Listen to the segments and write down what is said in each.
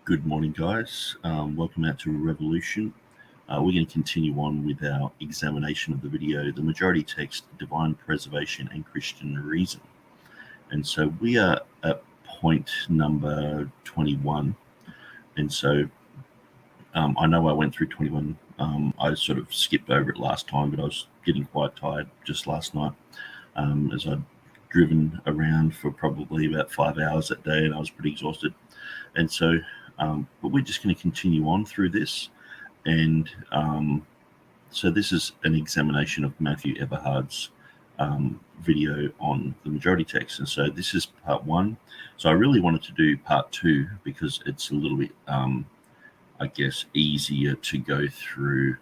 Good morning, guys. Welcome out to Revolution. We're going to continue on with our examination of the video, the majority text, divine preservation and Christian reason. And so we are at point number 21. And so I know I went through 21. I sort of skipped over it last time, but I was getting quite tired just last night as I'd driven around for probably about 5 hours that day, and I was pretty exhausted. And so but we're just going to continue on through this. And so this is an examination of Matthew Everhard's video on the majority text. And so this is part one. So I really wanted to do part two because it's a little bit, I guess, easier to go through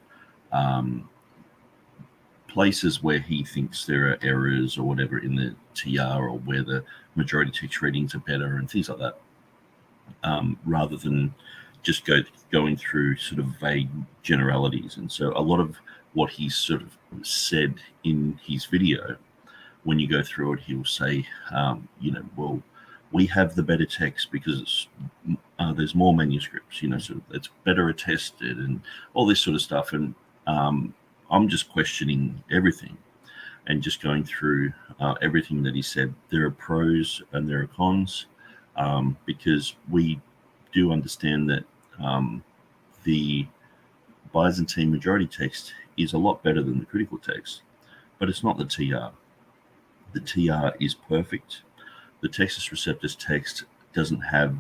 places where he thinks there are errors or whatever in the TR, or where the majority text readings are better and things like that. Rather than just going through sort of vague generalities. And so a lot of what he's sort of said in his video, when you go through it, he'll say, well, we have the better text because there's more manuscripts, so it's better attested and all this sort of stuff. And I'm just questioning everything and just going through everything that he said. There are pros and there are cons. Because we do understand that the Byzantine majority text is a lot better than the critical text, but it's not the TR. The TR is perfect. The Textus Receptus text doesn't have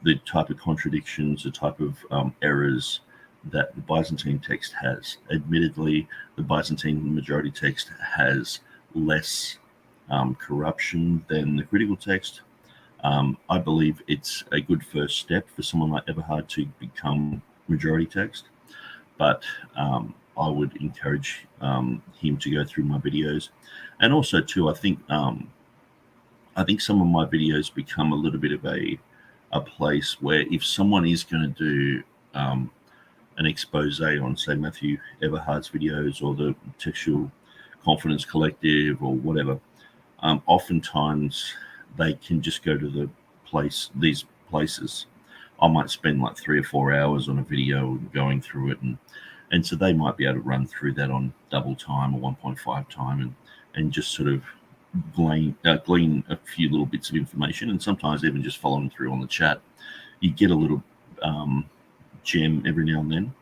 the type of contradictions, the type of errors that the Byzantine text has. Admittedly, the Byzantine majority text has less corruption than the critical text. I believe it's a good first step for someone like Everhard to become majority text, but I would encourage him to go through my videos. And also too, I think some of my videos become a little bit of a place where if someone is going to do an expose on, say, Matthew Everhard's videos or the Textual Confidence Collective or whatever, oftentimes they can just go to these places. I might spend like 3 or 4 hours on a video going through it, and so they might be able to run through that on double time or 1.5 time and just sort of glean a few little bits of information, and sometimes even just following through on the chat. You get a little gem every now and then.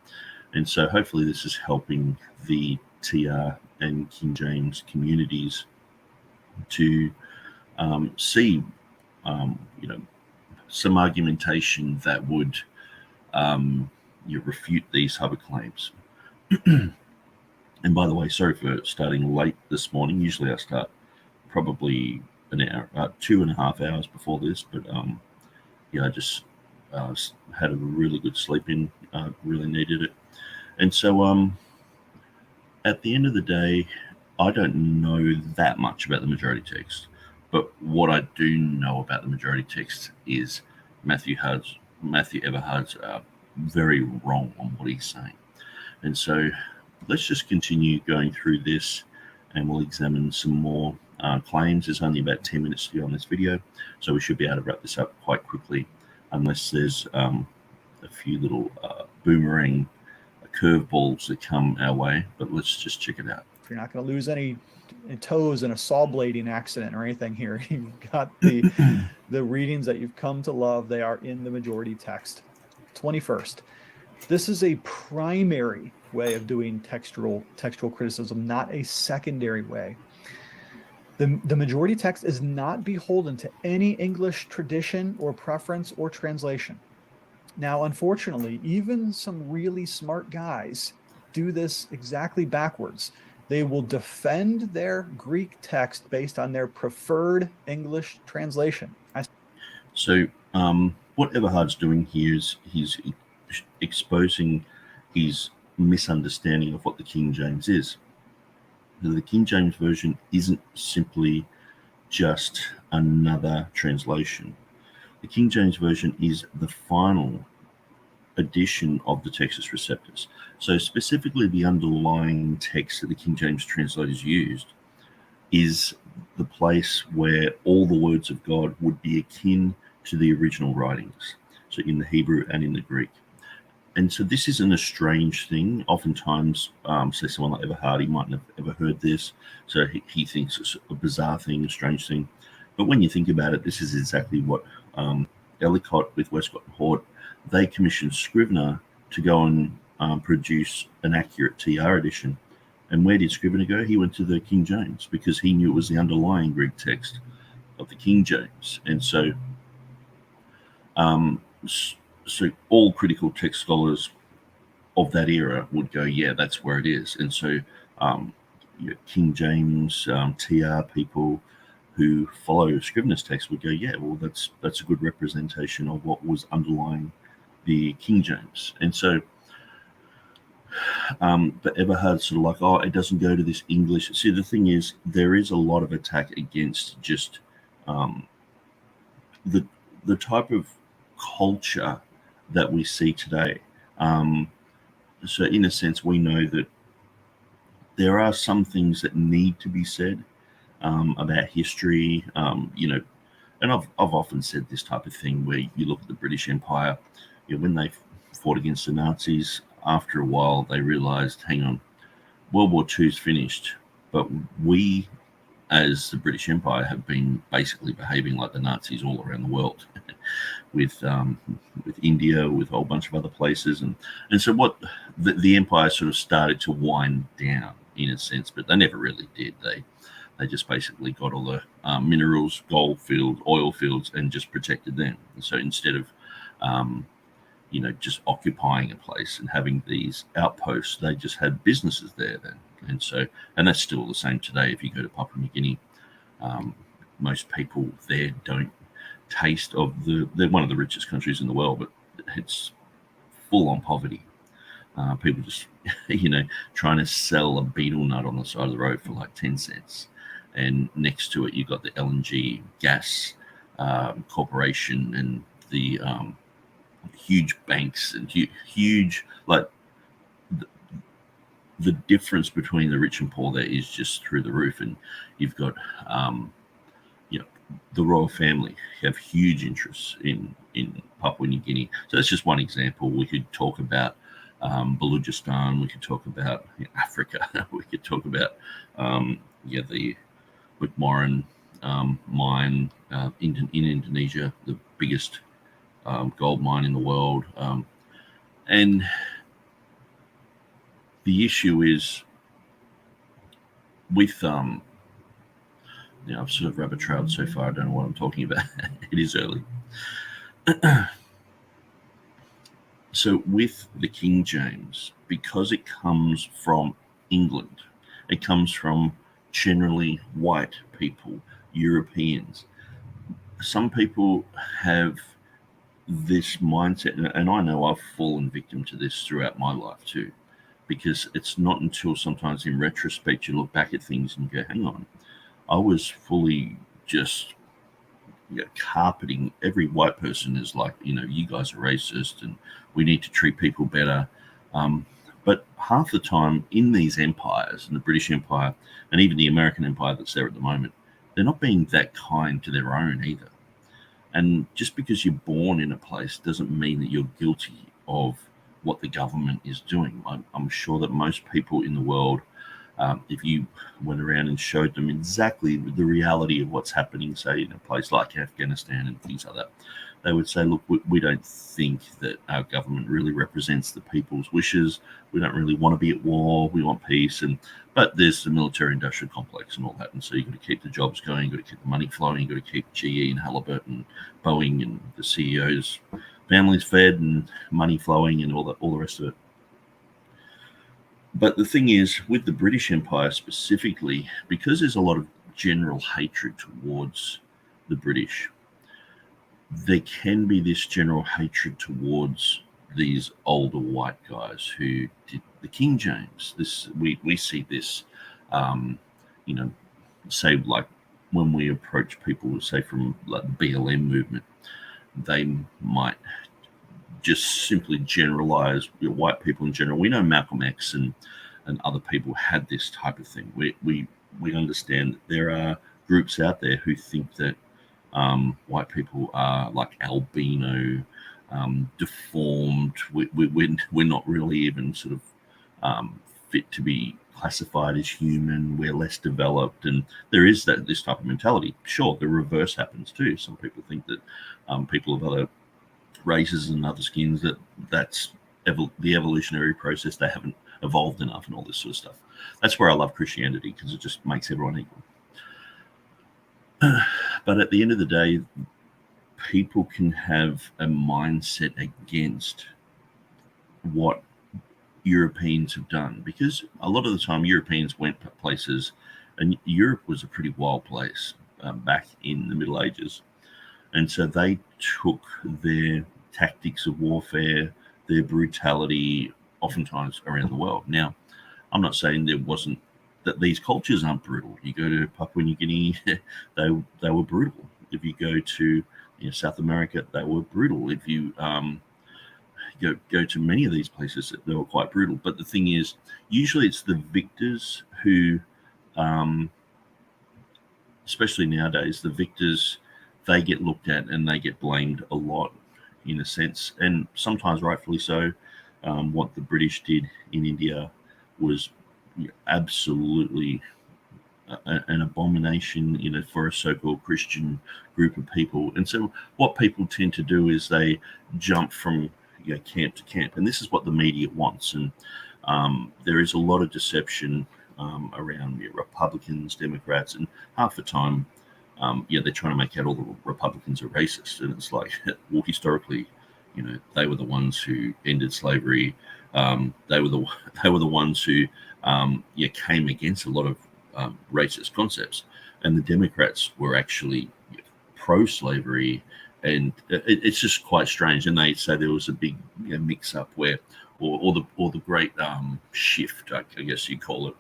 And so hopefully this is helping the TR and King James communities to see, some argumentation that would refute these type of claims. And by the way, sorry for starting late this morning. Usually I start probably an hour, 2.5 hours before this, but I just had a really good sleep in, really needed it. And so at the end of the day, I don't know that much about the majority text. But what I do know about the majority text is Matthew Everhard's very wrong on what he's saying. And so let's just continue going through this, and we'll examine some more claims. There's only about 10 minutes to do on this video, so we should be able to wrap this up quite quickly, unless there's a few little boomerang curveballs that come our way. But let's just check it out. If you're not going to lose any toes in a saw blading accident or anything here, you've got the readings that you've come to love. They are in the majority text. 21st. This is a primary way of doing textual criticism, not a secondary way. The majority text is not beholden to any English tradition or preference or translation. Now, unfortunately, even some really smart guys do this exactly backwards. They will defend their Greek text based on their preferred English translation. So what Everhard's doing here is he's exposing his misunderstanding of what the King James is. The King James Version isn't simply just another translation. The King James Version is the final edition of the Textus Receptus. So specifically the underlying text that the King James translators used is the place where all the words of God would be akin to the original writings. so in the Hebrew and in the Greek. And so this isn't a strange thing. Oftentimes, say someone like Everhard, he mightn't have ever heard this, so he thinks it's a bizarre thing, a strange thing. But when you think about it, this is exactly what Ellicott with Westcott and Hort, they commissioned Scrivener to go and produce an accurate TR edition. And where did Scrivener go? He went to the King James, because he knew it was the underlying Greek text of the King James. And so so all critical text scholars of that era would go, yeah, that's where it is. And so King James TR people who follow Scrivener's text would go, yeah, well, that's a good representation of what was underlying the King James. And so but Everhard's sort of like, oh, it doesn't go to this English. See, the thing is, there is a lot of attack against just the type of culture that we see today. So in a sense, we know that there are some things that need to be said about history, and I've often said this type of thing where you look at the British Empire, when they fought against the Nazis, after a while they realized, hang on, World War II's finished, but we as the British Empire have been basically behaving like the Nazis all around the world, with India, with a whole bunch of other places, and so what the empire sort of started to wind down in a sense, but they never really did. They just basically got all the minerals, gold fields, oil fields, and just protected them. And so instead of just occupying a place and having these outposts, they just had businesses there then. And that's still the same today. If you go to Papua New Guinea, most people there don't taste of they're one of the richest countries in the world, but it's full on poverty. People just, trying to sell a betel nut on the side of the road for like 10 cents. And next to it, you've got the LNG gas corporation and the huge banks and huge, like, the difference between the rich and poor there is just through the roof. And you've got, the royal family have huge interests in Papua New Guinea. So that's just one example. We could talk about Balochistan. We could talk about Africa. We could talk about the McMoran mine in Indonesia, the biggest gold mine in the world. And the issue is with I've sort of rabbit trailed so far, I don't know what I'm talking about. It is early. So with the King James, because it comes from England, it comes from generally white people, Europeans. Some people have this mindset, and I know I've fallen victim to this throughout my life too, because it's not until sometimes in retrospect you look back at things and go, hang on, I was fully just carpeting every white person as like, you guys are racist and we need to treat people better. But half the time in these empires, in the British Empire and even the American Empire that's there at the moment, they're not being that kind to their own either. And just because you're born in a place doesn't mean that you're guilty of what the government is doing. I'm sure that most people in the world, if you went around and showed them exactly the reality of what's happening, say in a place like Afghanistan and things like that, they would say, look, we don't think that our government really represents the people's wishes. We don't really want to be at war. We want peace. But there's the military-industrial complex and all that. And so you've got to keep the jobs going. You've got to keep the money flowing. You've got to keep GE and Halliburton, Boeing and the CEOs' families fed and money flowing and all the rest of it. But the thing is, with the British Empire specifically, because there's a lot of general hatred towards the British, there can be this general hatred towards these older white guys who did the King James. We see this, say like when we approach people, say from like the BLM movement, they might just simply generalize white people in general. We know Malcolm X and other people had this type of thing. We understand that there are groups out there who think that white people are like albino, deformed. We're not really even sort of fit to be classified as human. We're less developed, and there is this type of mentality. Sure, the reverse happens too. Some people think that people of other races and other skins, that's the evolutionary process, they haven't evolved enough and all this sort of stuff. That's where I love Christianity, because it just makes everyone equal. But at the end of the day, people can have a mindset against what Europeans have done, because a lot of the time Europeans went places, and Europe was a pretty wild place back in the Middle Ages, and so they took their tactics of warfare, their brutality, oftentimes around the world. Now, I'm not saying that these cultures aren't brutal. You go to Papua New Guinea, they were brutal. If you go to South America, they were brutal. If you go to many of these places, they were quite brutal. But the thing is, usually it's the victors who, especially nowadays, the victors, they get looked at and they get blamed a lot, in a sense, and sometimes rightfully so. What the British did in India was absolutely an abomination, for a so-called Christian group of people. And so what people tend to do is they jump from camp to camp, and this is what the media wants. And there is a lot of deception around Republicans, Democrats, and half the time, they're trying to make out all the Republicans are racist, and it's like, well, historically, they were the ones who ended slavery. They were the ones who came against a lot of racist concepts, and the Democrats were actually pro-slavery, and it's just quite strange. And they say there was a big mix-up where, or the great shift, I guess you call it,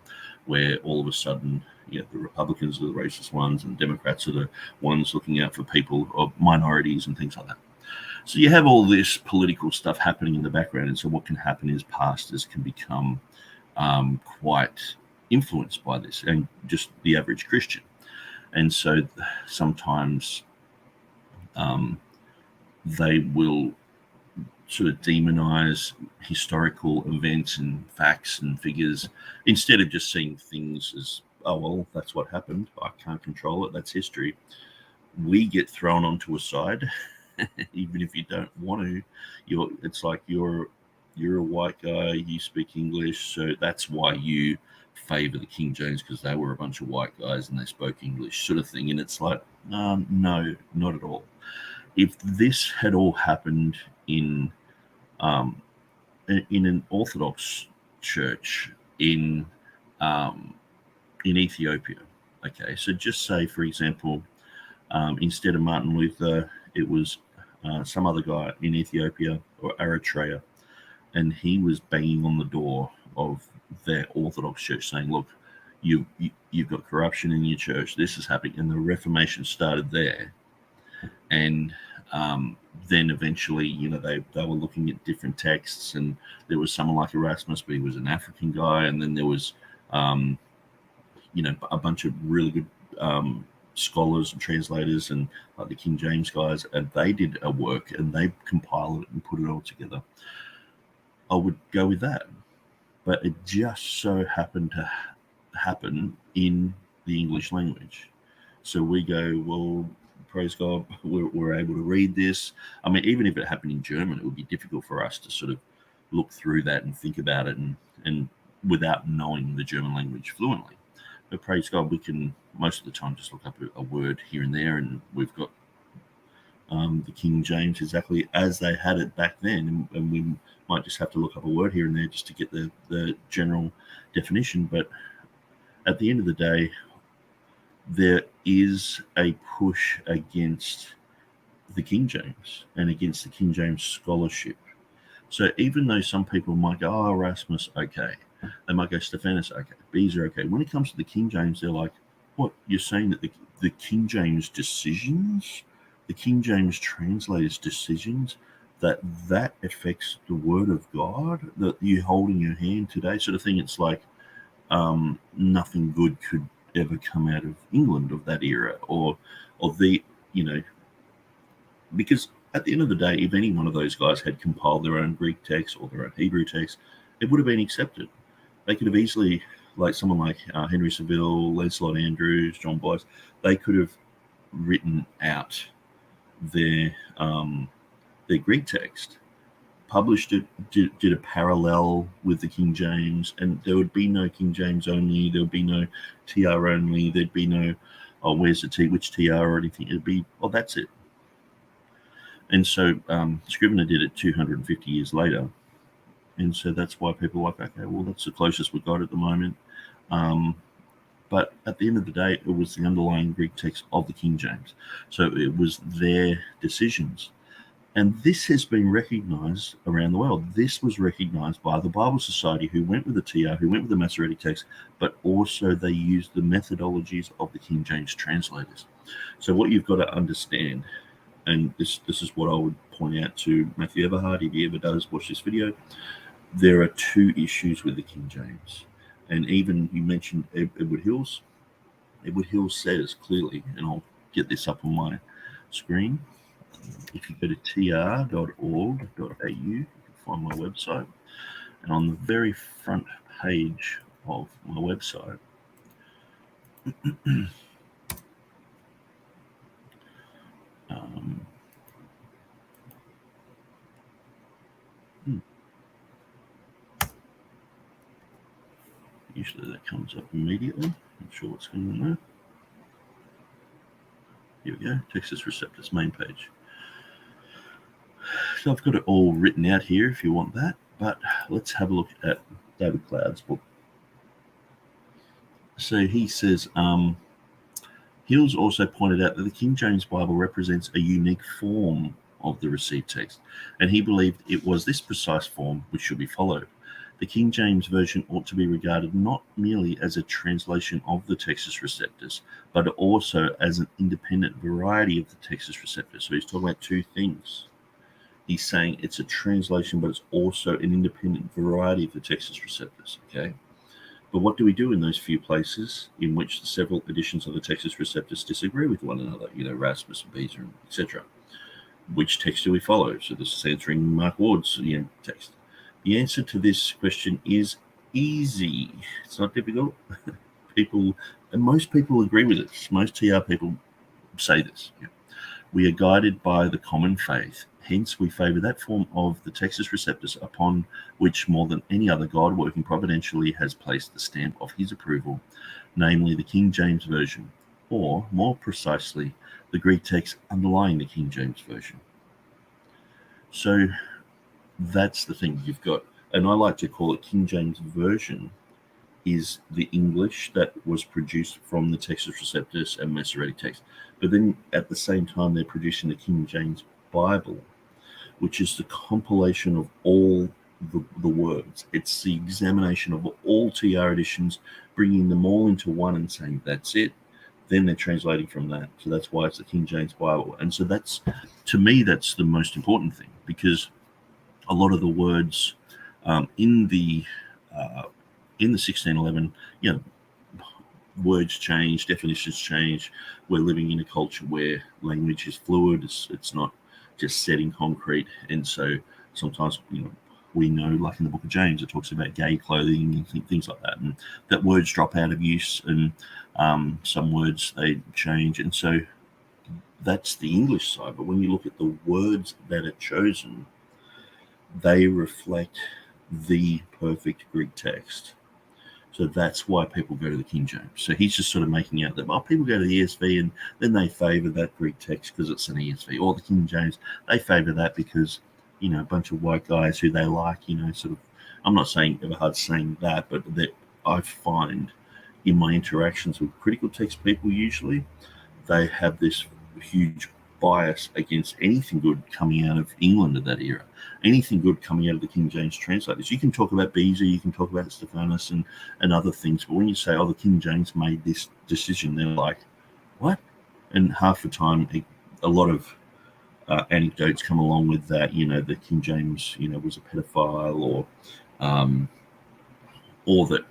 where all of a sudden, the Republicans are the racist ones, and Democrats are the ones looking out for people or minorities and things like that. So you have all this political stuff happening in the background, and so what can happen is pastors can become quite influenced by this, and just the average Christian. And so sometimes they will sort of demonize historical events and facts and figures, instead of just seeing things as, oh, well, that's what happened, I can't control it, that's history. We get thrown onto a side, even if you don't want to. It's like you're a white guy, you speak English, so that's why you favor the King James, because they were a bunch of white guys and they spoke English, sort of thing. And it's like, no, not at all. If this had all happened in an Orthodox church in Ethiopia, okay, so just say, for example, instead of Martin Luther, it was some other guy in Ethiopia or Eritrea, and he was banging on the door of their Orthodox church saying, look, you've got corruption in your church, this is happening. And the Reformation started there. And then eventually, they were looking at different texts, and there was someone like Erasmus, but he was an African guy. And then there was, a bunch of really good scholars and translators, and like the King James guys, and they did a work and they compiled it and put it all together. I would go with that. But it just so happened to happen in the English language. So we go, well, praise God, we're able to read this. I mean, even if it happened in German, it would be difficult for us to sort of look through that and think about it and without knowing the German language fluently. But praise God, we can most of the time just look up a word here and there, and we've got the King James exactly as they had it back then, and we might just have to look up a word here and there just to get the general definition. But at the end of the day, there is a push against the King James and against the King James scholarship. So even though some people might go, oh, Erasmus, okay. They might go, Stephanus, okay. Bezer, okay. When it comes to the King James, they're like, what? You're saying that the King James decisions, the King James translators' decisions, that affects the Word of God that you hold in your hand today, sort of thing. It's like nothing good could ever come out of England of that era, or the, because at the end of the day, if any one of those guys had compiled their own Greek text or their own Hebrew text, it would have been accepted. They could have easily, like someone like Henry Saville, Lancelot Andrews, John Boyce, they could have written out their Greek text, published it, did a parallel with the King James, and there would be no King James only, there would be no TR only, there'd be no, oh, where's the T, which TR or anything. It'd be, oh, that's it. And so Scrivener did it 250 years later. And so that's why people are like, okay, well, that's the closest we've got at the moment. But at the end of the day, it was the underlying Greek text of the King James. So it was their decisions. And this has been recognized around the world. This was recognized by the Bible Society, who went with the TR, who went with the Masoretic text, but also they used the methodologies of the King James translators. So what you've got to understand, and this is what I would point out to Matthew Everhard, if he ever does watch this video, there are two issues with the King James. And even you mentioned Edward Hills. Edward Hills says clearly, and I'll get this up on my screen, if you go to tr.org.au, you can find my website. And on the very front page of my website, usually that comes up immediately. Not sure what's going on there. Here we go, Textus Receptus main page. So I've got it all written out here if you want that, but let's have a look at David Cloud's book. So he says, Hills also pointed out that the King James Bible represents a unique form of the received text, and he believed it was this precise form which should be followed. The King James Version ought to be regarded not merely as a translation of the Textus Receptus, but also as an independent variety of the Textus Receptus. So he's talking about two things. He's saying it's a translation, but it's also an independent variety of the Textus Receptus, okay? But what do we do in those few places in which the several editions of the Textus Receptus disagree with one another? You know, Rasmus, Beezer, etc. Which text do we follow? So this is answering Mark Ward's text. The answer to this question is easy. It's not difficult. Most people agree with it. Most TR people say this. Yeah. We are guided by the common faith. Hence, we favour that form of the Textus Receptus upon which more than any other God working providentially has placed the stamp of his approval, namely the King James Version, or more precisely, the Greek text underlying the King James Version. So that's the thing you've got, and I like to call it King James Version is the English that was produced from the Textus Receptus and Masoretic text. But then at the same time, they're producing the King James Bible, which is the compilation of all the words. It's the examination of all TR editions, bringing them all into one and saying, that's it. Then they're translating from that. So that's why it's the King James Bible. And so that's, to me, that's the most important thing, because a lot of the words in the 1611, words change, definitions change. We're living in a culture where language is fluid. It's not just set in concrete. And so sometimes, we know, like in the book of James, it talks about gay clothing and things like that. And that words drop out of use, and some words, they change. And so that's the English side. But when you look at the words that are chosen, they reflect the perfect Greek text. So that's why people go to the King James. So he's just sort of making out that, people go to the ESV and then they favour that Greek text because it's an ESV, or the King James, they favour that because, a bunch of white guys who they like, sort of, I'm not saying Everhard's saying that, but that I find in my interactions with critical text people, usually they have this huge bias against anything good coming out of England at that era, anything good coming out of the King James translators. You can talk about Beezer, you can talk about Stephanus and other things, but when you say, the King James made this decision, they're like, what? And half the time, a lot of anecdotes come along with that, the King James, was a pedophile, or that,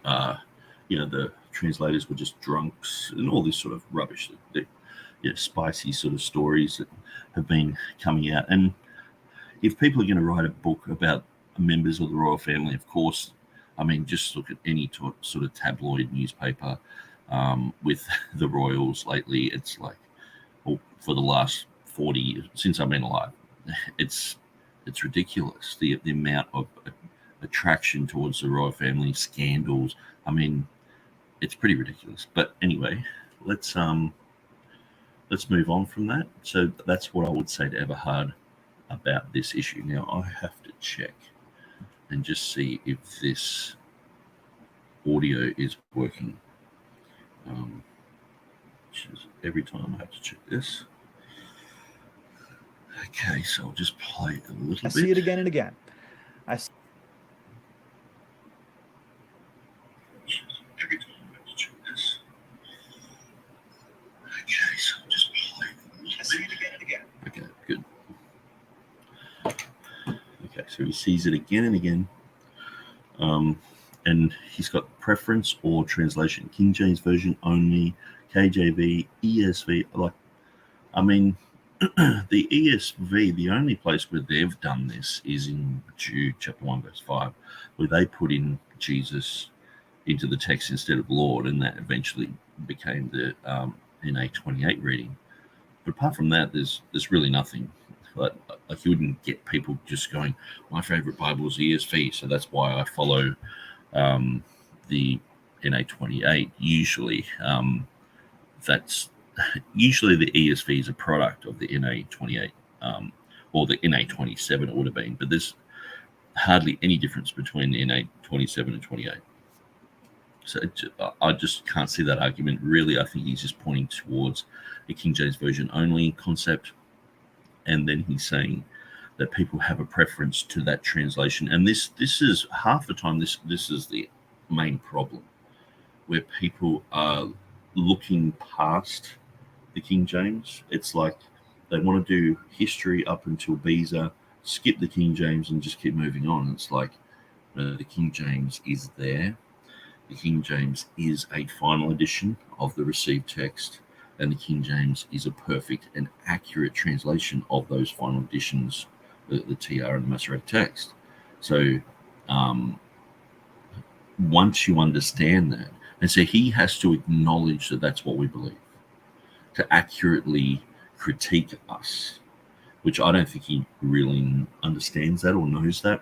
the translators were just drunks, and all this sort of rubbish that spicy sort of stories that have been coming out. And if people are going to write a book about members of the royal family, of course, I mean, just look at any sort of tabloid newspaper with the royals lately. It's like, well, for the last 40 years, since I've been alive, it's ridiculous, the amount of attraction towards the royal family, scandals. I mean, it's pretty ridiculous. But anyway, let's move on from that. So that's what I would say to Everhard about this issue. Now I have to check and just see if this audio is working. Which is every time I have to check this. Okay, so I'll just play it a little bit. I see it again and again. Every time I have to check this. Okay, so I'll just play it a little bit. I see it again and again. Okay, good. Okay, so he sees it again and again. And he's got preference or translation. King James Version only, KJV, ESV. Like, I mean, the ESV, the only place where they've done this is in Jude chapter 1, verse 5, where they put in Jesus into the text instead of Lord, and that eventually became the NA 28 reading. But apart from that, there's really nothing. Like you wouldn't get people just going, my favorite Bible is ESV, so that's why I follow the NA 28. Usually, that's usually the ESV is a product of the NA 28 or the NA 27. It would have been, but there's hardly any difference between the NA 27 and 28. So I just can't see that argument. Really, I think he's just pointing towards a King James Version only concept. And then he's saying that people have a preference to that translation. And this is half the time, this is the main problem, where people are looking past the King James. It's like they want to do history up until Beza, skip the King James and just keep moving on. It's like the King James is there. The King James is a final edition of the received text, and the King James is a perfect and accurate translation of those final editions, the TR and the Masoretic text. So once you understand that, and so he has to acknowledge that that's what we believe, to accurately critique us, which I don't think he really understands that or knows that.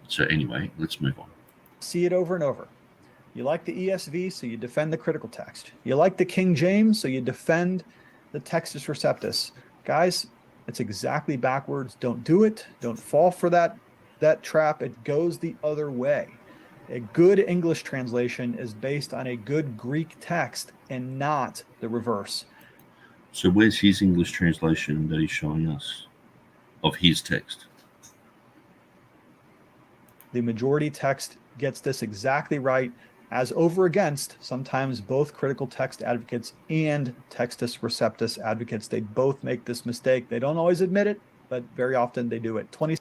So anyway, let's move on. See it over and over. You like the ESV, so you defend the critical text. You like the King James, so you defend the Textus Receptus. Guys, it's exactly backwards. Don't do it. Don't fall for that trap. It goes the other way. A good English translation is based on a good Greek text and not the reverse. So where's his English translation that he's showing us of his text? The majority text gets this exactly right, as over against sometimes both critical text advocates and Textus Receptus advocates. They both make this mistake. They don't always admit it, but very often they do it. I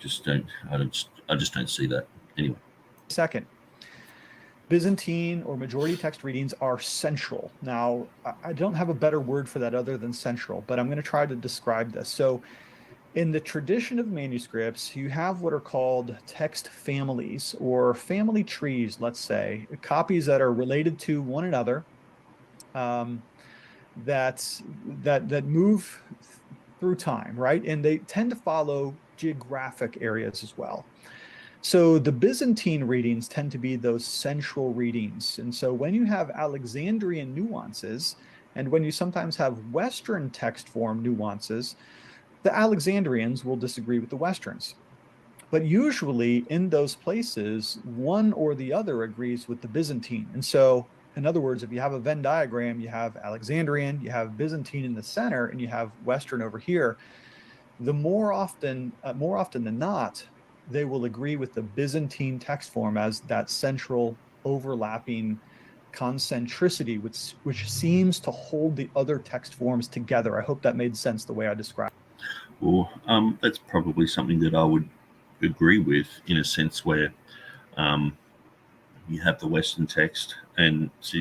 just don't see that. Anyway. Second, Byzantine or majority text readings are central. Now, I don't have a better word for that other than central, but I'm going to try to describe this. So in the tradition of manuscripts, you have what are called text families or family trees, let's say, copies that are related to one another, that move through time, right? And they tend to follow geographic areas as well. So the Byzantine readings tend to be those central readings. And so when you have Alexandrian nuances, and when you sometimes have Western text form nuances, the Alexandrians will disagree with the Westerns. But usually in those places, one or the other agrees with the Byzantine. And so, in other words, if you have a Venn diagram, you have Alexandrian, you have Byzantine in the center, and you have Western over here. The more often than not, they will agree with the Byzantine text form as that central overlapping concentricity, which seems to hold the other text forms together. I hope that made sense the way I described. Well, that's probably something that I would agree with, in a sense where you have the Western text, and so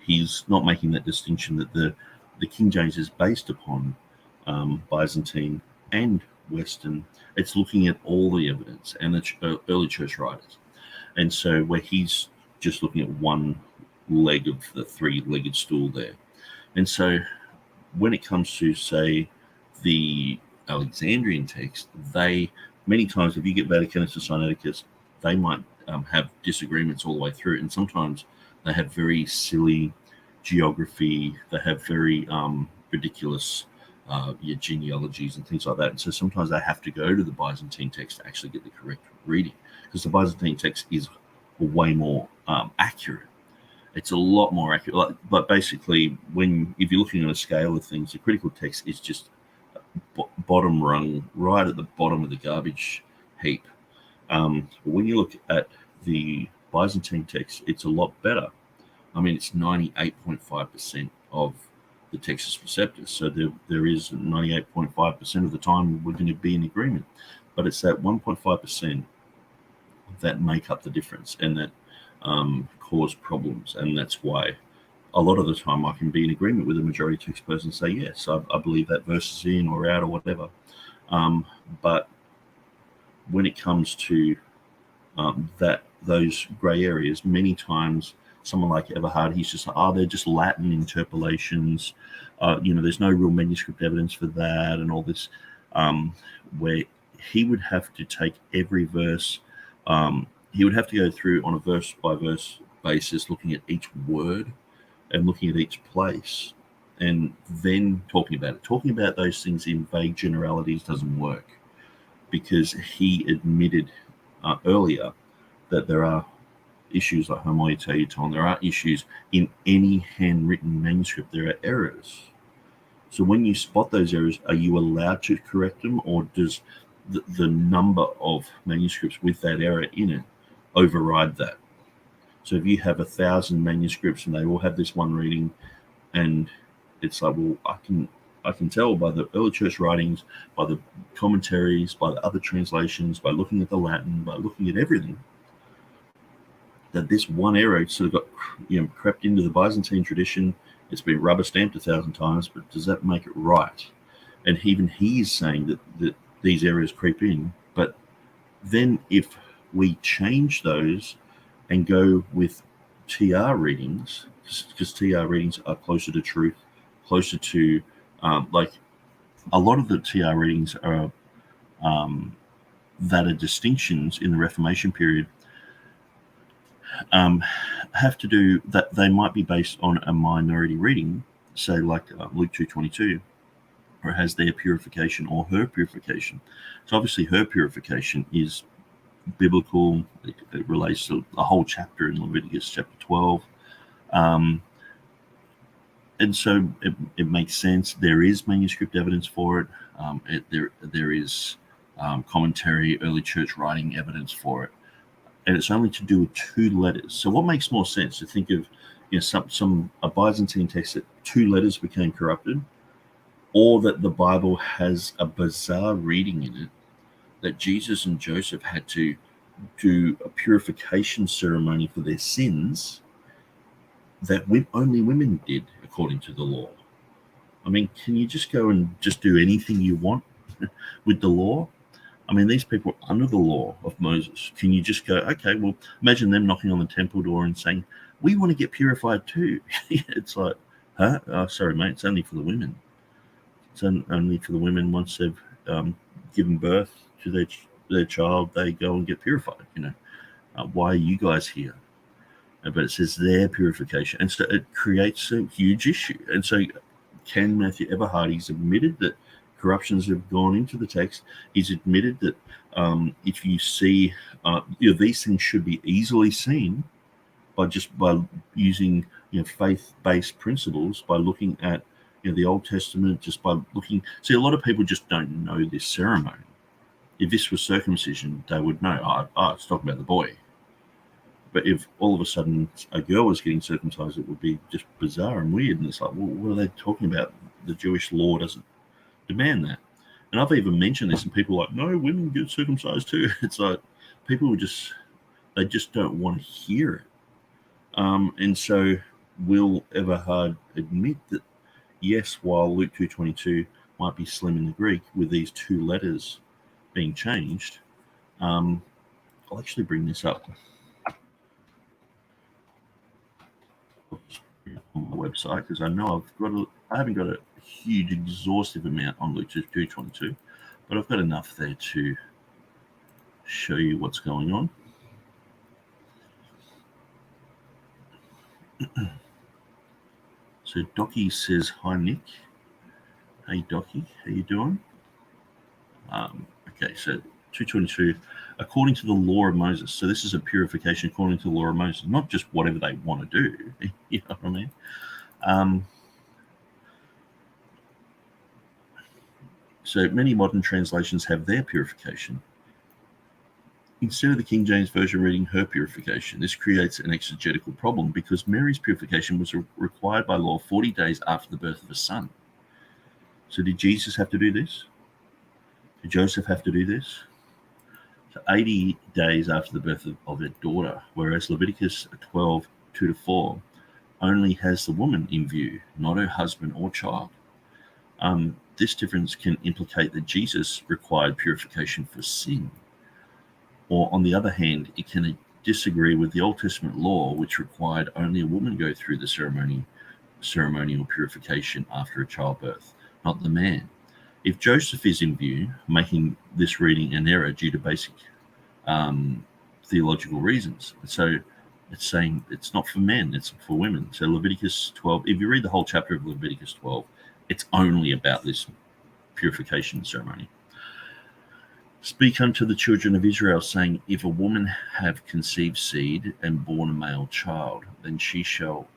he's not making that distinction that the King James is based upon Byzantine and Western. It's looking at all the evidence and the early church writers. And so where he's just looking at one leg of the three-legged stool there. And so when it comes to, say, the Alexandrian text, they, many times, if you get Vaticanus or Sinaiticus, they might have disagreements all the way through. And sometimes they have very silly geography. They have very ridiculous genealogies and things like that. And so sometimes they have to go to the Byzantine text to actually get the correct reading, because the Byzantine text is way more accurate. It's a lot more accurate. But basically, if you're looking at a scale of things, the critical text is just bottom rung, right at the bottom of the garbage heap. But when you look at the Byzantine text, it's a lot better. I mean, it's 98.5% of the Textus Receptus. So there is 98.5% of the time we're going to be in agreement. But it's that 1.5% that make up the difference and that cause problems. And that's why a lot of the time I can be in agreement with a majority text person and say, yes, I believe that verse is in or out or whatever. But when it comes to those grey areas, many times someone like Everhard, he's just like, they're just Latin interpolations. There's no real manuscript evidence for that and all this, where he would have to take every verse. He would have to go through on a verse by verse basis, looking at each word and looking at each place, and then talking about it. Talking about those things in vague generalities doesn't work, because he admitted earlier that there are issues like homoiouton. There are issues in any handwritten manuscript. There are errors. So when you spot those errors, are you allowed to correct them, or does the number of manuscripts with that error in it override that? So if you have 1,000 manuscripts and they all have this one reading, and it's like, well, I can tell by the early church writings, by the commentaries, by the other translations, by looking at the Latin, by looking at everything, that this one error sort of got crept into the Byzantine tradition. It's been rubber stamped 1,000 times, but does that make it right? And even he's saying that these errors creep in. But then if we change those and go with TR readings, because TR readings are closer to truth, closer to like a lot of the TR readings are that are distinctions in the Reformation period, have to do that. They might be based on a minority reading, say like Luke 2:22, or has their purification or her purification. So obviously her purification is biblical. It relates to a whole chapter in Leviticus chapter 12. And so it makes sense. There is manuscript evidence for it. There is commentary, early church writing evidence for it. And it's only to do with 2 letters. So what makes more sense to think of, a Byzantine text that 2 letters became corrupted, or that the Bible has a bizarre reading in it that Jesus and Joseph had to do a purification ceremony for their sins that only women did according to the law. I mean, can you just go and just do anything you want with the law? I mean, these people are under the law of Moses. Can you just go, okay, well, imagine them knocking on the temple door and saying, we want to get purified too. It's like, huh? Oh, sorry, mate, it's only for the women. It's only for the women. Once they've given birth to their child, they go and get purified. Why are you guys here? But it says their purification. And so it creates a huge issue. And so can Matthew Everhard, he's admitted that corruptions have gone into the text. He's admitted that if you see, these things should be easily seen by using faith-based principles, by looking at the Old Testament, just by looking. See, a lot of people just don't know this ceremony. If this was circumcision, they would know. It's talking about the boy. But if all of a sudden a girl was getting circumcised, it would be just bizarre and weird. And it's like, well, what are they talking about? The Jewish law doesn't demand that. And I've even mentioned this, and people are like, no, women get circumcised too. It's like people they just don't want to hear it. And so will Everhard admit that, yes, while Luke 2:22 might be slim in the Greek, with these two letters being changed, I'll actually bring this up on my website, because I know I haven't got a huge exhaustive amount on Luke 2:22, but I've got enough there to show you what's going on. So Docky says, hi Nick. Hey Docky, how you doing? Okay, so 2:22, according to the law of Moses. So this is a purification according to the law of Moses, not just whatever they want to do. You know what I mean? So many modern translations have their purification. Instead of the King James Version reading her purification, this creates an exegetical problem because Mary's purification was required by law 40 days after the birth of a son. So did Jesus have to do this? Did Joseph have to do this? So 80 days after the birth of their daughter, whereas Leviticus 12:2-4 only has the woman in view, not her husband or child. This difference can implicate that Jesus required purification for sin. Or on the other hand, it can disagree with the Old Testament law, which required only a woman go through the ceremonial purification after a childbirth, not the man. If Joseph is in view, making this reading an error due to basic theological reasons. So it's saying it's not for men, it's for women. So Leviticus 12, if you read the whole chapter of Leviticus 12, it's only about this purification ceremony. Speak unto the children of Israel, saying, if a woman have conceived seed and born a male child, then she shall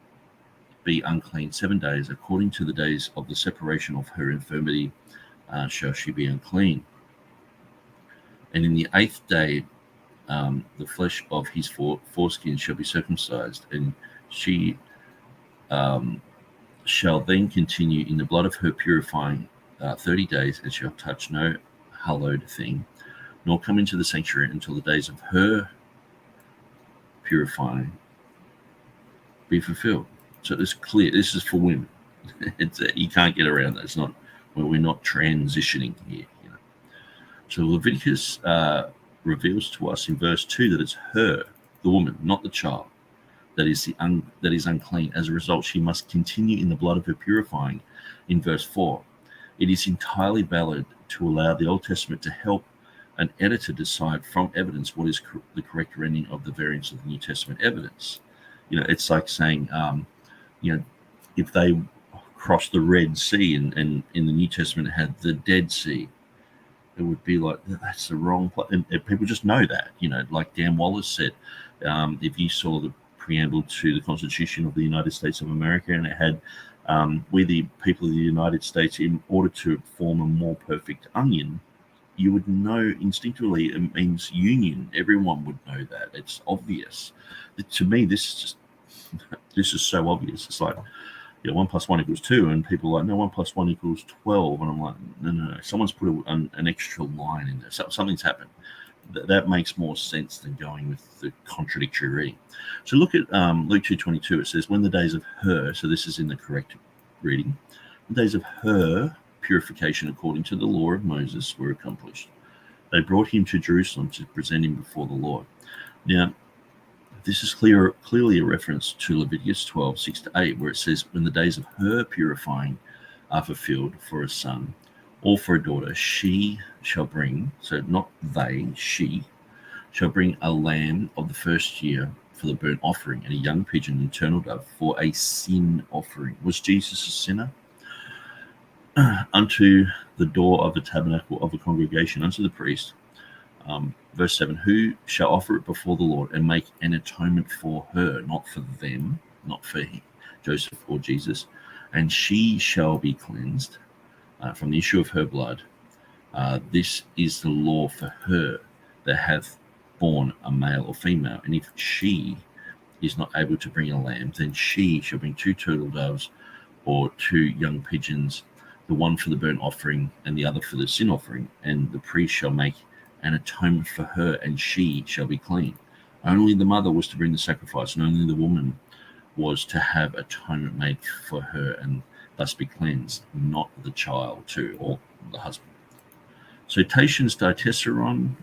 be unclean 7 days. According to the days of the separation of her infirmity shall she be unclean. And in the 8th day the flesh of his foreskin shall be circumcised, and she shall then continue in the blood of her purifying 30 days, and shall touch no hallowed thing, nor come into the sanctuary until the days of her purifying be fulfilled. So it's clear, this is for women. You can't get around that. It's not, we're not transitioning here. You know. So Leviticus reveals to us in verse 2 that it's her, the woman, not the child, that is unclean. As a result, she must continue in the blood of her purifying. In verse 4, it is entirely valid to allow the Old Testament to help an editor decide from evidence what is the correct rendering of the variants of the New Testament evidence. You know, it's like saying, you know, if they crossed the Red Sea and in the New Testament it had the Dead Sea, it would be like, that's the wrong place. And people just know that, you know, like Dan Wallace said, if you saw the preamble to the Constitution of the United States of America and it had, we the people of the United States, in order to form a more perfect onion, you would know instinctively it means union. Everyone would know that. It's obvious. To me, this is so obvious. It's like, yeah, 1 + 1 = 2, and people are like, no, 1 + 1 = 12, and I'm like, no. Someone's put an extra line in there. Something's happened. That makes more sense than going with the contradictory reading. So look at Luke 2:22. It says, when the days of her, so this is in the correct reading, the days of her purification according to the law of Moses were accomplished, they brought him to Jerusalem to present him before the Lord. Now, this is clearly a reference to Leviticus 12:6-8, where it says, when the days of her purifying are fulfilled for a son or for a daughter, she shall bring, so not they, she shall bring a lamb of the first year for the burnt offering, and a young pigeon and turtle dove for a sin offering. Was Jesus a sinner? Unto the door of the tabernacle of the congregation, unto the priest. Verse 7, who shall offer it before the Lord and make an atonement for her, not for them, not for Joseph or Jesus, and she shall be cleansed from the issue of her blood. This is the law for her that hath born a male or female. And if she is not able to bring a lamb, then she shall bring 2 turtle doves or 2 young pigeons, the one for the burnt offering and the other for the sin offering, and the priest shall make an atonement for her, and she shall be clean. Only the mother was to bring the sacrifice, and only the woman was to have atonement made for her and thus be cleansed, not the child too, or the husband. So Tatian's Diatessaron,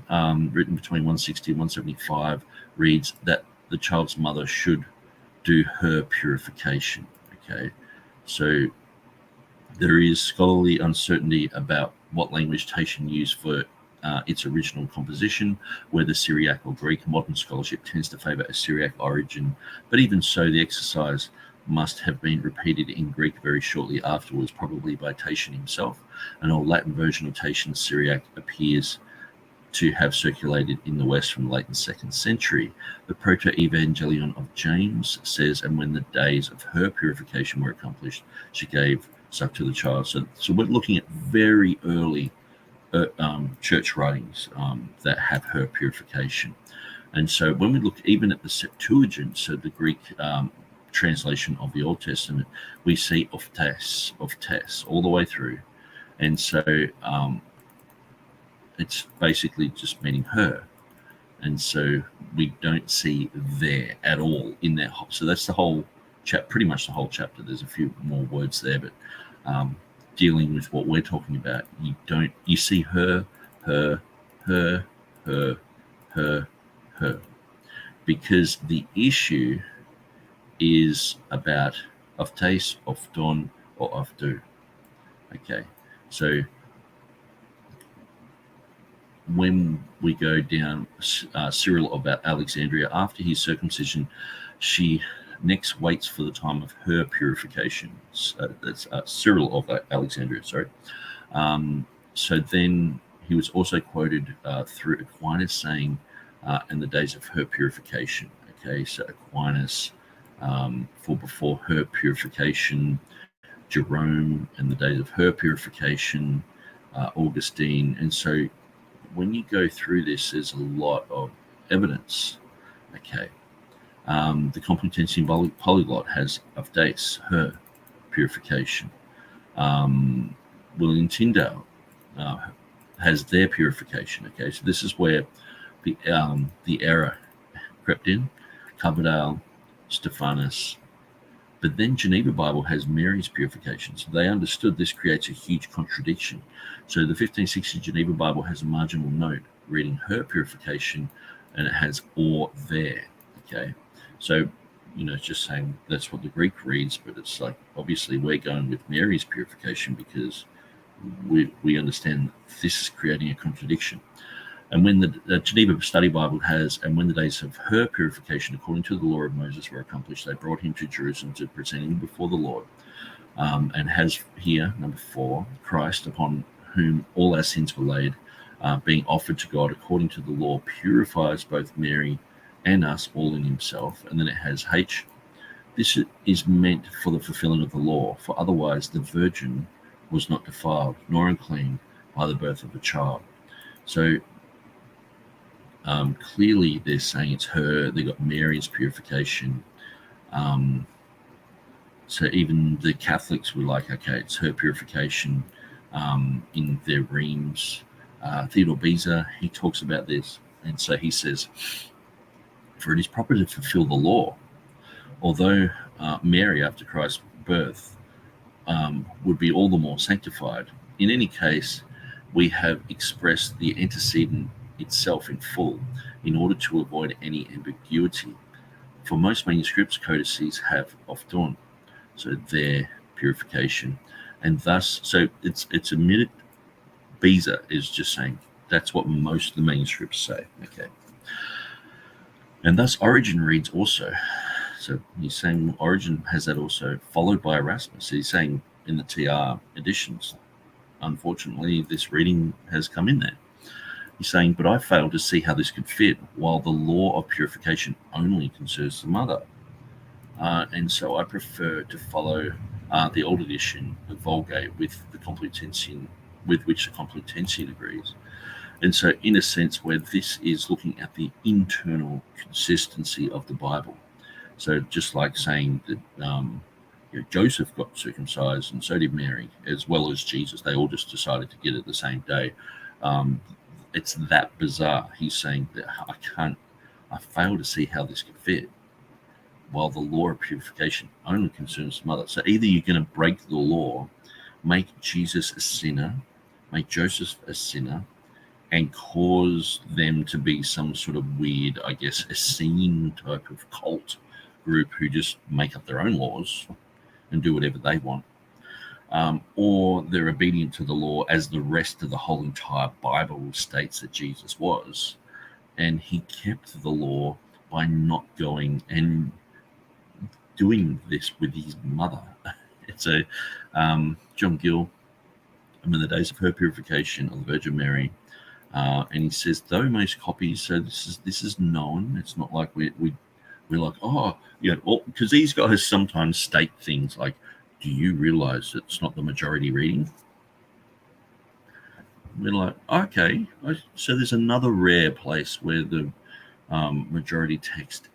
written between 160 and 175, reads that the child's mother should do her purification. Okay, so there is scholarly uncertainty about what language Tatian used for its original composition, whether Syriac or Greek. Modern scholarship tends to favor a Syriac origin, but even so, the exercise must have been repeated in Greek very shortly afterwards, probably by Tatian himself. An old Latin version of Tatian's Syriac appears to have circulated in the West from the late 2nd century. The Proto-Evangelion of James says, and when the days of her purification were accomplished, she gave suck to the child. So we're looking at very early church writings that have her purification. And so when we look even at the Septuagint, so the Greek translation of the Old Testament, we see oftes all the way through. And so it's basically just meaning her. And so we don't see there at all in that. So that's the whole pretty much the whole chapter. There's a few more words there, but dealing with what we're talking about, you see her, because the issue is about oftes, ofton, or ofdu. Okay, so when we go down Cyril of Alexandria, after his circumcision, she next waits for the time of her purification. That's Cyril of Alexandria, sorry. So then he was also quoted through Aquinas saying, and the days of her purification. Okay, so Aquinas, for before her purification, Jerome, and the days of her purification, Augustine. And so when you go through this, there's a lot of evidence. Okay. The Complutensian Polyglot has oftes, her purification. William Tyndale has their purification. Okay, so this is where the error crept in. Coverdale, Stephanus, but then Geneva Bible has Mary's purification. So they understood this creates a huge contradiction. So the 1560 Geneva Bible has a marginal note reading her purification, and it has or there. Okay, so it's just saying that's what the Greek reads, but it's like obviously we're going with Mary's purification because we understand this is creating a contradiction. And when the Geneva Study Bible has, and when the days of her purification according to the law of Moses were accomplished, they brought him to Jerusalem to present him before the Lord. And has here, number 4, Christ, upon whom all our sins were laid, being offered to God according to the law, purifies both Mary and us all in himself. And then it has H. This is meant for the fulfilling of the law, for otherwise the virgin was not defiled, nor unclean by the birth of a child. So clearly they're saying it's her. They got Mary's purification. So even the Catholics were like, okay, it's her purification in their reams. Theodore Beza, he talks about this. And so he says, for it is proper to fulfill the law. Although Mary, after Christ's birth, would be all the more sanctified. In any case, we have expressed the antecedent itself in full in order to avoid any ambiguity. For most manuscripts, codices have often, so their purification, and thus, so it's admitted. Beza is just saying that's what most of the manuscripts say. Okay, and thus Origen reads also. So he's saying Origen has that also, followed by Erasmus. So he's saying in the TR editions, unfortunately, this reading has come in there. He's saying, but I fail to see how this could fit, while the law of purification only concerns the mother. And so I prefer to follow the old edition, the Vulgate, with the Complutensian, with which the Complutensian agrees. And so, in a sense, where this is looking at the internal consistency of the Bible. So, just like saying that Joseph got circumcised, and so did Mary, as well as Jesus. They all just decided to get it the same day. It's that bizarre. He's saying that I fail to see how this could fit. while the law of purification only concerns the mother. So either you're going to break the law, make Jesus a sinner, make Joseph a sinner, and cause them to be some sort of weird, I guess, Essene type of cult group who just make up their own laws and do whatever they want. Or they're obedient to the law, as the rest of the whole entire Bible states that Jesus was. And he kept the law by not going and doing this with his mother. So John Gill, in the days of her purification of the Virgin Mary, and he says, though most copies, so this is known. It's not like we're like, oh, you know, well, because these guys sometimes state things like, do you realize it's not the majority reading? We're like, okay, so there's another rare place where the majority text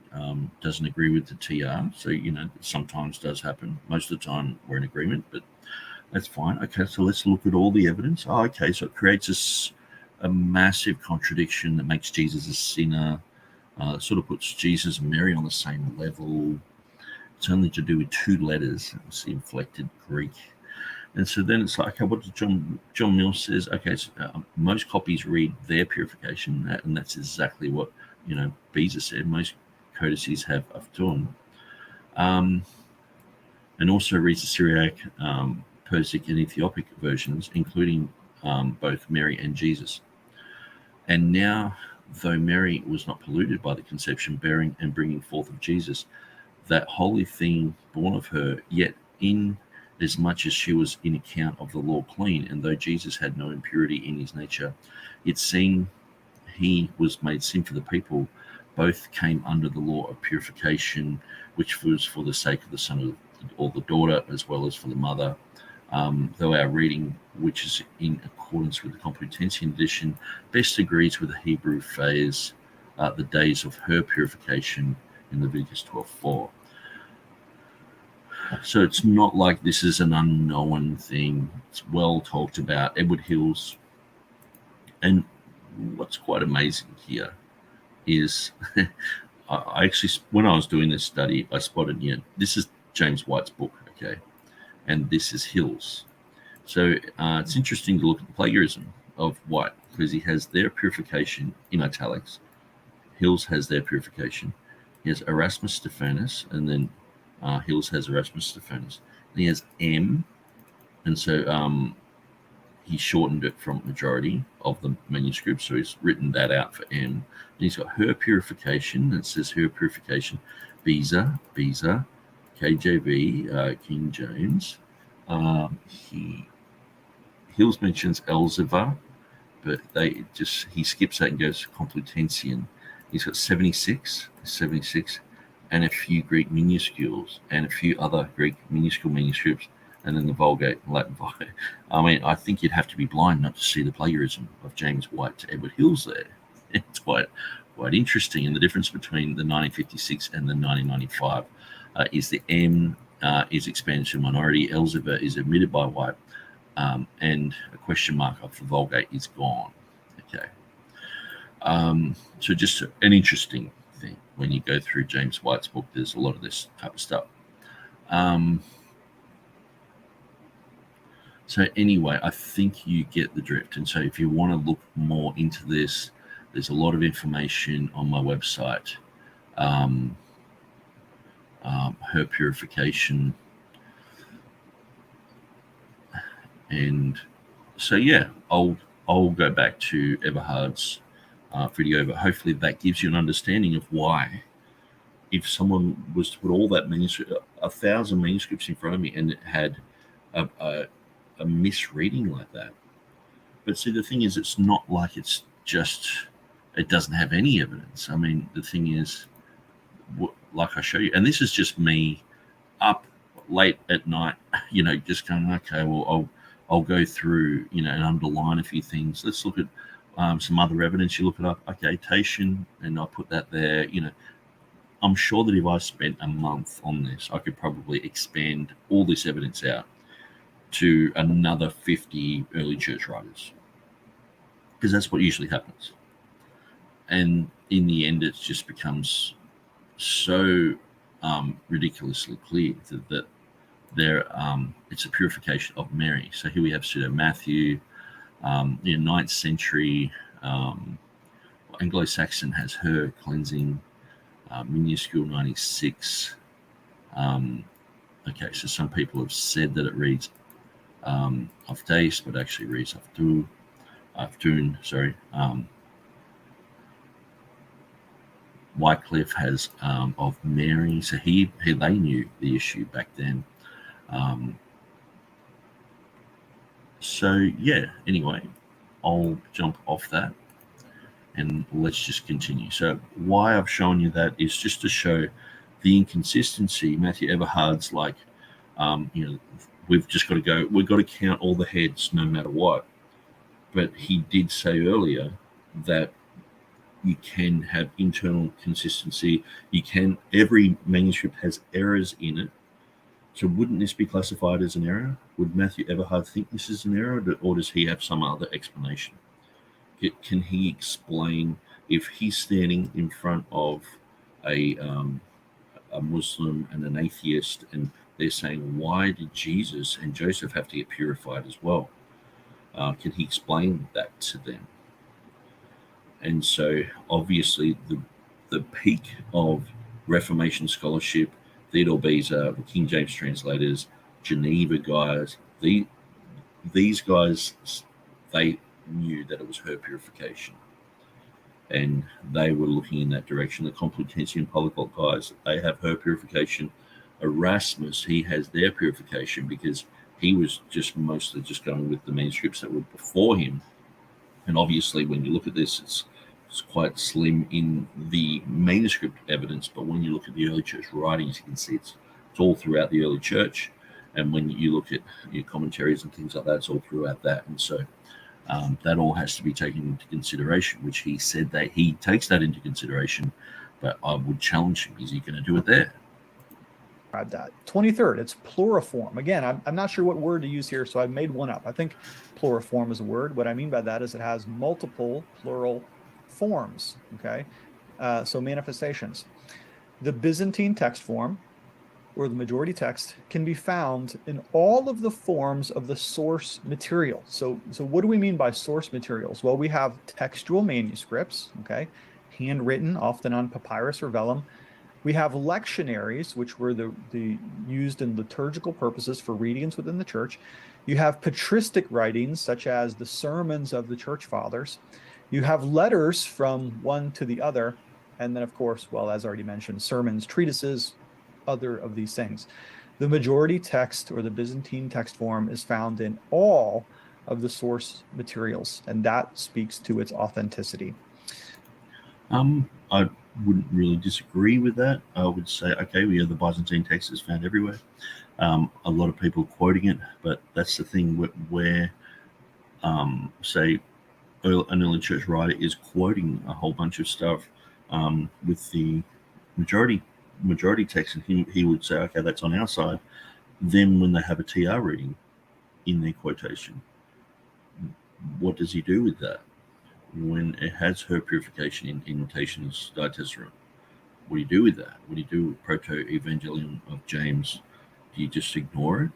doesn't agree with the TR. So, you know, sometimes does happen. Most of the time we're in agreement, but that's fine. Okay, so let's look at all the evidence. Oh, okay, so it creates a massive contradiction that makes Jesus a sinner, sort of puts Jesus and Mary on the same level. It's only to do with 2 letters. It's the inflected Greek. And so then it's like, okay, what does John Mills says? Okay, so, most copies read their purification, and that's exactly what, you know, Beza said. Most codices have Avtun. And also reads the Syriac, Persic, and Ethiopic versions, including both Mary and Jesus. And now, though Mary was not polluted by the conception, bearing, and bringing forth of Jesus, that holy thing born of her, yet in as much as she was in account of the law clean, and though Jesus had no impurity in his nature, yet seeing he was made sin for the people, both came under the law of purification, which was for the sake of the son or the daughter, as well as for the mother. Though our reading, which is in accordance with the Complutensian edition, best agrees with the Hebrew phrase, the days of her purification in Leviticus 12:4. So it's not like this is an unknown thing. It's well talked about. Edward Hills. And what's quite amazing here is I actually, when I was doing this study, I spotted, you know, this is James White's book, okay, and this is Hills. So it's interesting to look at the plagiarism of White, because he has their purification in italics. Hills has their purification. He has Erasmus Stephanus, and then Hills has Erasmus Stephanus. And he has M, and so he shortened it from majority of the manuscript, so he's written that out for M. And he's got her purification, and it says her purification, Beza, KJV, King James. Hills mentions Elzevir, but he skips that and goes Complutensian. He's got 76, and a few Greek minuscules, and a few other Greek minuscule manuscripts, and then the Vulgate and Latin Vulgate. I mean, I think you'd have to be blind not to see the plagiarism of James White to Edward Hills there. It's quite interesting. And the difference between the 1956 and the 1995 is the M is expanded to minority, Elzevir is omitted by White, and a question mark of the Vulgate is gone. Okay. So just an interesting thing. When you go through James White's book, there's a lot of this type of stuff. So anyway, I think you get the drift. And so if you want to look more into this, there's a lot of information on my website. Her purification. And so, yeah, I'll go back to Everhard's video, but hopefully that gives you an understanding of why, if someone was to put all that manuscript, 1,000 manuscripts in front of me, and it had a misreading like that. But see, the thing is, it's not like it doesn't have any evidence. I mean, the thing is, like I show you, and this is just me up late at night, you know, just going, okay, well, I'll go through, you know, and underline a few things. Let's look at some other evidence. You look it up, okay, Tatian, and I'll put that there. You know, I'm sure that if I spent a month on this, I could probably expand all this evidence out to another 50 early church writers, because that's what usually happens. And in the end, it just becomes so ridiculously clear that there it's a purification of Mary. So here we have pseudo Matthew, 9th century. Anglo-Saxon has her cleansing, minuscule 96. Okay, so some people have said that it reads of days, but actually reads Aftun, sorry. Wycliffe has of Mary, so they knew the issue back then. So yeah, anyway, I'll jump off that and let's just continue. So why I've shown you that is just to show the inconsistency. Matthew Everhard's like, we've just got to go, we've got to count all the heads no matter what. But he did say earlier that you can have internal consistency. Every manuscript has errors in it. So wouldn't this be classified as an error? Would Matthew Everhard think this is an error, or does he have some other explanation? Can he explain, if he's standing in front of a Muslim and an atheist, and they're saying, why did Jesus and Joseph have to get purified as well? Can he explain that to them? And so obviously the peak of Reformation scholarship, Theodore Beza, the King James translators, Geneva guys, these guys, they knew that it was her purification. And they were looking in that direction. The Complutensian Polyglot guys, they have her purification. Erasmus, he has their purification because he was mostly just going with the manuscripts that were before him. And obviously, when you look at this, it's quite slim in the manuscript evidence, but when you look at the early church writings, you can see it's all throughout the early church. And when you look at your commentaries and things like that, it's all throughout that. And so that all has to be taken into consideration, which he said that he takes that into consideration, but I would challenge him. Is he going to do it there? That 23rd, it's pluriform. Again, I'm not sure what word to use here, so I've made one up. I think pluriform is a word. What I mean by that is it has multiple plural forms, okay? So manifestations. The Byzantine text form, or the majority text, can be found in all of the forms of the source material. So what do we mean by source materials? Well, we have textual manuscripts, okay? Handwritten, often on papyrus or vellum. We have lectionaries, which were the used in liturgical purposes for readings within the church. You have patristic writings, such as the sermons of the church fathers. You have letters from one to the other. And then, of course, well, as already mentioned, sermons, treatises, other of these things. The majority text, or the Byzantine text form, is found in all of the source materials, and that speaks to its authenticity. I wouldn't really disagree with that. I would say, okay, we have the Byzantine text is found everywhere. A lot of people quoting it, but that's the thing where say, an early church writer is quoting a whole bunch of stuff with the majority text, and he would say, okay, that's on our side. Then when they have a TR reading in their quotation, what does he do with that? When it has her purification in Notationis Diatessaron, what do you do with that? What do you do with Proto-Evangelium of James? Do you just ignore it?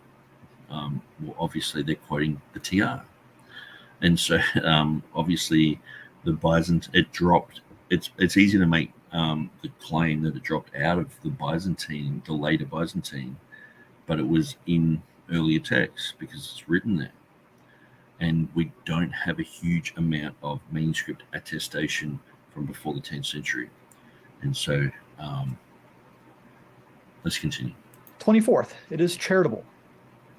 Well, obviously they're quoting the TR. And so obviously the Byzantine, it dropped. It's easy to make the claim that it dropped out of the Byzantine, the later Byzantine, but it was in earlier texts because it's written there. And we don't have a huge amount of manuscript attestation from before the 10th century. And so let's continue. 24th, it is charitable.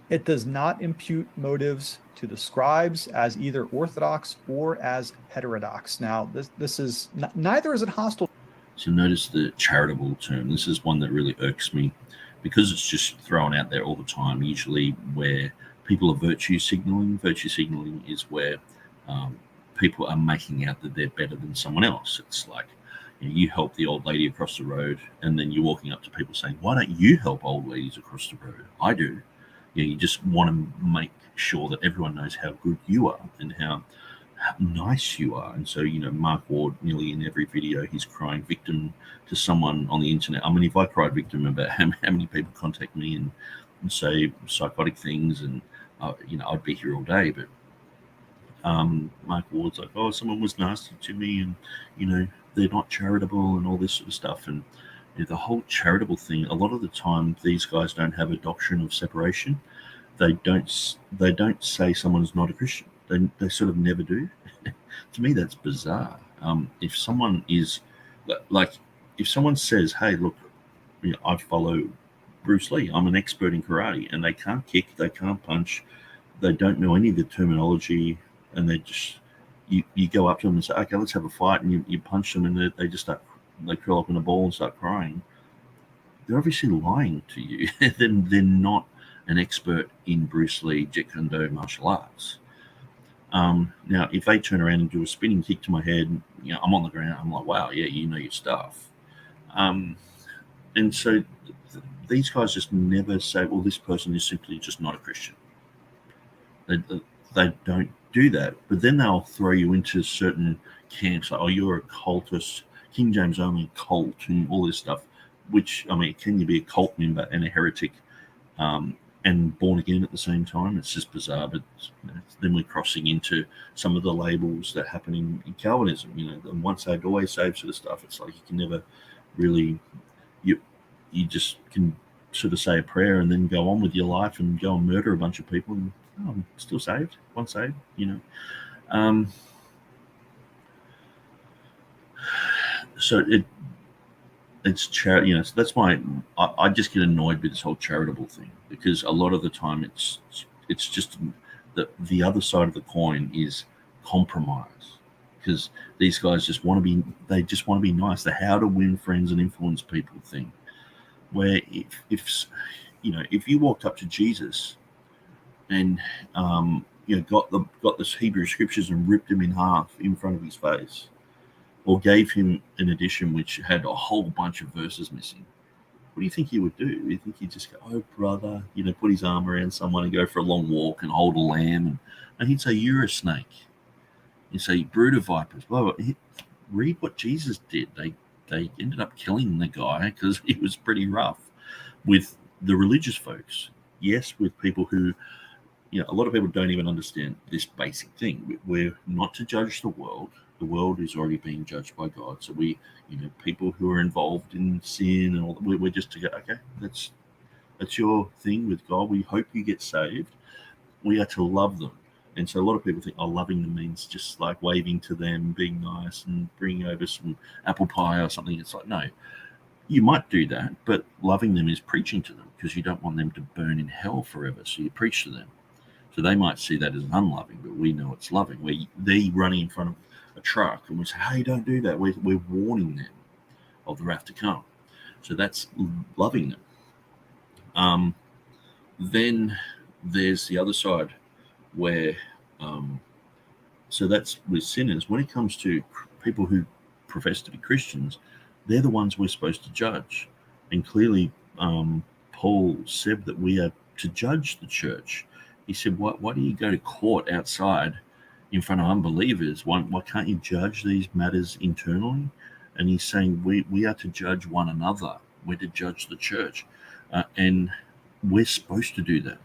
It does not impute motives to the scribes as either orthodox or as heterodox. Now, this is neither is it hostile. So notice the charitable term. This is one that really irks me because it's just thrown out there all the time, usually where people are virtue signaling. Virtue signaling is where people are making out that they're better than someone else. It's like, you help the old lady across the road, and then you're walking up to people saying, why don't you help old ladies across the road? I do. You just want to make sure that everyone knows how good you are and nice you are. And so, Mark Ward, nearly in every video, he's crying victim to someone on the internet. I mean, if I cried victim about how many people contact me and say psychotic things, and I'd be here all day. But Mark Ward's like, oh, someone was nasty to me, and they're not charitable and all this sort of stuff. And the whole charitable thing, a lot of the time these guys don't have a doctrine of separation. They don't say someone's not a Christian. They sort of never do. To me, that's bizarre. If someone is like, if someone says, hey, look, I follow Bruce Lee, I'm an expert in karate, and they can't kick, they can't punch, they don't know any of the terminology, and they just, you go up to them and say, okay, let's have a fight, and you punch them, and they just they curl up in a ball and start crying. They're obviously lying to you. Then they're not an expert in Bruce Lee Jeet Kune Do martial arts. Now, if they turn around and do a spinning kick to my head, I'm on the ground, I'm like, wow, yeah, you know your stuff. And so these guys just never say, well, this person is simply just not a Christian. They don't do that. But then they'll throw you into certain camps, like, oh, you're a cultist, King James only cult, and all this stuff, which, I mean, can you be a cult member and a heretic and born again at the same time? It's just bizarre. But then we're crossing into some of the labels that happen in Calvinism, the once saved, always saved sort of stuff. It's like you can never really, you just can sort of say a prayer and then go on with your life and go and murder a bunch of people, and I'm still saved, once saved, So it's charity, so that's why I just get annoyed with this whole charitable thing, because a lot of the time it's just the other side of the coin is compromise, because these guys just want to be nice. The how to win friends and influence people thing, where if you walked up to Jesus and got the Hebrew scriptures and ripped him in half in front of his face, or gave him an edition which had a whole bunch of verses missing, what do you think he would do? You think he'd just go, oh, brother, put his arm around someone and go for a long walk and hold a lamb, and he'd say, you're a snake. He'd say, brood of vipers. Blah, blah. Read what Jesus did. They ended up killing the guy because he was pretty rough with the religious folks. Yes, with people who, a lot of people don't even understand this basic thing. We're not to judge the world. The world is already being judged by God. So we, people who are involved in sin and all that, we're just to go, okay, that's your thing with God. We hope you get saved. We are to love them. And so a lot of people think, loving them means just like waving to them, being nice and bringing over some apple pie or something. It's like, no, you might do that, but loving them is preaching to them, because you don't want them to burn in hell forever. So you preach to them. So they might see that as unloving, but we know it's loving. Where they're running in front of a truck and we say, hey, don't do that. We're warning them of the wrath to come. So that's loving them. Then there's the other side where, so that's with sinners. When it comes to people who profess to be Christians, they're the ones we're supposed to judge. And clearly, Paul said that we are to judge the church. He said, why do you go to court outside in front of unbelievers? Why can't you judge these matters internally? And he's saying we are to judge one another. We're to judge the church. And we're supposed to do that.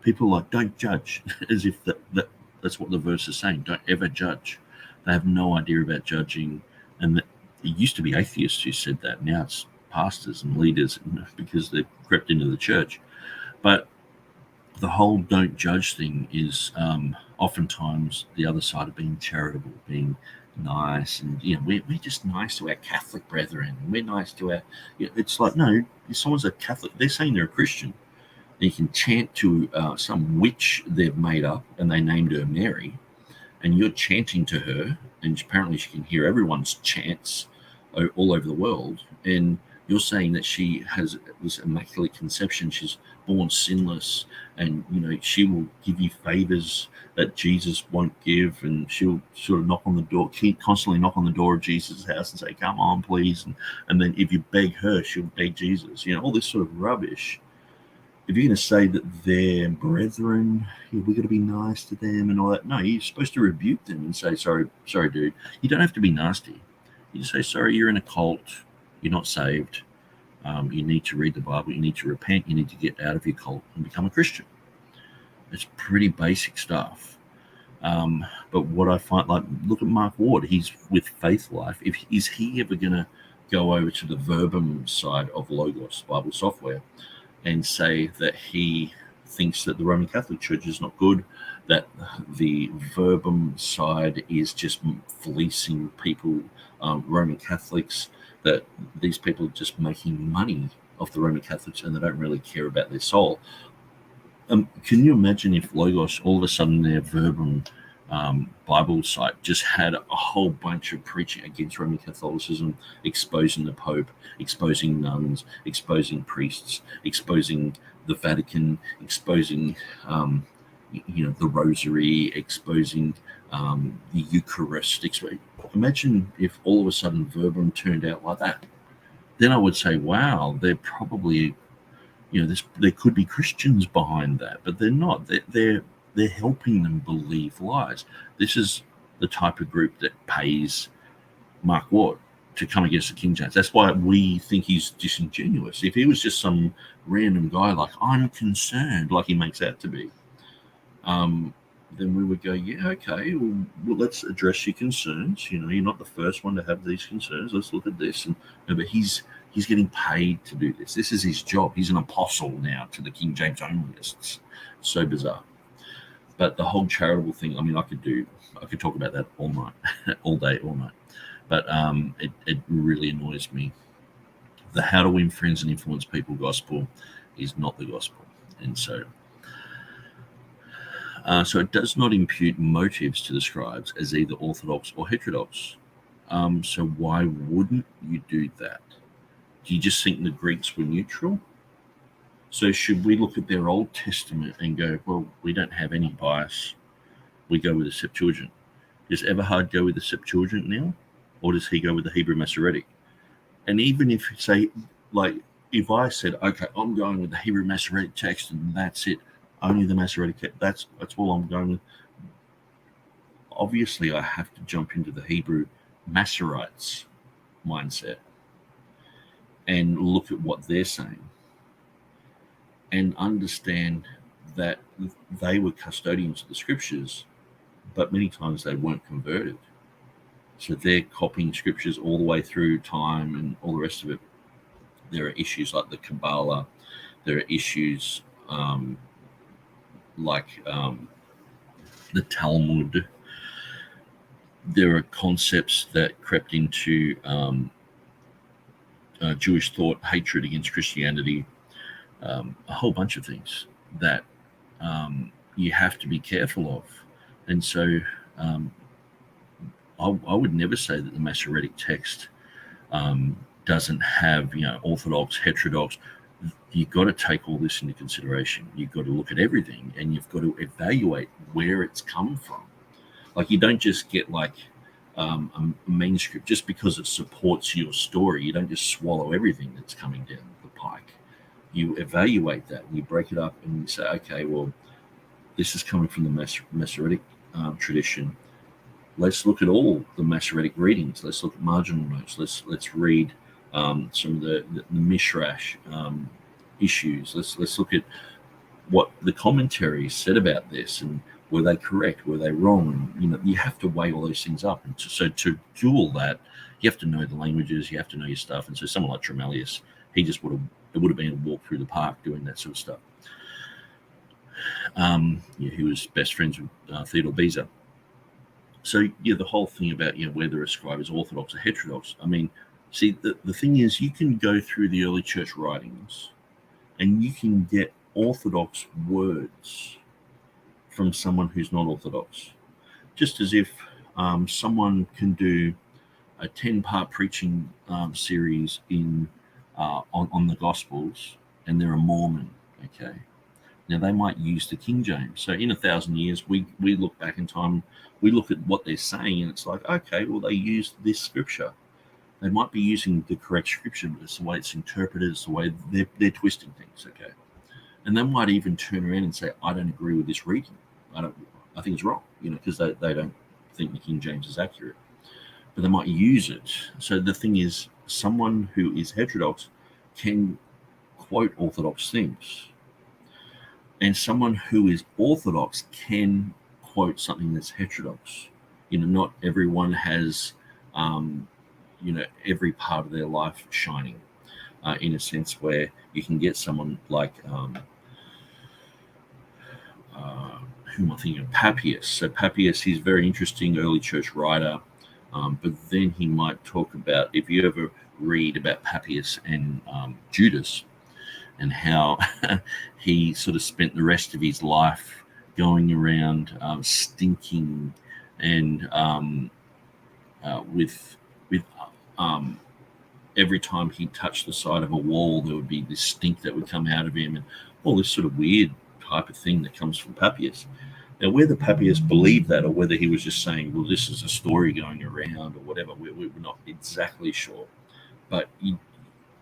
People are like, don't judge, as if that's what the verse is saying. Don't ever judge. They have no idea about judging. And it used to be atheists who said that. Now it's pastors and leaders, because they've crept into the church. But the whole don't judge thing is oftentimes the other side of being charitable, being nice, and we're just nice to our Catholic brethren. We're nice to our. It's like, no, if someone's a Catholic, they're saying they're a Christian. You can chant to some witch they've made up, and they named her Mary, and you're chanting to her, and apparently she can hear everyone's chants all over the world, and you're saying that she has this immaculate conception, she's born sinless, and she will give you favors that Jesus won't give, and she'll sort of knock on the door, constantly knock on the door of Jesus' house and say, come on, please, and then if you beg her, she'll beg Jesus, all this sort of rubbish. if you're going to say that they're brethren, we've got to be nice to them and all that. No, you're supposed to rebuke them and say, sorry, dude. You don't have to be nasty. You just say, sorry, you're in a cult. You're not saved. You need to read the Bible. You need to repent. You need to get out of your cult and become a Christian. It's pretty basic stuff. But what I find, like, look at Mark Ward. He's with Faith Life. Is he ever going to go over to the verbum side of Logos Bible software and say that he thinks that the Roman Catholic Church is not good, that the verbum side is just fleecing people, Roman Catholics, that these people are just making money off the Roman Catholics and they don't really care about their soul? Can you imagine if Logos, all of a sudden their verbum Bible site just had a whole bunch of preaching against Roman Catholicism, exposing the Pope, exposing nuns, exposing priests, exposing the Vatican, exposing the Rosary, exposing the Eucharist. Imagine if all of a sudden verbum turned out like that. Then I would say, wow, they're probably, there could be Christians behind that, but they're not. They're helping them believe lies. This is the type of group that pays Mark Ward to come against the King James. That's why we think he's disingenuous. If he was just some random guy like, I'm concerned, like he makes out to be, then we would go, yeah, okay, well, let's address your concerns. You're not the first one to have these concerns. Let's look at this. But he's getting paid to do this. This is his job. He's an apostle now to the King James onlyists. So bizarre. But the whole charitable thing, I mean, I could talk about that all night, all day, all night. But it really annoys me. The how to win friends and influence people gospel is not the gospel. And so it does not impute motives to the scribes as either orthodox or heterodox. So why wouldn't you do that? Do you just think the Greeks were neutral? So should we look at their Old Testament and go, well, we don't have any bias. We go with the Septuagint. Does Everhard go with the Septuagint now? Or does he go with the Hebrew Masoretic? And even if, say, like, if I said, okay, I'm going with the Hebrew Masoretic text and that's it, only the Masoretic text, that's all I'm going with. Obviously, I have to jump into the Hebrew Masoretes mindset and look at what they're saying and understand that they were custodians of the scriptures, but many times they weren't converted. So they're copying scriptures all the way through time and all the rest of it. There are issues like the Kabbalah. There are issues like the Talmud. There are concepts that crept into Jewish thought, hatred against Christianity, a whole bunch of things that you have to be careful of. And so I would never say that the Masoretic text doesn't have, orthodox, heterodox. You've got to take all this into consideration. You've got to look at everything and you've got to evaluate where it's come from. Like, you don't just get like a manuscript just because it supports your story. You don't just swallow everything that's coming down the pike. You evaluate that and you break it up and you say, okay, well, this is coming from the Masoretic tradition. Let's look at all the Masoretic readings. Let's look at marginal notes. Let's read some of the Mishrash issues. Let's look at what the commentaries said about this, and were they correct? Were they wrong? And, you have to weigh all those things up. And so to do all that, you have to know the languages. You have to know your stuff. And so someone like Tremellius, it would have been a walk through the park doing that sort of stuff. He was best friends with Theodore Beza. So the whole thing about whether a scribe is orthodox or heterodox. I mean, see, the thing is, you can go through the early church writings, and you can get orthodox words from someone who's not orthodox. Just as if someone can do a 10-part preaching series on the Gospels, and they're a Mormon. Okay, now they might use the King James. So in 1,000 years, we look back in time, we look at what they're saying, and it's like, okay, well, they used this scripture. They might be using the correct scripture, but it's the way it's interpreted, it's the way they're twisting things. Okay, And they might even turn around and say, I don't agree with this reading. I think it's wrong, because they don't think the King James is accurate. But they might use it. So the thing is, someone who is heterodox can quote orthodox things. And someone who is orthodox can quote something that's heterodox. Not everyone has, every part of their life shining, in a sense where you can get someone like, who am I thinking of? Papias. So Papias, he's a very interesting early church writer, but then he might talk about, if you ever read about Papias and Judas, and how he sort of spent the rest of his life going around stinking, and with every time he touched the side of a wall, there would be this stink that would come out of him, and all this sort of weird type of thing that comes from Papias. Now, whether Papias believed that, or whether he was just saying, well, this is a story going around, or whatever, we're not exactly sure. But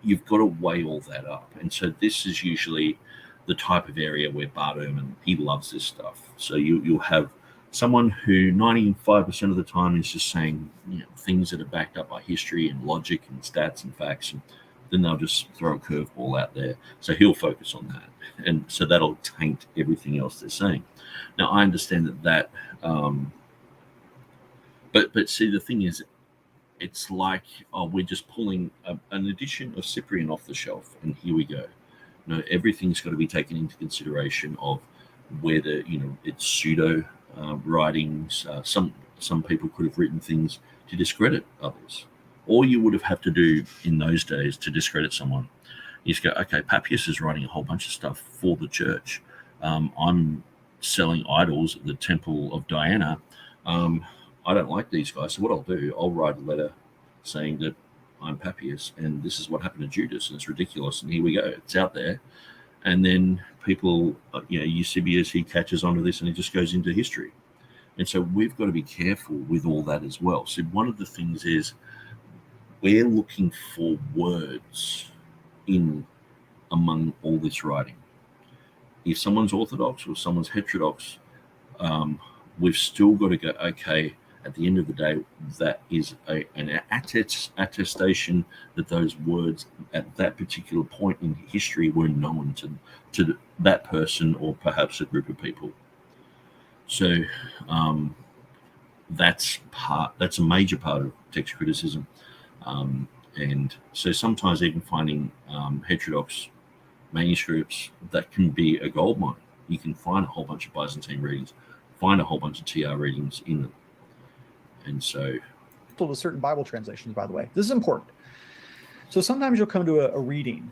you've got to weigh all that up. And so this is usually the type of area where Bart Ehrman, he loves this stuff. So you'll have someone who 95% of the time is just saying things that are backed up by history and logic and stats and facts, and then they'll just throw a curveball out there. So he'll focus on that. And so that'll taint everything else they're saying. Now, I understand that but see, the thing is, it's like, we're just pulling an edition of Cyprian off the shelf, and here we go. Everything's got to be taken into consideration of whether it's pseudo writings. Some people could have written things to discredit others. All you would have had to do in those days to discredit someone is go, okay, Papias is writing a whole bunch of stuff for the church. I'm selling idols at the Temple of Diana. I don't like these guys, so what I'll do, I'll write a letter saying that I'm Papias, and this is what happened to Judas, and it's ridiculous, and here we go, it's out there. And then people, Eusebius, he catches onto this, and it just goes into history. And so we've got to be careful with all that as well. So one of the things is, we're looking for words in among all this writing. If someone's orthodox or someone's heterodox, we've still got to go, okay, at the end of the day, that is an attestation that those words at that particular point in history were known to that person, or perhaps a group of people. So that's a major part of text criticism. And so sometimes even finding heterodox manuscripts, that can be a goldmine. You can find a whole bunch of Byzantine readings, find a whole bunch of TR readings in them. And so, to certain Bible translations, by the way, this is important. So sometimes you'll come to a reading,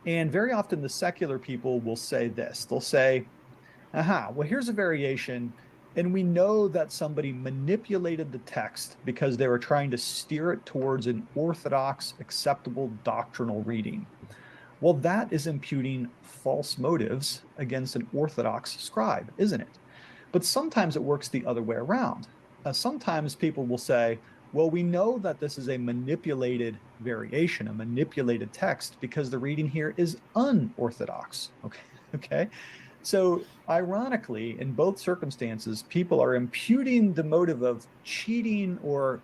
and very often the secular people will say this. They'll say, well, here's a variation, and we know that somebody manipulated the text because they were trying to steer it towards an orthodox, acceptable doctrinal reading. Well, that is imputing false motives against an orthodox scribe, isn't it? But sometimes it works the other way around. Sometimes people will say, well, we know that this is a manipulated variation, a manipulated text, because the reading here is unorthodox. Okay. So ironically, in both circumstances, people are imputing the motive of cheating or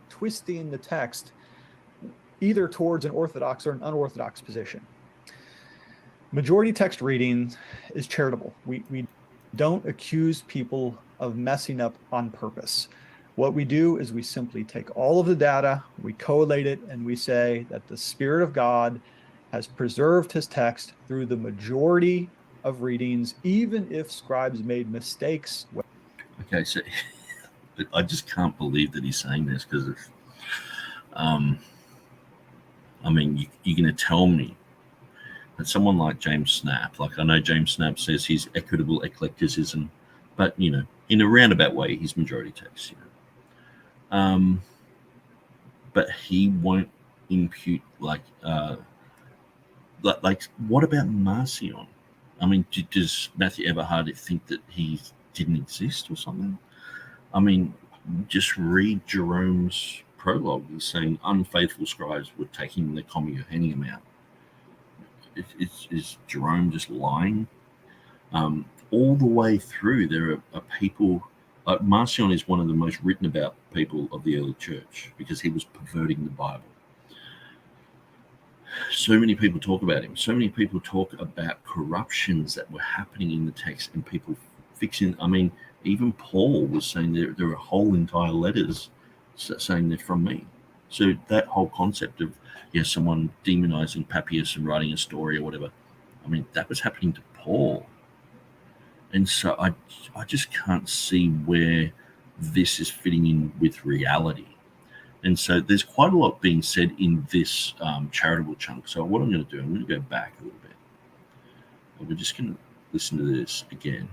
twisting the text either towards an orthodox or an unorthodox position. Majority text reading is charitable. We don't accuse people of messing up on purpose. What we do is we simply take all of the data, we collate it, and we say that the Spirit of God has preserved his text through the majority of readings, even if scribes made mistakes. Okay, so I just can't believe that he's saying this, because you're going to tell me that someone like James Snap, like I know James Snap says he's equitable eclecticism, but in a roundabout way, he's majority text. But he won't impute like what about Marcion? Does Matthew Everhard think that he didn't exist or something? Just read Jerome's prologue. He's saying unfaithful scribes were taking the comma and handing him out. is Jerome just lying? All the way through, there are people. Marcion is one of the most written about people of the early church because he was perverting the Bible. So many people talk about him. So many people talk about corruptions that were happening in the text and people fixing. I mean, even Paul was saying there are whole entire letters saying they're from me. So that whole concept of someone demonizing Papias and writing a story or whatever, I mean, that was happening to Paul. And so I just can't see where this is fitting in with reality. And so there's quite a lot being said in this charitable chunk. So what I'm going to do, I'm going to go back a little bit. And we're just going to listen to this again.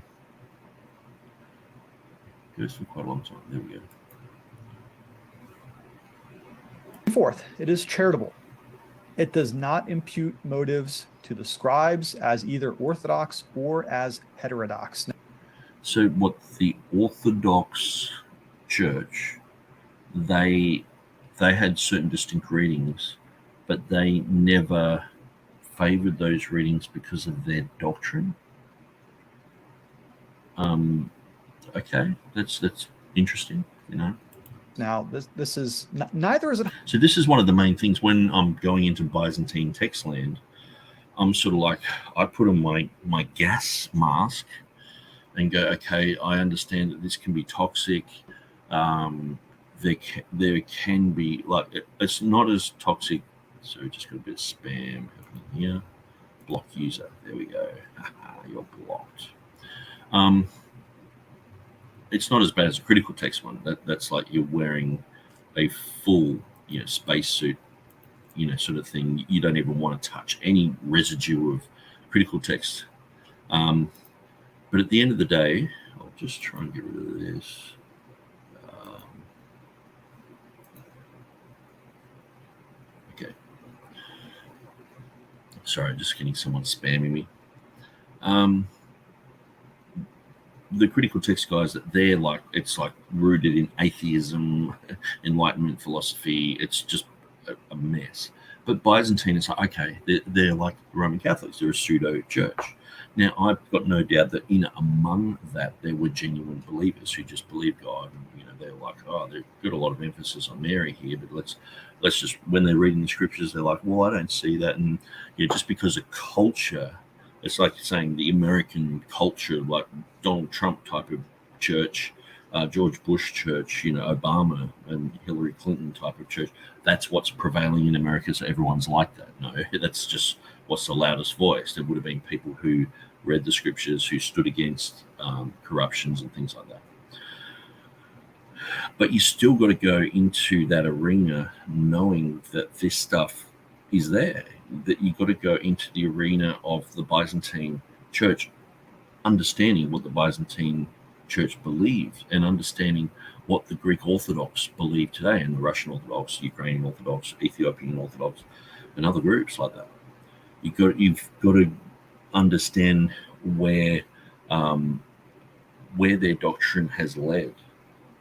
It goes for quite a long time. There we go. Fourth, it is charitable. It does not impute motives to the scribes as either orthodox or as heterodox. So what the Orthodox Church, they had certain distinct readings, but they never favored those readings because of their doctrine. Okay, that's interesting, Now, this is neither is it. So this is one of the main things when I'm going into Byzantine text land. I'm sort of like, I put on my gas mask and go, okay, I understand that this can be toxic. There can be, like, it's not as toxic. So just got a bit of spam happening here. Block user. There we go. You're blocked. It's not as bad as a critical text one. That's like you're wearing a full, spacesuit, sort of thing. You don't even want to touch any residue of critical text. But at the end of the day, I'll just try and get rid of this. Okay. Sorry, just getting someone spamming me. The critical text guys, that they're like, it's like rooted in atheism, Enlightenment philosophy. It's just a mess. But Byzantine is like, okay, they're like Roman Catholics. They're a pseudo church. Now, I've got no doubt that in among that there were genuine believers who just believe God. And, they're like, they've got a lot of emphasis on Mary here, but let's just, when they're reading the scriptures, they're like, well, I don't see that. And just because of culture, it's like saying the American culture, like Donald Trump type of church, George Bush church, Obama and Hillary Clinton type of church. That's what's prevailing in America, so everyone's like that. No, that's just what's the loudest voice. There would have been people who read the scriptures, who stood against corruptions and things like that. But you still got to go into that arena knowing that this stuff is there, that you've got to go into the arena of the Byzantine church, understanding what the Byzantine church believed and understanding what the Greek Orthodox believe today, and the Russian Orthodox, Ukrainian Orthodox, Ethiopian Orthodox, and other groups like that. You've got to understand where their doctrine has led,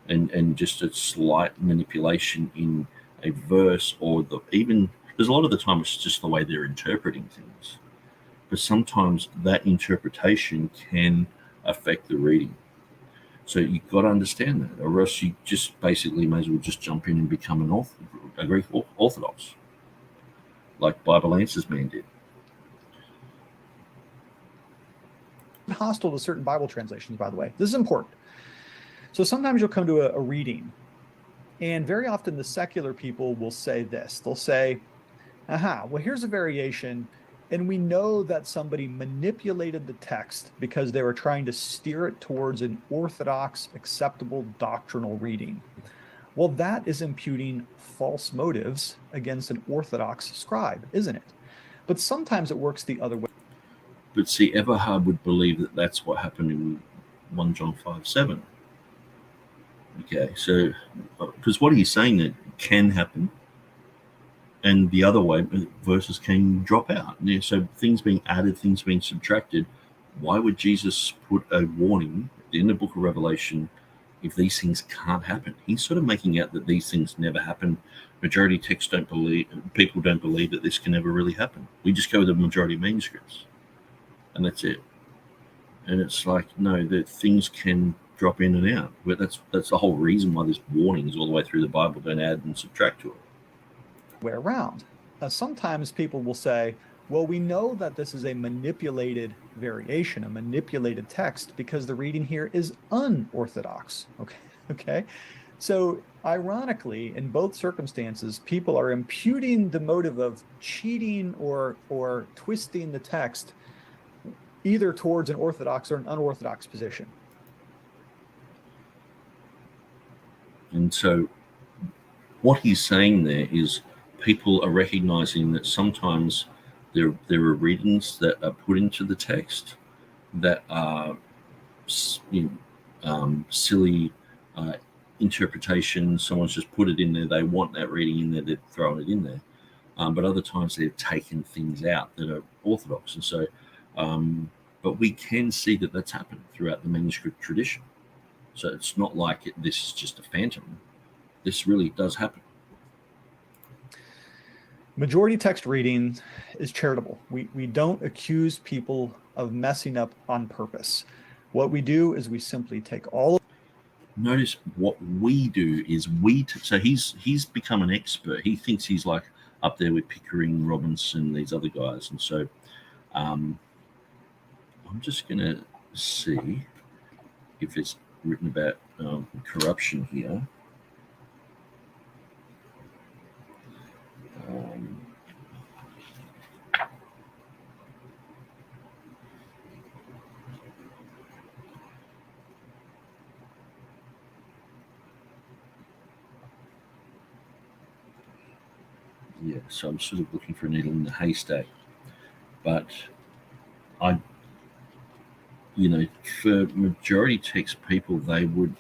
and just a slight manipulation in a verse, or there's a lot of the time it's just the way they're interpreting things, but sometimes that interpretation can affect the reading. So you've got to understand that, or else you just basically may as well just jump in and become a Greek Orthodox, like Bible Answers man did. Hostile to certain Bible translations, by the way. This is important. So sometimes you'll come to a reading, and very often the secular people will say this. They'll say, well, here's a variation, and we know that somebody manipulated the text because they were trying to steer it towards an orthodox, acceptable doctrinal reading. Well, that is imputing false motives against an orthodox scribe, isn't it? But sometimes it works the other way. But see, Everhard would believe that that's what happened in 1 John 5:7. Okay, so because what he's saying that can happen, and the other way, verses can drop out. Yeah, so things being added, things being subtracted. Why would Jesus put a warning in the book of Revelation if these things can't happen? He's sort of making out that these things never happen. Majority text people don't believe that this can ever really happen. We just go with the majority of manuscripts, and that's it. And it's like, no, that things can drop in and out. But that's the whole reason why there's warnings all the way through the Bible. Don't add and subtract to it. Way around. Sometimes people will say, well, we know that this is a manipulated variation, a manipulated text, because the reading here is unorthodox. Okay. So ironically, in both circumstances, people are imputing the motive of cheating or twisting the text either towards an orthodox or an unorthodox position. And so what he's saying there is people are recognizing that sometimes there are readings that are put into the text that are silly interpretations. Someone's just put it in there. They want that reading in there. They're throwing it in there. But other times they've taken things out that are orthodox. And so, but we can see that that's happened throughout the manuscript tradition. So it's not like this is just a phantom. This really does happen. Majority text reading is charitable. We don't accuse people of messing up on purpose. What we do is we simply take all of... Notice what we do is so he's become an expert. He thinks he's like up there with Pickering, Robinson, these other guys. And so I'm just going to see if it's written about corruption here. Yeah, so I'm sort of looking for a needle in the haystack, but for majority text people, they would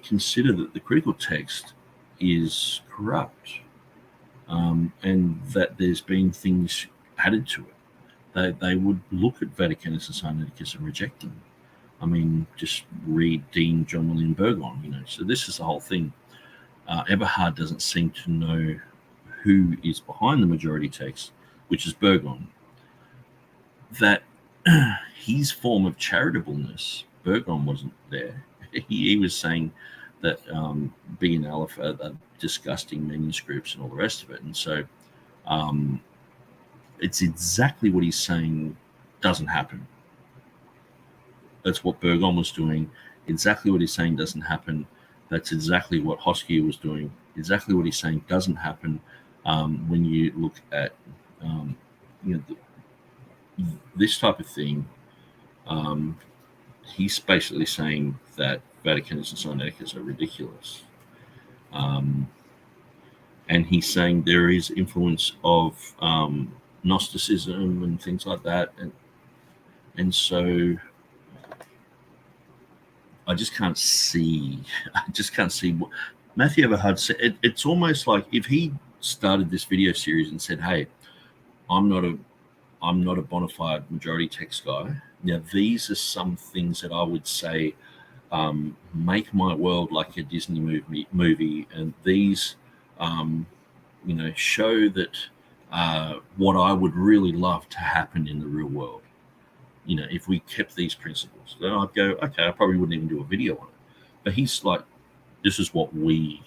consider that the critical text is corrupt, and that there's been things added to it. They would look at Vaticanus and Sinaiticus and reject them. I mean, just read Dean John William Burgon, So this is the whole thing. Everhard doesn't seem to know who is behind the majority text, which is Burgon. That his form of charitableness, Burgon wasn't there. He was saying that B and Aleph are disgusting manuscripts and all the rest of it. And so it's exactly what he's saying doesn't happen. That's what Burgon was doing. Exactly what he's saying doesn't happen. That's exactly what Hoskier was doing. Exactly what he's saying doesn't happen. When you look at this type of thing, he's basically saying that Vaticanus and Sinaiticus are ridiculous. And he's saying there is influence of Gnosticism and things like that. And so I just can't see what Matthew Everhard said. It's almost like if he started this video series and said, hey, I'm not a bona fide majority text guy. Now, these are some things that I would say make my world like a Disney movie, and these, show that what I would really love to happen in the real world. If we kept these principles, then I'd go, okay, I probably wouldn't even do a video on it. But he's like, this is what we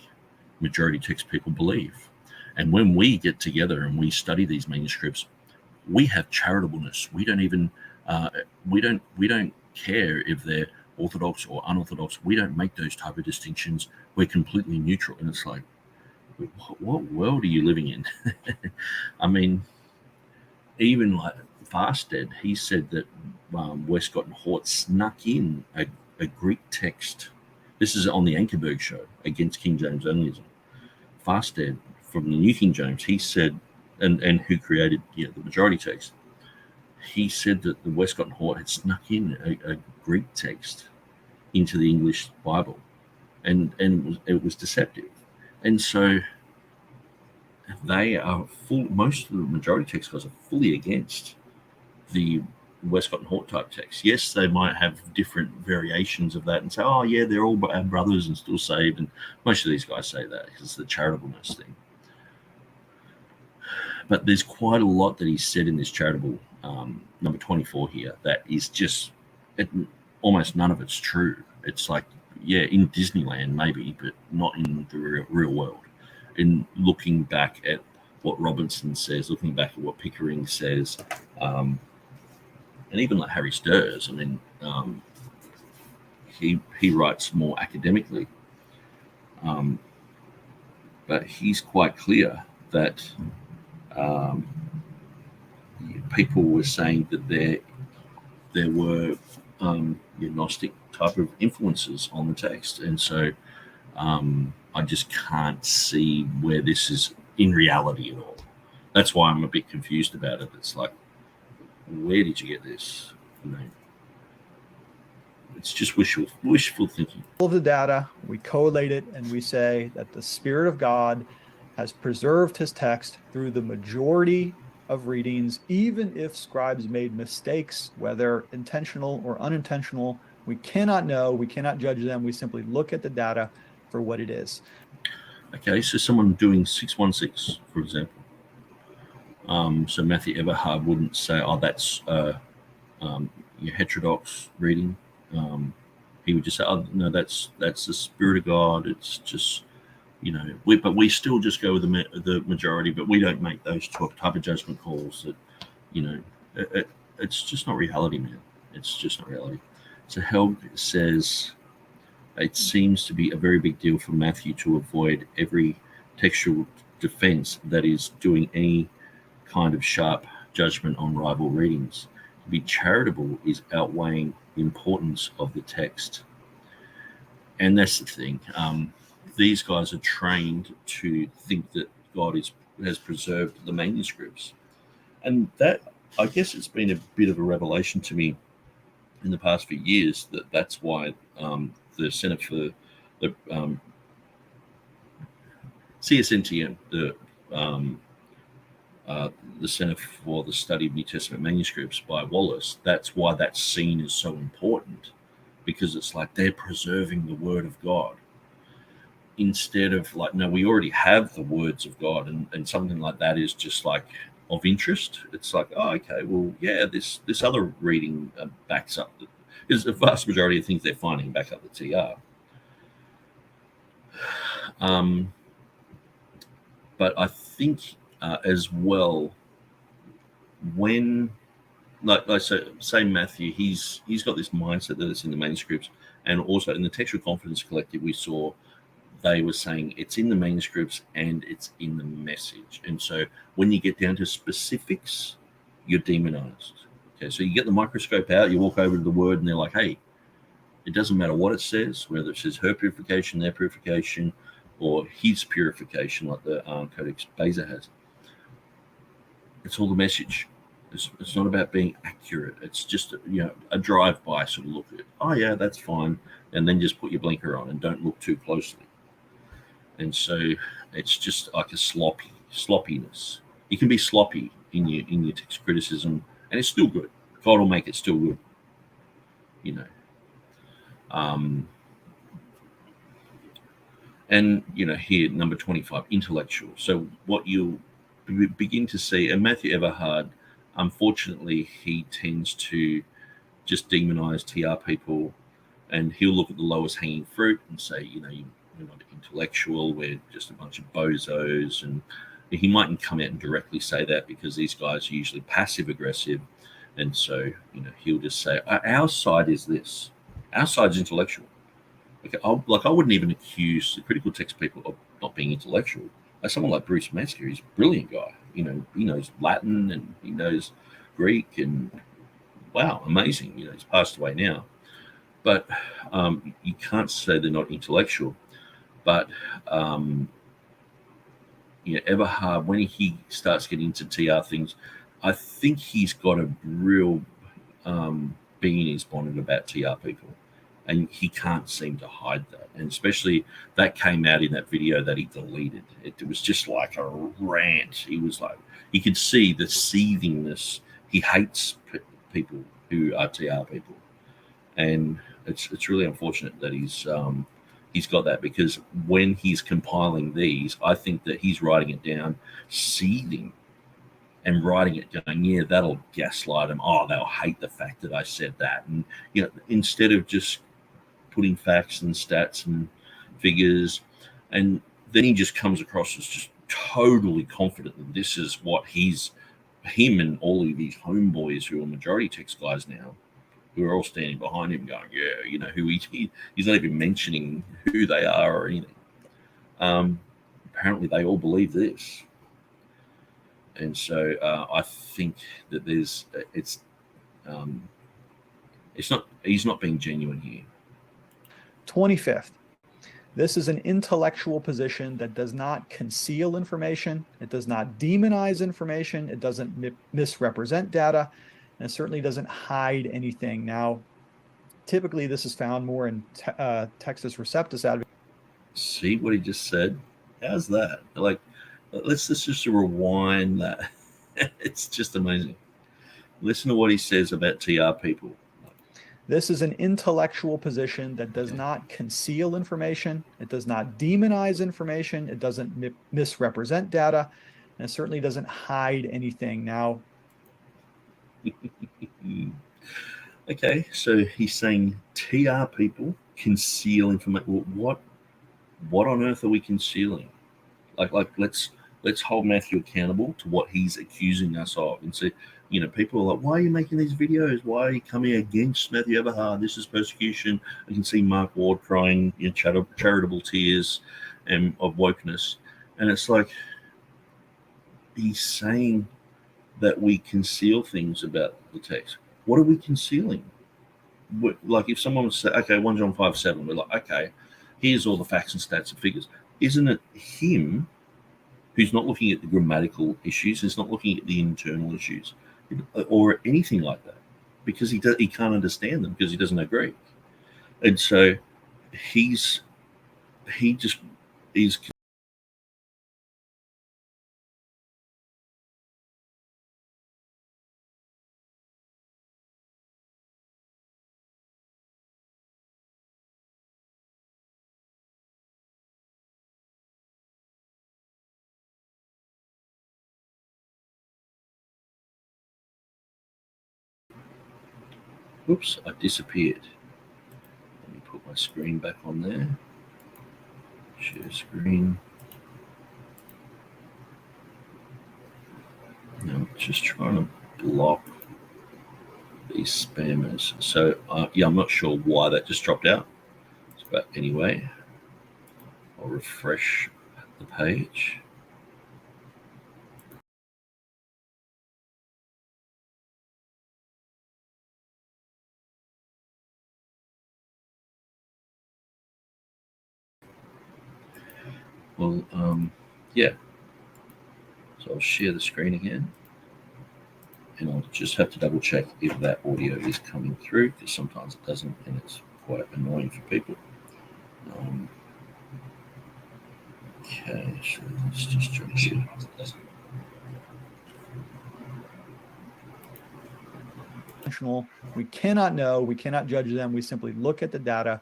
majority text people believe. And when we get together and we study these manuscripts, we have charitableness. We don't even we don't care if they're orthodox or unorthodox. We don't make those type of distinctions. We're completely neutral. And it's like, what world are you living in? I mean, even like Fasted, he said that Westcott and Hort snuck in a Greek text. This is on the Ankerberg show against King James onlyism. Fasted from the New King James, he said, and who created the majority text, he said that the Westcott and Hort had snuck in a Greek text into the English Bible, and it was deceptive. And so they are most of the majority text guys are fully against the Westcott and Hort type texts. Yes, they might have different variations of that and say, oh, yeah, they're all our brothers and still saved. And most of these guys say that because it's the charitableness thing. But there's quite a lot that he said in this charitable number 24 here that is just almost none of it's true. It's like, yeah, in Disneyland maybe, but not in the real world. In looking back at what Robinson says, looking back at what Pickering says, and even like Harry Sturz, I mean, he writes more academically, but he's quite clear that people were saying that there were Gnostic type of influences on the text, and so I just can't see where this is in reality at all. That's why I'm a bit confused about it. It's like, where did you get this? You know, it's just wishful thinking. All of the data, we collate it, and we say that the Spirit of God has preserved his text through the majority of readings, even if scribes made mistakes, whether intentional or unintentional. We cannot know, we cannot judge them. We simply look at the data for what it is. Okay, so someone doing 616, for example. So Matthew Everhard wouldn't say, oh, that's your heterodox reading. He would just say, oh, no, that's the Spirit of God. It's just, you know, but we still just go with the majority, but we don't make those type of judgment calls that, you know, it's just not reality, man. It's just not reality. So Helg says, it seems to be a very big deal for Matthew to avoid every textual defense that is doing any kind of sharp judgment on rival readings. To be charitable is outweighing the importance of the text. And that's the thing. These guys are trained to think that God has preserved the manuscripts. And that, I guess it's been a bit of a revelation to me in the past few years that's why the Center for the CSNTM, the Center for the Study of New Testament Manuscripts by Wallace, that's why that scene is so important, because it's like they're preserving the Word of God. Instead of like, no, we already have the words of God, and something like that is just like of interest. It's like, oh, okay, well, yeah, this other reading backs up. Is the vast majority of things they're finding back up the TR. But I think as well, when like say Matthew, he's got this mindset that it's in the manuscripts, and also in the Textual Confidence Collective we saw they were saying it's in the manuscripts and it's in the message. And so when you get down to specifics, you're demonized. Okay, so you get the microscope out, you walk over to the word, and they're like, hey, it doesn't matter what it says, whether it says her purification, their purification, or his purification, like the Codex Beza has. It's all the message. It's not about being accurate. It's just a drive-by sort of look at it. Oh, yeah, that's fine. And then just put your blinker on and don't look too closely. And so it's just like a sloppiness. You can be sloppy in your text criticism, and it's still good. God will make it still good. You know. And, here, number 25, intellectual. So what you'll begin to see, and Matthew Everhard, unfortunately, he tends to just demonize TR people, and he'll look at the lowest hanging fruit and say, we're not intellectual, we're just a bunch of bozos. And he mightn't come out and directly say that, because these guys are usually passive aggressive. And so, he'll just say, our side is this. Our side's intellectual. Okay, I wouldn't even accuse the critical text people of not being intellectual. Someone like Bruce Metzger, he's a brilliant guy. He knows Latin and he knows Greek, and wow, amazing. He's passed away now. But you can't say they're not intellectual. But Everhard, when he starts getting into TR things, I think he's got a real bee in his bonnet about TR people, and he can't seem to hide that. And especially that came out in that video that he deleted. It was just like a rant. He was like, you could see the seethingness. He hates people who are TR people, and it's really unfortunate that he's got that, because when he's compiling these, I think that he's writing it down, seething, and writing it going, yeah, that'll gaslight them. Oh, they'll hate the fact that I said that, and instead of just putting facts and stats and figures, and then he just comes across as just totally confident that this is what him and all of these homeboys who are majority text guys now, who are all standing behind him going, yeah, who he's not even mentioning who they are or anything. Apparently they all believe this. And so I think that he's not being genuine here. 25th. This is an intellectual position that does not conceal information. It does not demonize information. It doesn't misrepresent data. And it certainly doesn't hide anything. Now, typically this is found more in Textus Receptus advocates. See what he just said? How's that? Like, let's just rewind that. It's just amazing. Listen to what he says about TR people. This is an intellectual position that does not conceal information. It does not demonize information. It doesn't misrepresent data. And it certainly doesn't hide anything. Now, okay, so he's saying TR people conceal information. What on earth are we concealing? Like let's hold Matthew accountable to what he's accusing us of, and say, people are like, why are you making these videos? Why are you coming against Matthew Everhard? This is persecution. I can see Mark Ward crying charitable tears and of wokeness, and it's like he's saying that we conceal things about the text. What are we concealing? Like if someone would say, okay, 1 John 5:7, we're like, okay, here's all the facts and stats and figures. Isn't it him who's not looking at the grammatical issues, he's not looking at the internal issues or anything like that, because he can't understand them because he doesn't know Greek. And so he's oops, I disappeared. Let me put my screen back on there. Share screen. No, I'm just trying to block these spammers. So I'm not sure why that just dropped out. But anyway, I'll refresh the page. Well, yeah. So I'll share the screen again, and I'll just have to double check if that audio is coming through, because sometimes it doesn't, and it's quite annoying for people. Okay, so let's just jump here. We cannot know, we cannot judge them. We simply look at the data.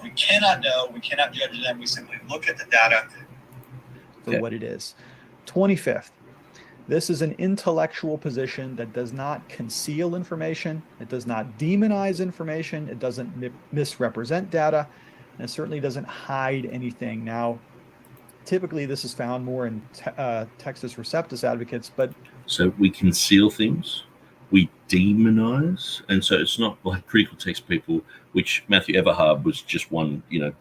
We cannot know, we cannot judge them. We simply look at the data for what it is. 25th. This is an intellectual position that does not conceal information. It does not demonize information. It doesn't misrepresent data. And it certainly doesn't hide anything. Now, typically this is found more in Textus Receptus advocates, but... So we conceal things, we demonize, and so it's not like critical text people, which Matthew Everhard was just one, the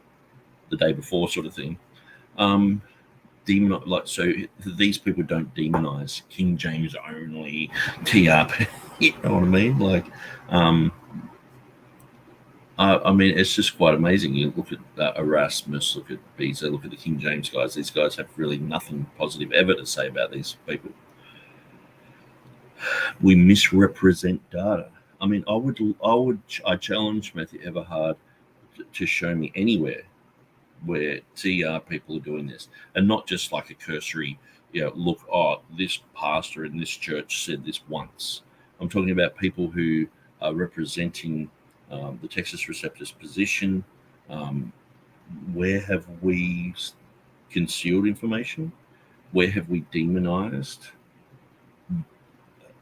day before sort of thing. So these people don't demonize King James only, TR, you know what I mean? Like, I mean, it's just quite amazing. You look at Erasmus, look at Beza, look at the King James guys. These guys have really nothing positive ever to say about these people. We misrepresent data. I mean, I challenge Matthew Everhard to show me anywhere where TR people are doing this, and not just like a cursory, look, this pastor in this church said this once. I'm talking about people who are representing the Textus Receptus position. Where have we concealed information? Where have we demonized?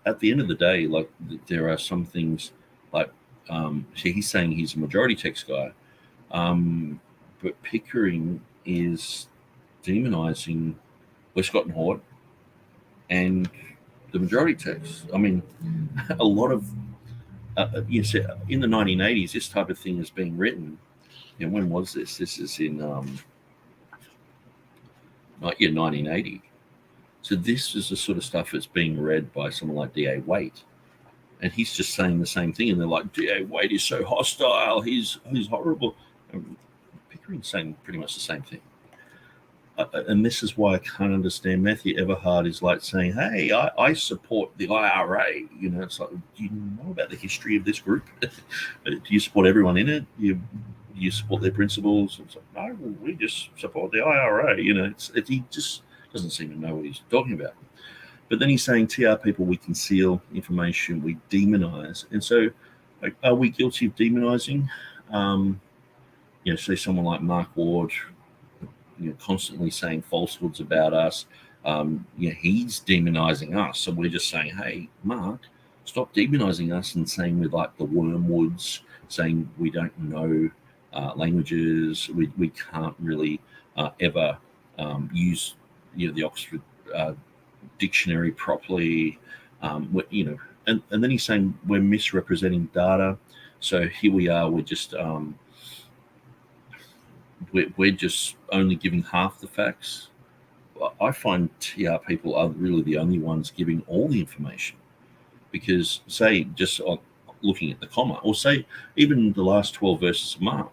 At the end of the day, like, there are some things like, he's saying he's a majority text guy, but Pickering is demonizing Westcott and Hort and the majority text. I mean, a lot of in the 1980s, this type of thing is being written. And when was this? This is in 1980. So this is the sort of stuff that's being read by someone like D.A. Waite. And he's just saying the same thing. And they're like, D.A. Waite is so hostile. He's horrible. And Pickering's saying pretty much the same thing. And this is why I can't understand. Matthew Everhard is like saying, hey, I support the IRA. It's like, do you know about the history of this group? Do you support everyone in it? You support their principles? It's like, no, we just support the IRA. He just doesn't seem to know what he's talking about. But then he's saying, TR people, we conceal information, we demonize. And so, are we guilty of demonizing? Say someone like Mark Ward, constantly saying falsehoods about us. He's demonizing us. So we're just saying, hey, Mark, stop demonizing us and saying we're like the wormwoods, saying we don't know languages. We can't really ever use the Oxford dictionary properly. And then he's saying we're misrepresenting data. So here we are. We're just we're just only giving half the facts. I find TR people are really the only ones giving all the information, because say just looking at the comma, or say even the last 12 verses of Mark,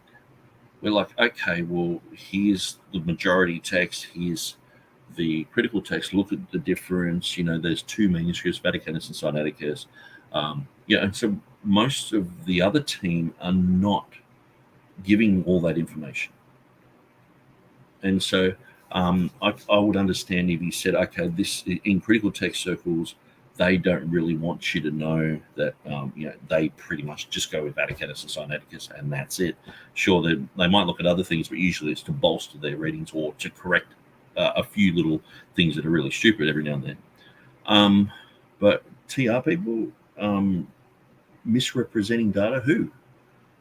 we're like, okay, well, here's the majority text, here's the critical text, look at the difference. There's two manuscripts, Vaticanus and Sinaiticus. And so most of the other team are not giving all that information. And so I would understand if he said, okay, this in critical text circles, they don't really want you to know that, they pretty much just go with Vaticanus and Sinaiticus, and that's it. Sure, they might look at other things, but usually it's to bolster their readings or to correct a few little things that are really stupid every now and then. But TR people misrepresenting data, who?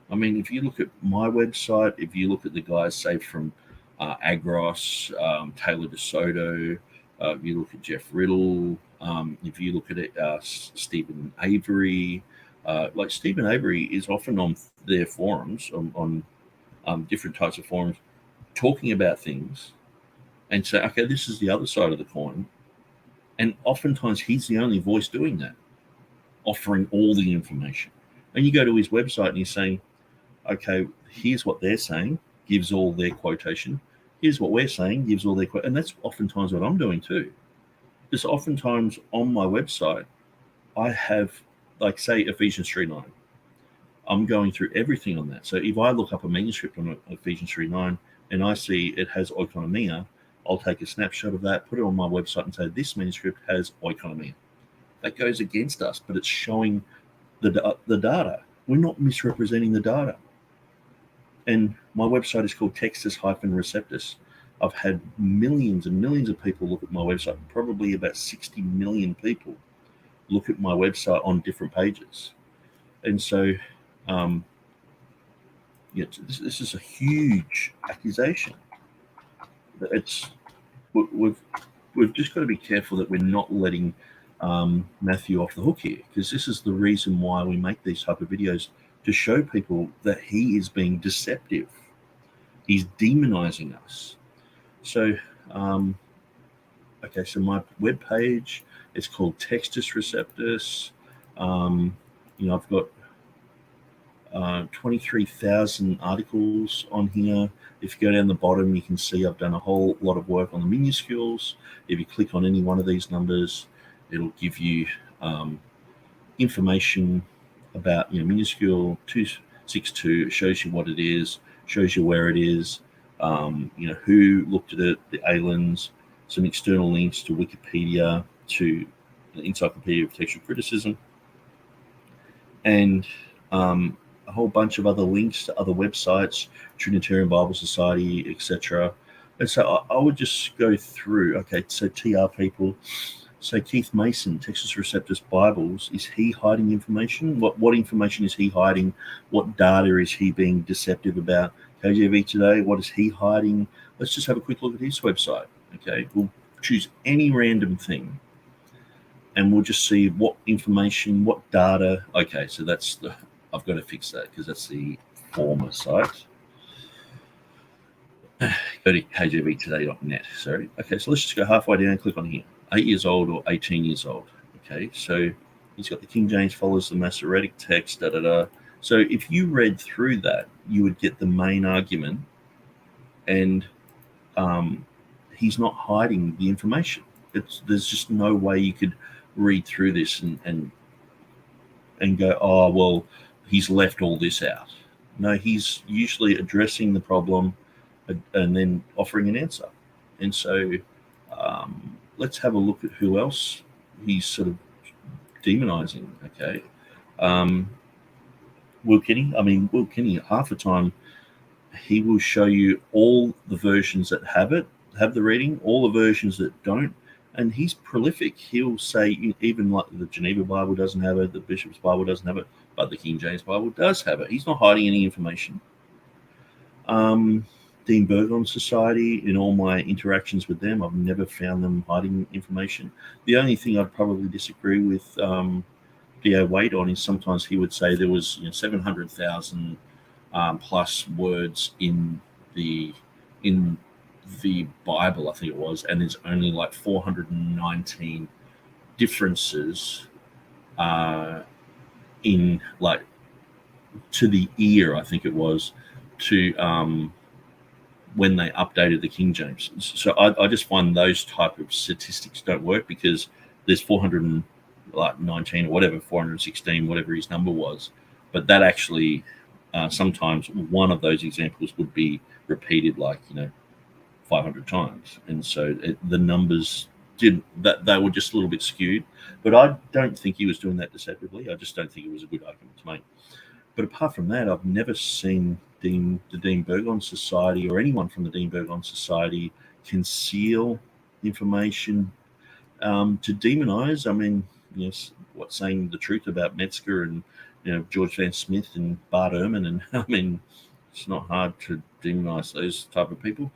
I mean, if you look at my website, if you look at the guys, say, from Agros, Taylor DeSoto, if you look at Jeff Riddle, if you look at it, Stephen Avery, like Stephen Avery is often on their forums, on different types of forums, talking about things and say, okay, this is the other side of the coin. And oftentimes he's the only voice doing that, offering all the information. And you go to his website and he's saying, okay, here's what they're saying, gives all their quotation. Here's what we're saying, gives all their quotation. And that's oftentimes what I'm doing too. Because oftentimes on my website, I have, like, say, Ephesians 3:9. I'm going through everything on that. So if I look up a manuscript on Ephesians 3:9 and I see it has oikonomia, I'll take a snapshot of that, put it on my website and say, this manuscript has oikonomia. That goes against us, but it's showing the data. We're not misrepresenting the data. And my website is called Textus Receptus. I've had millions and millions of people look at my website, probably about 60 million people look at my website on different pages. And so, this is a huge accusation. We've just got to be careful that we're not letting Matthew off the hook here, because this is the reason why we make these type of videos, to show people that he is being deceptive. He's demonizing us. So, so my webpage is called Textus Receptus. I've got 23,000 articles on here. If you go down the bottom, you can see I've done a whole lot of work on the minuscules. If you click on any one of these numbers, it'll give you information about, minuscule 262. It shows you what it is, shows you where it is, who looked at it, the aliens, some external links to Wikipedia, to the Encyclopedia of Textual Criticism, and a whole bunch of other links to other websites, Trinitarian Bible Society, etc. And so I would just go through, okay, so TR people, so Keith Mason, Textus Receptus Bibles, is he hiding information? What information is he hiding? What data is he being deceptive about? KJV Today, what is he hiding? Let's just have a quick look at his website. Okay, we'll choose any random thing, and we'll just see what information, what data. Okay, so I've got to fix that because that's the former site. Go to kjvtoday.net. Sorry. Okay, so let's just go halfway down and click on here. 8 years old or 18 years old. Okay, so he's got the King James follows the Masoretic text, So if you read through that, you would get the main argument, and he's not hiding the information. There's just no way you could read through this and go, oh, well, he's left all this out. No, he's usually addressing the problem and then offering an answer. And so let's have a look at who else he's sort of demonizing. Okay. Will Kinney, half the time he will show you all the versions that have the reading, all the versions that don't, and he's prolific. He'll say even like the Geneva Bible doesn't have it, the Bishop's Bible doesn't have it, but the King James Bible does have it. He's not hiding any information. Dean Burgon Society, in all my interactions with them, I've never found them hiding information. The only thing I'd probably disagree with D.A. Wade on is sometimes he would say there was 700,000 plus words in the Bible, I think it was, and there's only like 419 differences in like to the ear, I think it was, to when they updated the King James. So I just find those type of statistics don't work because there's 419 or whatever, 416, whatever his number was, but that actually sometimes one of those examples would be repeated like 500 times, and so the numbers they were just a little bit skewed. But I don't think he was doing that deceptively. I just don't think it was a good argument to make. But apart from that, I've never seen the Dean Burgon Society or anyone from the Dean Burgon Society conceal information to demonize. I mean, saying the truth about Metzger and George Van Smith and Bart Ehrman, and I mean, it's not hard to demonize those type of people.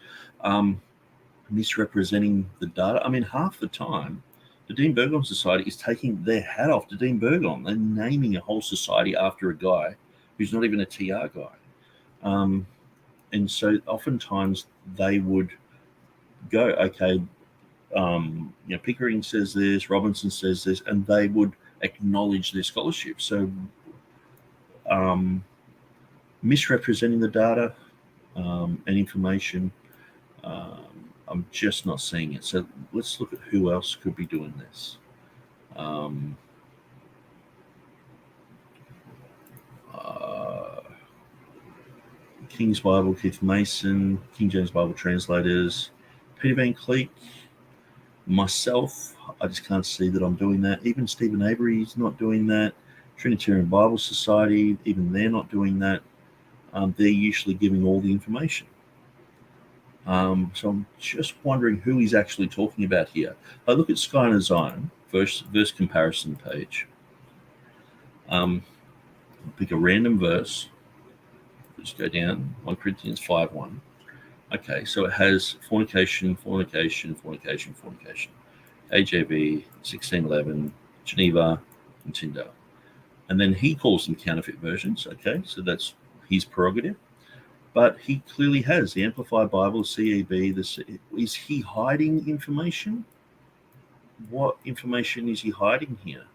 Misrepresenting the data. I mean, half the time, the Dean Burgon Society is taking their hat off to Dean Burgon. They're naming a whole society after a guy who's not even a TR guy. And so oftentimes they would go, okay, Pickering says this, Robinson says this, and they would acknowledge their scholarship. So misrepresenting the data and information, I'm just not seeing it. So let's look at who else could be doing this. King's Bible, Keith Mason, King James Bible translators, Peter Van Cleek, myself, I just can't see that I'm doing that. Even Stephen Avery's not doing that. Trinitarian Bible Society, even they're not doing that. They're usually giving all the information. So I'm just wondering who he's actually talking about here. I look at Sky and Zion, verse comparison page. Pick a random verse. Just go down, 1 Corinthians 5:1. Okay, so it has fornication, fornication, fornication, fornication. KJV, 1611, Geneva, and Tyndale. And then he calls them counterfeit versions. Okay, so that's his prerogative. But he clearly has the Amplified Bible, CEB. Is he hiding information? What information is he hiding here?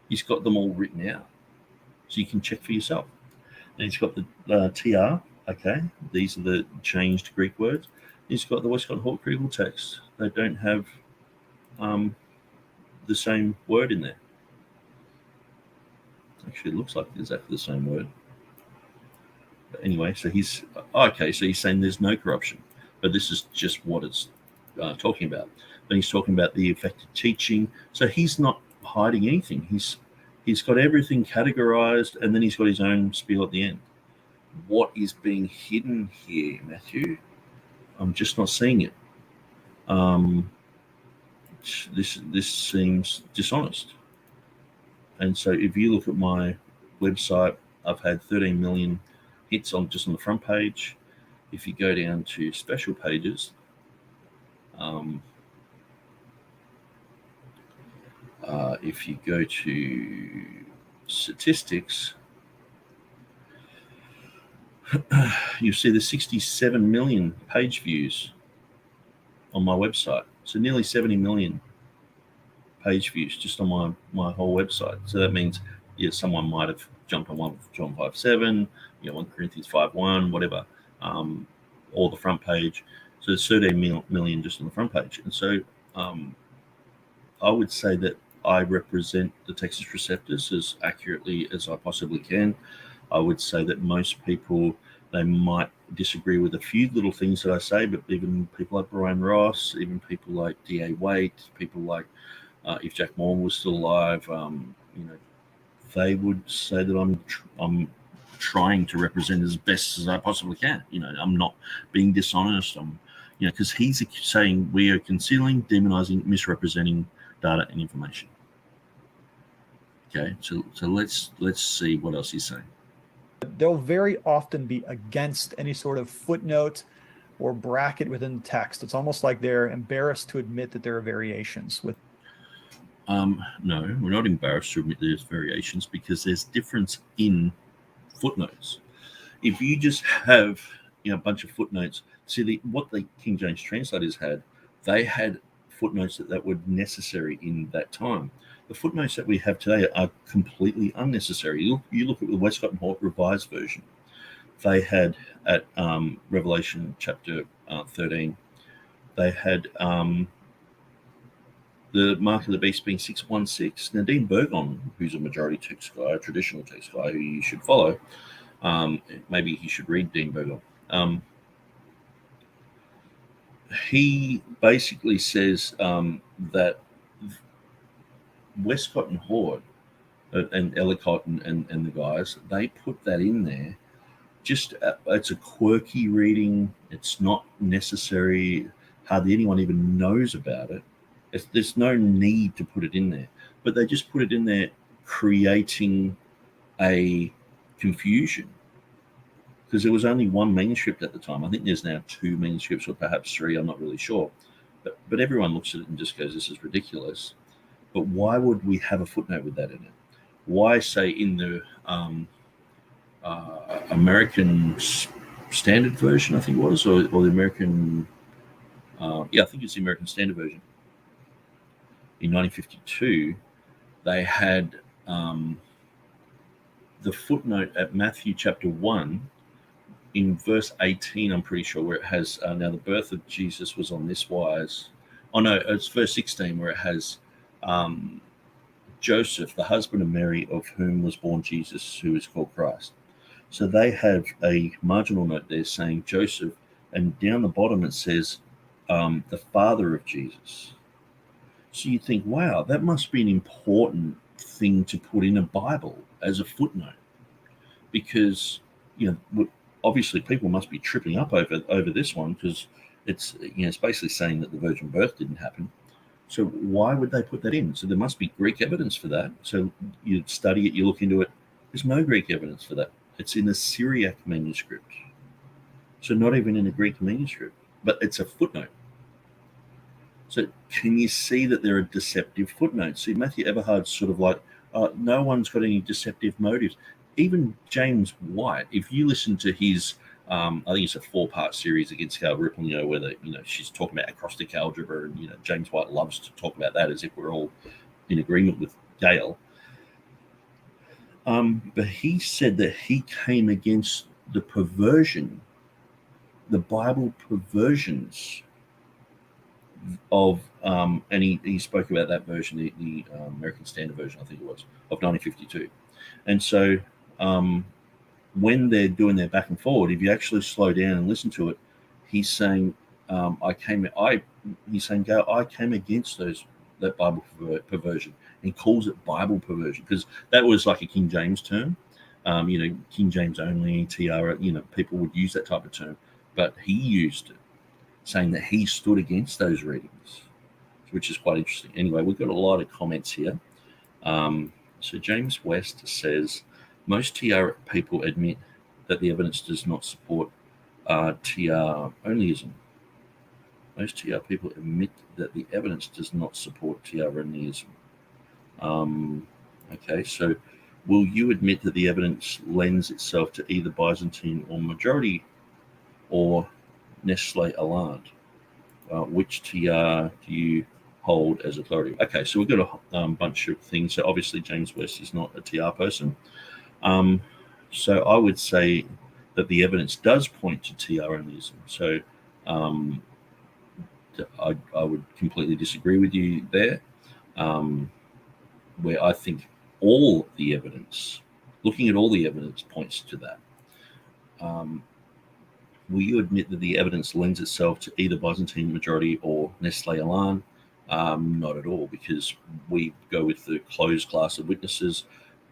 He's got them all written out, so you can check for yourself. And he's got the TR. Okay, these are the changed Greek words. He's got the Westcott Hort critical text. They don't have the same word in there. Actually, it looks like exactly the same word. But anyway, so he's okay. So he's saying there's no corruption, but this is just what it's talking about. Then he's talking about the effective teaching. So he's not hiding anything. He's got everything categorized, and then he's got his own spiel at the end. What is being hidden here, Matthew? I'm just not seeing it. This seems dishonest. And so if you look at my website, I've had 13 million hits on just on the front page. If you go down to special pages, if you go to statistics, you see the 67 million page views on my website. So nearly 70 million page views just on my whole website. So that means, yeah, someone might have jumped on 1 John 5:7, 1 Corinthians 5:1, whatever, or the front page. So there's 13 million just on the front page. And so I would say that I represent the Textus Receptus as accurately as I possibly can. I would say that most people, they might disagree with a few little things that I say, but even people like Brian Ross, even people like D.A. Waite, people like if Jack Morgan was still alive, they would say that I'm trying to represent as best as I possibly can. I'm not being dishonest. Because he's saying we are concealing, demonizing, misrepresenting data and information. Okay, so let's see what else he's saying. They'll very often be against any sort of footnote or bracket within the text. It's almost like they're embarrassed to admit that there are variations with. No, we're not embarrassed to admit there's variations because there's difference in footnotes. If you just have a bunch of footnotes, see what the King James translators had, they had footnotes that were necessary in that time. The footnotes that we have today are completely unnecessary. You look at the Westcott and Hort Revised Version. They had at Revelation chapter 13, they had the mark of the beast being 616. Now, Dean Burgon, who's a majority text guy, a traditional text guy who you should follow, maybe he should read Dean Burgon. He basically says that Westcott and Hort and Ellicott and the guys, they put that in there. Just it's a quirky reading. It's not necessary. Hardly anyone even knows about it. There's no need to put it in there, but they just put it in there, creating a confusion. Because there was only one manuscript at the time. I think there's now 2 manuscripts, or perhaps 3. I'm not really sure. But everyone looks at it and just goes, "This is ridiculous." But why would we have a footnote with that in it? Why say in the American Standard Version, I think it was, or the American, I think it's the American Standard Version. In 1952, they had the footnote at Matthew chapter 1 in verse 18, I'm pretty sure, where it has, now the birth of Jesus was on this wise. Oh, no, it's verse 16 where it has Joseph, the husband of Mary, of whom was born Jesus, who is called Christ. So they have a marginal note there saying Joseph, and down the bottom it says the father of Jesus. So you think, wow, that must be an important thing to put in a Bible as a footnote, because obviously people must be tripping up over this one, because it's basically saying that the virgin birth didn't happen. So why would they put that in? So there must be Greek evidence for that. So you study it, you look into it. There's no Greek evidence for that. It's in a Syriac manuscript. So not even in a Greek manuscript, but it's a footnote. So can you see that there are deceptive footnotes? See, Matthew Everhard's sort of like, no one's got any deceptive motives. Even James White, if you listen to his, I think it's a 4-part series against Cal Ripple, where she's talking about acrostic algebra, and James White loves to talk about that as if we're all in agreement with Gale. But he said that he came against the perversion, the Bible perversions of, and he spoke about that version, the American Standard Version, I think it was, of 1952. And so when they're doing their back and forward, if you actually slow down and listen to it, he's saying, I came against that Bible perversion, and calls it Bible perversion, because that was like a King James term. King James only, tiara, people would use that type of term, but he used it, saying that he stood against those readings, which is quite interesting. Anyway, we've got a lot of comments here. So James West says, most TR people admit that the evidence does not support TR onlyism. Most TR people admit that the evidence does not support TR onlyism. Okay, so will you admit that the evidence lends itself to either Byzantine or majority or Nestle Allard? Which TR do you hold as authority? Okay, so we've got a bunch of things. So obviously James West is not a TR person. So I would say that the evidence does point to TR onlyism. So I would completely disagree with you there, where I think all the evidence, looking at all the evidence, points to that. Will you admit that the evidence lends itself to either Byzantine majority or Nestle Alarm? Not at all, because we go with the closed class of witnesses.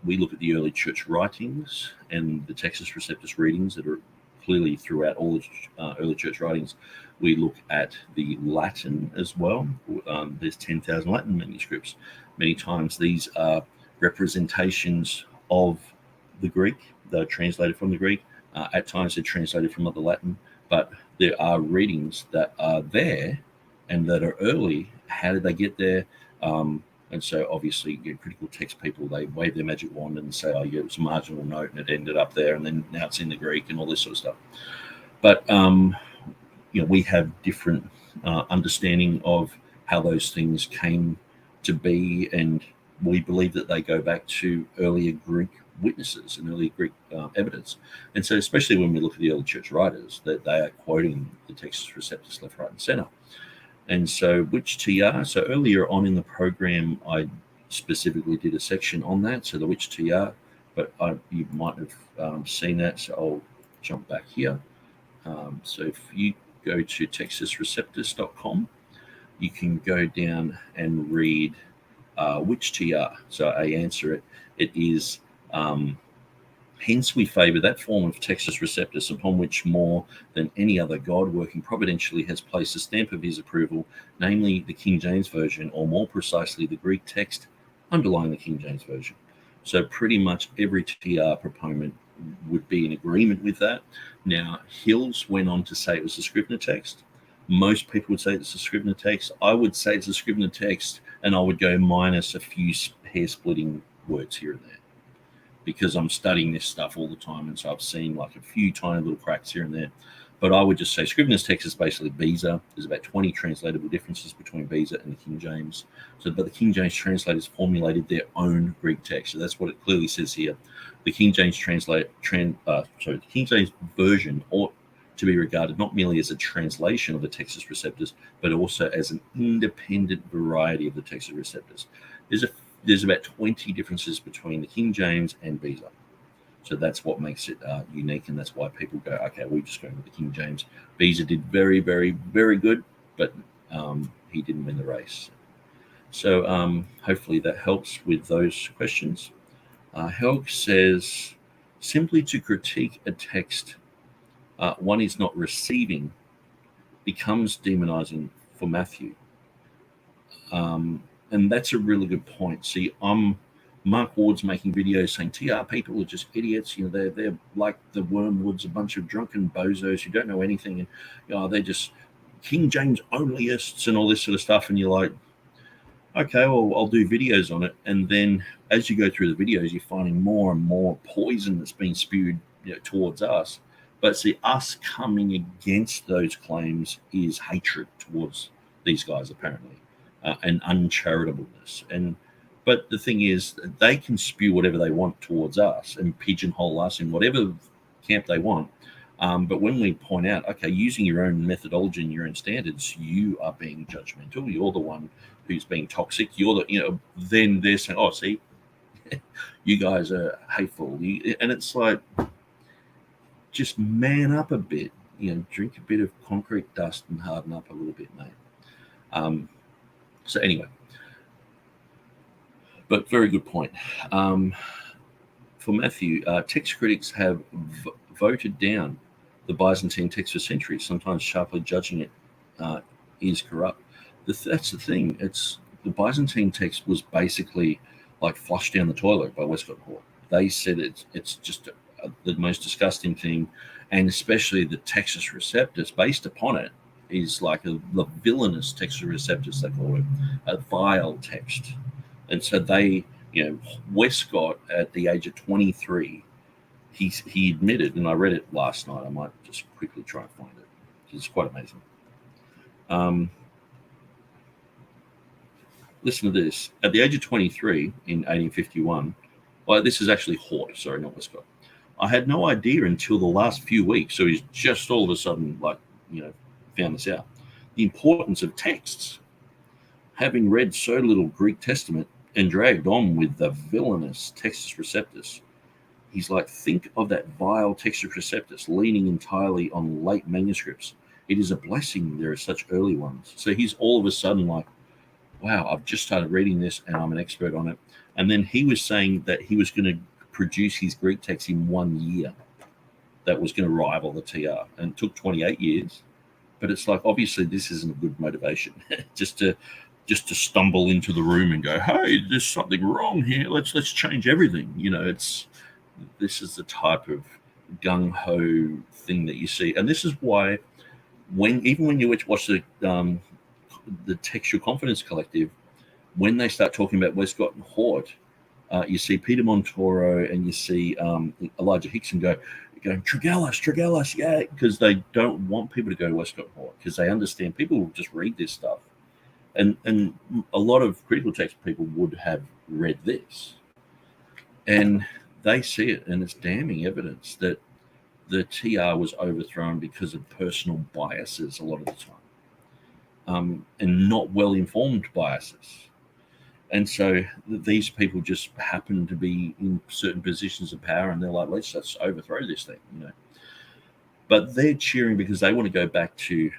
We look at the early church writings and the Textus Receptus readings that are clearly throughout all the early church writings. We look at the Latin as well. There's 10,000 Latin manuscripts. Many times these are representations of the Greek. They're translated from the Greek. At times they're translated from other Latin, but there are readings that are there and that are early. How did they get there? And so obviously critical text people, they wave their magic wand and say, oh yeah, it was a marginal note and it ended up there, and then now it's in the Greek and all this sort of stuff. But we have different understanding of how those things came to be, and we believe that they go back to earlier Greek witnesses and earlier Greek evidence. And so especially when we look at the early church writers, that they are quoting the Textus Receptus left, right, and center. And so which TR? So earlier on in the program, I specifically did a section on that, so the which TR, but you might have seen that, so I'll jump back here. So if you go to textusreceptus.com, you can go down and read which TR. So I answer it. It is, hence we favour that form of Textus Receptus, upon which more than any other God working providentially has placed a stamp of his approval, namely the King James Version, or more precisely the Greek text underlying the King James Version. So pretty much every TR proponent would be in agreement with that. Now, Hills went on to say it was the Scrivener text. Most people would say it's the Scrivener text. I would say it's a Scrivener text, and I would go minus a few hair-splitting words here and there, because I'm studying this stuff all the time, and so I've seen like a few tiny little cracks here and there. But I would just say Scrivener's text is basically Beza. There's about 20 translatable differences between Beza and the King James. So, but the King James translators formulated their own Greek text. So that's what it clearly says here. The King James the King James version ought to be regarded not merely as a translation of the Textus Receptus, but also as an independent variety of the Textus Receptus. There's about 20 differences between the King James and Beza. So that's what makes it unique, and that's why people go, okay, we're just going with the King James. Beza did very, very, very good, but he didn't win the race. So hopefully that helps with those questions. Helg says, simply to critique a text one is not receiving becomes demonizing for Matthew. And that's a really good point. See, Mark Ward's making videos saying TR people are just idiots. They're like the Wormwoods, a bunch of drunken bozos who don't know anything, and they're just King James onlyists and all this sort of stuff. And you're like, okay, well, I'll do videos on it. And then as you go through the videos, you're finding more and more poison that's being spewed towards us. But see, us coming against those claims is hatred towards these guys, apparently, and uncharitableness. But the thing is, they can spew whatever they want towards us and pigeonhole us in whatever camp they want. But when we point out, okay, using your own methodology and your own standards, you are being judgmental. You're the one who's being toxic. Then they're saying, oh, see, You guys are hateful. And it's like, just man up a bit. Drink a bit of concrete dust and harden up a little bit, mate. So anyway, but very good point. For Matthew, text critics have voted down the Byzantine text for centuries, sometimes sharply judging it is corrupt. That's the thing. The Byzantine text was basically like flushed down the toilet by Westcott Hort. They said it's just the most disgusting thing, and especially the Textus Receptus, based upon it, is like the villainous Textus Receptus, they call it, a vile text. And so they, Westcott at the age of 23, he admitted, and I read it last night. I might just quickly try and find it. It's quite amazing. Listen to this. At the age of 23 in 1851, well, this is actually Hort, sorry, not Westcott. I had no idea until the last few weeks, so he's just all of a sudden, found this out, the importance of texts. Having read so little Greek Testament and dragged on with the villainous Textus Receptus, he's like, think of that vile Textus Receptus leaning entirely on late manuscripts. It is a blessing there are such early ones. So he's all of a sudden like, wow, I've just started reading this and I'm an expert on it. And then he was saying that he was going to produce his Greek text in 1 year that was going to rival the TR. And it took 28 years. But it's like, obviously, this isn't a good motivation. just to stumble into the room and go, hey, there's something wrong here. Let's change everything. This is the type of gung-ho thing that you see. And this is why even when you watch the Textual Confidence Collective, when they start talking about Westcott and Hort, you see Peter Montoro and you see Elijah Hixson going, Tregellus, yeah, because they don't want people to go to Westcott and Hort, because they understand people will just read this stuff. And a lot of critical text people would have read this. And they see it, and it's damning evidence that the TR was overthrown because of personal biases a lot of the time. And not well-informed biases. And so these people just happen to be in certain positions of power, and they're like, let's just overthrow this thing, But they're cheering because they want to go back to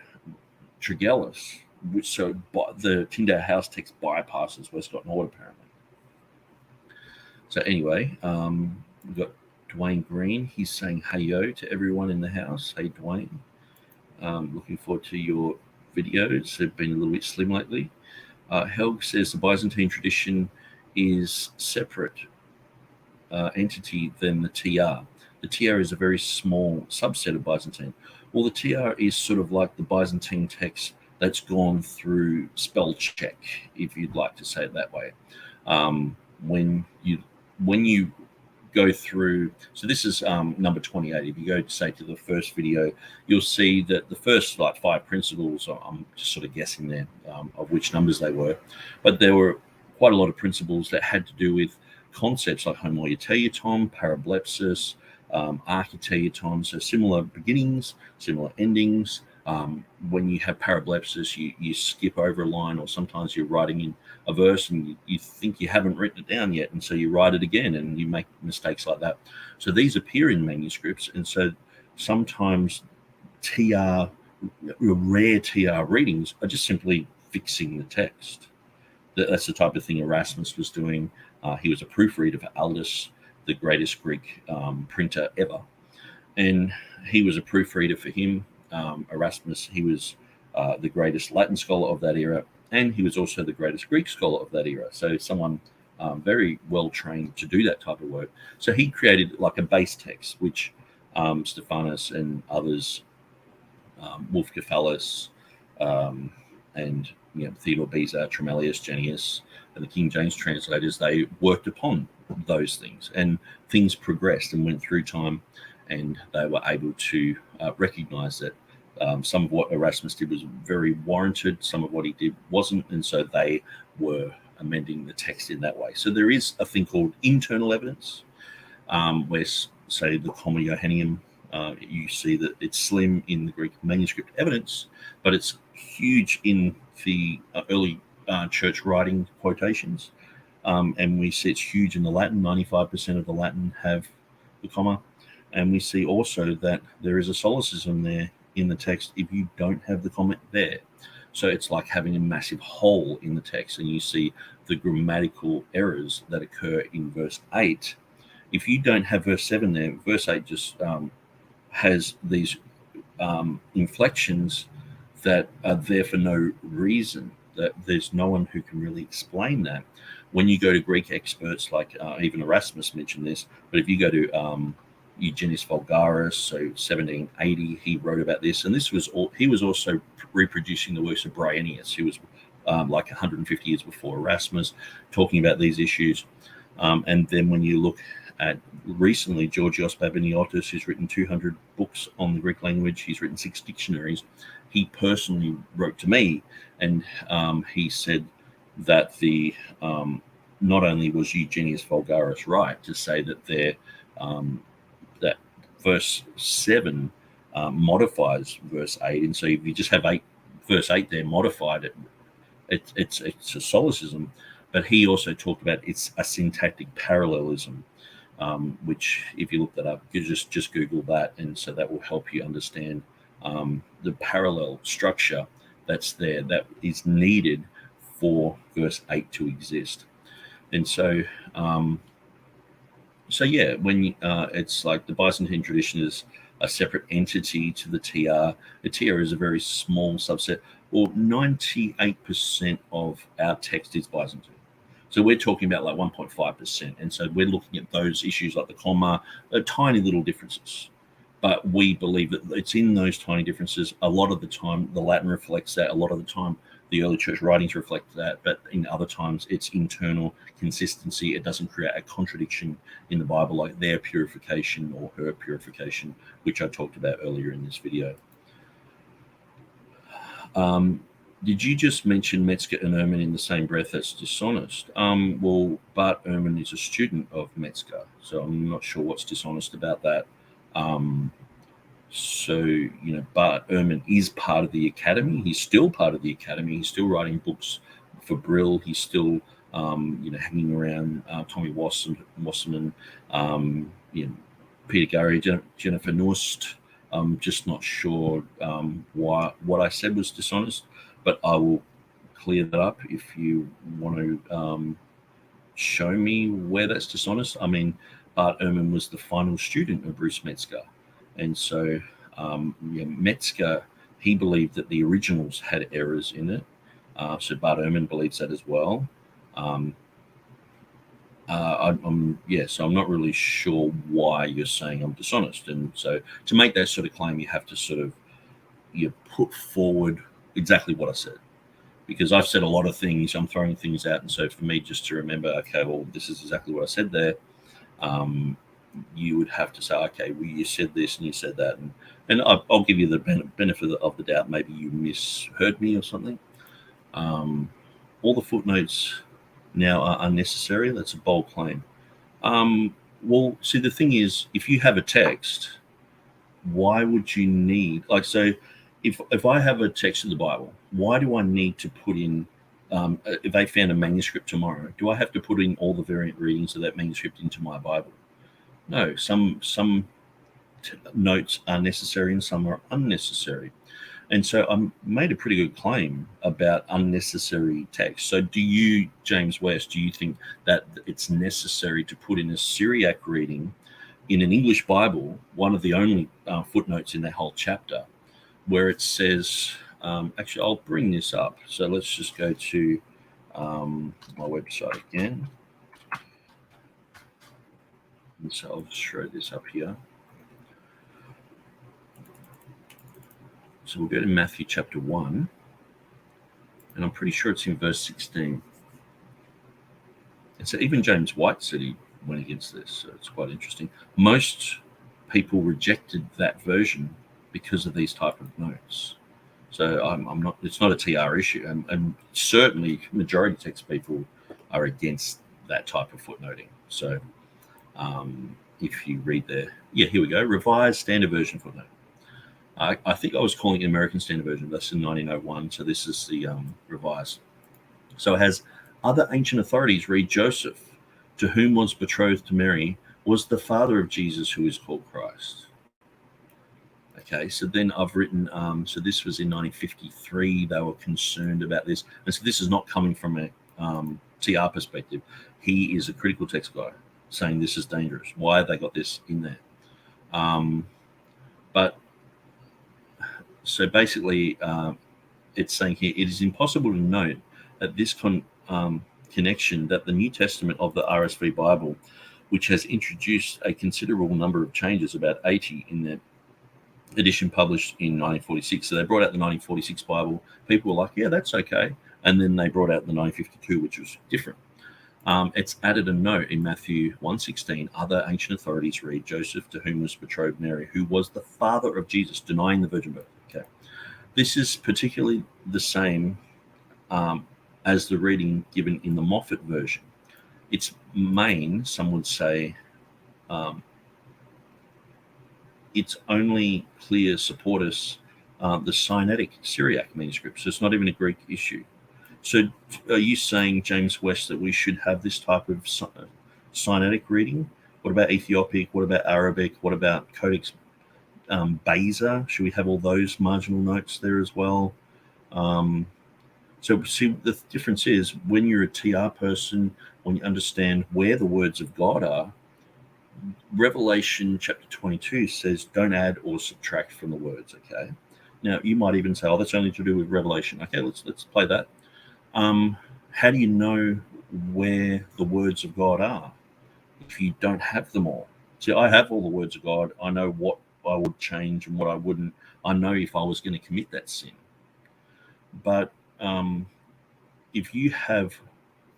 Tregellus, so the Tyndale House text bypasses Westcott and Hort, apparently. So anyway, we've got Dwayne Green. He's saying hey-yo to everyone in the house. Hey, Dwayne. Looking forward to your videos. They've been a little bit slim lately. Helg says the Byzantine tradition is separate entity than the TR. The TR is a very small subset of Byzantine. Well, the TR is sort of like the Byzantine text that's gone through spell check, if you'd like to say it that way. When you go through, so this is number 28. If you go, say, to the first video, you'll see that the first 5 principles, I'm just sort of guessing there of which numbers they were, but there were quite a lot of principles that had to do with concepts like homoioteiton, parablepsis, architeiton, so similar beginnings, similar endings. When you have parablepsis, you skip over a line, or sometimes you're writing in a verse and you think you haven't written it down yet, and so you write it again and you make mistakes like that. So these appear in manuscripts, and so sometimes rare TR readings are just simply fixing the text. That's the type of thing Erasmus was doing. He was a proofreader for Aldus, the greatest Greek printer ever, and he was a proofreader for him. Erasmus, he was the greatest Latin scholar of that era, and he was also the greatest Greek scholar of that era. So someone very well trained to do that type of work. So he created like a base text, which Stephanus and others, Wolf-Cephalus, and Theodore Beza, Tremellius, Jenius, and the King James translators, they worked upon those things, and things progressed and went through time, and they were able to recognize that some of what Erasmus did was very warranted, some of what he did wasn't, and so they were amending the text in that way. So there is a thing called internal evidence, where, say, the Comma Johanneum, you see that it's slim in the Greek manuscript evidence, but it's huge in the early church writing quotations. and we see it's huge in the Latin. 95% of the Latin have the comma. And we see also that there is a solecism there in the text if you don't have the comma there. So it's like having a massive hole in the text, and you see the grammatical errors that occur in verse 8. If you don't have verse 7 there, verse 8 just has these inflections that are there for no reason, that there's no one who can really explain that. When you go to Greek experts, like even Erasmus mentioned this, but if you go to Eugenius Vulgaris, so 1780, he wrote about this, and this was he was also reproducing the works of Bryennius, who was like 150 years before Erasmus, talking about these issues. And then when you look at recently Georgios Babiniotis, who's written 200 books on the Greek language, he's written 6 dictionaries. He personally wrote to me, and he said that the not only was Eugenius Vulgaris right to say that that verse 7 modifies verse 8, and so if you just have verse 8 there modified, it's a solecism, but he also talked about it's a syntactic parallelism, which if you look that up, you just Google that, and so that will help you understand the parallel structure that's there that is needed for verse 8 to exist. And so yeah, when it's like the Byzantine tradition is a separate entity to the TR. The TR is a very small subset. Well, 98% of our text is Byzantine. So we're talking about like 1.5%. And so we're looking at those issues like the comma, tiny little differences. But we believe that it's in those tiny differences. A lot of the time, the Latin reflects that. A lot of the time, the early church writings reflect that. But in other times, it's internal consistency. It doesn't create a contradiction in the Bible, like their purification or her purification, which I talked about earlier in this video. Did you just mention Metzger and Ehrman in the same breath? That's dishonest. Well, Bart Ehrman is a student of Metzger, so I'm not sure what's dishonest about that. So, you know, Bart Ehrman is part of the academy. He's still part of the academy. He's still writing books for Brill. He's still, hanging around Tommy Wasserman, Peter Gary, Jennifer Nust. I'm just not sure what I said was dishonest, but I will clear that up if you want to show me where that's dishonest. I mean, Bart Ehrman was the final student of Bruce Metzger. And so Metzger, he believed that the originals had errors in it. So Bart Ehrman believes that as well. So I'm not really sure why you're saying I'm dishonest. And so to make that sort of claim, you have to sort of put forward exactly what I said. Because I've said a lot of things, I'm throwing things out. And so for me just to remember, okay, well, this is exactly what I said there, you would have to say, okay, well, you said this and you said that. And I'll give you the benefit of the doubt. Maybe you misheard me or something. All the footnotes now are unnecessary. That's a bold claim. Well, see, the thing is, if you have a text, why would you need, like, so if I have a text of the Bible, why do I need to put in, if they found a manuscript tomorrow, do I have to put in all the variant readings of that manuscript into my Bible? No, some notes are necessary and some are unnecessary. And so I made a pretty good claim about unnecessary text. So do you, James West, do you think that it's necessary to put in a Syriac reading in an English Bible, one of the only footnotes in that whole chapter, where it says, actually, I'll bring this up. So let's just go to my website again. And so I'll just throw this up here. So we'll go to Matthew chapter 1, and I'm pretty sure it's in verse 16. And so even James White said he went against this, so it's quite interesting. Most people rejected that version because of these type of notes. So I'm not, it's not a TR issue, and certainly majority text people are against that type of footnoting. So if you read there, here we go, Revised Standard Version footnote. I think I was calling it American Standard Version. That's in 1901. So this is the revised. So it has Other ancient authorities read Joseph, to whom was betrothed to Mary, was the father of Jesus, who is called Christ. Okay, so then I've written, so this was in 1953, they were concerned about this. And so this is not coming from a TR perspective. He is a critical text guy saying this is dangerous. Why have they got this in there? But so basically, it's saying here, it is impossible to note at this connection that the New Testament of the RSV Bible, which has introduced a considerable number of changes, about 80 in the edition published in 1946. So they brought out the 1946 Bible. People were like, yeah, that's okay. And then they brought out the 1952, which was different. It's added a note in Matthew 1:16. Other ancient authorities read Joseph, to whom was betrothed Mary, who was the father of Jesus, denying the virgin birth. Okay, this is particularly the same as the reading given in the Moffat version. Its main, some would say, its only clear supporters, the Sinaitic Syriac manuscript. So it's not even a Greek issue. So are you saying, James West, that we should have this type of Sinaitic reading? What about Ethiopic? What about Arabic? What about Codex Beza? Should we have all those marginal notes there as well? So see, the difference is when you're a TR person, when you understand where the words of God are, Revelation chapter 22 says don't add or subtract from the words, okay? Now, you might even say, oh, that's only to do with Revelation. Okay, let's play that. How do you know where the words of God are if you don't have them all? See, I have all the words of God. I know what I would change and what I wouldn't. I know if I was going to commit that sin. But if you have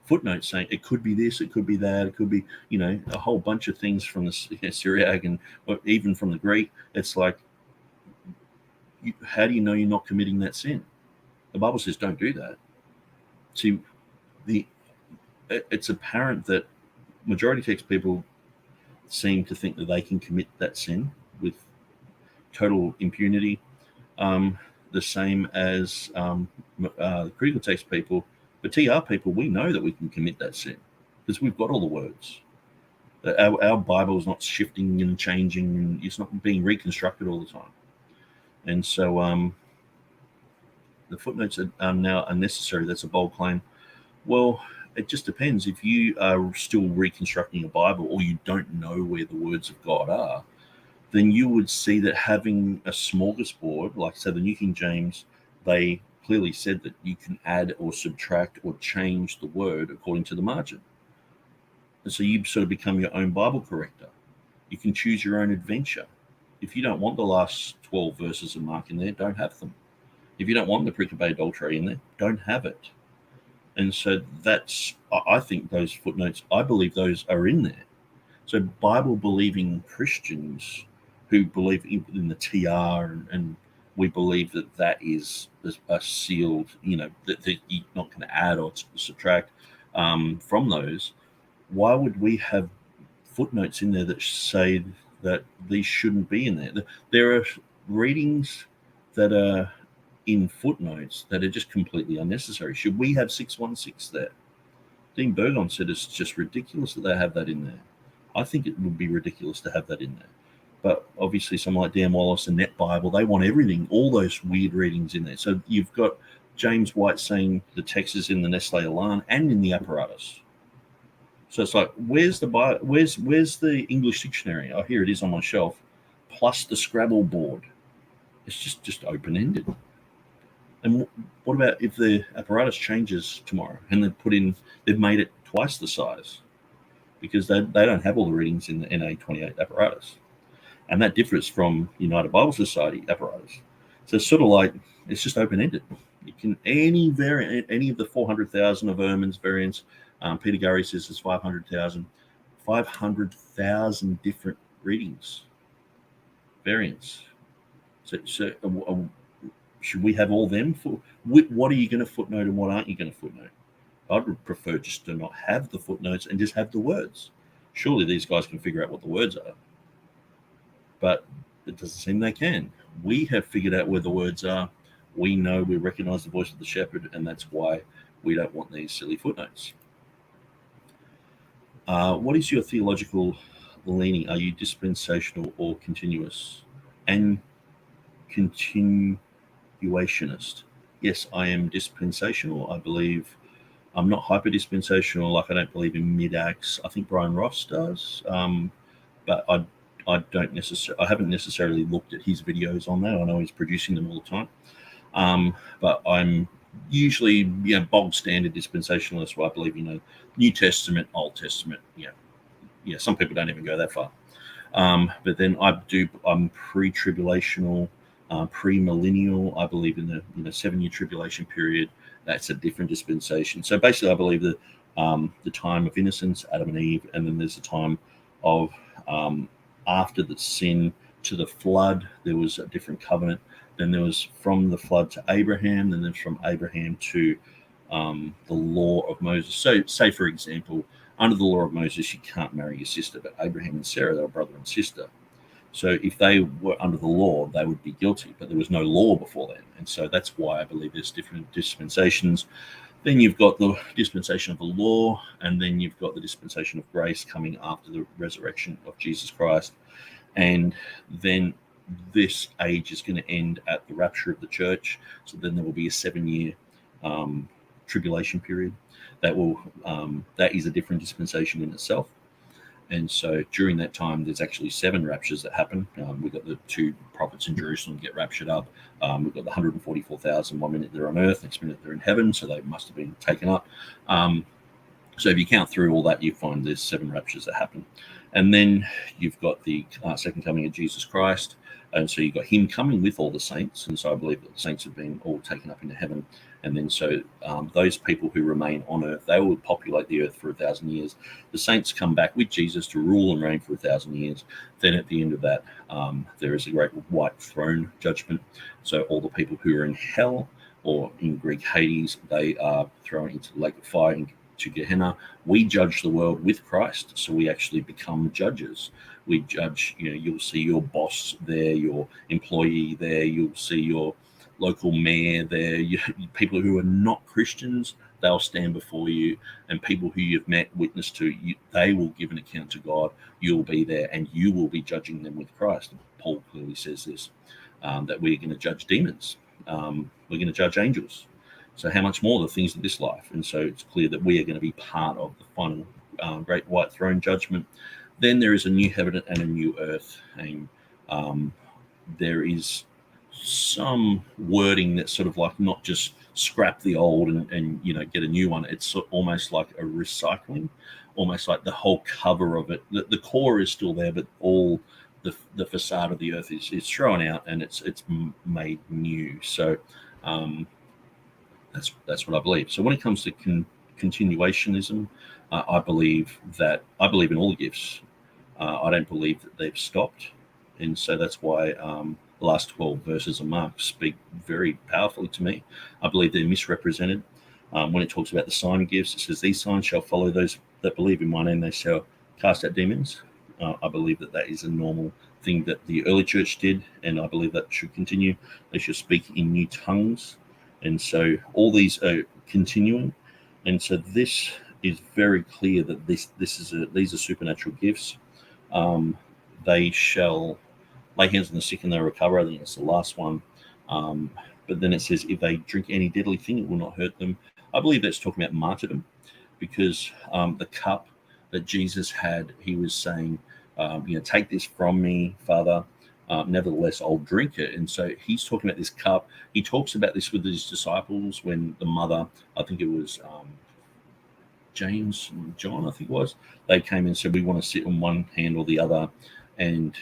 footnotes saying it could be this, it could be that, it could be, a whole bunch of things from the Syriac and even from the Greek, it's like, how do you know you're not committing that sin? The Bible says don't do that. See, it's apparent that majority text people seem to think that they can commit that sin with total impunity, the same as critical text people. But TR people, we know that we can commit that sin because we've got all the words. Our Bible is not shifting and changing, and it's not being reconstructed all the time. And so the footnotes are now unnecessary. That's a bold claim. Well, it just depends. If you are still reconstructing a Bible or you don't know where the words of God are, then you would see that having a smorgasbord, like say the New King James, they clearly said that you can add or subtract or change the word according to the margin. And so you sort of become your own Bible corrector. You can choose your own adventure. If you don't want the last 12 verses of Mark in there, don't have them. If you don't want the pericope adulterae in there, don't have it. And so I think those footnotes, I believe those are in there. So Bible-believing Christians who believe in the TR and we believe that is a sealed, that you're not going to add or subtract from those. Why would we have footnotes in there that say that these shouldn't be in there? There are readings that are in footnotes that are just completely unnecessary. Should we have 616 there? Dean Burgon said it's just ridiculous that they have that in there. I think it would be ridiculous to have that in there. But obviously someone like Dan Wallace and Net Bible, they want everything, all those weird readings in there. So you've got James White saying the text is in the Nestle Aland and in the apparatus. So it's like, where's the English dictionary? Oh, here it is on my shelf, plus the Scrabble board. It's just open-ended. And what about if the apparatus changes tomorrow and they've made it twice the size? Because they don't have all the readings in the NA28 apparatus. And that differs from United Bible Society apparatus. So it's sort of like, it's just open-ended. You can, any variant, any of the 400,000 of Ehrman's variants, Peter Gurry says it's 500,000 different readings, variants. So should we have all them? What are you going to footnote and what aren't you going to footnote? I would prefer just to not have the footnotes and just have the words. Surely these guys can figure out what the words are. But it doesn't seem they can. We have figured out where the words are. we know we recognize the voice of the shepherd, and that's why we don't want these silly footnotes. What is your theological leaning? Are you dispensational or continuous? And continuationist? Yes, I am dispensational. I believe I'm not hyper-dispensational. Like, I don't believe in mid-acts. I think Brian Ross does, but I don't necessarily. I haven't necessarily looked at his videos on that. I know he's producing them all the time, but I'm usually bog standard dispensationalist. Where I believe New Testament, Old Testament. Yeah. Some people don't even go that far, but then I'm pre-tribulational, pre-millennial. I believe in the 7-year tribulation period. That's a different dispensation. So basically, I believe that the time of innocence, Adam and Eve, and then there's a time of after the sin to the flood, there was a different covenant. Then there was from the flood to Abraham, then there's from Abraham to the law of Moses. So, say for example, under the law of Moses, you can't marry your sister, but Abraham and Sarah, they were brother and sister. So if they were under the law, they would be guilty, but there was no law before then. And so that's why I believe there's different dispensations. Then you've got the dispensation of the law, and then you've got the dispensation of grace coming after the resurrection of Jesus Christ. And then this age is going to end at the rapture of the church. So then there will be a 7-year tribulation period. That is a different dispensation in itself. And so during that time, there's actually 7 raptures that happen. We've got the 2 prophets in Jerusalem get raptured up. We've got the 144,000. 1 minute they're on earth, next minute they're in heaven. So they must have been taken up. So if you count through all that, you find there's 7 raptures that happen. And then you've got the second coming of Jesus Christ. And so you've got him coming with all the saints. And so I believe that the saints have been all taken up into heaven. And then so those people who remain on earth, they will populate the earth for 1,000 years. The saints come back with Jesus to rule and reign for 1,000 years. Then at the end of that, there is a great white throne judgment. So all the people who are in hell, or in Greek Hades, they are thrown into the lake of fire, to Gehenna. We judge the world with Christ, so we actually become judges. We judge, you'll see your boss there, your employee there, you'll see your local mayor there, people who are not Christians, they'll stand before you, and people who you've met, witness to, they will give an account to God. You'll be there, and you will be judging them with Christ. Paul clearly says this, that we're going to judge demons. We're going to judge angels. So how much more the things of this life? And so it's clear that we are going to be part of the final great white throne judgment. Then there is a new heaven and a new earth, and there is some wording that's sort of like not just scrap the old and get a new one. It's almost like a recycling, almost like the whole cover of it. The core is still there, but all the facade of the earth is thrown out, and it's made new. So that's what I believe. So when it comes to continuationism, I believe in all the gifts. I don't believe that they've stopped, and so that's why the last 12 verses of Mark speak very powerfully to me. I believe they're misrepresented. When it talks about the sign gifts, it says, "These signs shall follow those that believe in my name; they shall cast out demons." I believe that is a normal thing that the early church did, and I believe that should continue. They should speak in new tongues. And so all these are continuing. And so this is very clear that these are supernatural gifts. They shall lay hands on the sick and they'll recover. I think it's the last one. But then it says, if they drink any deadly thing, it will not hurt them. I believe that's talking about martyrdom, because the cup that Jesus had, he was saying, take this from me, Father. Nevertheless, I'll drink it. And so he's talking about this cup. He talks about this with his disciples when the mother, I think it was James and John, I think it was, they came and said, we want to sit on one hand or the other. And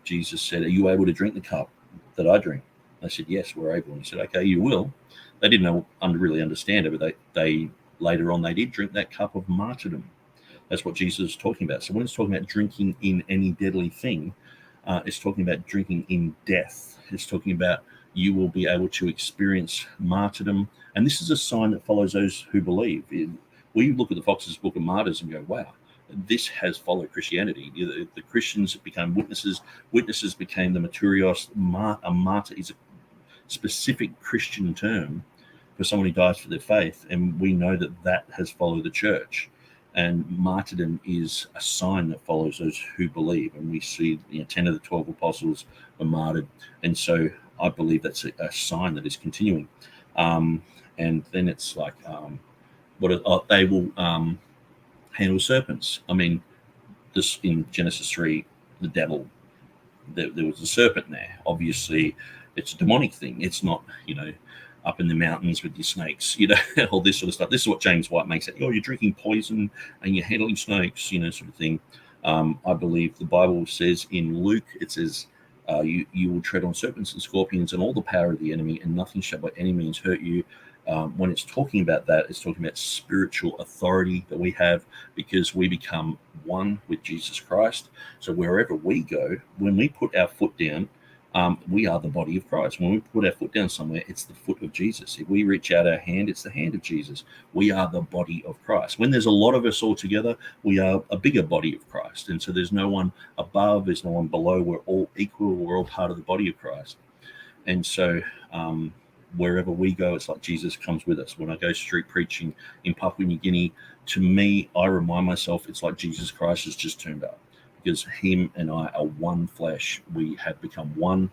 Jesus said, are you able to drink the cup that I drink? They said, yes, we're able. And he said, okay, you will. They didn't really understand it, but they later on, they did drink that cup of martyrdom. That's what Jesus is talking about. So when it's talking about drinking in any deadly thing, it's talking about drinking in death. It's talking about you will be able to experience martyrdom. And this is a sign that follows those who believe. We look at the Fox's Book of Martyrs and go, wow, this has followed Christianity. The Christians became witnesses. Witnesses became the martyrios. A martyr is specific Christian term for someone who dies for their faith, and we know that that has followed the church. And martyrdom is a sign that follows those who believe. And we see 10 of the 12 apostles were martyred. And so I believe that's a sign that is continuing. And then it's like, they will handle serpents. I mean, this in Genesis 3, the devil, there was a serpent there. Obviously, it's a demonic thing. It's not, up in the mountains with your snakes, all this sort of stuff. This is what James White makes it. You're drinking poison and you're handling snakes, sort of thing. I believe the Bible says in Luke, it says, you will tread on serpents and scorpions and all the power of the enemy, and nothing shall by any means hurt you. When it's talking about that, it's talking about spiritual authority that we have because we become one with Jesus Christ. So wherever we go, when we put our foot down, we are the body of Christ. When we put our foot down somewhere, it's the foot of Jesus. If we reach out our hand, it's the hand of Jesus. We are the body of Christ. When there's a lot of us all together, we are a bigger body of Christ. And so there's no one above, there's no one below. We're all equal. We're all part of the body of Christ. And so wherever we go, it's like Jesus comes with us. When I go street preaching in Papua New Guinea, to me, I remind myself it's like Jesus Christ has just turned up. Because him and I are one flesh. We have become one.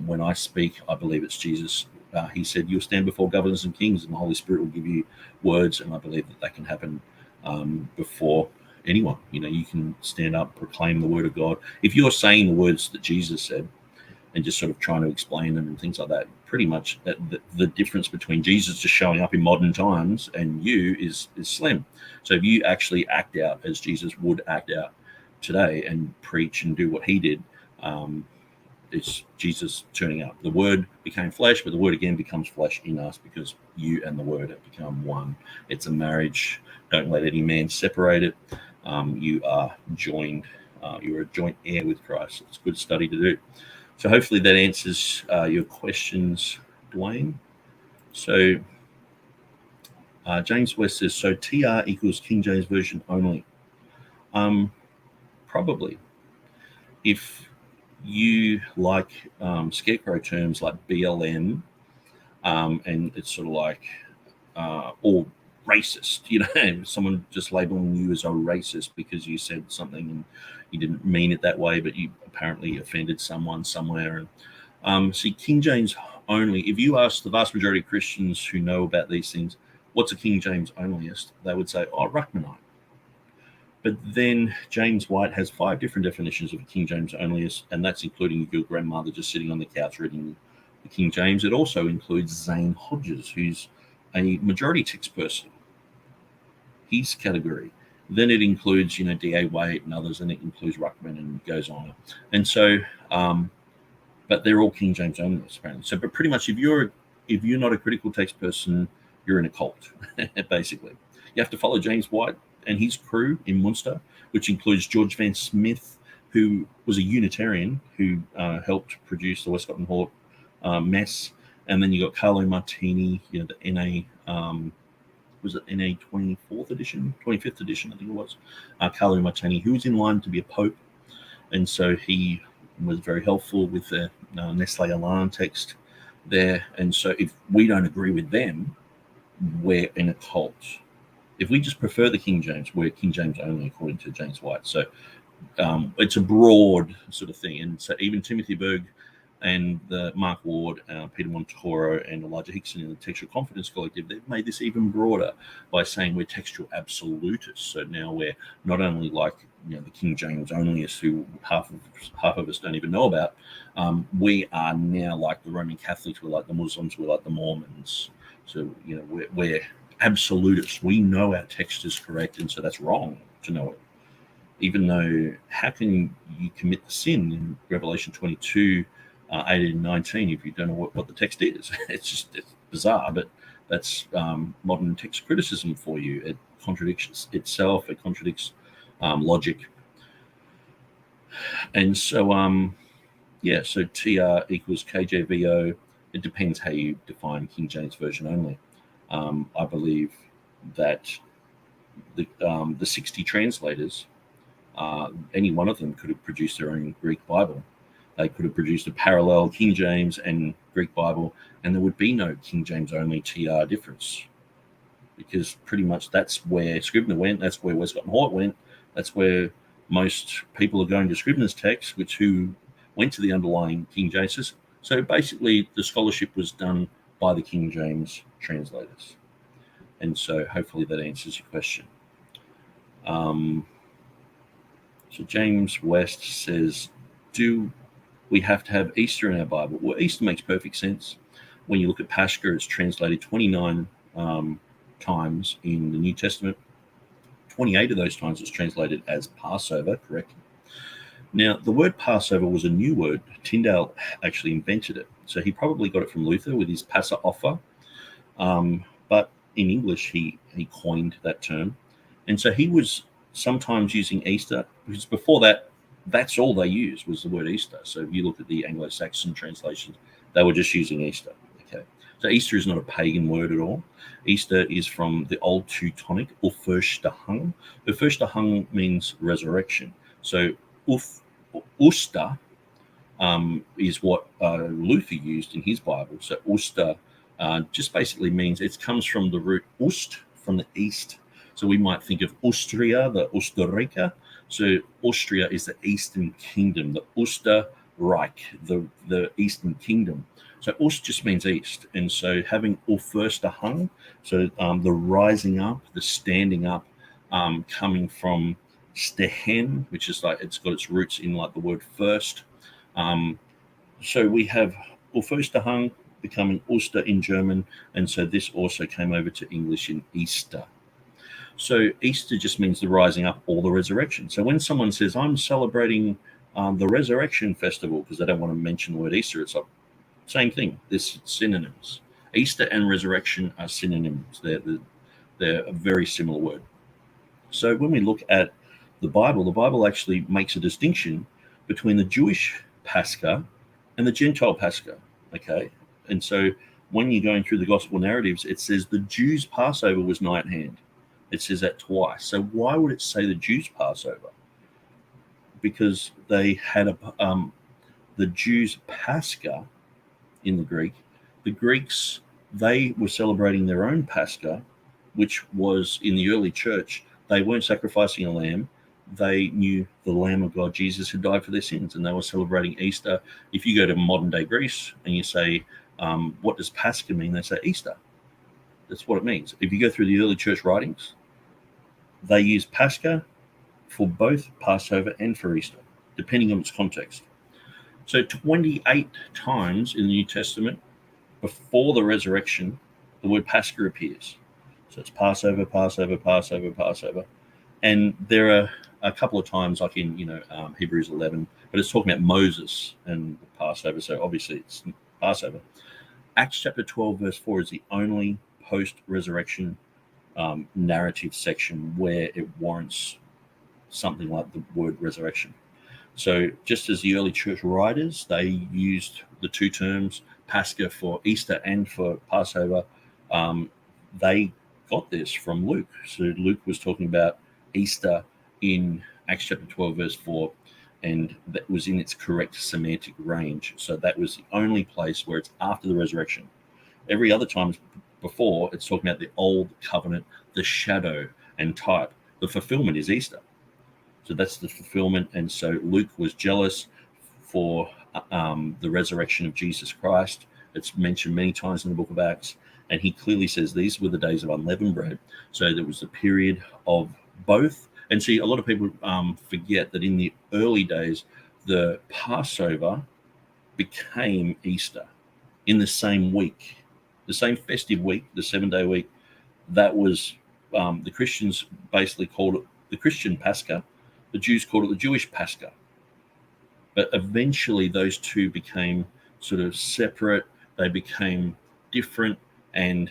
When I speak, I believe it's Jesus. He said, you'll stand before governors and kings and the Holy Spirit will give you words. And I believe that can happen before anyone. You can stand up, proclaim the word of God. If you're saying the words that Jesus said and just sort of trying to explain them and things like that, pretty much the difference between Jesus just showing up in modern times and you is slim. So if you actually act out as Jesus would act out today and preach and do what he did, it's Jesus turning up. The word became flesh, but the word again becomes flesh in us because you and the word have become one. It's a marriage. Don't let any man separate it. You are joined. You're a joint heir with Christ. It's a good study to do. So hopefully that answers your questions, Dwayne. So James West says, so TR equals King James Version only. Probably. If you like scarecrow terms like BLM, and it's sort of like, or racist, someone just labeling you as a racist because you said something and you didn't mean it that way, but you apparently offended someone somewhere. And see, King James only, if you ask the vast majority of Christians who know about these things, what's a King James onlyist? They would say, Ruckmanite. But then James White has 5 different definitions of a King James onlyist, and that's including your grandmother just sitting on the couch reading the King James. It also includes Zane Hodges, who's a majority text person. His category. Then it includes, D.A. Waite and others, and it includes Ruckman and goes on. And so, but they're all King James onlyists, apparently. So, but pretty much if you're not a critical text person, you're in a cult, basically. You have to follow James White and his crew in Munster, which includes George Van Smith, who was a Unitarian who helped produce the Westcott and Hort mess. And then you got Carlo Martini, the NA, was it NA 25th edition, I think it was. Carlo Martini, who was in line to be a pope. And so he was very helpful with the Nestle Alarm text there. And so if we don't agree with them, we're in a cult. If we just prefer the King James, we're King James only, according to James White. So it's a broad sort of thing. And so even Timothy Berg and Mark Ward, Peter Montoro, and Elijah Hixson in the Textual Confidence Collective, they've made this even broader by saying we're textual absolutists. So now we're not only like the King James onlyists, who half of us don't even know about. We are now like the Roman Catholics, we're like the Muslims, we're like the Mormons. So we're absolutists. We know our text is correct, and so that's wrong to know it. Even though, how can you commit the sin in Revelation 22, 18 and 19 if you don't know what the text is? It's bizarre, but that's modern text criticism for you. It contradicts itself. It contradicts logic. And so, so TR equals KJVO. It depends how you define King James Version only. I believe that the 60 translators, any one of them could have produced their own Greek Bible. They could have produced a parallel King James and Greek Bible, and there would be no King James only TR difference, because pretty much that's where Scrivener went, that's where Westcott and Hort went, that's where most people are going to Scrivener's text, who went to the underlying King James. So basically, the scholarship was done by the King James translators. And so hopefully that answers your question. So James West says, do we have to have Easter in our Bible? Well, Easter makes perfect sense. When you look at Pascha, it's translated 29 times in the New Testament. 28 of those times it's translated as Passover, correct? Now, the word Passover was a new word. Tyndale actually invented it. So he probably got it from Luther with his Passover. But in English, he coined that term. And so he was sometimes using Easter, because before that, that's all they used was the word Easter. So if you look at the Anglo-Saxon translations, they were just using Easter. Okay, so Easter is not a pagan word at all. Easter is from the Old Teutonic, Auferstehung. Auferstehung means resurrection. So Uster is what Luther used in his Bible. So Uster just basically means, it comes from the root Ust, from the east. So we might think of Austria, the Österreicher. So Austria is the Eastern Kingdom, the Österreich, the Eastern Kingdom. So Ost just means east. And so having Auferstehung, so the rising up, the standing up, coming from stehen, which is like, it's got its roots in like the word first. So we have Auferstehung becoming Oster in German. And so this also came over to English in Easter. So Easter just means the rising up or the resurrection. So when someone says, I'm celebrating the resurrection festival, because they don't want to mention the word Easter, it's like, same thing. There's synonyms. Easter and resurrection are synonyms. They're a very similar word. So when we look at the Bible actually makes a distinction between the Jewish Pascha and the Gentile Pascha. Okay. And so when you're going through the gospel narratives, it says the Jews' Passover was nigh at hand. It says that twice. So why would it say the Jews' Passover? Because they had the Jews' Pascha in the Greek. The Greeks, they were celebrating their own Pascha, which was in the early church. They weren't sacrificing a lamb. They knew the Lamb of God, Jesus, had died for their sins, and they were celebrating Easter. If you go to modern day Greece and you say, what does Pascha mean? They say Easter. That's what it means. If you go through the early church writings, they use Pascha for both Passover and for Easter, depending on its context. So 28 times in the New Testament, before the resurrection, the word Pascha appears. So it's Passover, Passover, Passover, Passover. And there are a couple of times, like in Hebrews 11, but it's talking about Moses and the Passover. So obviously it's Passover. Acts chapter 12, verse 4 is the only post-resurrection narrative section where it warrants something like the word resurrection. So just as the early church writers, they used the two terms, Pascha for Easter and for Passover, they got this from Luke. So Luke was talking about Easter in Acts chapter 12, verse 4, and that was in its correct semantic range. So that was the only place where it's after the resurrection. Every other time before, it's talking about the old covenant, the shadow and type. The fulfillment is Easter. So that's the fulfillment. And so Luke was jealous for the resurrection of Jesus Christ. It's mentioned many times in the book of Acts. And he clearly says these were the days of unleavened bread. So there was a period of both. And see, a lot of people forget that in the early days, the Passover became Easter in the same week, the same festive week, the 7-day week. That was the Christians basically called it the Christian Pascha. The Jews called it the Jewish Pascha. But eventually those two became sort of separate. They became different, and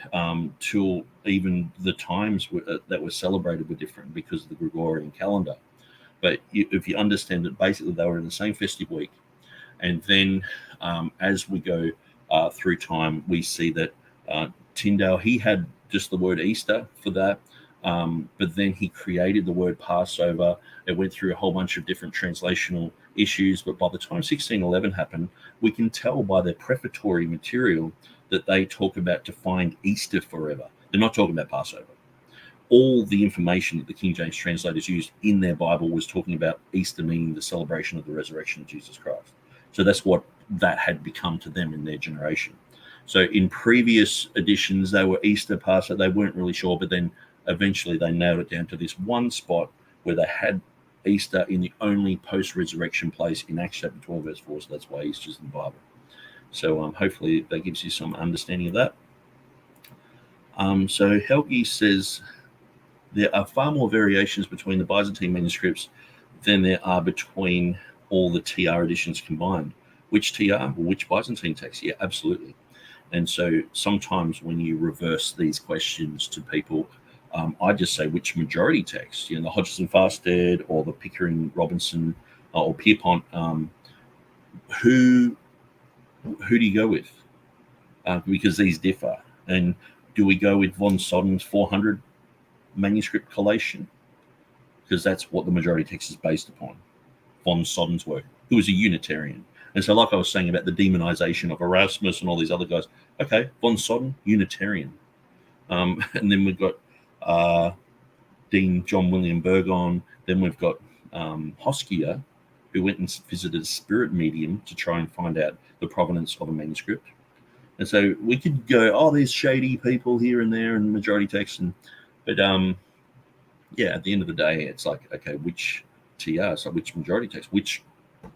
till even the times that were celebrated were different because of the Gregorian calendar. But if you understand that basically they were in the same festive week, and then as we go through time, we see that Tyndale, he had just the word Easter for that, but then he created the word Passover. It went through a whole bunch of different translational issues, but by the time 1611 happened, we can tell by their prefatory material that they talk about defined Easter forever. They're not talking about Passover. All the information that the King James translators used in their Bible was talking about Easter, meaning the celebration of the resurrection of Jesus Christ. So that's what that had become to them in their generation. So in previous editions, they were Easter, Passover, they weren't really sure, but then eventually they nailed it down to this one spot where they had Easter in the only post-resurrection place in Acts chapter 12, verse 4. So that's why Easter's in the Bible. So hopefully that gives you some understanding of that. So Helgi says, there are far more variations between the Byzantine manuscripts than there are between all the TR editions combined. Which TR? Well, which Byzantine text? Yeah, absolutely. And so sometimes when you reverse these questions to people, I just say which majority text, the Hodgson Farstead or the Pickering Robinson or Pierpont. Who do you go with? Because these differ. And do we go with von Sodden's 400 manuscript collation? Because that's what the majority text is based upon. Von Sodden's work, who was a Unitarian. And so, like I was saying about the demonization of Erasmus and all these other guys, okay, von Sodden, Unitarian. And then we've got Dean John William Burgon. Then we've got Hoskia, who went and visited a spirit medium to try and find out the provenance of a manuscript. And so we could go, oh, there's shady people here and there in majority text. But at the end of the day, it's like, okay, which TR, so which majority text, which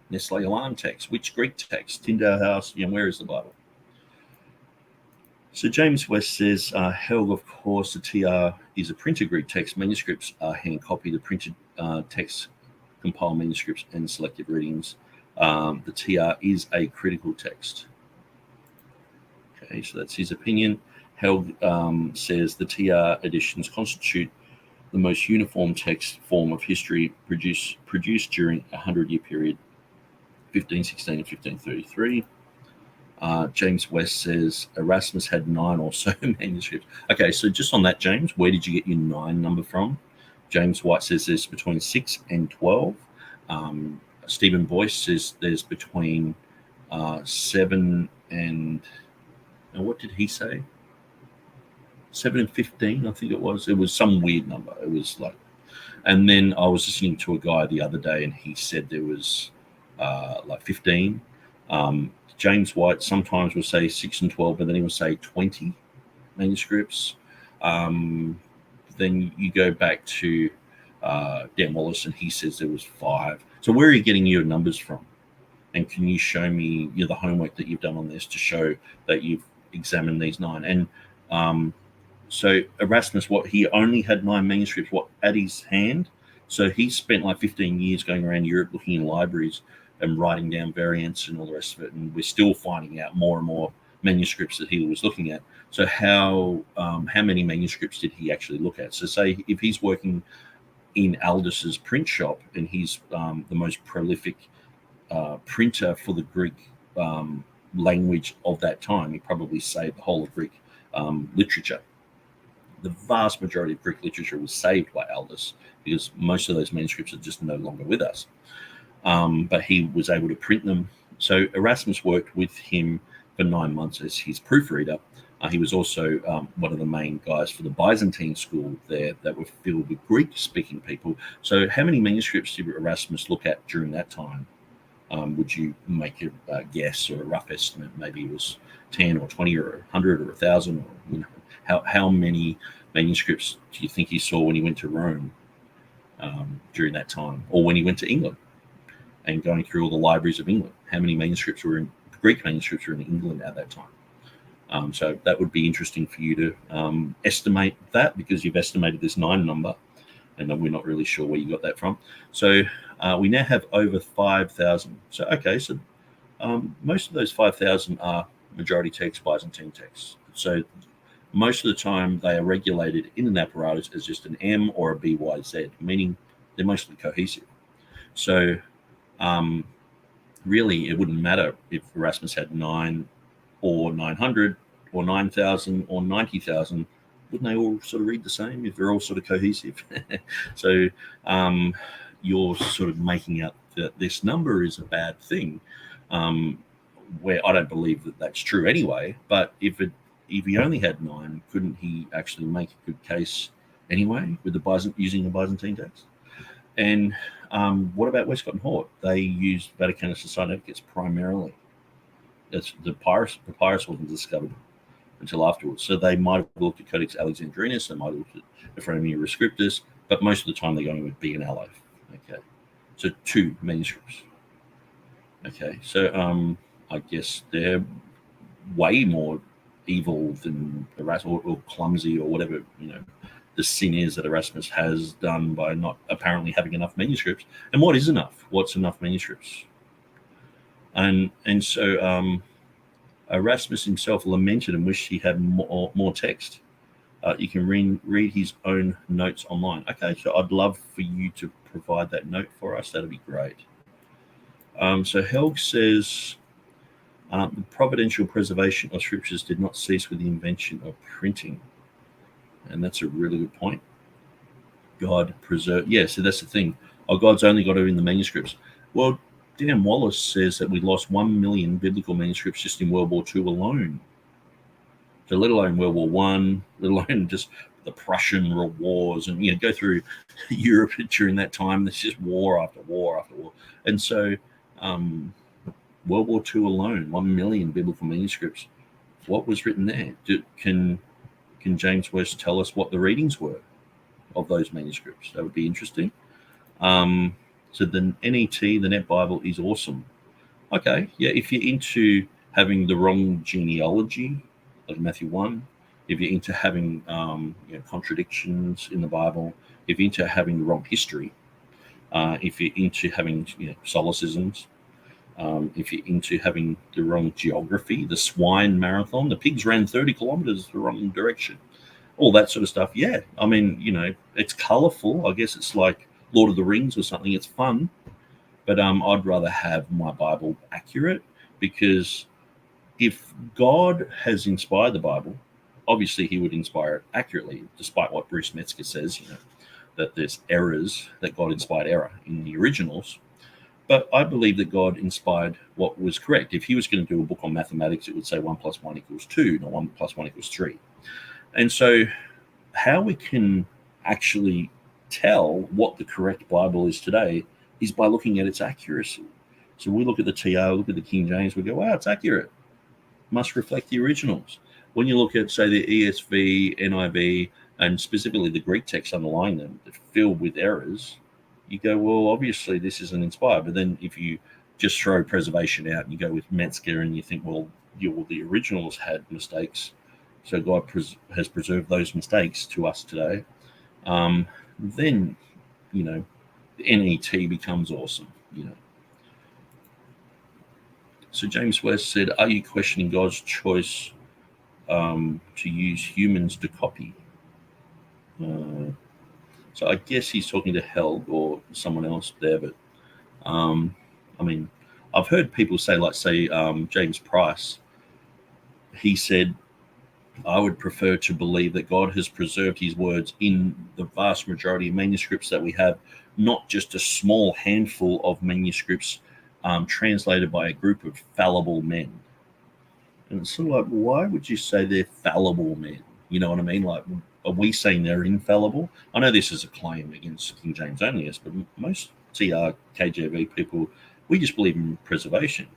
Nestle Alarm text, which Greek text, Tyndale House, where is the Bible? So James West says, Helg, of course, the TR is a printed Greek text. Manuscripts are hand copied. The printed text compile manuscripts and selected readings. The TR is a critical text. Okay, so that's his opinion. Helg says the TR editions constitute the most uniform text form of history produced during a 100-year period, 1516 and 1533. James West says Erasmus had 9 or so manuscripts. Okay, so just on that, James, where did you get your 9 number from? James White says there's between 6 and 12. Stephen Boyce says there's between 7 and what did he say? 7 and 15, I think it was. It was some weird number. It was like, and then I was listening to a guy the other day, and he said there was like 15. James White sometimes will say 6 and 12, but then he will say 20 manuscripts. Then you go back to Dan Wallace, and he says there was 5. So where are you getting your numbers from? And can you show me the homework that you've done on this to show that you've examined these 9? And so Erasmus, he only had 9 manuscripts, at his hand. So he spent like 15 years going around Europe looking in libraries and writing down variants and all the rest of it. And we're still finding out more and more manuscripts that he was looking at. So how many manuscripts did he actually look at? So say if he's working in Aldis's print shop and he's the most prolific printer for the Greek language of that time, he probably saved the whole of Greek literature. The vast majority of Greek literature was saved by Aldis because most of those manuscripts are just no longer with us. But he was able to print them. So Erasmus worked with him for 9 months as his proofreader. He was also one of the main guys for the Byzantine school there that were filled with Greek-speaking people. So how many manuscripts did Erasmus look at during that time? Would you make a guess or a rough estimate? Maybe it was 10 or 20 or 100 or 1,000? Or, how many manuscripts do you think he saw when he went to Rome during that time, or when he went to England and going through all the libraries of England? How many manuscripts Greek manuscripts were in England at that time? So that would be interesting for you to estimate that, because you've estimated this 9 number, and we're not really sure where you got that from. So we now have over 5,000. So okay, so most of those 5,000 are majority text, Byzantine texts. So most of the time they are regulated in an apparatus as just an M or a BYZ, meaning they're mostly cohesive. So really it wouldn't matter if Erasmus had 9 or 900 or 9,000 or 90,000. Wouldn't they all sort of read the same if they're all sort of cohesive? So you're sort of making out that this number is a bad thing, where I don't believe that that's true anyway. But if he only had 9, couldn't he actually make a good case anyway with using the Byzantine text? And what about Westcott and Hort? They used Vaticanus and Sinaiticus primarily. That's the papyrus wasn't discovered until afterwards. So they might have looked at Codex Alexandrinus, they might have looked at Ephraemi Rescriptus, but most of the time they're going with B and Aleph. Okay, so 2 manuscripts. Okay, so I guess they're way more evil than Erasmus, or clumsy, or whatever the sin is that Erasmus has done by not apparently having enough manuscripts. And what is enough? What's enough manuscripts? And so Erasmus himself lamented and wished he had more text. You can read his own notes online. Okay, so I'd love for you to provide that note for us. That'd be great. So Helg says, the providential preservation of scriptures did not cease with the invention of printing. And that's a really good point. God preserved. Yeah, so that's the thing. Oh, God's only got it in the manuscripts. Well, Dan Wallace says that we lost 1 million biblical manuscripts just in World War II alone. So let alone World War I, let alone just the Prussian wars, and go through Europe during that time. There's just war after war after war. And so World War II alone, 1 million biblical manuscripts. What was written there? Can James West tell us what the readings were of those manuscripts? That would be interesting. So the NET, the Net Bible, is awesome. Okay, yeah, if you're into having the wrong genealogy, like Matthew 1, if you're into having contradictions in the Bible, if you're into having the wrong history, if you're into having solecisms, if you're into having the wrong geography, the swine marathon, the pigs ran 30 kilometers the wrong direction, all that sort of stuff. Yeah, I mean, it's colorful. I guess it's like Lord of the Rings or something. It's fun, but I'd rather have my Bible accurate, because if God has inspired the Bible, obviously he would inspire it accurately, despite what Bruce Metzger says, that there's errors, that God inspired error in the originals. But I believe that God inspired what was correct. If he was going to do a book on mathematics, it would say 1 + 1 = 2, not 1 + 1 = 3. And so how we can actually tell what the correct Bible is today is by looking at its accuracy. So we look at the TR, look at the King James, we go, wow, it's accurate. Must reflect the originals. When you look at, say, the ESV, NIV, and specifically the Greek text underlying them, they're filled with errors, you go, well, obviously this isn't inspired. But then if you just throw preservation out and you go with Metzger and you think, well, the originals had mistakes, so God has preserved those mistakes to us today, then, the NET becomes awesome, So James West said, are you questioning God's choice to use humans to copy? So I guess he's talking to Helg or someone else there. But, I've heard people say, James Price, he said, I would prefer to believe that God has preserved his words in the vast majority of manuscripts that we have, not just a small handful of manuscripts translated by a group of fallible men. And it's sort of like, why would you say they're fallible men? You know what I mean? Like, are we saying they're infallible? I know this is a claim against King James onlyists, but most TR, KJV people, we just believe in preservation.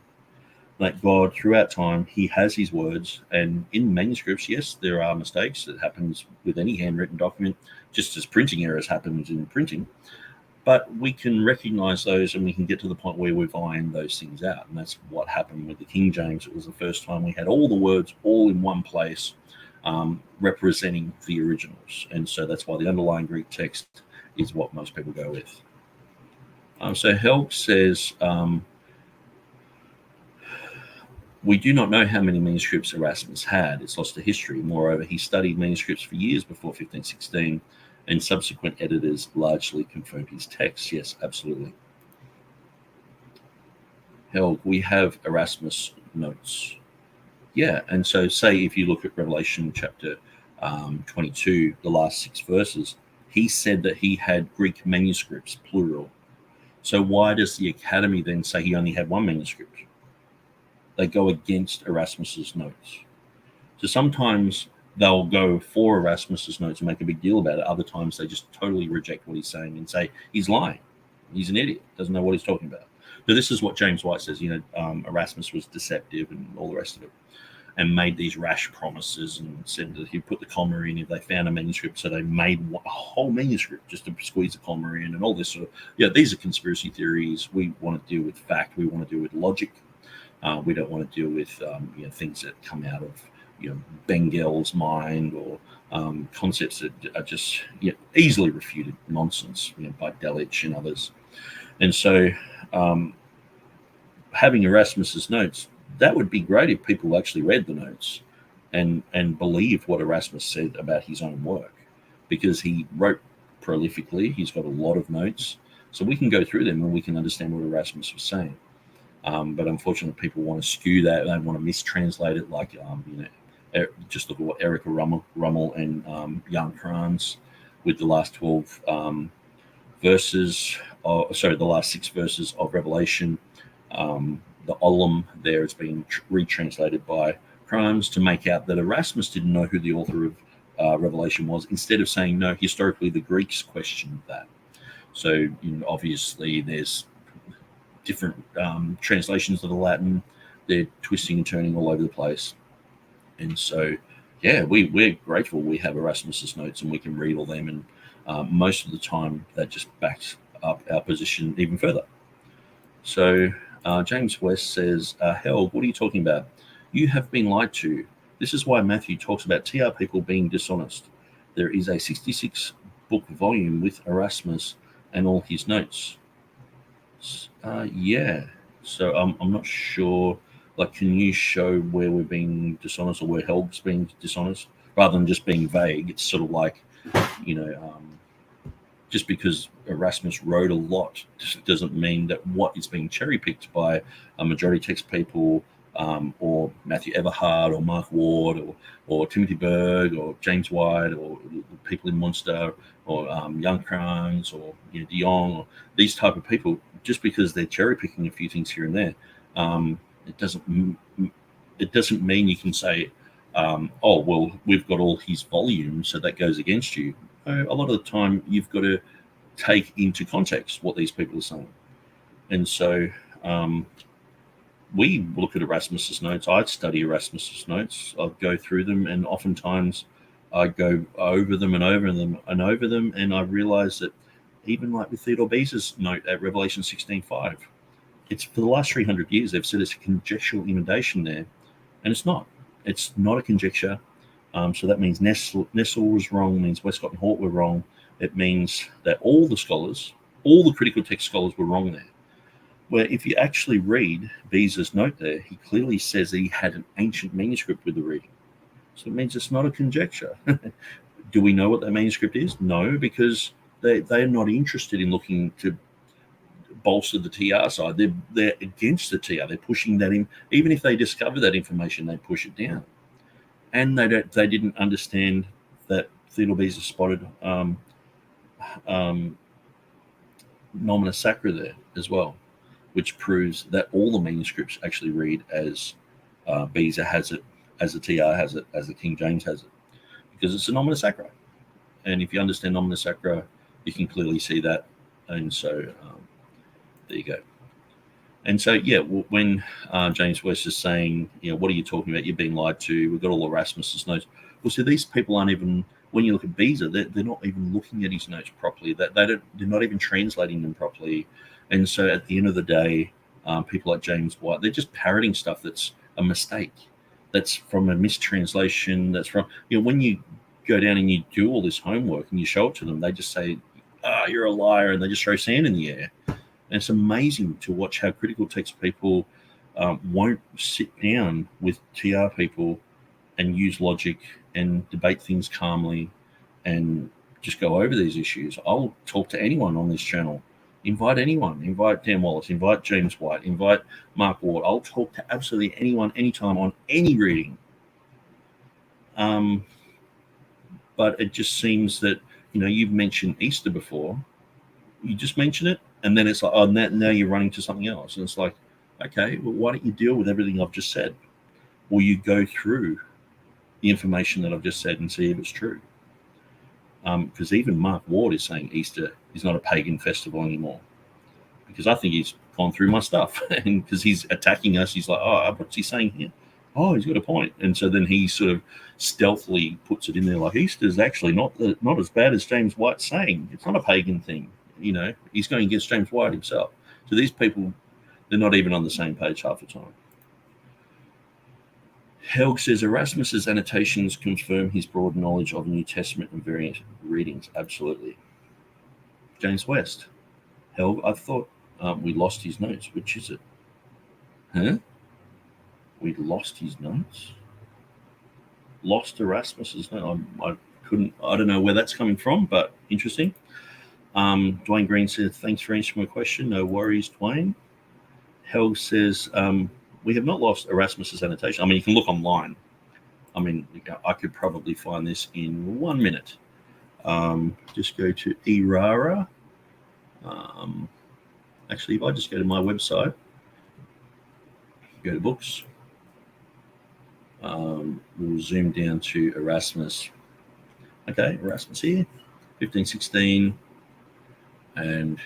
Like God, throughout time, he has his words, and in manuscripts, yes, there are mistakes. That happens with any handwritten document, just as printing errors happens in printing. But we can recognize those, and we can get to the point where we've ironed those things out. And that's what happened with the King James. It was the first time we had all the words all in one place, representing the originals. And so that's why the underlying Greek text is what most people go with. So Helg says, we do not know how many manuscripts Erasmus had. It's lost to history. Moreover, he studied manuscripts for years before 1516, and subsequent editors largely confirmed his text. Yes, absolutely. Helg, we have Erasmus notes. Yeah, and so say if you look at Revelation chapter 22, the last 6 verses, he said that he had Greek manuscripts, plural. So why does the Academy then say he only had one manuscript? They go against Erasmus's notes. So sometimes they'll go for Erasmus's notes and make a big deal about it. Other times they just totally reject what he's saying and say he's lying. He's an idiot. Doesn't know what he's talking about. So this is what James White says. Erasmus was deceptive and all the rest of it, and made these rash promises and said that he'd put the comma in if they found a manuscript. So they made a whole manuscript just to squeeze the comma in and all this sort of. These are conspiracy theories. We want to deal with fact. We want to deal with logic. We don't want to deal with things that come out of Bengel's mind or concepts that are just easily refuted nonsense by Delitzsch and others. And so having Erasmus's notes, that would be great if people actually read the notes and believed what Erasmus said about his own work, because he wrote prolifically. He's got a lot of notes, so we can go through them and we can understand what Erasmus was saying. But unfortunately, people want to skew that. They want to mistranslate it, like just look at what Erika Rummel and Jan Kranz with the last 12 verses. The last 6 verses of Revelation. The Olam there has been retranslated by Kranz to make out that Erasmus didn't know who the author of Revelation was, instead of saying, no, historically the Greeks questioned that. So obviously there's different translations of the Latin. They're twisting and turning all over the place. And so, we're grateful we have Erasmus's notes and we can read all them. And most of the time that just backs up our position even further. So James West says, Held, what are you talking about? You have been lied to. This is why Matthew talks about TR people being dishonest. There is a 66-book volume with Erasmus and all his notes. So I'm not sure. Like, can you show where we're being dishonest or where Held's being dishonest, rather than just being vague? It's sort of like, just because Erasmus wrote a lot doesn't mean that what is being cherry-picked by a majority text people, or Matthew Everhard or Mark Ward or Timothy Berg or James White or people in Munster or Jan Kranz or De Jong, or these type of people, just because they're cherry-picking a few things here and there, it doesn't mean you can say, we've got all his volumes, so that goes against you. A lot of the time, you've got to take into context what these people are saying. And so we look at Erasmus's notes. I'd study Erasmus's notes. I'd go through them, and oftentimes I go over them and over them and over them, and I realize that even like with Theodore Beza's note at Revelation 16:5, it's for the last 300 years they've said it's a conjectural inundation there, and it's not. It's not a conjecture. So that means Nessel was wrong, means Westcott and Hort were wrong. It means that all the critical text scholars were wrong there. Where if you actually read Beza's note there, he clearly says that he had an ancient manuscript with the reading. So it means it's not a conjecture. Do we know what that manuscript is? No, because they're not interested in looking to bolster the TR side. They're against the TR. They're pushing that in. Even if they discover that information, they push it down. And they didn't understand that Theodore Beza spotted Nomina Sacra there as well, which proves that all the manuscripts actually read as Beza has it, as the TR has it, as the King James has it, because it's a Nomina Sacra. And if you understand Nomina Sacra, you can clearly see that. And so there you go. And so, when James West is saying, what are you talking about? You've been lied to. We've got all Erasmus's notes. Well, see, these people aren't even, when you look at Beza, they're not even looking at his notes properly. They're not even translating them properly. And so at the end of the day, people like James White, they're just parroting stuff that's a mistake. That's from a mistranslation. That's from, when you go down and you do all this homework and you show it to them, they just say, you're a liar, and they just throw sand in the air. And it's amazing to watch how critical text people won't sit down with TR people and use logic and debate things calmly and just go over these issues. I'll talk to anyone on this channel. Invite anyone. Invite Dan Wallace. Invite James White. Invite Mark Ward. I'll talk to absolutely anyone, anytime, on any reading. But it just seems that, you've mentioned Easter before. You just mention it, And then it's like, oh, now you're running to something else. And it's like, okay, well, why don't you deal with everything I've just said? Or you go through the information that I've just said and see if it's true. Because even Mark Ward is saying Easter is not a pagan festival anymore. Because I think he's gone through my stuff. And because he's attacking us, he's like, oh, what's he saying here? Oh, he's got a point. And so then he sort of stealthily puts it in there like, Easter's actually not as bad as James White's saying. It's not a pagan thing. You know, he's going against James White himself. So these people, they're not even on the same page half the time. Helg says Erasmus's annotations confirm his broad knowledge of New Testament and various readings. Absolutely. James West. Helg, I thought we lost his notes. Which is it? Huh? We lost his notes? Lost Erasmus's notes? I don't know where that's coming from, but interesting. Dwayne Green says, thanks for answering my question. No worries, Dwayne. Helg says, we have not lost Erasmus's annotation. I mean, you can look online. I mean, I could probably find this in 1 minute. Just go to Erara. Actually, if I just go to my website, go to books, we'll zoom down to Erasmus. Okay, Erasmus here, 1516, and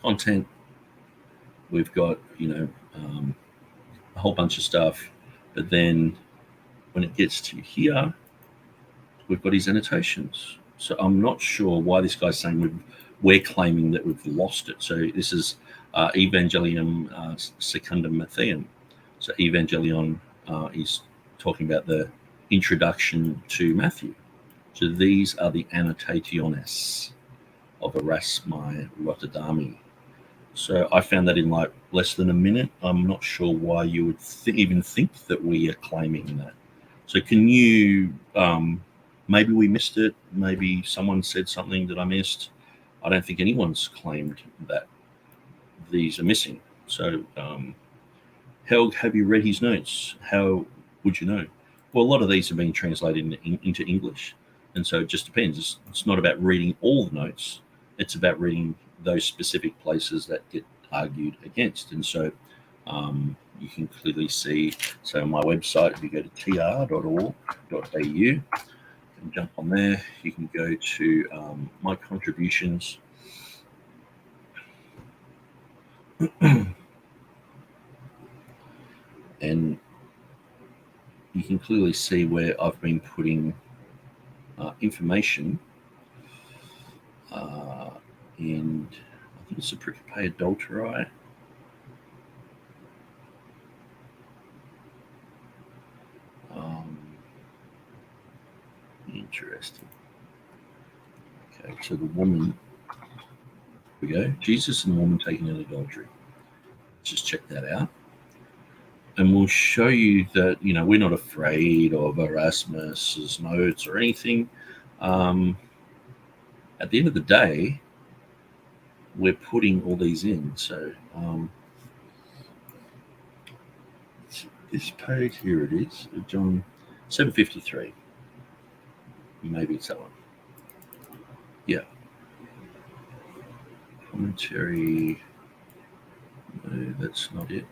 content. We've got, a whole bunch of stuff, but then when it gets to here, we've got his annotations. So I'm not sure why this guy's saying we're claiming that we've lost it. So this is Evangelium Secundum Mattheum. So Evangelion is talking about the introduction to Matthew. So these are the annotationes of Erasmi Rotterdami. So I found that in like less than a minute. I'm not sure why you would even think that we are claiming that. So can you, maybe we missed it. Maybe someone said something that I missed. I don't think anyone's claimed that these are missing. So Helg, have you read his notes? How would you know? Well, a lot of these have been translated into English. And so it just depends. It's not about reading all the notes. It's about reading those specific places that get argued against. And so you can clearly see, so on my website, if you go to tr.org.au and jump on there, you can go to my contributions. And you can clearly see where I've been putting information in, I think it's the Pericope Adulteri. Interesting. Okay, so the woman, here we go. Jesus and the woman taken in adultery. Let's just check that out. And we'll show you that, we're not afraid of Erasmus's notes or anything. At the end of the day, we're putting all these in. So this page, here it is, John 753. Maybe it's that one. Yeah. Commentary. No, that's not it.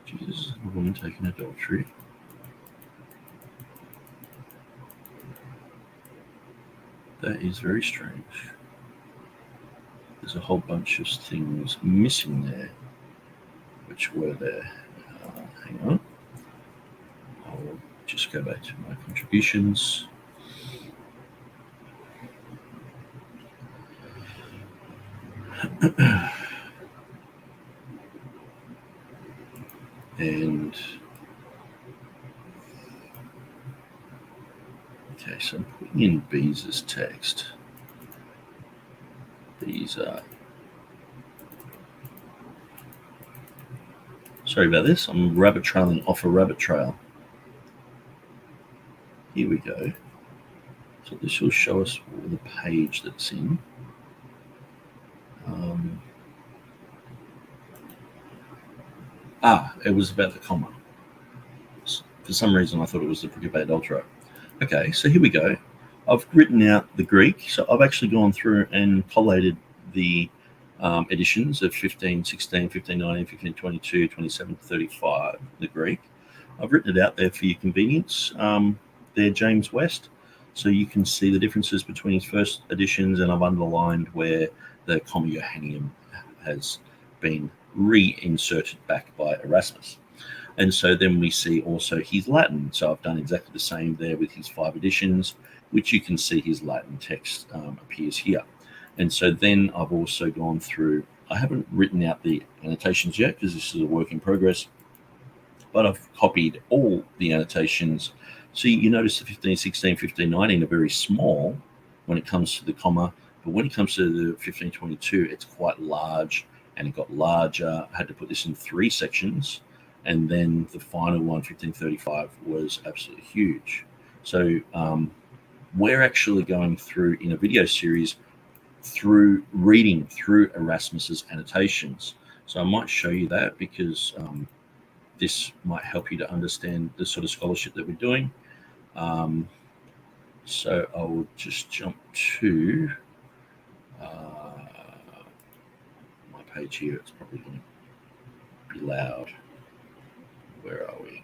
Jesus and a woman taking adultery. That is very strange. There's a whole bunch of things missing there, which were there. Hang on. I'll just go back to my contributions. And okay, so I'm putting in Beza's text. These are, sorry about this, I'm rabbit trailing off a rabbit trail. Here we go. So this will show us the page that's in. It was about the comma. For some reason, I thought it was the Pericope Adulteri. Okay, so here we go. I've written out the Greek, so I've actually gone through and collated the editions of 1516, 1519, 1522, 27, 35, the Greek. I've written it out there for your convenience. There, James West. So you can see the differences between his first editions, and I've underlined where the Comma Johanneum has been reinserted back by Erasmus. And so then we see also his Latin. So I've done exactly the same there with his 5 editions, which you can see his Latin text appears here. And so then I've also gone through, I haven't written out the annotations yet because this is a work in progress, but I've copied all the annotations. So you notice the 1516, 1519 are very small when it comes to the comma, but when it comes to the 1522, it's quite large, and it got larger. I had to put this in 3 sections, and then the final one, 1535, was absolutely huge. So we're actually going through in a video series through reading through Erasmus's annotations. So I might show you that because this might help you to understand the sort of scholarship that we're doing. So I will just jump to my page here. It's probably going to be loud. Where are we?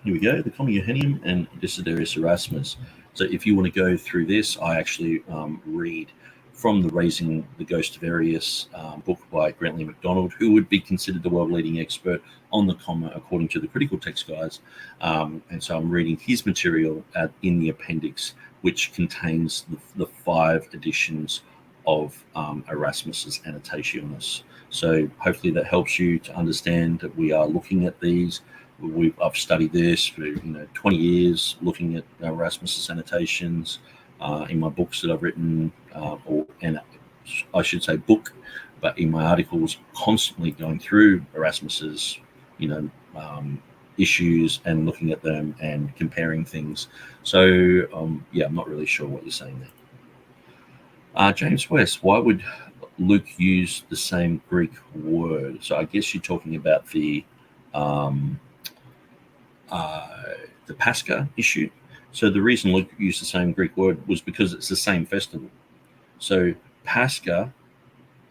Here we go, the Comma Johanneum and Desiderius Erasmus. So if you want to go through this, I actually read from the Raising the Ghost of Arius book by Grantley MacDonald, who would be considered the world-leading expert on the comma according to the critical text guys. And so I'm reading his material in the appendix, which contains the 5 editions of Erasmus's Annotationis. So hopefully that helps you to understand that we are looking at these. I've studied this for 20 years, looking at Erasmus's annotations in my books that I've written, and I should say book, but in my articles, constantly going through Erasmus's, issues and looking at them and comparing things. So yeah, I'm not really sure what you're saying there. James West, why would Luke use the same Greek word? So I guess you're talking about the Pascha issue. So the reason Luke used the same Greek word was because it's the same festival. So Pascha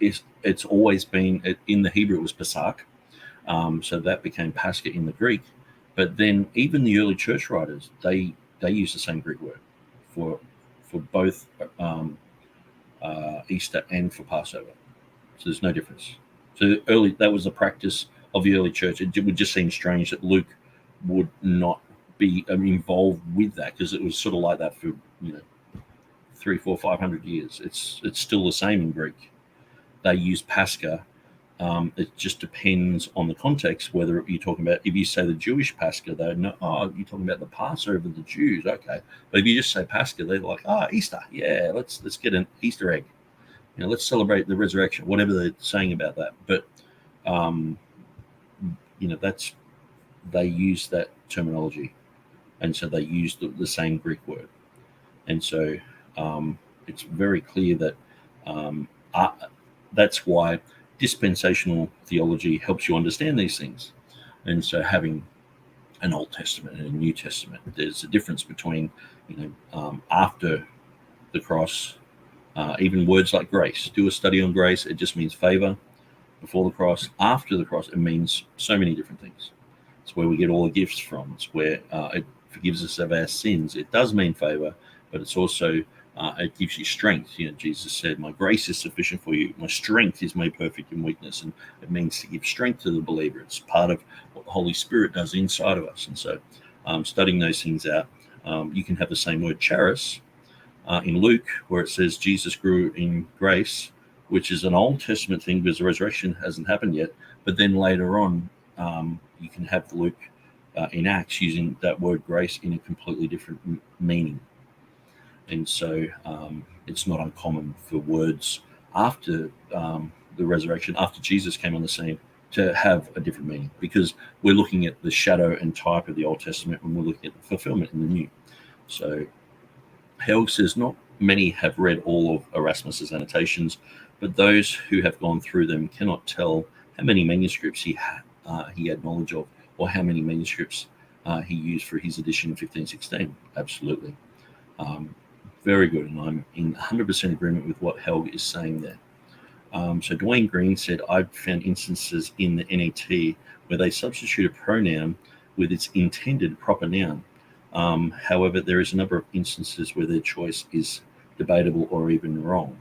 it's always been, in the Hebrew it was Pesach, so that became Pascha in the Greek. But then even the early church writers, they use the same Greek word for both Easter and for Passover. So there's no difference. So that was the practice of the early church. It would just seem strange that Luke would not be involved with that, because it was sort of like that for 300, 400, 500 years. It's still the same in Greek. They use Pascha. It just depends on the context whether you're talking about, if you say the Jewish Pascha, they know, oh, you're talking about the Passover of the Jews, okay. But if you just say Pascha, they're like, Easter, yeah, let's get an Easter egg. Let's celebrate the resurrection, whatever they're saying about that. But that's, they use that terminology, and so they use the same Greek word. And so it's very clear that that's why dispensational theology helps you understand these things. And so having an Old Testament and a New Testament, there's a difference between after the cross, even words like grace. Do a study on grace, it just means favor. Before the cross, after the cross, it means so many different things. It's where we get all the gifts from. It's where it forgives us of our sins. It does mean favor, but it's also it gives you strength. Jesus said, my grace is sufficient for you. My strength is made perfect in weakness. And it means to give strength to the believer. It's part of what the Holy Spirit does inside of us. And so studying those things out, you can have the same word charis in Luke, where it says Jesus grew in grace, which is an Old Testament thing because the resurrection hasn't happened yet. But then later on, you can have Luke in Acts using that word grace in a completely different meaning. And so it's not uncommon for words after the resurrection, after Jesus came on the scene, to have a different meaning, because we're looking at the shadow and type of the Old Testament and we're looking at the fulfillment in the New. So Helg says, not many have read all of Erasmus's annotations, but those who have gone through them cannot tell how many manuscripts he had knowledge of, or how many manuscripts he used for his edition of 1516. Absolutely. Very good, and I'm in 100% agreement with what Helg is saying there. So Dwayne Green said, I've found instances in the NET where they substitute a pronoun with its intended proper noun. However, there is a number of instances where their choice is debatable or even wrong.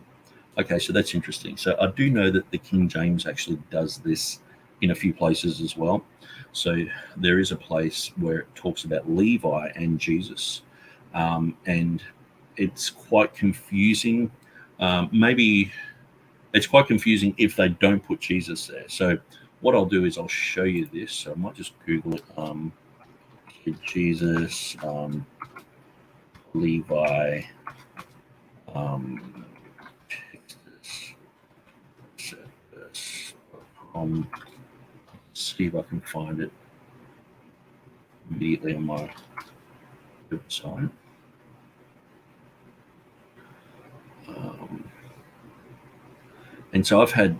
Okay, so that's interesting. So I do know that the King James actually does this in a few places as well. So there is a place where it talks about Levi and Jesus, and it's quite confusing. Maybe it's quite confusing if they don't put Jesus there. So what I'll do is I'll show you this. So I might just Google it. Jesus, Levi, Textus Receptus. See if I can find it immediately on my website. And so I've had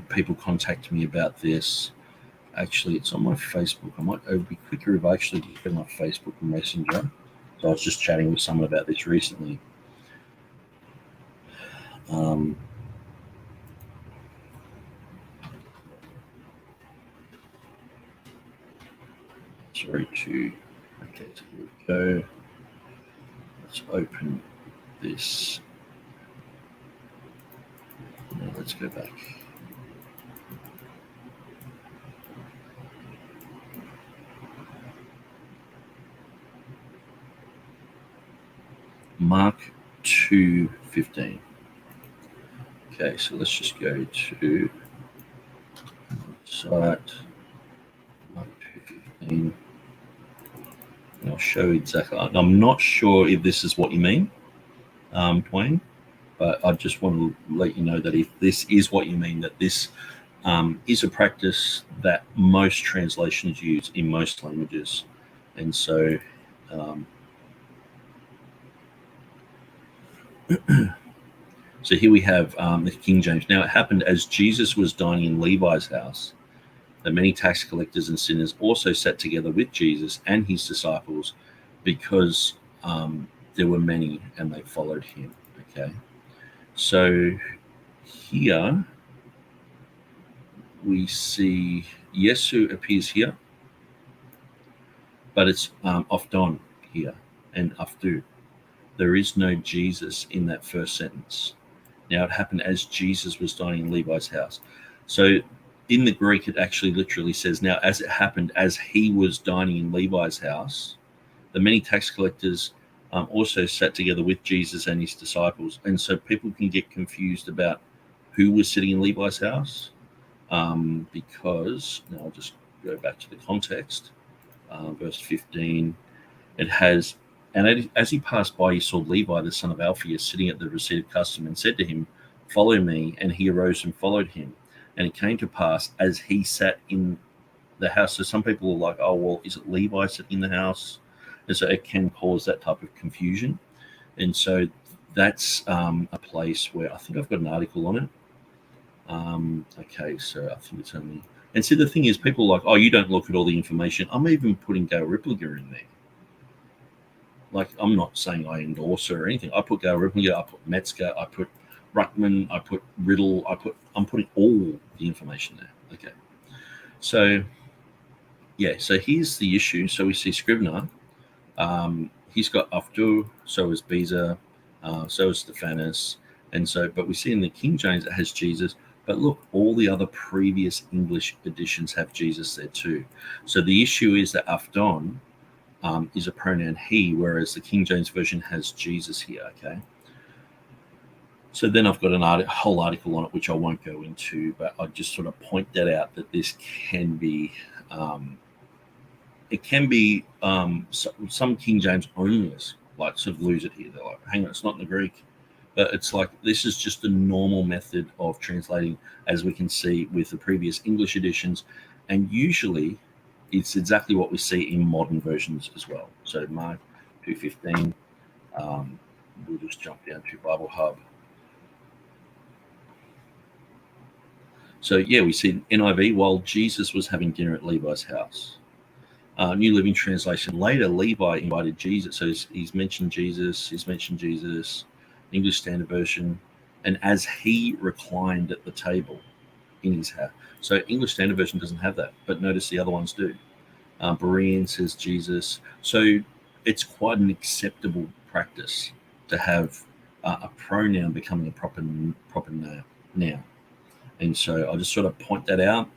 people contact me about this. Actually, it's on my Facebook. It would be quicker if I actually get my Facebook Messenger. So I was just chatting with someone about this recently. Okay, so here we go. Let's open this. Now let's go back. Mark 2:15. Okay, so let's just go to site Mark 2:15. And I'll show exactly. I'm not sure if this is what you mean, Dwayne, but I just want to let you know that if this is what you mean, that this is a practice that most translations use in most languages. And so so here we have the King James. Now it happened as Jesus was dining in Levi's house, that many tax collectors and sinners also sat together with Jesus and his disciples, because there were many and they followed him. Okay, so here we see Yesu appears here, but it's Afdon here and Afdu. There is no Jesus in that first sentence. Now it happened as Jesus was dining in Levi's house. So in the Greek, it actually literally says, now as it happened as he was dining in Levi's house, the many tax collectors also sat together with Jesus and his disciples. And so people can get confused about who was sitting in Levi's house, because, now I'll just go back to the context, verse 15, it has, and as he passed by, he saw Levi, the son of Alphaeus, sitting at the receipt of custom, and said to him, follow me. And he arose and followed him. And it came to pass as he sat in the house. So some people are like, oh, well, is it Levi sitting in the house? And so it can cause that type of confusion. And so that's a place where I think I've got an article on it. Okay, so I think it's only... And see, the thing is, people are like, oh, you don't look at all the information. I'm even putting Gail Ripplinger in there. Like, I'm not saying I endorse her or anything. I put Gail Ripplinger, I put Metzger, I put Ruckman, I put Riddle, I'm putting all the information there. Okay. So, yeah, so here's the issue. So we see Scrivener. He's got Afdu, so is Beza, so is Stephanus. And so, but we see in the King James it has Jesus. But look, all the other previous English editions have Jesus there too. So the issue is that Afdon is a pronoun he, whereas the King James Version has Jesus here, okay? So then I've got a whole article on it, which I won't go into, but I just sort of point that out, that this can be, it can be some King James onlys, like, sort of lose it here. They're like, hang on, it's not in the Greek. But it's like, this is just a normal method of translating, as we can see with the previous English editions. And usually it's exactly what we see in modern versions as well. So Mark 2:15, we'll just jump down to Bible Hub. So yeah, we see NIV, while Jesus was having dinner at Levi's house. New Living Translation. Later, Levi invited Jesus. So he's mentioned Jesus. He's mentioned Jesus. English Standard Version. And as he reclined at the table in his house. So English Standard Version doesn't have that, but notice the other ones do. Berean says Jesus. So it's quite an acceptable practice to have a pronoun becoming a proper noun. And so I'll just sort of point that out.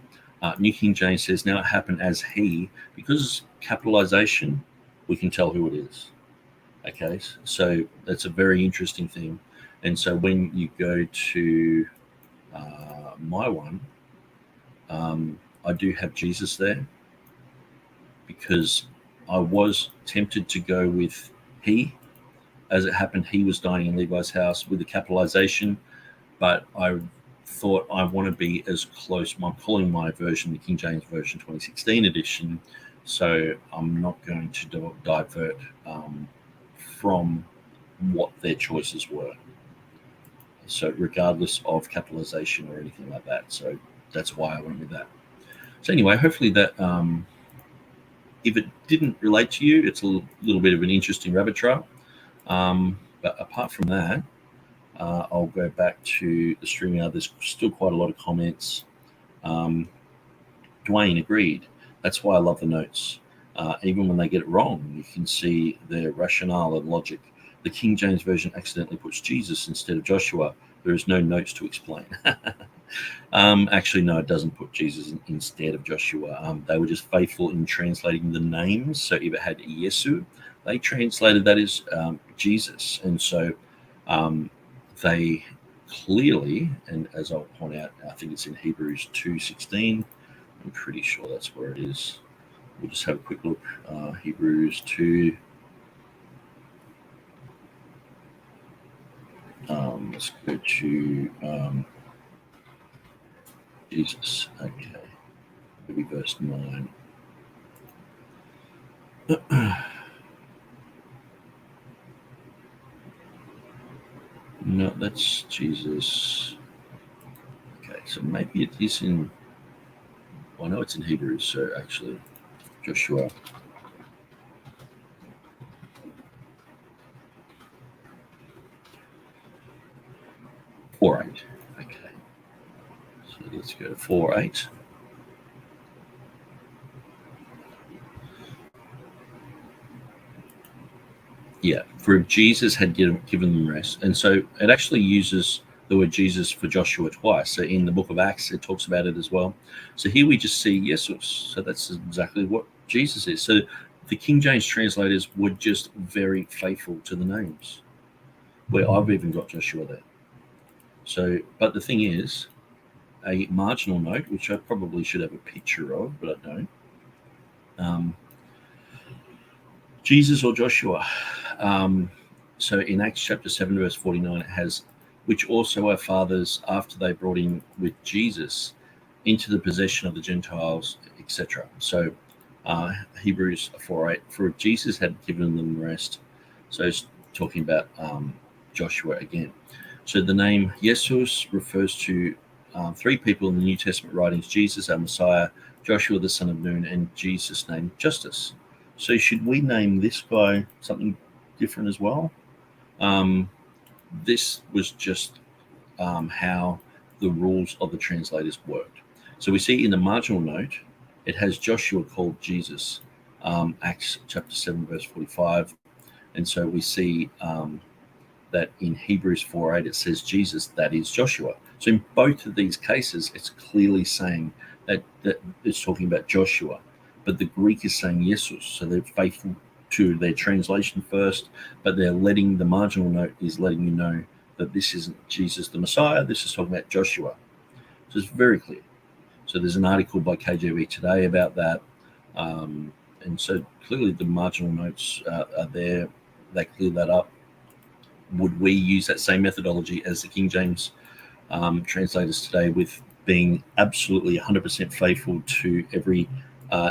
New King James says, now it happened as he, because capitalization, we can tell who it is. Okay, so that's a very interesting thing. And so when you go to my one, I do have Jesus there, because I was tempted to go with he. As it happened, he was dying in Levi's house with the capitalization, but I thought I want to be as close. I'm calling my version the King James Version 2016 edition, so I'm not going to divert from what their choices were. So regardless of capitalization or anything like that. So that's why I went with that. So anyway, hopefully that if it didn't relate to you, it's a little bit of an interesting rabbit trail. But apart from that, I'll go back to the stream now. There's still quite a lot of comments. Dwayne agreed. That's why I love the notes. Even when they get it wrong, you can see their rationale and logic. The King James Version accidentally puts Jesus instead of Joshua. There is no notes to explain. Actually, no, it doesn't put Jesus instead of Joshua. They were just faithful in translating the names. So if it had Yesu, they translated that as Jesus. And so they clearly, and as I'll point out, I think it's in Hebrews 2:16. I'm pretty sure that's where it is. We'll just have a quick look. Hebrews 2. Let's go to Jesus. Okay. Maybe verse 9. No, that's Jesus. Okay, so maybe it is in. Well, I know it's in Hebrews, so actually, Joshua. (4:8). Okay. So let's go to 4:8. Yeah, for if Jesus had given them rest. And so it actually uses the word Jesus for Joshua twice. So in the book of Acts, it talks about it as well. So here we just see Jesus. So that's exactly what Jesus is. So the King James translators were just very faithful to the names, where I've even got Joshua there. So, but the thing is, a marginal note, which I probably should have a picture of, but I don't. Jesus or Joshua. So in Acts chapter 7, verse 49, it has, which also our fathers, after they brought in with Jesus into the possession of the Gentiles, etc. So Hebrews 4:8, for if Jesus had given them rest. So it's talking about Joshua again. So the name Jesus refers to three people in the New Testament writings: Jesus, our Messiah; Joshua, the son of Nun; and Jesus' name, Justice. So should we name this guy something different as well? This was just how the rules of the translators worked. So we see in the marginal note, it has Joshua called Jesus, Acts chapter 7, verse 45. And so we see that in Hebrews 4:8, it says Jesus, that is Joshua. So in both of these cases, it's clearly saying that it's talking about Joshua. But the Greek is saying Jesus, so they're faithful to their translation first, but they're letting the marginal note is letting you know that this isn't Jesus the Messiah, this is talking about Joshua. So it's very clear. So there's an article by KJV today about that. And so clearly the marginal notes are there, they clear that up. Would we use that same methodology as the King James translators today, with being absolutely 100% faithful to every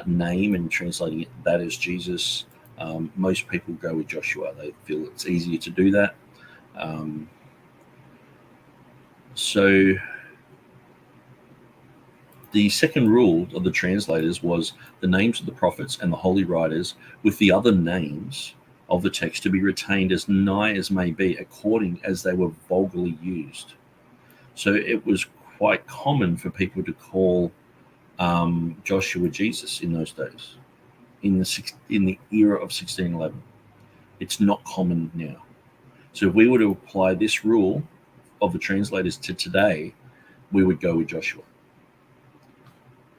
name and translating that as Jesus? Most people go with Joshua. They feel it's easier to do that. So The second rule of the translators was the names of the prophets and the holy writers with the other names of the text to be retained as nigh as may be, according as they were vulgarly used. So it was quite common for people to call Joshua Jesus in those days, in the era of 1611. It's not common now. So if we were to apply this rule of the translators to today, we would go with Joshua.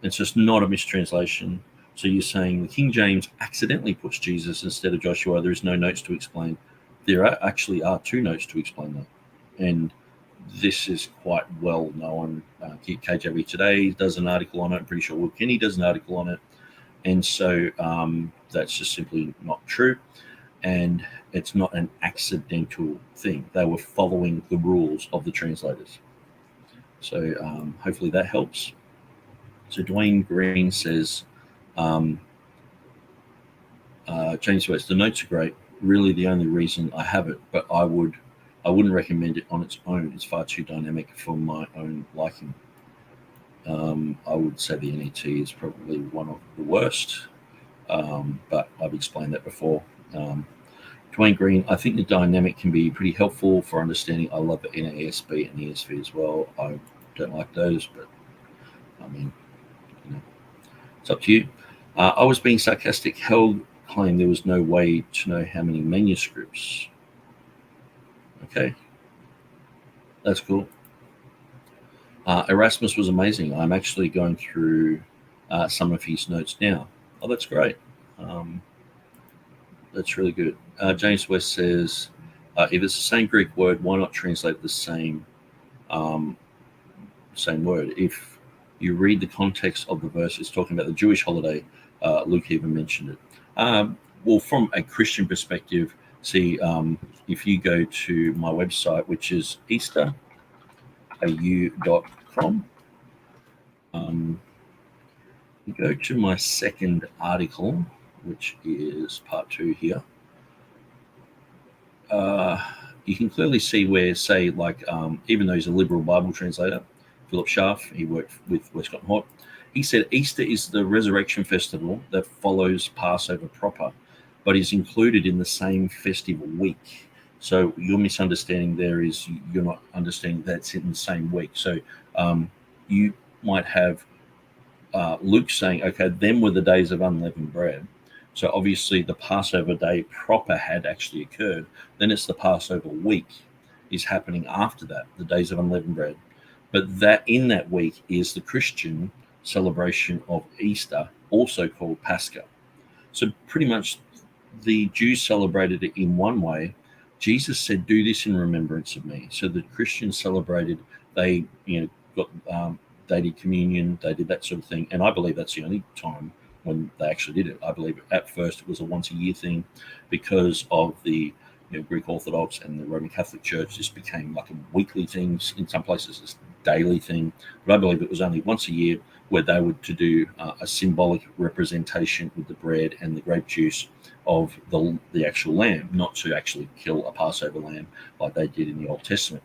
It's just not a mistranslation. So you're saying the King James accidentally puts Jesus instead of Joshua. There is no notes to explain. There actually are two notes to explain that. And this is quite well known. KJV Today does an article on it. I'm pretty sure Will Kenny does an article on it. And so that's just simply not true. And it's not an accidental thing. They were following the rules of the translators. So hopefully that helps. So Dwayne Green says, James West, the notes are great. Really the only reason I have it, but I wouldn't recommend it on its own. It's far too dynamic for my own liking. I would say the NET is probably one of the worst, but I've explained that before. Dwayne Green, I think the dynamic can be pretty helpful for understanding. I love the NASB and ESV as well. I don't like those, but I mean, it's up to you. I was being sarcastic. Held claimed there was no way to know how many manuscripts. Okay, that's cool. Erasmus was amazing. I'm actually going through some of his notes now. Oh, that's great. That's really good. James West says, if it's the same Greek word, why not translate the same word? If you read the context of the verse, it's talking about the Jewish holiday. Luke even mentioned it. Well, from a Christian perspective, see, if you go to my website, which is easterau.com, you go to my second article, which is part 2 here. You can clearly see where, say, like, even though he's a liberal Bible translator, Philip Schaff, he worked with Westcott and Hort, he said Easter is the resurrection festival that follows Passover proper, but is included in the same festive week. So your misunderstanding there is you're not understanding that's in the same week. So you might have Luke saying, okay, them were the days of unleavened bread. So obviously the Passover day proper had actually occurred. Then it's the Passover week is happening after that, the days of unleavened bread. But that in that week is the Christian celebration of Easter, also called Pascha. So pretty much the Jews celebrated it in one way. Jesus said, do this in remembrance of me. So the Christians celebrated, they did communion, they did that sort of thing. And I believe that's the only time when they actually did it. I believe at first it was a once a year thing because of the Greek Orthodox and the Roman Catholic Church. This became like a weekly thing. In some places it's a daily thing. But I believe it was only once a year where they would to do a symbolic representation with the bread and the grape juice of the actual lamb, not to actually kill a Passover lamb like they did in the Old Testament.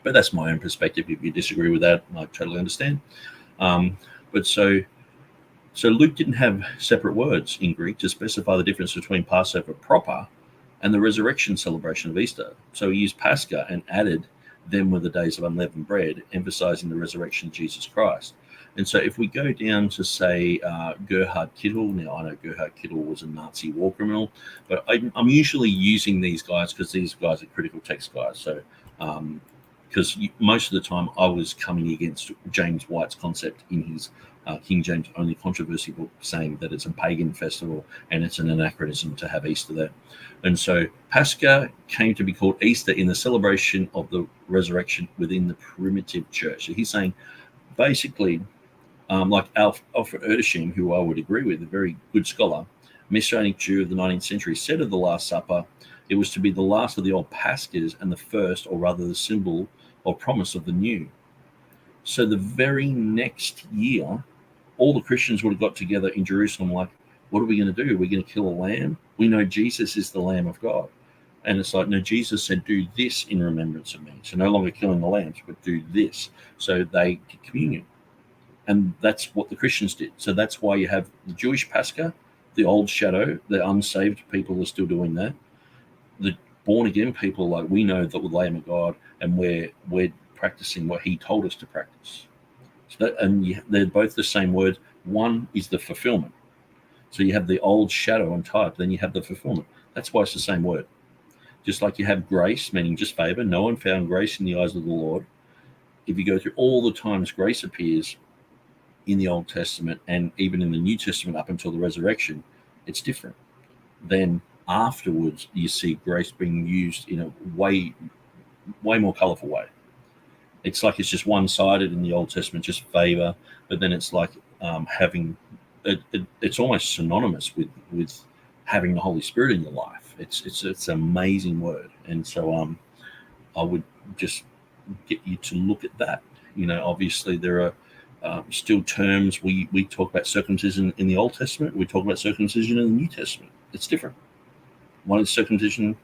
But that's my own perspective. If you disagree with that, I totally understand. But so Luke didn't have separate words in Greek to specify the difference between Passover proper and the resurrection celebration of Easter. So he used Pascha and added them were the days of unleavened bread, emphasizing the resurrection of Jesus Christ. And so if we go down to, say, Gerhard Kittel, now I know Gerhard Kittel was a Nazi war criminal, but I'm usually using these guys because these guys are critical text guys. So because most of the time I was coming against James White's concept in his King James Only Controversy book, saying that it's a pagan festival and it's an anachronism to have Easter there. And so Pascha came to be called Easter in the celebration of the resurrection within the primitive church. So he's saying basically, like Alfred Erdesham, who I would agree with, a very good scholar, Messianic Jew of the 19th century, said of the Last Supper, it was to be the last of the old Paschas and the first, or rather the symbol or promise of the new. So the very next year, all the Christians would have got together in Jerusalem like, what are we going to do? Are we going to kill a lamb? We know Jesus is the Lamb of God. And it's like, no, Jesus said, do this in remembrance of me. So no longer killing the lambs, but do this. So they did communion. And that's what the Christians did. So that's why you have the Jewish Pascha, the old shadow, the unsaved people are still doing that. The born again people, like, we know that we're the Lamb of God, and we're practicing what he told us to practice. So that, and they're both the same word. One is the fulfillment. So you have the old shadow and type, then you have the fulfillment. That's why it's the same word. Just like you have grace, meaning just favor. No one found grace in the eyes of the Lord. If you go through all the times grace appears in the Old Testament and even in the New Testament up until the resurrection, it's different. Then afterwards, you see grace being used in a way more colorful way. It's like it's just one-sided in the Old Testament, just favor, but then it's like having it's almost synonymous with having the Holy Spirit in your life. It's an amazing word, and so I would just get you to look at that. Obviously there are still terms. We talk about circumcision in the Old Testament. We talk about circumcision in the New Testament. It's different. One is circumcision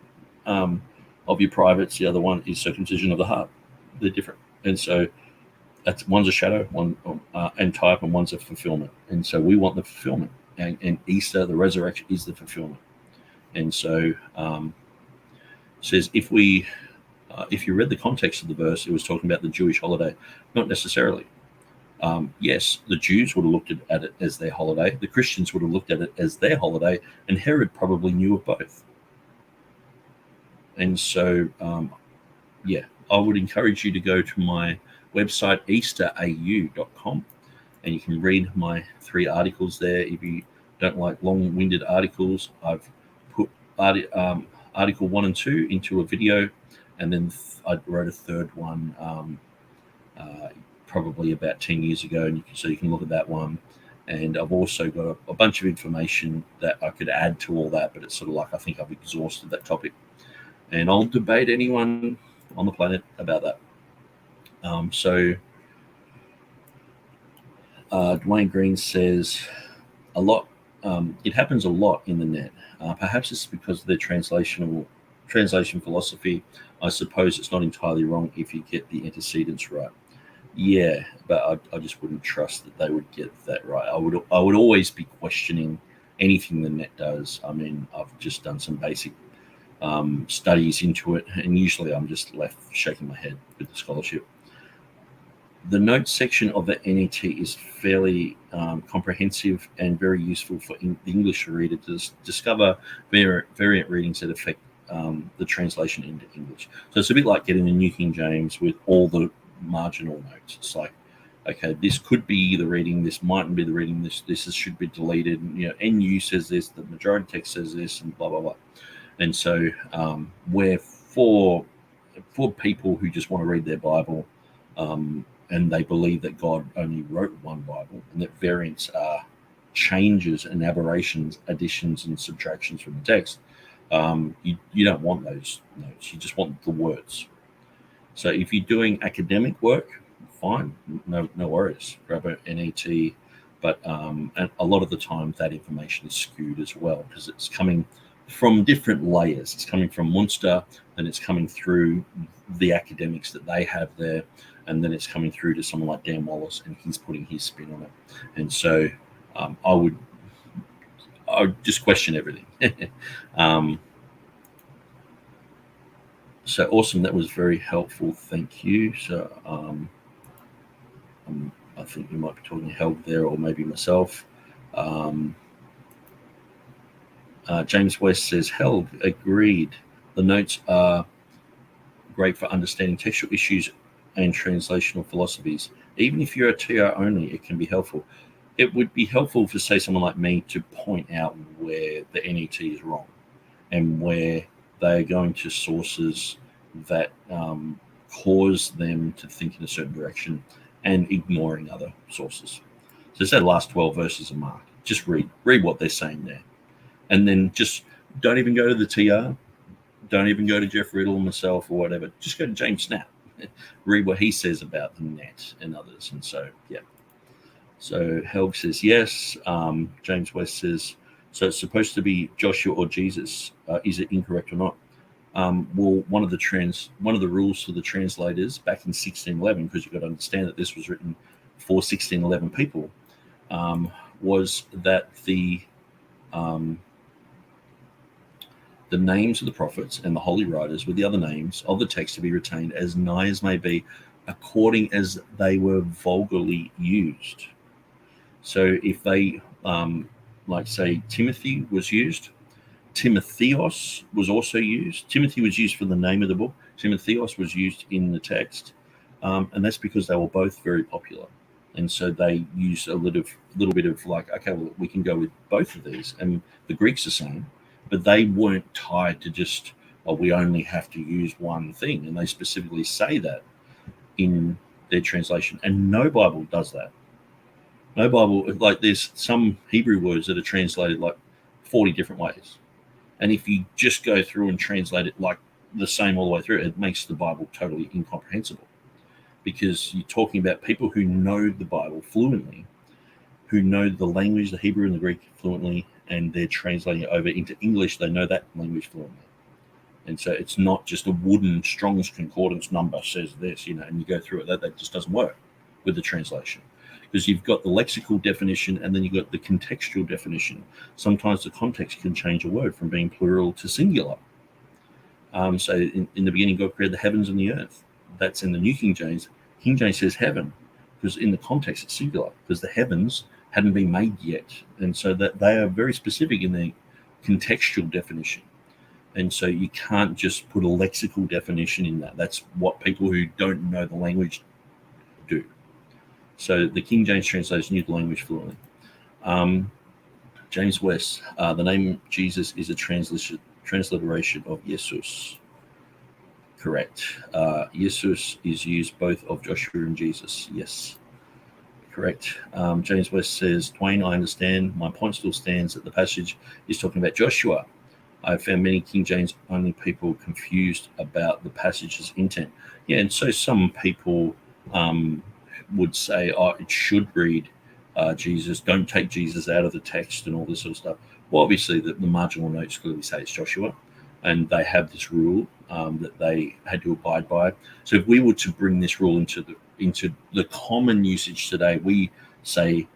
of your privates. The other one is circumcision of the heart. They're different, and so that's one's a shadow, one and type, and one's a fulfillment. And so we want the fulfillment, and Easter, the resurrection, is the fulfillment. And so says if you read the context of the verse, it was talking about the Jewish holiday. Not necessarily. Yes, the Jews would have looked at it as their holiday. The Christians would have looked at it as their holiday, and Herod probably knew of both. And so, I would encourage you to go to my website, easterau.com, and you can read my 3 articles there. If you don't like long-winded articles, I've put article 1 and 2 into a video, and then I wrote a third one probably about 10 years ago, and you can look at that one. And I've also got a bunch of information that I could add to all that, but it's sort of like I think I've exhausted that topic, and I'll debate anyone on the planet about that. Dwayne Green says a lot. It happens a lot in the net. Perhaps it's because of their translation philosophy. I suppose it's not entirely wrong if you get the antecedents right. Yeah, but I just wouldn't trust that they would get that right. I would always be questioning anything the net does. I mean, I've just done some basic studies into it, and usually I'm just left shaking my head with the scholarship. The notes section of the NET is fairly comprehensive and very useful for the English reader to discover variant readings that affect the translation into English. So it's a bit like getting the New King James with all the marginal notes. It's like, okay, this could be the reading, this mightn't be the reading, this should be deleted. NU says this, the majority text says this, and blah blah blah. And so, where for people who just want to read their Bible, and they believe that God only wrote one Bible, and that variants are changes and aberrations, additions and subtractions from the text, you don't want those notes. You just want the words. So if you're doing academic work, fine, no worries. Grab an NET, but and a lot of the time that information is skewed as well because it's coming from different layers. It's coming from Munster, then it's coming through the academics that they have there, and then it's coming through to someone like Dan Wallace, and he's putting his spin on it. And so I would just question everything. So awesome. That was very helpful. Thank you. So I think you might be talking to Helg there, or maybe myself. James West says, Helg, agreed. The notes are great for understanding textual issues and translational philosophies. Even if you're a TR only, it can be helpful. It would be helpful for, say, someone like me to point out where the NET is wrong and where they're going to sources that cause them to think in a certain direction and ignoring other sources. So say the last 12 verses of Mark. Just read what they're saying there. And then just don't even go to the TR. Don't even go to Jeff Riddle, myself, or whatever. Just go to James Snap. Read what he says about the net and others. And so, yeah. So Helg says yes. James West says, so it's supposed to be Joshua or Jesus. Is it incorrect or not? Well, one of the rules for the translators back in 1611, because you've got to understand that this was written for 1611 people was that the names of the prophets and the holy writers were the other names of the text to be retained as nigh as may be, according as they were vulgarly used. So if they, like say, Timothy was used, Timotheos was also used. Timothy was used for the name of the book. Timotheos was used in the text. And that's because they were both very popular. And so they used a little bit of like, okay, well, we can go with both of these. And the Greeks are saying, but they weren't tied to just, oh, we only have to use one thing. And they specifically say that in their translation. And no Bible does that. No Bible, like there's some Hebrew words that are translated like 40 different ways. And if you just go through and translate it like the same all the way through, it makes the Bible totally incomprehensible. Because you're talking about people who know the Bible fluently, who know the language, the Hebrew and the Greek fluently, and they're translating it over into English. They know that language fluently. And so it's not just a wooden Strong's Concordance number says this, and you go through it. That just doesn't work with the translation. Because you've got the lexical definition and then you've got the contextual definition. Sometimes the context can change a word from being plural to singular. So in the beginning, God created the heavens and the earth. That's in the New King James. King James says heaven, because in the context it's singular, because the heavens hadn't been made yet. And so that they are very specific in their contextual definition. And so you can't just put a lexical definition in that. That's what people who don't know the language do. So the King James translation knew the language fluently. James West, the name Jesus is a transliteration of Jesus. Correct. Jesus is used both of Joshua and Jesus. Yes. Correct. James West says, Dwayne, I understand. My point still stands that the passage is talking about Joshua. I have found many King James only people confused about the passage's intent. Yeah, and so some people would say, oh, it should read Jesus. Don't take Jesus out of the text and all this sort of stuff. Well, obviously, the marginal notes clearly say it's Joshua, and they have this rule that they had to abide by. So if we were to bring this rule into the common usage today, we say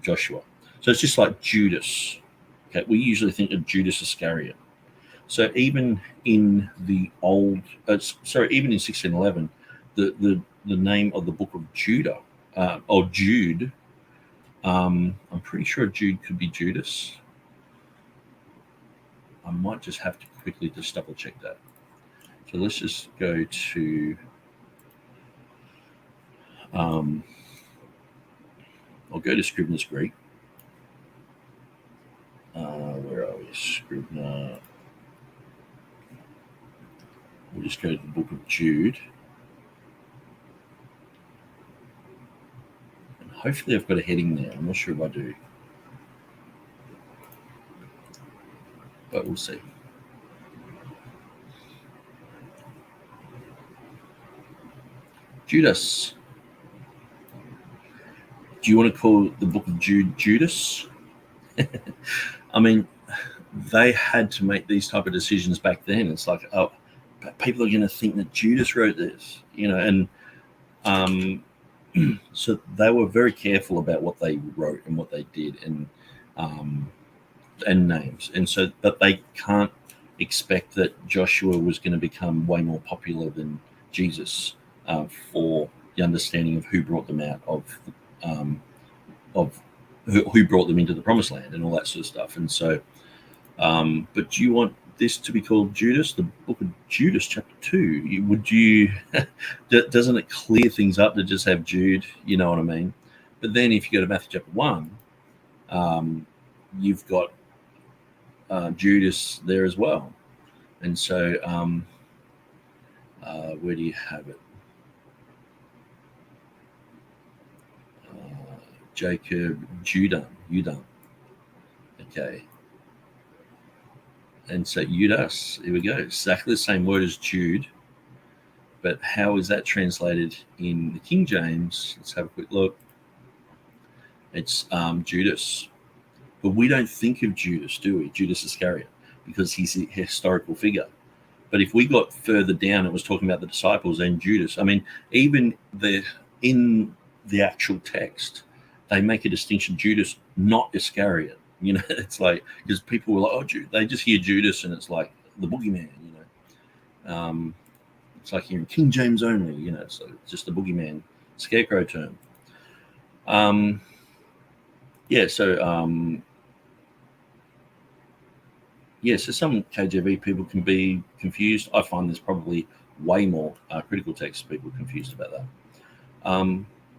Joshua. So it's just like Judas. Okay, we usually think of Judas Iscariot. So even in the even in 1611, the name of the book of Judah or Jude, I'm pretty sure Jude could be Judas. I might just have to quickly just double check that. So let's just go to I'll go to Scrivener's Greek. Where are we? Scrivener. We'll just go to the book of Jude. And hopefully I've got a heading there. I'm not sure if I do. But we'll see. Judas. Do you want to call the book of Jude Judas? I mean, they had to make these type of decisions back then. It's like, oh, people are going to think that Judas wrote this, and so they were very careful about what they wrote and what they did, and names. And so, but they can't expect that Joshua was going to become way more popular than Jesus for the understanding of who brought them out of who brought them into the promised land and all that sort of stuff. And so, but do you want this to be called Judas, the book of Judas, chapter 2? Doesn't it clear things up to just have Jude? You know what I mean? But then if you go to Matthew chapter 1, you've got Judas there as well. And so where do you have it? Jacob, Judah. Okay. And so Judas, here we go. Exactly the same word as Jude. But how is that translated in the King James? Let's have a quick look. It's Judas. But we don't think of Judas, do we? Judas Iscariot, because he's a historical figure. But if we got further down, it was talking about the disciples and Judas. I mean, even in the actual text, they make a distinction: Judas, not Iscariot. It's like, because people were like, oh, they just hear Judas and it's like the boogeyman. It's like hearing King James only. So it's just a boogeyman scarecrow term. So some KJV people can be confused. I find there's probably way more critical text people confused about that.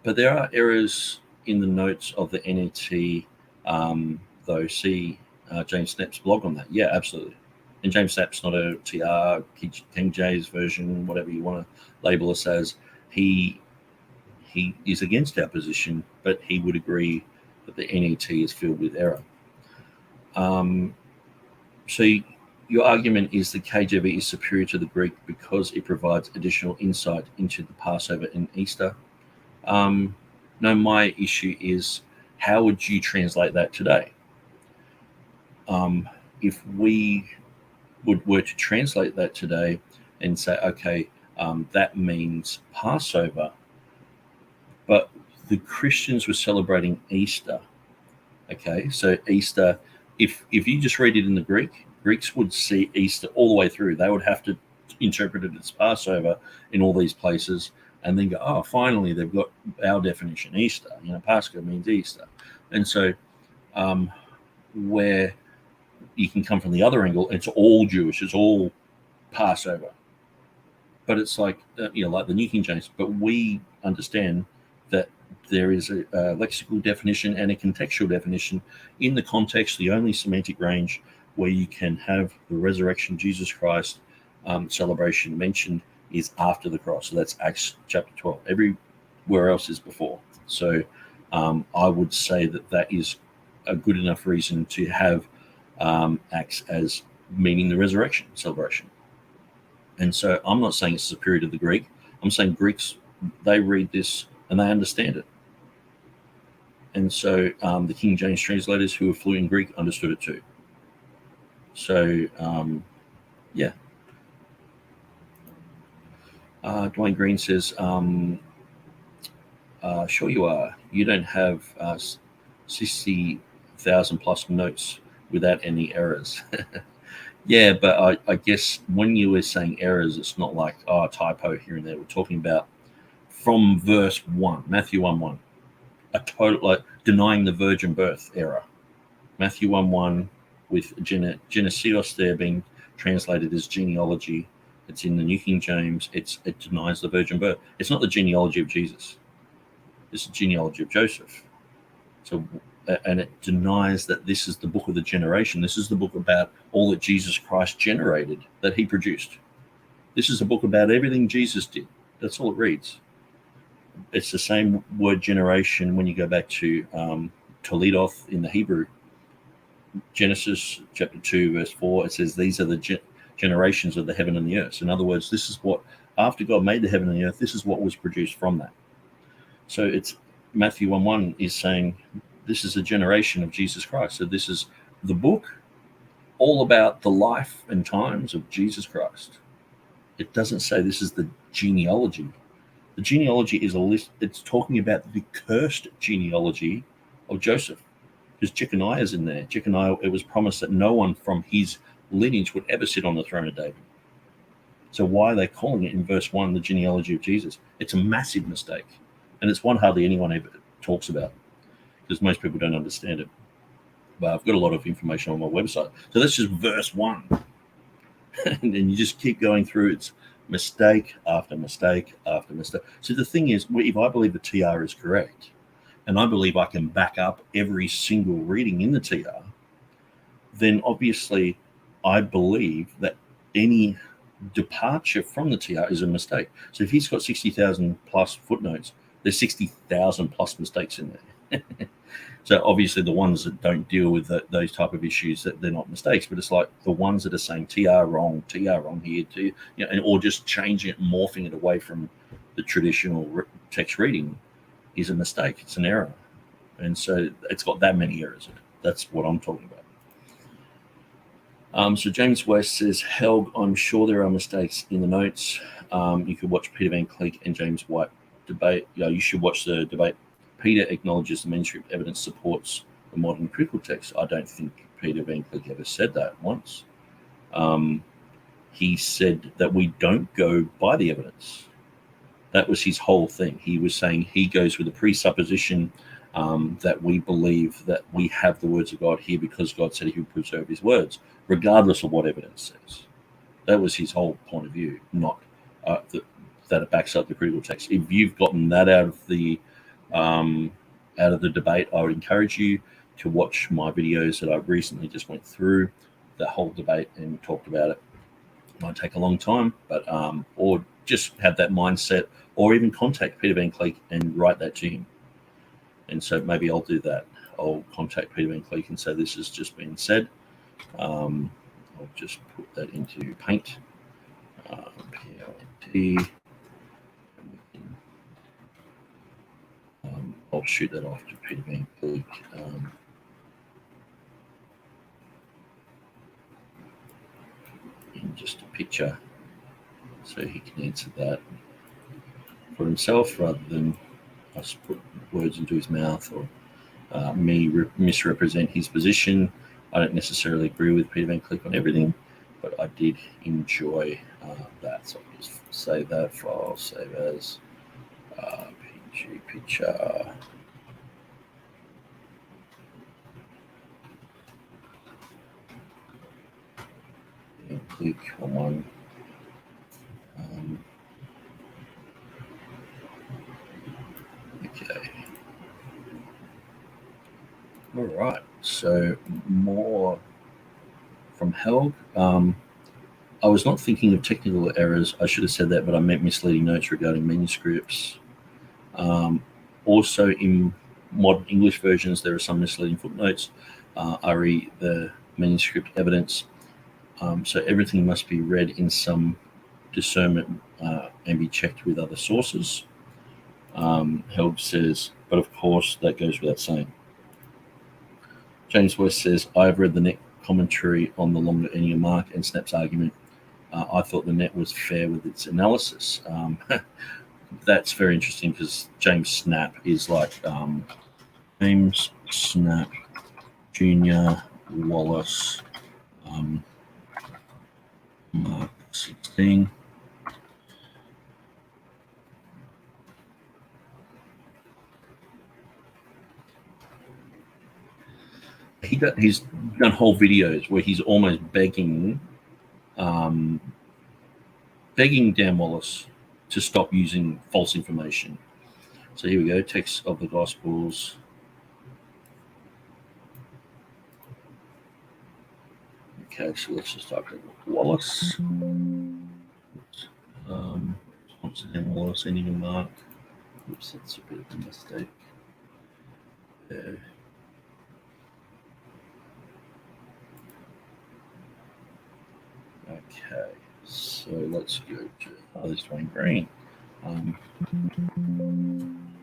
But there are errors in the notes of the NET, though. See James Knapp's blog on that. Yeah, absolutely. And James Knapp's not a TR, King James version, whatever you want to label us as. He is against our position, but he would agree that the NET is filled with error. So your argument is the KJV is superior to the Greek because it provides additional insight into the Passover and Easter. No, my issue is, how would you translate that today? If we were to translate that today and say, okay, that means Passover, but the Christians were celebrating Easter. Okay, so Easter, if you just read it in the Greeks would see Easter all the way through. They would have to interpret it as Passover in all these places and then go, oh, finally they've got our definition, Easter. Pascha means Easter. And so where you can come from the other angle, it's all Jewish, it's all Passover. But it's like, like the New King James, but we understand that there is a lexical definition and a contextual definition. In the context, the only semantic range where you can have the resurrection Jesus Christ celebration mentioned is after the cross. So that's Acts chapter 12. Everywhere else is before. So I would say that is a good enough reason to have Acts as meaning the resurrection celebration. And so I'm not saying it's superior to the Greek. I'm saying Greeks, they read this and they understand it. And so the King James translators who were fluent in Greek understood it too. So, yeah. Dwayne Green says, sure you are. You don't have 60,000 plus notes without any errors. Yeah, but I guess when you were saying errors, it's not like, a typo here and there. We're talking about from verse 1, Matthew 1:1, a total, like denying the virgin birth error. Matthew 1:1 with genesios there being translated as genealogy. It's in the New King James. It denies the virgin birth. It's not the genealogy of Jesus. It's the genealogy of Joseph. So, and it denies that this is the book of the generation. This is the book about all that Jesus Christ generated, that he produced. This is a book about everything Jesus did. That's all it reads. It's the same word generation when you go back to Toledoth in the Hebrew. Genesis chapter 2, verse 4, it says, these are the generations of the heaven and the earth. So in other words, this is what, after God made the heaven and the earth, this is what was produced from that. So it's Matthew 1:1 is saying, this is a generation of Jesus Christ. So this is the book all about the life and times of Jesus Christ. It doesn't say this is the genealogy. The genealogy is a list. It's talking about the cursed genealogy of Joseph. Because Jeconiah is in there. Jeconiah, it was promised that no one from his lineage would ever sit on the throne of David. So why are they calling it in verse 1 the genealogy of Jesus? It's a massive mistake. And it's one hardly anyone ever talks about, because most people don't understand it. But I've got a lot of information on my website. So that's just verse 1. And then you just keep going through. It's mistake after mistake after mistake. So the thing is, if I believe the TR is correct, and I believe I can back up every single reading in the TR, then obviously I believe that any departure from the TR is a mistake. So if he's got 60,000 plus footnotes, there's 60,000 plus mistakes in there. So obviously the ones that don't deal with those type of issues, that they're not mistakes, but it's like the ones that are saying TR wrong here, or just changing it, morphing it away from the traditional text reading is a mistake. It's an error. And so it's got that many errors in it. That's what I'm talking about. So James West says, Helg, I'm sure there are mistakes in the notes. You could watch Peter Van Cleek and James White debate. You should watch the debate. Peter acknowledges the manuscript evidence supports the modern critical text. I don't think Peter Van Cleek ever said that once. He said that we don't go by the evidence. That was his whole thing. He was saying he goes with the presupposition that we believe that we have the words of God here because God said he would preserve his words, regardless of what evidence says. That was his whole point of view, not that it backs up the critical text. If you've gotten that out of the debate, I would encourage you to watch my videos that I recently just went through the whole debate and talked about it. It might take a long time, but or just have that mindset, or even contact Peter Van Cleek and write that to him. And so maybe I'll do that. I'll contact Peter Van Cleek and say this has just been said. I'll just put that into Paint. PLT. I'll shoot that off to Peter Van Cleek. In just a picture, so he can answer that for himself rather than us put words into his mouth or me misrepresent his position. I don't necessarily agree with Peter Van Cleek on everything, but I did enjoy that. So I'll just save that file, save as PG picture. And click on one. Okay. All right. So more from Helg. I was not thinking of technical errors. I should have said that, but I meant misleading notes regarding manuscripts. Also, in modern English versions, there are some misleading footnotes. Re the manuscript evidence. So everything must be read in some discernment and be checked with other sources. Helg says, but of course that goes without saying. James West says, I have read the net commentary on the longer Ennio Mark and Snap's argument. I thought the net was fair with its analysis. That's very interesting because James Snap is like James Snap Jr. Wallace Mark 16. He's done whole videos where he's almost begging Dan Wallace to stop using false information. So here we go, text of the Gospels. Okay, so let's just type in Wallace. What's the name? Wallace, Ennio Mark. Oops, that's a bit of a mistake. There. Okay, so let's go to there's Dwayne Green.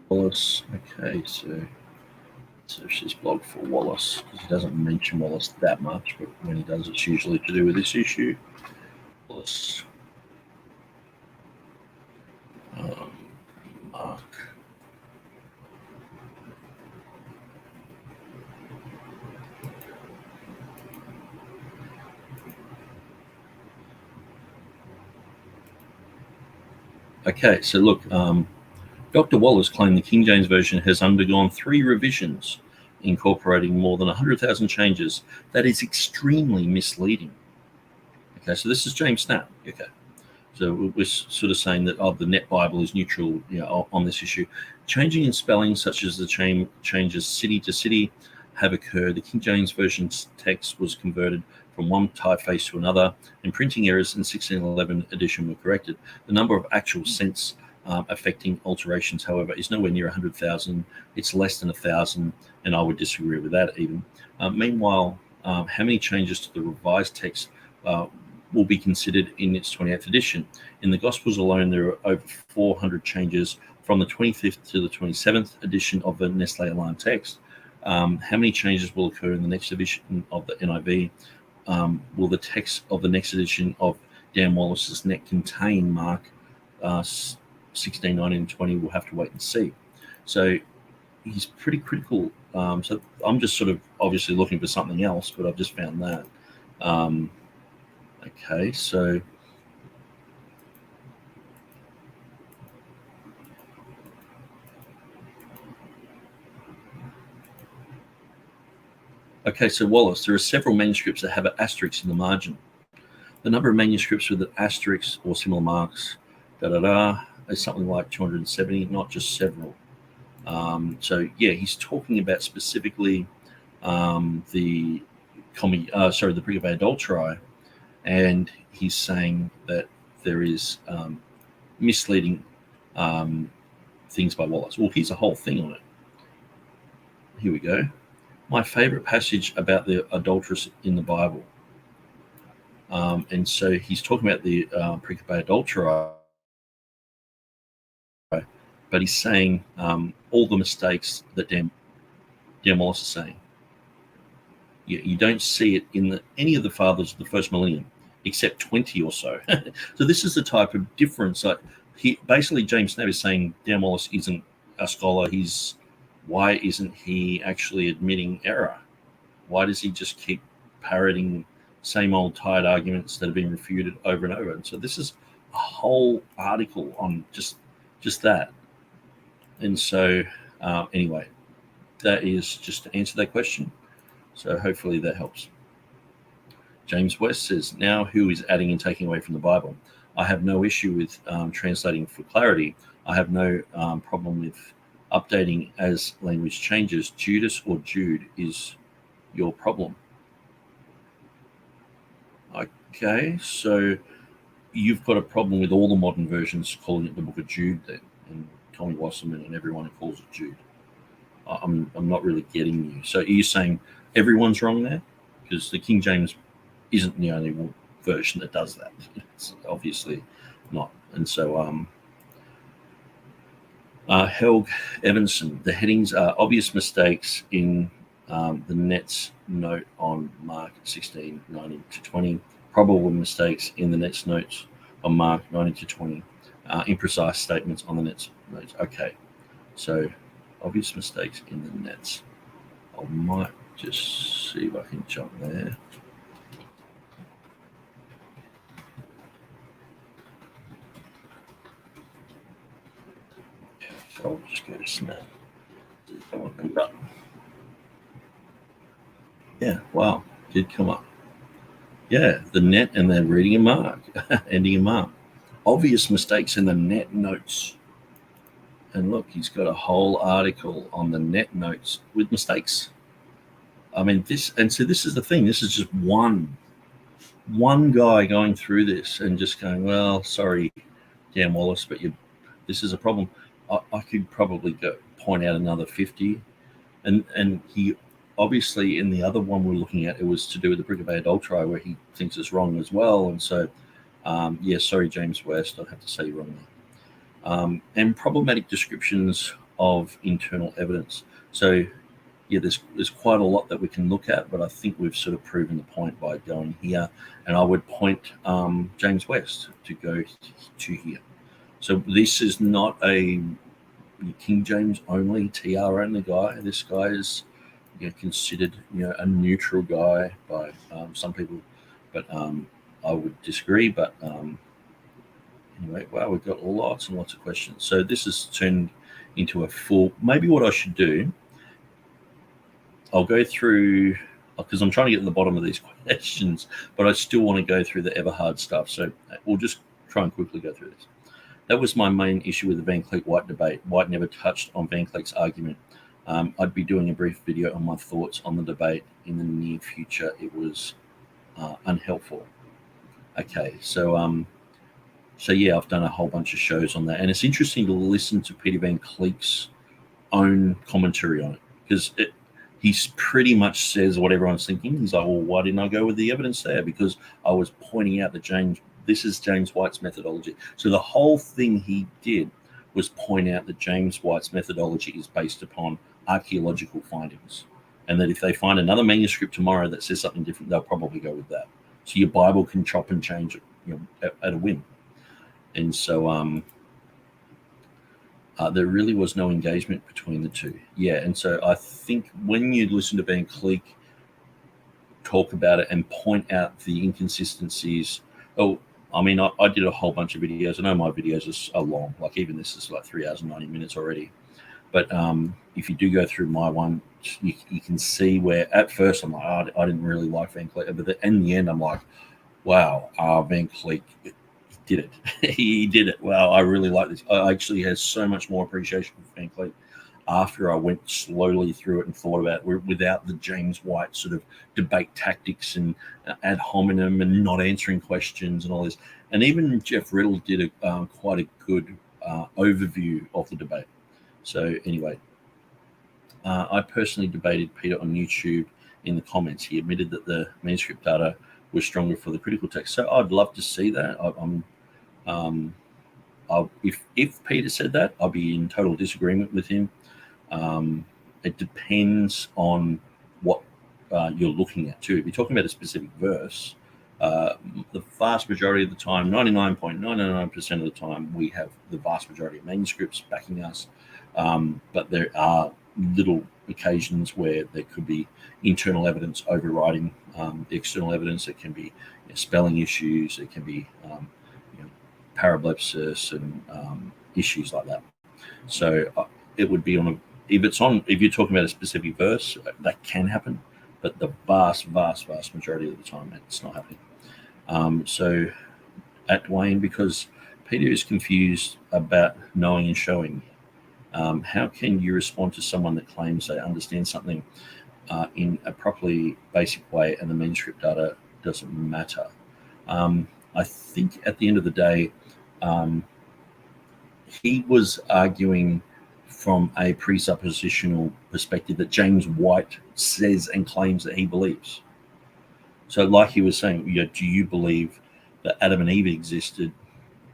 Wallace. Okay, so search this blog for Wallace because he doesn't mention Wallace that much, but when he does, it's usually to do with this issue. Wallace. Mark. Okay, so look, Dr. Wallace claimed the King James Version has undergone 3 revisions, incorporating more than 100,000 changes. That is extremely misleading. Okay, so this is James Snap. Okay, so we're sort of saying that the Net Bible is neutral, on this issue. Changing in spelling, such as the changes city to city, have occurred. The King James Version's text was converted from one typeface to another, and printing errors in 1611 edition were corrected. The number of actual sense affecting alterations, however, is nowhere near 100,000. It's less than 1,000, and I would disagree with that even. Meanwhile, how many changes to the revised text will be considered in its 28th edition? In the Gospels alone, there are over 400 changes from the 25th to the 27th edition of the Nestle Alarm text. How many changes will occur in the next edition of the NIV? Will the text of the next edition of Dan Wallace's net contain Mark 16, 19, 20, we'll have to wait and see. So he's pretty critical. So I'm just sort of obviously looking for something else, but I've just found that. Okay, so Wallace, there are several manuscripts that have an asterisk in the margin. The number of manuscripts with an asterisk or similar marks, is something like 270, not just several. So yeah, he's talking about specifically the Brickabe Adulterae, and he's saying that there is misleading things by Wallace. Well, here's a whole thing on it. Here we go. My favorite passage about the adulteress in the Bible. And so he's talking about the Brickabe Adulterae, but he's saying all the mistakes that Dan Wallace is saying. You don't see it in any of the fathers of the first millennium, except 20 or so. So this is the type of difference. Basically, James Snape is saying Dan Wallace isn't a scholar. Why isn't he actually admitting error? Why does he just keep parroting same old tired arguments that have been refuted over and over? And so this is a whole article on just that. And so anyway, that is just to answer that question. So hopefully that helps. James West says, now who is adding and taking away from the Bible? I have no issue with translating for clarity. I have no problem with updating as language changes. Judas or Jude is your problem. Okay, so you've got a problem with all the modern versions calling it the Book of Jude then, and Tommy Wasserman and everyone who calls it Jude. I'm not really getting you. So are you saying everyone's wrong there? Because the King James isn't the only version that does that. It's obviously not. And so Helg Evanson, the headings are obvious mistakes in the Net's note on Mark 16, 19 to 20, probable mistakes in the Net's notes on Mark 19 to 20, imprecise statements on the Net's notes. Okay, so obvious mistakes in the Nets. I might just see if I can jump there. So I'll just go to Snap. Yeah, wow, did come up. Yeah, the Net, and they're reading a mark, ending a mark. Obvious mistakes in the Net notes. And look, he's got a whole article on the Net notes with mistakes. I mean, this is the thing. This is just one guy going through this and just going, well, sorry, Dan Wallace, but this is a problem. I could probably point out another 50. And he obviously, in the other one we're looking at, it was to do with the Brickabe Adulterae, where he thinks it's wrong as well. And so, sorry, James West, I'd have to say you're wrong there. And problematic descriptions of internal evidence. So, yeah, there's quite a lot that we can look at, but I think we've sort of proven the point by going here. And I would point James West to go to here. So this is not a King James only, TR only guy. This guy is considered a neutral guy by some people, but I would disagree. But anyway, wow, we've got lots and lots of questions. So this has turned into a full. Maybe what I should do, I'll go through, because I'm trying to get to the bottom of these questions, but I still want to go through the Everhard stuff. So we'll just try and quickly go through this. That was my main issue with the Van Cleek-White debate. White never touched on Van Cleek's argument. I'd be doing a brief video on my thoughts on the debate in the near future. It was unhelpful. Okay, so yeah, I've done a whole bunch of shows on that, and it's interesting to listen to Peter Van Cleek's own commentary on it, because he pretty much says what everyone's thinking. He's like, well, why didn't I go with the evidence there? Because I was pointing out that this is James White's methodology. So the whole thing he did was point out that James White's methodology is based upon archaeological findings, and that if they find another manuscript tomorrow that says something different, they'll probably go with that. So your Bible can chop and change it, at a whim. And so, There really was no engagement between the two. Yeah, and so I think when you listen to Van Cleek talk about it and point out the inconsistencies, I did a whole bunch of videos. I know my videos are long, like even this is like 3 hours and 90 minutes already. But if you do go through my one, you can see where at first I'm like, oh, I didn't really like Van Cleek, but in the end I'm like, wow, Van Cleek did it. He did it. Wow, I really like this. I actually had so much more appreciation for Van Cleek after I went slowly through it and thought about it without the James White sort of debate tactics and ad hominem and not answering questions and all this. And even Jeff Riddle did quite a good overview of the debate. So anyway, I personally debated Peter on YouTube in the comments. He admitted that the manuscript data was stronger for the critical text. So I'd love to see that. If Peter said that, I'll be in total disagreement with him. It depends on what you're looking at too. If you're talking about a specific verse, the vast majority of the time, 99.99% of the time, we have the vast majority of manuscripts backing us. But there are little occasions where there could be internal evidence overriding the external evidence. It can be spelling issues. It can be parablepsis and issues like that. So it would be if you're talking about a specific verse, that can happen, but the vast majority of the time, it's not happening. So at Dwayne, because Peter is confused about knowing and showing, how can you respond to someone that claims they understand something in a properly basic way and the manuscript data doesn't matter? I think at the end of the day, he was arguing from a presuppositional perspective that James White says and claims that he believes. So like he was saying, do you believe that Adam and Eve existed?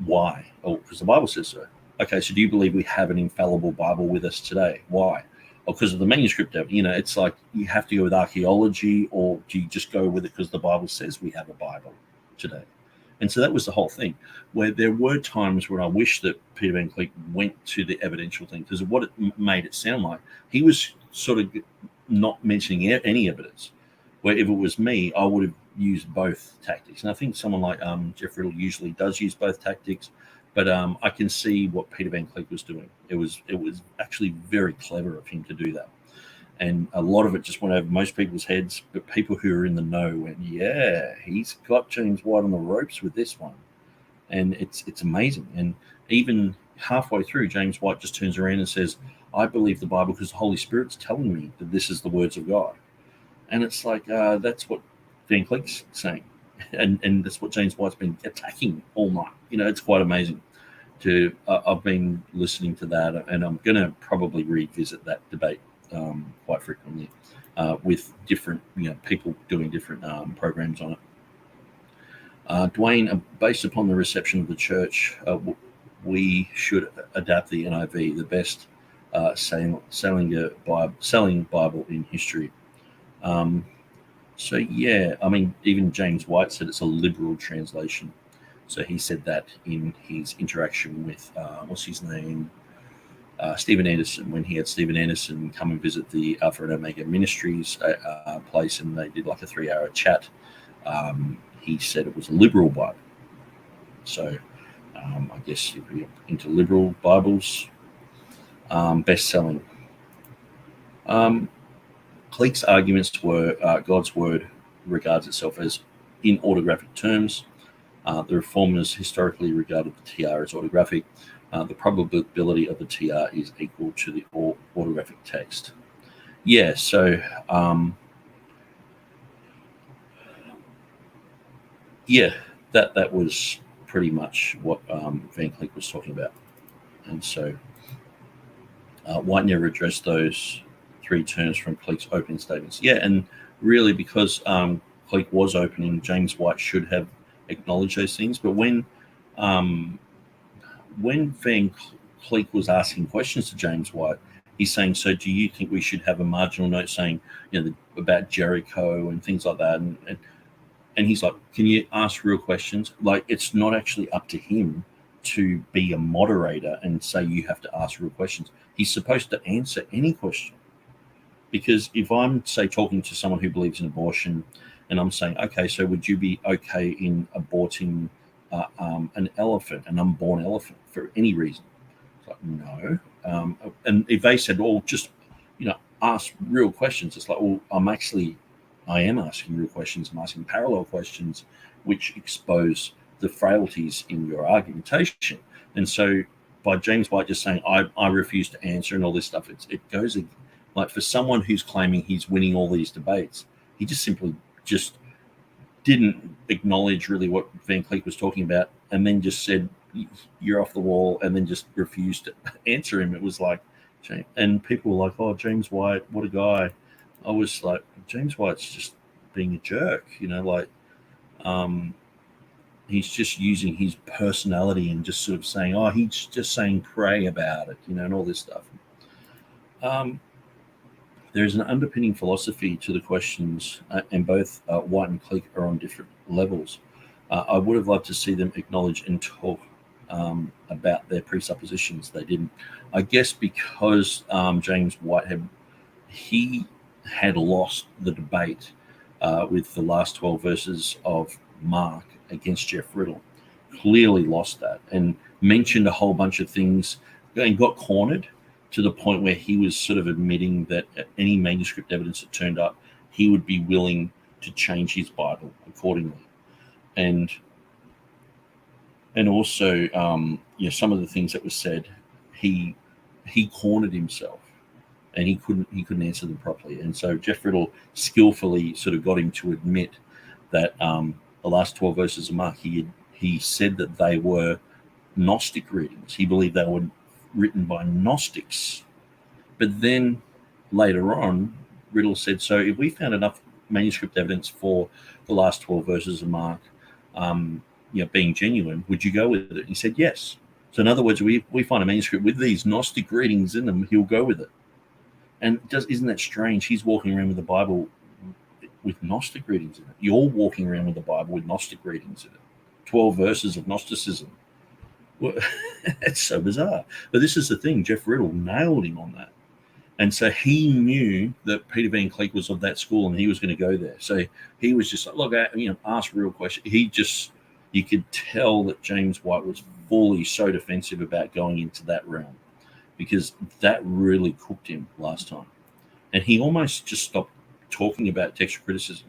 Why? Oh, because the Bible says so. Okay, so do you believe we have an infallible Bible with us today? Why? Or because of the manuscript. It's like you have to go with archaeology, or do you just go with it because the Bible says we have a Bible today? And so that was the whole thing, where there were times where I wish that Peter Van Cleek went to the evidential thing, because what it made it sound like, he was sort of not mentioning any evidence, where if it was me, I would have used both tactics. And I think someone like Jeff Riddle usually does use both tactics, but I can see what Peter Van Cleek was doing. It was actually very clever of him to do that. And a lot of it just went over most people's heads, but people who are in the know went, yeah, he's got James White on the ropes with this one. And it's amazing. And even halfway through, James White just turns around and says, I believe the Bible because the Holy Spirit's telling me that this is the words of God. And it's like, that's what Van Cleek's saying. And that's what James White's been attacking all night. It's quite amazing. I've been listening to that, and I'm going to probably revisit that debate quite frequently with different people doing different programs on it. Dwayne, based upon the reception of the church, we should adapt the NIV, the best selling Bible in history. So yeah, even James White said it's a liberal translation. So he said that in his interaction with what's his name, Stephen Anderson, when he had Stephen Anderson come and visit the Alpha and Omega Ministries place, and they did like a 3-hour chat. He said it was a liberal Bible. So I guess if you're into liberal Bibles, best-selling. Cleek's arguments were God's word regards itself as in autographic terms. The Reformers historically regarded the TR as autographic. The probability of the TR is equal to the autographic text. Yeah, so that was pretty much what Van Cleek was talking about. And so White never addressed those 3 terms from Cleek's opening statements. Yeah, and really because Cleek was opening, James White should have acknowledged those things. But when Van Cleek was asking questions to James White, he's saying, so do you think we should have a marginal note saying, about Jericho and things like that? And he's like, can you ask real questions? Like, it's not actually up to him to be a moderator and say you have to ask real questions. He's supposed to answer any question. Because if I'm, say, talking to someone who believes in abortion, and I'm saying, okay, so would you be okay in aborting an elephant, an unborn elephant, for any reason? It's like, no. And if they said, well, just, ask real questions, it's like, well, I am asking real questions. I'm asking parallel questions which expose the frailties in your argumentation. And so by James White just saying, I refuse to answer and all this stuff, it goes like, for someone who's claiming he's winning all these debates, he just simply just didn't acknowledge really what Van Cleek was talking about, and then just said, you're off the wall, and then just refused to answer him. It was like, and people were like, oh, James White, what a guy. I was like, James White's just being a jerk, he's just using his personality and just sort of saying, oh, he's just saying pray about it, and all this stuff. There's an underpinning philosophy to the questions, and both White and Cleek are on different levels. I would have loved to see them acknowledge and talk about their presuppositions. They didn't. I guess because James White had lost the debate with the last 12 verses of Mark against Jeff Riddle, clearly lost that, and mentioned a whole bunch of things and got cornered to the point where he was sort of admitting that any manuscript evidence that turned up, he would be willing to change his Bible accordingly. And also, some of the things that were said, he cornered himself, and he couldn't answer them properly. And so Jeff Riddle skillfully sort of got him to admit that the last 12 verses of Mark, he said that they were Gnostic readings. He believed they were written by Gnostics. But then later on, Riddle said, so if we found enough manuscript evidence for the last 12 verses of Mark being genuine, would you go with it? He said yes. So in other words, we find a manuscript with these Gnostic readings in them, he'll go with it. And isn't that strange? He's walking around with the Bible with Gnostic readings in it. You're walking around with the Bible with Gnostic readings in it. 12 verses of Gnosticism. Well, it's so bizarre. But this is the thing. Jeff Riddle nailed him on that. And so he knew that Peter Van Cleek was of that school and he was going to go there. So he was just like, look, ask real questions. You could tell that James White was fully so defensive about going into that realm, because that really cooked him last time. And he almost just stopped talking about textual criticism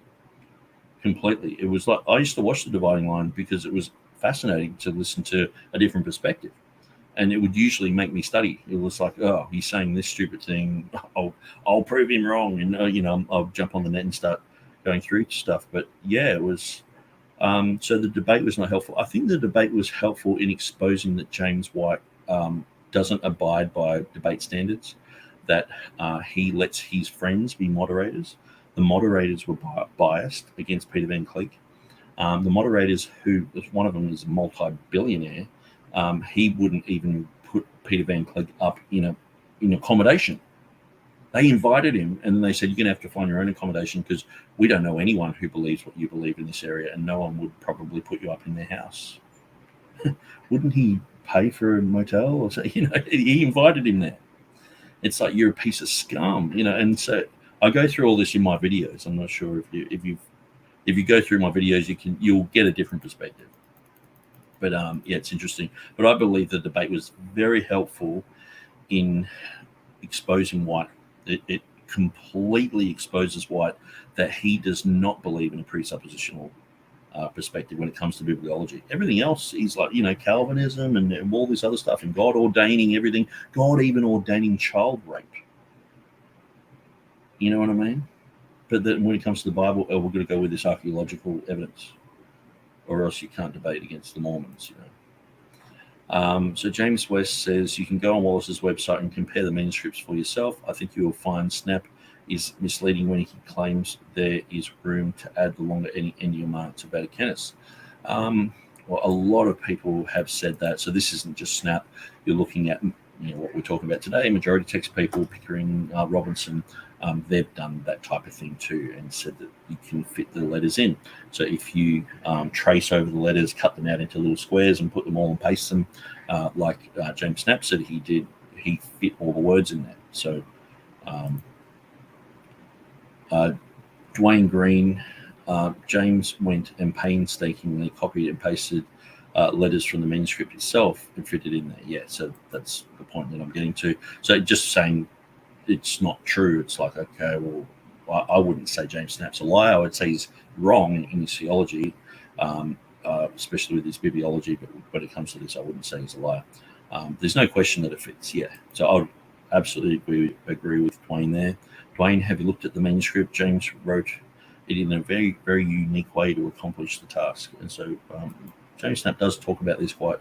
completely. It was like, I used to watch The Dividing Line because it was fascinating to listen to a different perspective, and it would usually make me study. It was like, oh, he's saying this stupid thing, I'll prove him wrong, and I'll jump on the net and start going through stuff. But yeah, it was so the debate was not helpful. I think the debate was helpful in exposing that James White doesn't abide by debate standards, that he lets his friends be moderators. The moderators were biased against Peter Van Cleek. The moderators, who one of them is a multi-billionaire, he wouldn't even put Peter Van Cleek up in accommodation. They invited him, and they said, you're going to have to find your own accommodation because we don't know anyone who believes what you believe in this area, and no one would probably put you up in their house. Wouldn't he pay for a motel or so? He invited him there. It's like, you're a piece of scum, and so I go through all this in my videos. I'm not sure if you go through my videos, you'll get a different perspective. But it's interesting. But I believe the debate was very helpful in exposing White. It completely exposes White that he does not believe in a presuppositional perspective when it comes to bibliology. Everything else, he's like, Calvinism and all this other stuff, and God ordaining everything. God even ordaining child rape. You know what I mean? But then when it comes to the Bible, we're going to go with this archaeological evidence, or else you can't debate against the Mormons. So James West says, you can go on Wallace's website and compare the manuscripts for yourself. I think you will find Snap is misleading when he claims there is room to add the longer endiomar to Vaticanus. Well, a lot of people have said that. So this isn't just Snap. You're looking at what we're talking about today, majority text people, Pickering, Robinson, they've done that type of thing too, and said that you can fit the letters in. So if you trace over the letters, cut them out into little squares and put them all and paste them, like James Snap said he did, he fit all the words in there. So Dwayne Green, James went and painstakingly copied and pasted letters from the manuscript itself and fitted in there. Yeah, so that's the point that I'm getting to. So just saying it's not true, it's like, okay, well, I wouldn't say James Snap's a liar. I would say he's wrong in his theology, especially with his bibliology, but when it comes to this, I wouldn't say he's a liar. There's no question that it fits, yeah. So I would absolutely agree with Dwayne there. Dwayne, have you looked at the manuscript? James wrote it in a very, very unique way to accomplish the task. And so James Snap does talk about this quite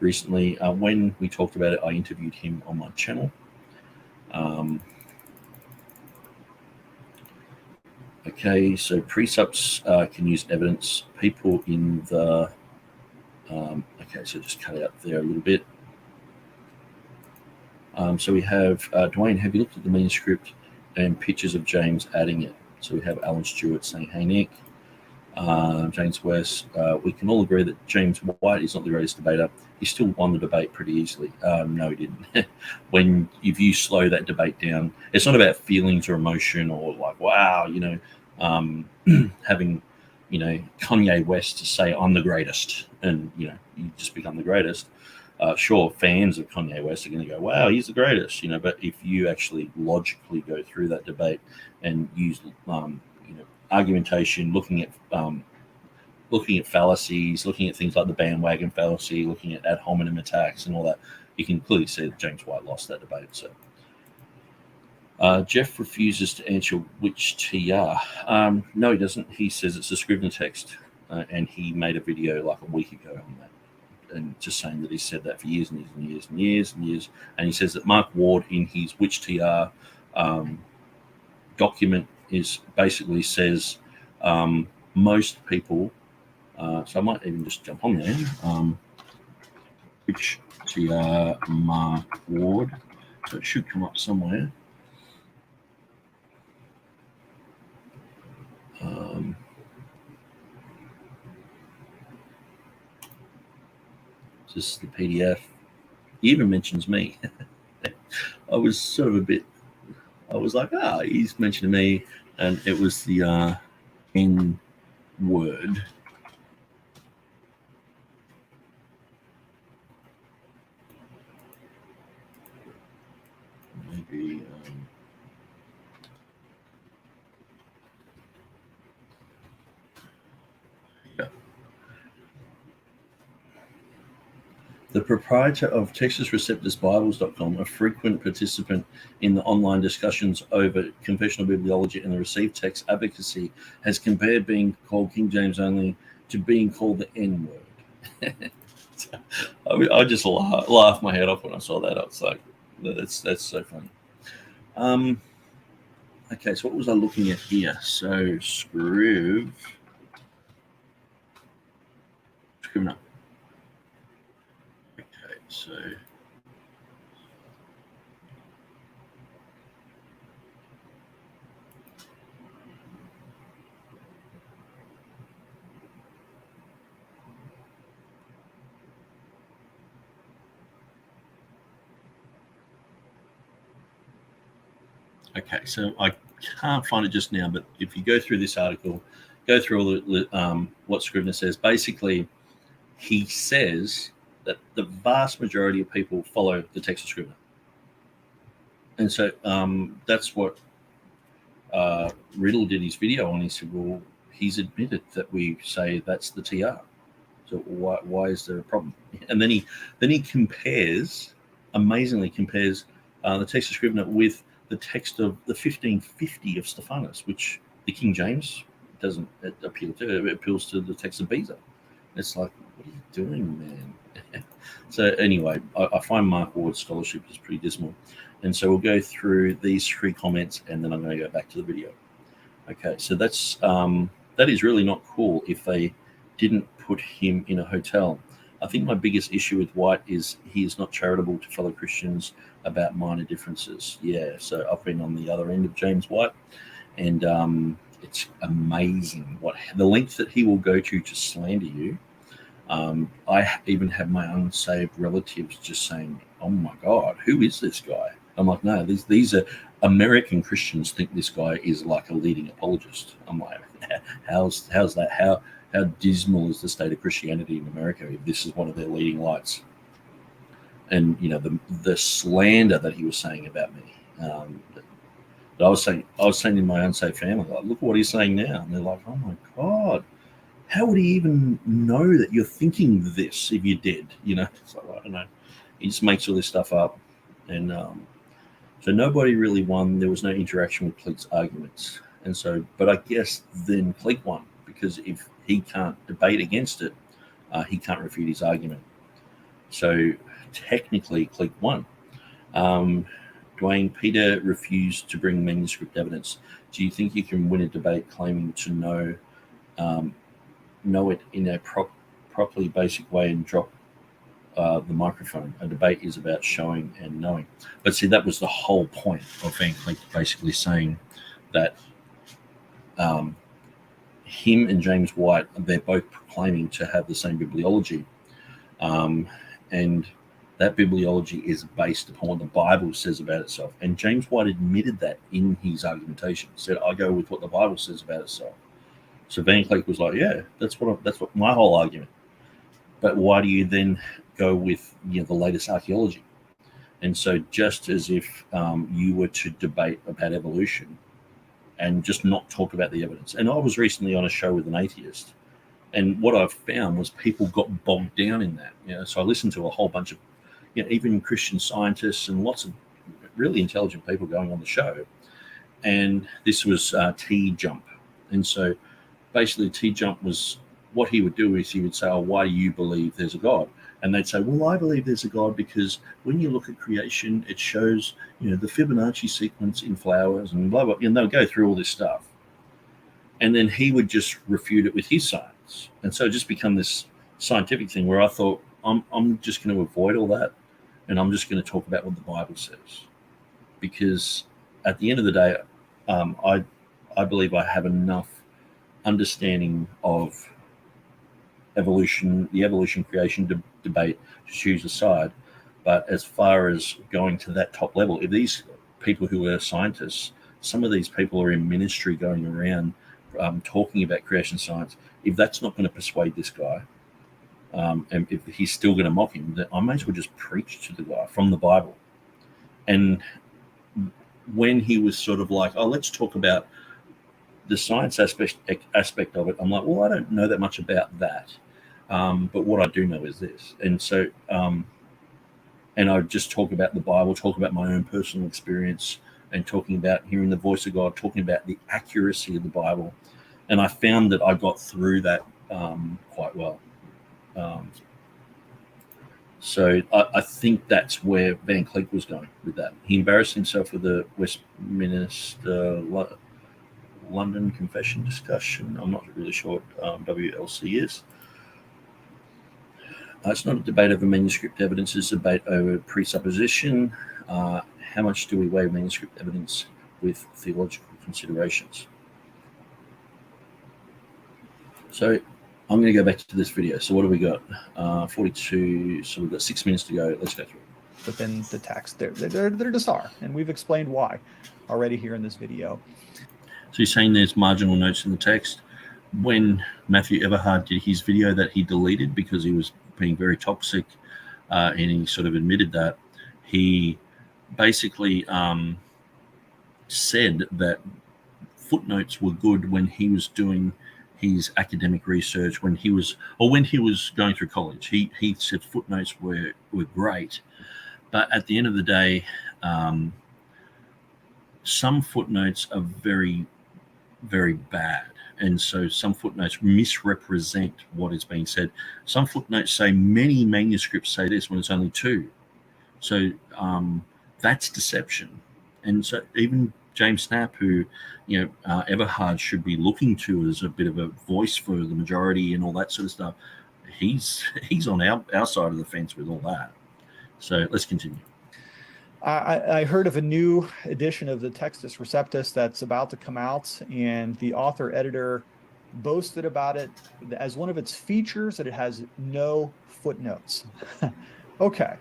recently. When we talked about it, I interviewed him on my channel. Okay, so precepts can use evidence. People in the... okay, so just cut out there a little bit. So we have Dwayne, have you looked at the manuscript and pictures of James adding it? So we have Alan Stewart saying, hey, Nick. James West, we can all agree that James White is not the greatest debater. He still won the debate pretty easily. No, he didn't. If you slow that debate down, it's not about feelings or emotion or like, wow, having, Kanye West to say I'm the greatest and, you just become the greatest. Sure, fans of Kanye West are going to go, wow, he's the greatest, but if you actually logically go through that debate and use, argumentation, looking at fallacies, looking at things like the bandwagon fallacy, looking at ad hominem attacks and all that, you can clearly see that James White lost that debate. So Jeff refuses to answer which TR. No, he doesn't. He says it's a Scrivener text, and he made a video like a week ago on that, and just saying that he said that for years and years and years and years and years. And he says that Mark Ward in his which TR document is basically says most people, so I might even just jump on there, which TR Mark Ward, so it should come up somewhere. Just the PDF. He even mentions me. I was sort of I was like, he's mentioning me, and it was the N word. Maybe yeah. The proprietor of Textus Receptus Bibles.com, a frequent participant in the online discussions over confessional bibliology and the received text advocacy, has compared being called King James only to being called the N-word. I just laughed my head off when I saw that. I was like, that's so funny. Okay, so what was I looking at here? So Scrivener. So okay, so I can't find it just now, but if you go through this article, go through all the what Scrivener says, basically he says that the vast majority of people follow the text of Scrivener. And so that's what Riddle did his video on. He said, well, he's admitted that we say that's the TR. So why is there a problem? And then he compares, amazingly compares the text of Scrivener with the text of the 1550 of Stephanus, which the King James doesn't appeal to. It appeals to the text of Beza. It's like, what are you doing, man? So anyway, I find Mark Ward's scholarship is pretty dismal. And so we'll go through these three comments, and then I'm going to go back to the video. Okay, so that is really not cool if they didn't put him in a hotel. I think my biggest issue with White is he is not charitable to fellow Christians about minor differences. Yeah, so I've been on the other end of James White, and it's amazing what the length that he will go to slander you. I even have my unsaved relatives just saying, "Oh my God, who is this guy?" I'm like, "No, these are American Christians think this guy is like a leading apologist." I'm like, "How's that? How dismal is the state of Christianity in America if this is one of their leading lights?" And you know the slander that he was saying about me. That I was saying in my unsaved family, like, look what he's saying now, and they're like, "Oh my God, how would he even know that you're thinking this if you did?" You know, it's like, I don't know. He just makes all this stuff up, and so nobody really won. There was no interaction with Cleek's arguments, and so, but I guess then Cleek won because if he can't debate against it, he can't refute his argument. So technically, Cleek won. Dwayne, Peter refused to bring manuscript evidence. Do you think you can win a debate claiming to know it in a properly basic way and drop the microphone? A debate is about showing and knowing. But see, that was the whole point of Van Cleek basically saying that him and James White, they're both proclaiming to have the same bibliology. And that bibliology is based upon what the Bible says about itself. And James White admitted that in his argumentation. He said, "I go with what the Bible says about itself." So Van Cleek was like, "Yeah, that's what my whole argument." But why do you then go with the latest archaeology? And so just as if you were to debate about evolution and just not talk about the evidence. And I was recently on a show with an atheist, and what I've found was people got bogged down in that. So I listened to a whole bunch of even Christian scientists and lots of really intelligent people going on the show. And this was T-Jump. And so basically T-Jump was, what he would do is he would say, "Oh, why do you believe there's a God?" And they'd say, "Well, I believe there's a God because when you look at creation, it shows, the Fibonacci sequence in flowers and blah, blah." And they'll go through all this stuff. And then he would just refute it with his science. And so it just become this scientific thing where I thought, I'm just going to avoid all that. And I'm just going to talk about what the Bible says. Because at the end of the day, I believe I have enough understanding of evolution, the evolution creation debate to choose a side. But as far as going to that top level, if these people who are scientists, some of these people are in ministry going around talking about creation science, if that's not going to persuade this guy, and if he's still going to mock him, then I may as well just preach to the guy from the Bible. And when he was sort of like, "Oh, let's talk about the science aspect of it," I'm like, "Well, I don't know that much about that, but what I do know is this." And so, and I just talk about the Bible, talk about my own personal experience, and talking about hearing the voice of God, talking about the accuracy of the Bible. And I found that I got through that quite well. So I think that's where Van Cleek was going with that. He embarrassed himself with the Westminster London Confession discussion. I'm not really sure what WLC is. It's not a debate over manuscript evidence, it's a debate over presupposition. How much do we weigh manuscript evidence with theological considerations? So I'm going to go back to this video. So what do we got? 42. So we've got 6 minutes to go. Let's go through it. Within the text, they're disar, and we've explained why already here in this video. So you're saying there's marginal notes in the text. When Matthew Everhard did his video that he deleted because he was being very toxic, and he sort of admitted that, he basically said that footnotes were good when he was doing his academic research, when he was going through college. He said footnotes were great, but at the end of the day, some footnotes are very, very bad. And so some footnotes misrepresent what is being said. Some footnotes say many manuscripts say this when it's only 2. So that's deception. And so even James Knapp, who Everhard should be looking to as a bit of a voice for the majority and all that sort of stuff, he's on our side of the fence with all that. So let's continue. I heard of a new edition of the Textus Receptus that's about to come out, and the author-editor boasted about it as one of its features that it has no footnotes. Okay,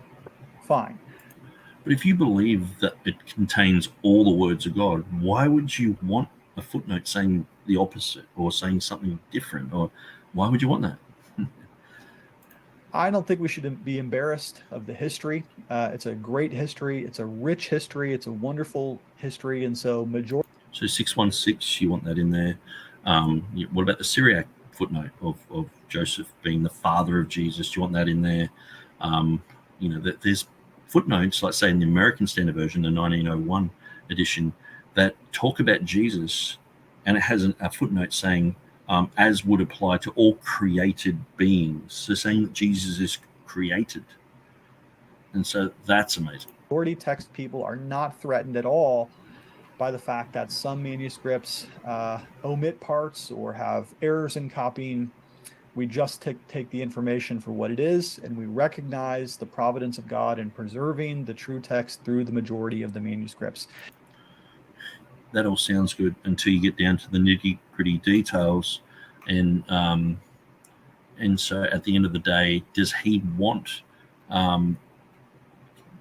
fine. But if you believe that it contains all the words of God, why would you want a footnote saying the opposite or saying something different? Or why would you want that? I don't think we should be embarrassed of the history. It's a great history. It's a rich history. It's a wonderful history. And so majority. So 616, you want that in there. What about the Syriac footnote of Joseph being the father of Jesus? Do you want that in there? That there's footnotes, like say in the American Standard Version, the 1901 edition, that talk about Jesus, and it has a footnote saying, as would apply to all created beings. So saying that Jesus is created. And so that's amazing. Majority text people are not threatened at all by the fact that some manuscripts omit parts or have errors in copying. We just take the information for what it is, and we recognize the providence of God in preserving the true text through the majority of the manuscripts. That all sounds good until you get down to the nitty-gritty details, and so at the end of the day, does he want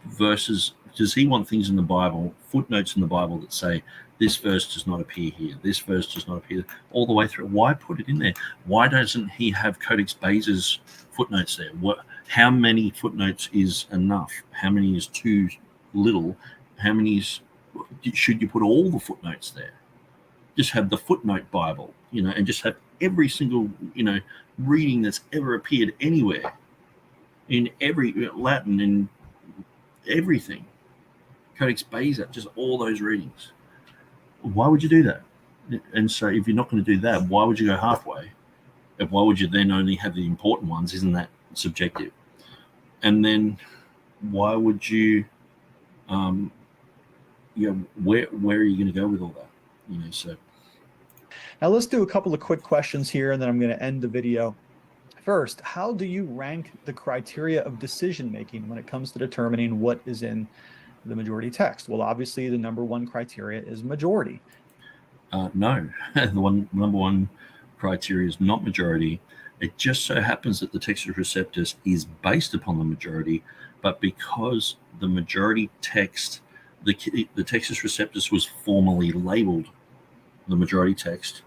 verses? Does he want things in the Bible, footnotes in the Bible that say this verse does not appear here, this verse does not appear all the way through? Why put it in there? Why doesn't he have Codex Beza's footnotes there? How many footnotes is enough? How many is too little? How many should you put all the footnotes there? Just have the footnote Bible, and just have every single, reading that's ever appeared anywhere in every Latin and everything. Codex Beza, just all those readings. Why would you do that? And so if you're not going to do that, why would you go halfway? And why would you then only have the important ones? Isn't that subjective? And then why would you, where are you going to go with all that? So. Now let's do a couple of quick questions here, and then I'm going to end the video. First, how do you rank the criteria of decision-making when it comes to determining what is in the majority text? Well, obviously, the number one criteria is majority. No, the number one criteria is not majority. It just so happens that the Textus Receptus is based upon the majority, but because the majority text, the Textus Receptus was formally labeled the majority text,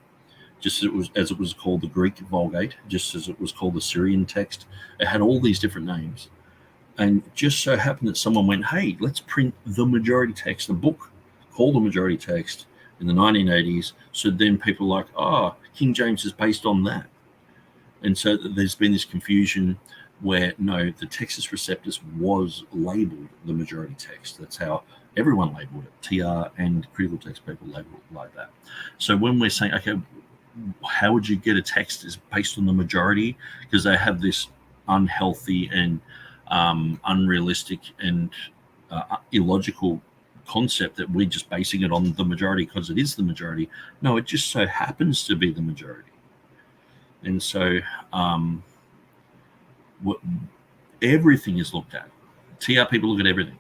just as it was called the Greek Vulgate, just as it was called the Syrian text. It had all these different names. And just so happened that someone went, hey, let's print the majority text, a book called the majority text in the 1980s. So then people are like, King James is based on that. And so there's been this confusion where, no, the Textus Receptus was labeled the majority text. That's how everyone labeled it. TR and critical text people labeled it like that. So when we're saying, okay, how would you get a text is based on the majority? Because they have this unhealthy and unrealistic and illogical concept that we're just basing it on the majority because it is the majority. No, it just so happens to be the majority. And so everything is looked at. TR people look at everything.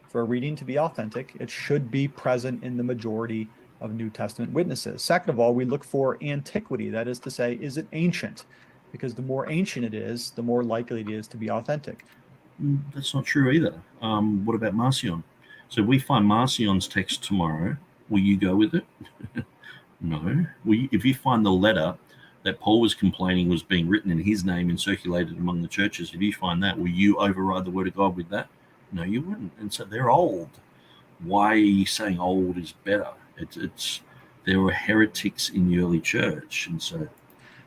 For a reading to be authentic, it should be present in the majority of New Testament witnesses. Second of all, we look for antiquity. That is to say, is it ancient? Because the more ancient it is, the more likely it is to be authentic. That's not true either. What about Marcion? So we find Marcion's text tomorrow. Will you go with it? No. If you find the letter that Paul was complaining was being written in his name and circulated among the churches, if you find that, will you override the word of God with that? No, you wouldn't. And so they're old. Why are you saying old is better? There were heretics in the early church, and so.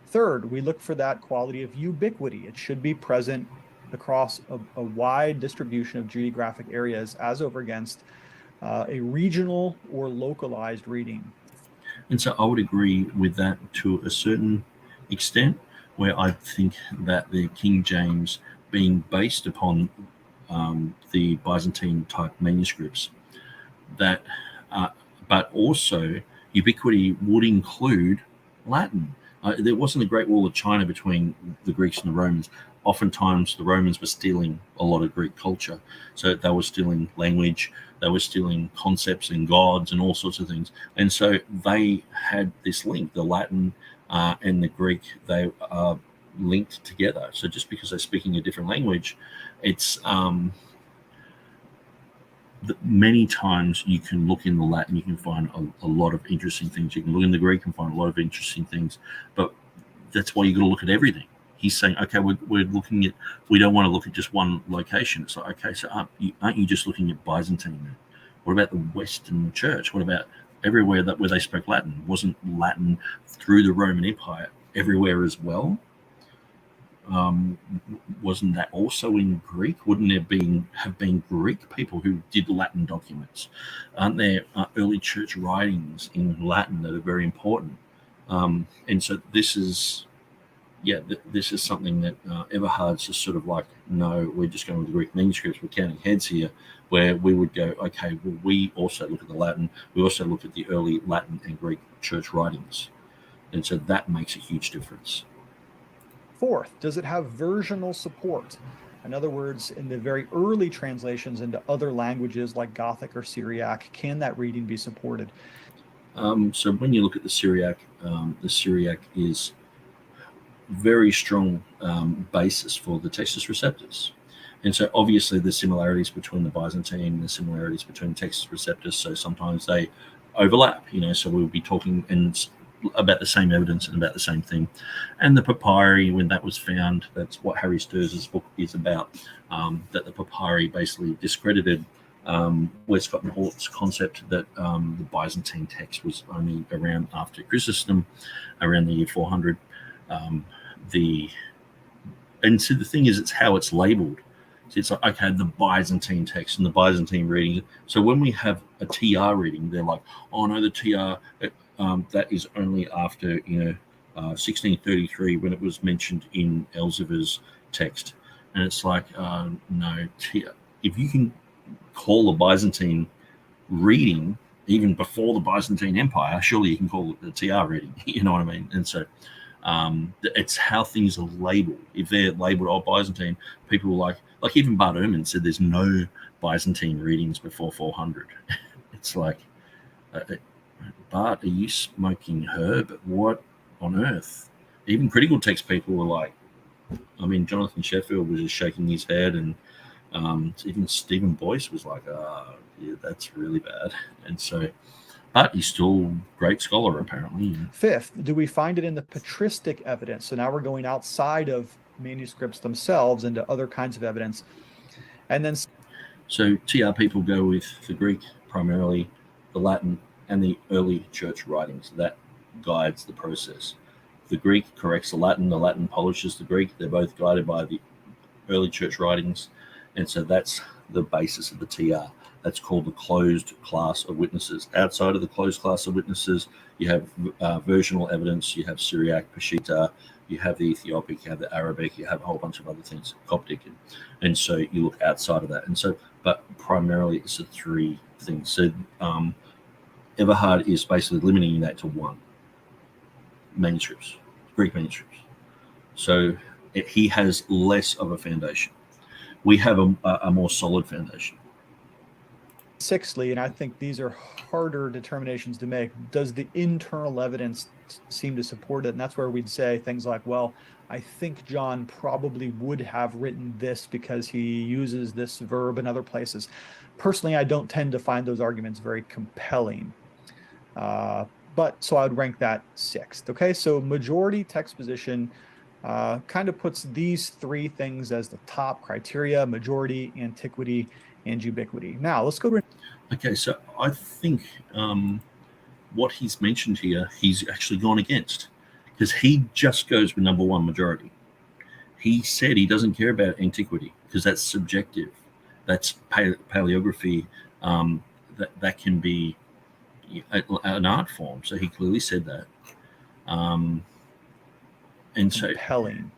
Third, we look for that quality of ubiquity. It should be present across a wide distribution of geographic areas as over against a regional or localized reading. And so I would agree with that to a certain extent, where I think that the King James being based upon the Byzantine type manuscripts, that but also ubiquity would include Latin. There wasn't a Great Wall of China between the Greeks and the Romans. Oftentimes, the Romans were stealing a lot of Greek culture. So they were stealing language, they were stealing concepts and gods and all sorts of things. And so they had this link, the Latin and the Greek, they are linked together. So just because they're speaking a different language, it's many times you can look in the Latin, you can find a lot of interesting things. You can look in the Greek and find a lot of interesting things. But that's why you got to look at everything. He's saying, okay, we're looking at, we don't want to look at just one location. It's like, okay, so aren't you just looking at Byzantine? What about the Western Church? What about everywhere where they spoke Latin? Wasn't Latin through the Roman Empire everywhere as well? Wasn't that also in Greek? Wouldn't there have been Greek people who did Latin documents? Aren't there early church writings in Latin that are very important? And so this is something that Everhard's just sort of like, no, we're just going with the Greek manuscripts. We're counting heads here, where we would go, okay, well, we also look at the Latin. We also look at the early Latin and Greek church writings. And so that makes a huge difference. Fourth, does it have versional support? In other words, in the very early translations into other languages like Gothic or Syriac, can that reading be supported? So when you look at the Syriac is very strong basis for the Textus Receptus. And so obviously there's similarities between the Byzantine and the similarities between Textus Receptus. So sometimes they overlap, so we'll be talking about the same evidence and about the same thing. And the papyri, when that was found, that's what Harry Sturza's book is about, that the papyri basically discredited Westcott and Hort's concept that the Byzantine text was only around after Chrysostom, around the year 400. And so the thing is, it's how it's labeled. So it's like, okay, the Byzantine text and the Byzantine reading. So when we have a TR reading, they're like, oh no, the TR, that is only after 1633 when it was mentioned in Elsevier's text. And it's like, no, if you can call a Byzantine reading even before the Byzantine Empire, surely you can call it the TR reading. You know what I mean? And so it's how things are labeled. If they're labeled Byzantine, people are like even Bart Ehrman said there's no Byzantine readings before 400. It's like, Bart, are you smoking herb? What on earth? Even critical text people were like, I mean, Jonathan Sheffield was just shaking his head, and even Stephen Boyce was like, yeah, that's really bad. And so, but he's still a great scholar, apparently. Fifth, do we find it in the patristic evidence? So now we're going outside of manuscripts themselves into other kinds of evidence. And then, so TR people go with the Greek primarily, the Latin, and the early church writings. That guides the process. The Greek corrects the Latin polishes the Greek. They're both guided by the early church writings. And so that's the basis of the TR. That's called the closed class of witnesses. Outside of the closed class of witnesses, you have versional evidence, you have Syriac, Peshitta, you have the Ethiopic, you have the Arabic, you have a whole bunch of other things, Coptic. And so you look outside of that. And so, but primarily it's the three things. So Everhard is basically limiting that to one: manuscripts, Greek manuscripts. So he has less of a foundation. We have a more solid foundation. Sixthly, and I think these are harder determinations to make, does the internal evidence seem to support it? And that's where we'd say things like, well, I think John probably would have written this because he uses this verb in other places. Personally, I don't tend to find those arguments very compelling. But so I would rank that sixth. Okay, so majority text position kind of puts these three things as the top criteria: majority, antiquity, and ubiquity. Now let's go to. Okay, so I think what he's mentioned here, he's actually gone against, because he just goes with number one, majority. He said he doesn't care about antiquity because that's subjective. That's paleography. That can be an art form. So he clearly said that. And so compelling.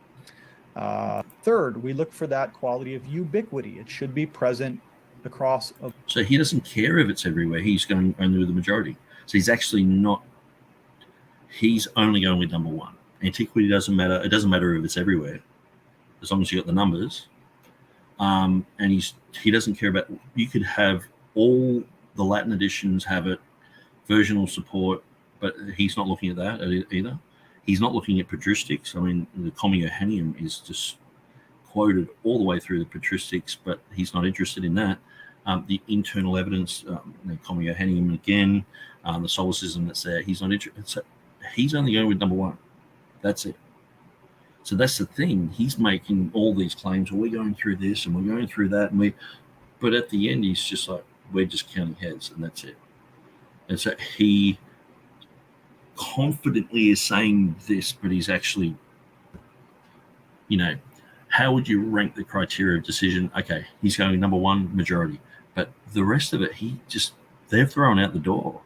Third, we look for that quality of ubiquity. It should be present across. So he doesn't care if it's everywhere. He's going only with the majority. So he's actually not. He's only going with number one. Antiquity doesn't matter. It doesn't matter if it's everywhere, as long as you got the numbers. And he doesn't care about. You could have all the Latin editions have it, versional support, but he's not looking at that either. He's not looking at patristics. I mean, the Comma Johanneum is just quoted all the way through the patristics, but he's not interested in that. The internal evidence, the Comma Johanneum again, the solecism that's there, he's not interested. So he's only going with number one. That's it. So that's the thing. He's making all these claims. Well, we're going through this and we're going through that, but at the end, he's just like, we're just counting heads, and that's it. And so he confidently is saying this, but he's actually, how would you rank the criteria of decision? Okay, he's going number one, majority, but the rest of it, they're thrown out the door.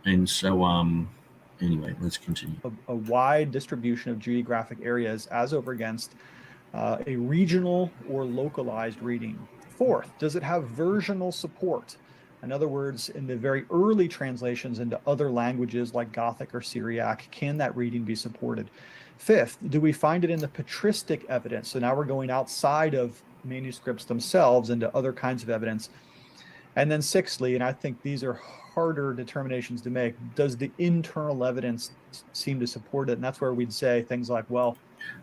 And so, anyway, let's continue. A wide distribution of geographic areas as over against a regional or localized reading. Fourth, does it have versional support? In other words, in the very early translations into other languages like Gothic or Syriac, can that reading be supported? Fifth, do we find it in the patristic evidence? So now we're going outside of manuscripts themselves into other kinds of evidence. And then sixthly, and I think these are harder determinations to make, does the internal evidence seem to support it? And that's where we'd say things like, well.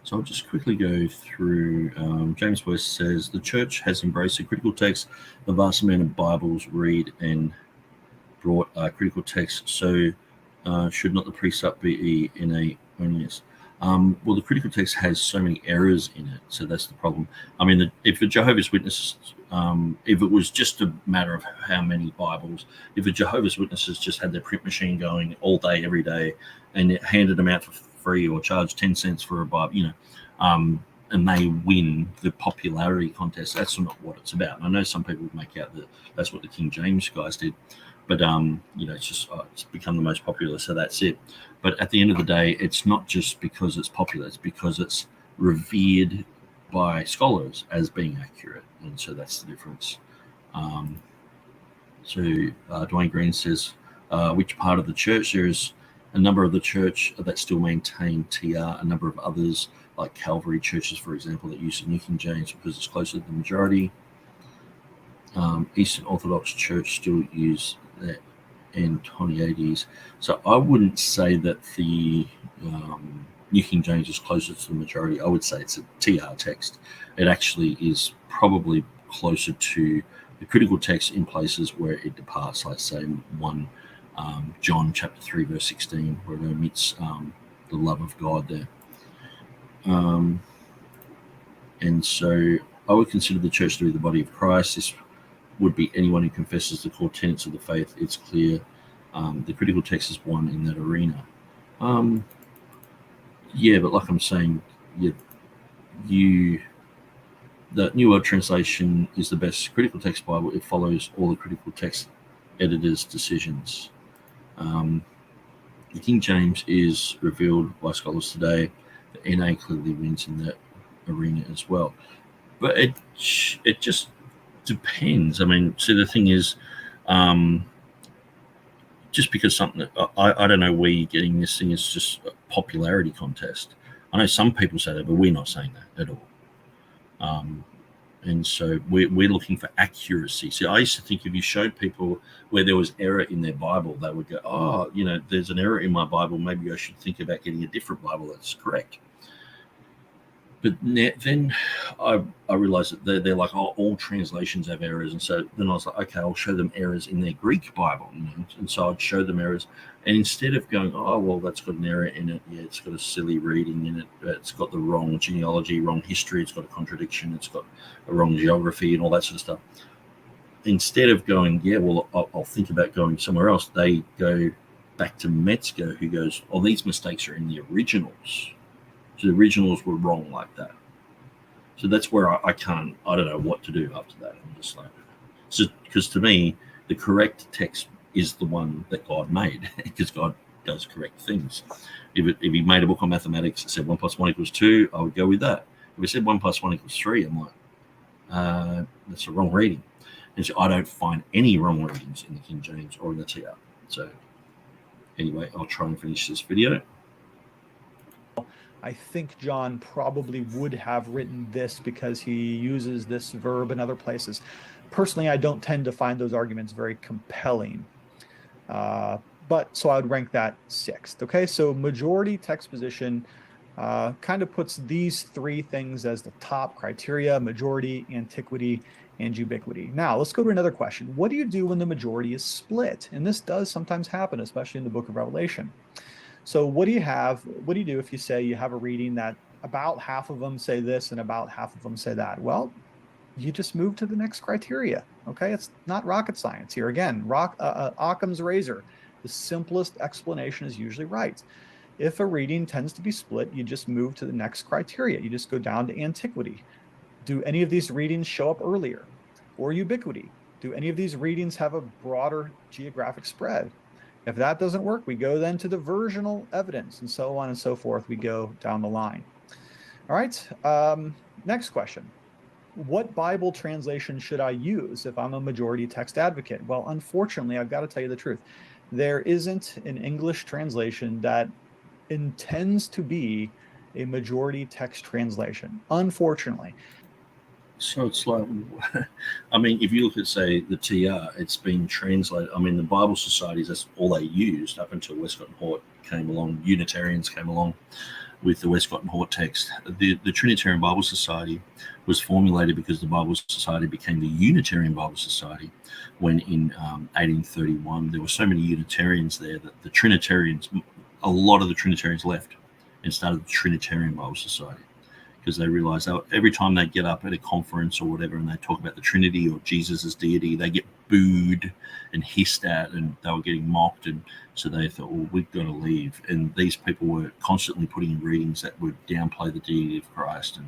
So I'll just quickly go through. James Boyce says, the church has embraced a critical text. The vast amount of Bibles read and brought critical text. So should not the precept be NA only? Well, the critical text has so many errors in it. So that's the problem. I mean, if a Jehovah's Witness, if it was just a matter of how many Bibles, if a Jehovah's Witnesses just had their print machine going all day, every day, and it handed them out for free or charged 10 cents for a Bible, and they win the popularity contest, that's not what it's about. And I know some people make out that that's what the King James guys did, but it's just it's become the most popular, so that's it. But at the end of the day, it's not just because it's popular, it's because it's revered by scholars as being accurate, and so that's the difference. Dwayne Green says, which part of the church? There's a number of the church that still maintain TR, a number of others, like Calvary churches, for example, that use the New King James because it's closer to the majority. Eastern Orthodox Church still use that in 2080s. So I wouldn't say that the New King James is closer to the majority. I would say it's a TR text. It actually is probably closer to the critical text in places where it departs, like say 1 John chapter 3 verse 16, where it omits the love of God there. And so I would consider the church to be the body of Christ. This would be anyone who confesses the core tenets of the faith. It's clear. The critical text is one in that arena. But like I'm saying, the New World Translation is the best critical text Bible. It follows all the critical text editors' decisions. The King James is revealed by scholars today. The NA clearly wins in that arena as well. But it just depends. I mean, see, the thing is, just because something, I don't know where you're getting this thing, is just a popularity contest. I know some people say that, but we're not saying that at all. And so we're looking for accuracy. See, I used to think if you showed people where there was error in their Bible, they would go, there's an error in my Bible. Maybe I should think about getting a different Bible that's correct. But then I realized that they're like, all translations have errors. And so then I was like, okay, I'll show them errors in their Greek Bible. And so I'd show them errors. And instead of going, that's got an error in it. Yeah, it's got a silly reading in it. It's got the wrong genealogy, wrong history. It's got a contradiction. It's got a wrong geography and all that sort of stuff. Instead of going, I'll think about going somewhere else, they go back to Metzger, who goes, these mistakes are in the originals. So the originals were wrong like that. So that's where I don't know what to do after that. I'm just like, because to me, the correct text is the one that God made, because God does correct things. If he made a book on mathematics that said 1 + 1 = 2, I would go with that. If it said 1 + 1 = 3, I'm like, that's a wrong reading. And so I don't find any wrong readings in the King James or in the TR. So anyway, I'll try and finish this video. I think John probably would have written this because he uses this verb in other places. Personally, I don't tend to find those arguments very compelling. But so I would rank that 6th. Okay, so majority text position kind of puts these 3 things as the top criteria: majority, antiquity, and ubiquity. Now let's go to another question. What do you do when the majority is split? And this does sometimes happen, especially in the book of Revelation. So what do you do if you say you have a reading that about half of them say this and about half of them say that? Well, you just move to the next criteria. Okay, it's not rocket science here. Again, Occam's razor. The simplest explanation is usually right. If a reading tends to be split, you just move to the next criteria. You just go down to antiquity. Do any of these readings show up earlier? Or ubiquity. Do any of these readings have a broader geographic spread? If that doesn't work, we go then to the versional evidence, and so on and so forth. We go down the line. All right, next question. What Bible translation should I use if I'm a majority text advocate? Well, unfortunately, I've got to tell you the truth. There isn't an English translation that intends to be a majority text translation, unfortunately. So it's like, I mean, if you look at, say, the TR, it's been translated. I mean, the Bible societies, that's all they used up until Westcott and Hort came along. Unitarians came along with the Westcott and Hort text. The Trinitarian Bible Society was formulated because the Bible Society became the Unitarian Bible Society when in 1831 there were so many Unitarians there that the Trinitarians, a lot of the Trinitarians left and started the Trinitarian Bible Society, because they realized that every time they get up at a conference or whatever and they talk about the Trinity or Jesus' deity, they get booed and hissed at, and they were getting mocked. And so they thought, well, we've got to leave. And these people were constantly putting in readings that would downplay the deity of Christ.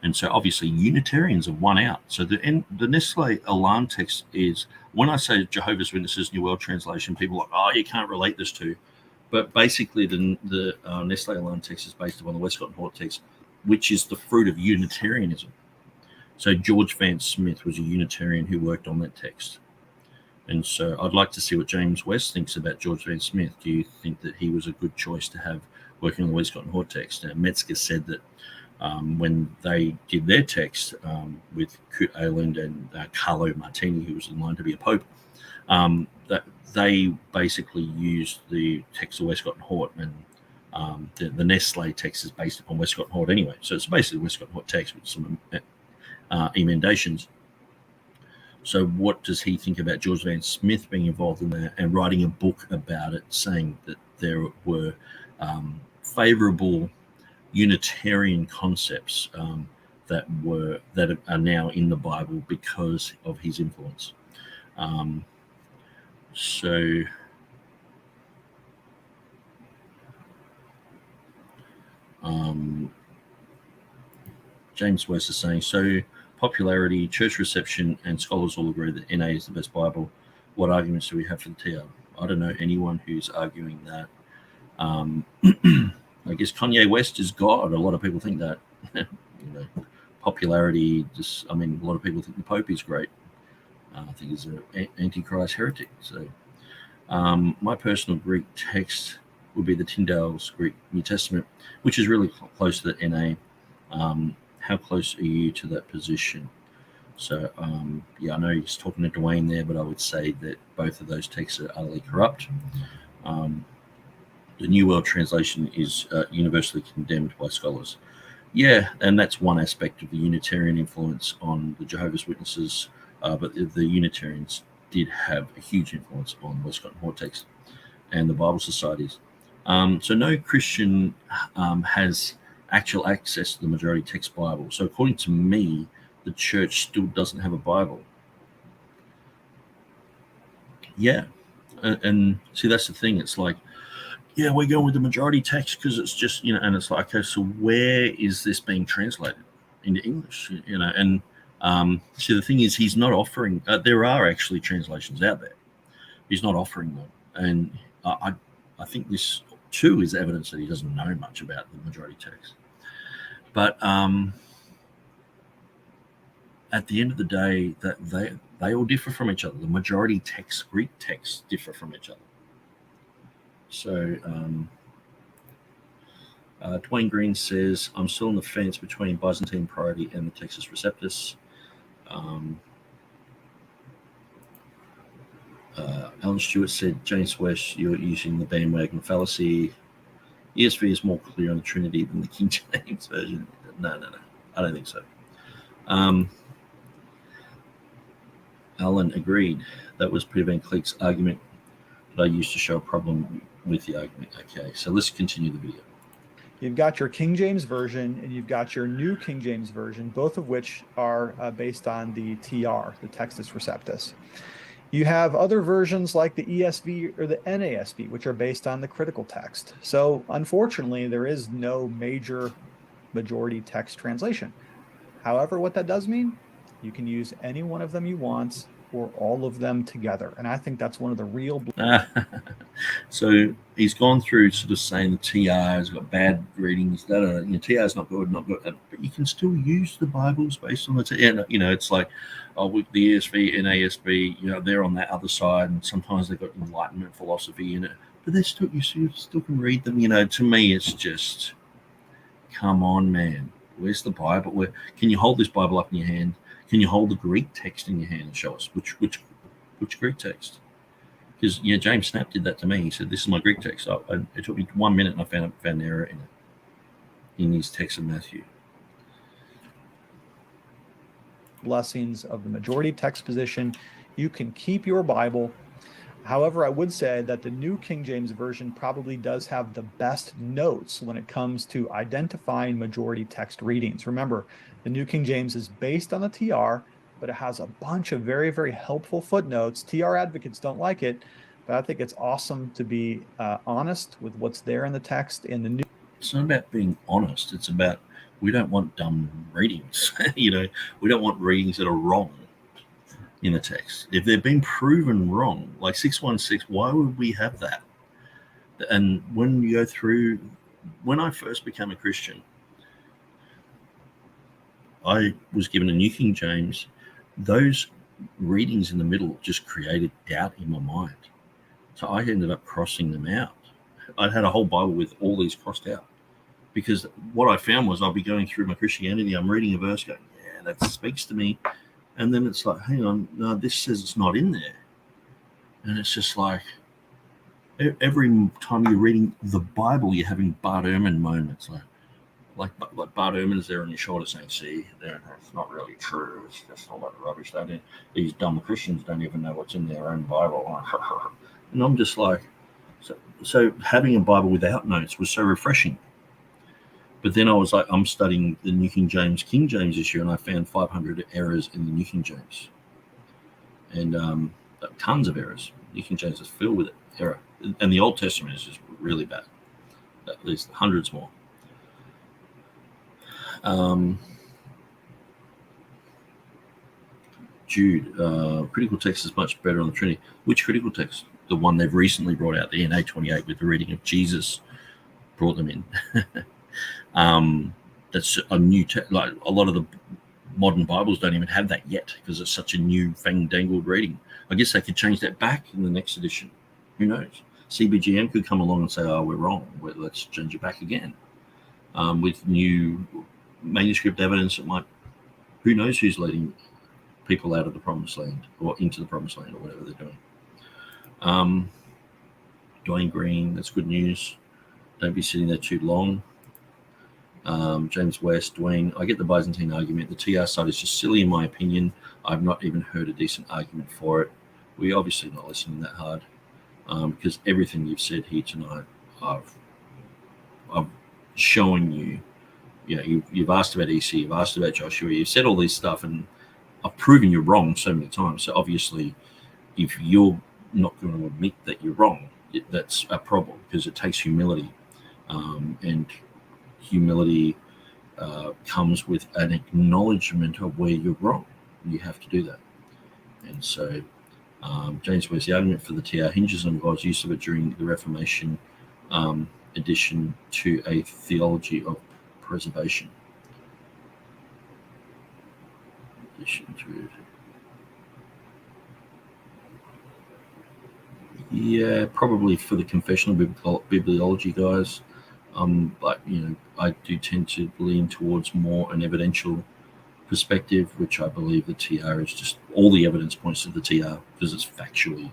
And so obviously Unitarians have won out. So the Nestle Alarm text is, when I say Jehovah's Witnesses New World Translation, people are like, oh, you can't relate this to. But basically the Nestle Alarm text is based upon the Westcott and Hort text, which is the fruit of Unitarianism. So George Vance Smith was a Unitarian who worked on that text. And so I'd like to see what James West thinks about George Vance Smith. Do you think that he was a good choice to have working on the Westcott and Hort text? Metzger said that when they did their text with Kurt Aland and Carlo Martini, who was in line to be a pope, that they basically used the text of Westcott and Hort, and the Nestle text is based upon Westcott and Hort anyway. So it's basically Westcott and Hort text with some emendations. So what does he think about George Vance Smith being involved in that and writing a book about it, saying that there were favorable Unitarian concepts that are now in the Bible because of his influence? James West is saying, so popularity, church reception, and scholars all agree that NA is the best Bible. What arguments do we have for the TR? I don't know anyone who's arguing that. I guess Kanye West is God. A lot of people think that. Popularity, a lot of people think the Pope is great. I think he's an antichrist heretic. So my personal Greek text would be the Tyndale's Greek New Testament, which is really close to the NA. How close are you to that position? So, I know he's talking to Dwayne there, but I would say that both of those texts are utterly corrupt. The New World Translation is universally condemned by scholars. Yeah, and that's one aspect of the Unitarian influence on the Jehovah's Witnesses, but the Unitarians did have a huge influence on Westcott and Hort text and the Bible societies. So no Christian has actual access to the majority text Bible. So according to me, the church still doesn't have a Bible. Yeah. And see, that's the thing. It's like, yeah, we're going with the majority text because it's just, and it's like, okay, so where is this being translated into English? And see, the thing is, he's not offering, there are actually translations out there. He's not offering them. And I think this too is evidence that he doesn't know much about the majority text. But at the end of the day, that they all differ from each other. The majority text, Greek texts, differ from each other. So Dwayne Green says, I'm still on the fence between Byzantine priority and the Textus Receptus. Alan Stewart said, James West, you're using the bandwagon fallacy. ESV is more clear on the Trinity than the King James Version. No. I don't think so. Alan agreed. That was Peter Van Cleek's argument that I used to show a problem with the argument. Okay, so let's continue the video. You've got your King James Version and you've got your New King James Version, both of which are based on the TR, the Textus Receptus. You have other versions like the ESV or the NASB, which are based on the critical text. So unfortunately, there is no major majority text translation. However, what that does mean, you can use any one of them you want or all of them together. And I think that's one of the real... So he's gone through sort of saying the TR has got bad readings. TR is not good, but you can still use the Bibles based on the TR. It's like, with the ESV and NASB, they're on that other side, and sometimes they've got Enlightenment philosophy in it, but you still can read them. To me, it's just, come on, man. Where's the Bible? Can you hold this Bible up in your hand? Can you hold the Greek text in your hand and show us which Greek text? Because James Snap did that to me. He said, "This is my Greek text." It took me 1 minute, and I found an error in it in his text of Matthew. Blessings of the majority text position. You can keep your Bible. However, I would say that the New King James Version probably does have the best notes when it comes to identifying majority text readings. Remember, the New King James is based on the TR, but it has a bunch of very, very helpful footnotes. TR advocates don't like it, but I think it's awesome to be honest with what's there in the text. In the new, it's not about being honest. It's about, we don't want dumb readings. We don't want readings that are wrong in the text. If they've been proven wrong, like 616, why would we have that? And when you go through, when I first became a Christian, I was given a New King James. Those readings in the middle just created doubt in my mind. So I ended up crossing them out. I had a whole Bible with all these crossed out, because what I found was I'll be going through my Christianity, I'm reading a verse going, yeah, that speaks to me. And then it's like, hang on, no, this says it's not in there. And it's just like, every time you're reading the Bible, you're having Bart Ehrman moments. Like Bart Ehrman's there on your shoulder saying, see, that's not really true. It's just all that rubbish. These dumb Christians don't even know what's in their own Bible. And I'm just like, so having a Bible without notes was so refreshing. But then I was like, I'm studying the New King James this year, and I found 500 errors in the New King James. And tons of errors. New King James is filled with error. And the Old Testament is just really bad. At least hundreds more. Jude, critical text is much better on the Trinity. Which critical text? The one they've recently brought out, the NA28, with the reading of Jesus, brought them in. That's a new text. Like a lot of the modern Bibles don't even have that yet, because it's such a new fandangled reading. I guess they could change that back in the next edition. Who knows? CBGM could come along and say, "Oh, we're wrong. Let's change it back again." With new manuscript evidence, it might. Who knows who's leading people out of the Promised Land or into the Promised Land or whatever they're doing. Dwayne Green, that's good news. Don't be sitting there too long. James West, Dwayne, I get the Byzantine argument. The TR side is just silly in my opinion. I've not even heard a decent argument for it. We're obviously not listening that hard, because everything you've said here tonight, I've shown you. You've asked about EC, you've asked about Joshua, you've said all this stuff, and I've proven you're wrong so many times. So obviously, if you're not going to admit that you're wrong, that's a problem, because it takes humility, and humility comes with an acknowledgement of where you're wrong. You have to do that. And so James West, the argument for the TR hinges on God's use of it during the Reformation, addition to a theology of preservation. Yeah, probably for the confessional bibliology guys. Like I do tend to lean towards more an evidential perspective, which I believe the TR is just all the evidence points to the TR because it's factually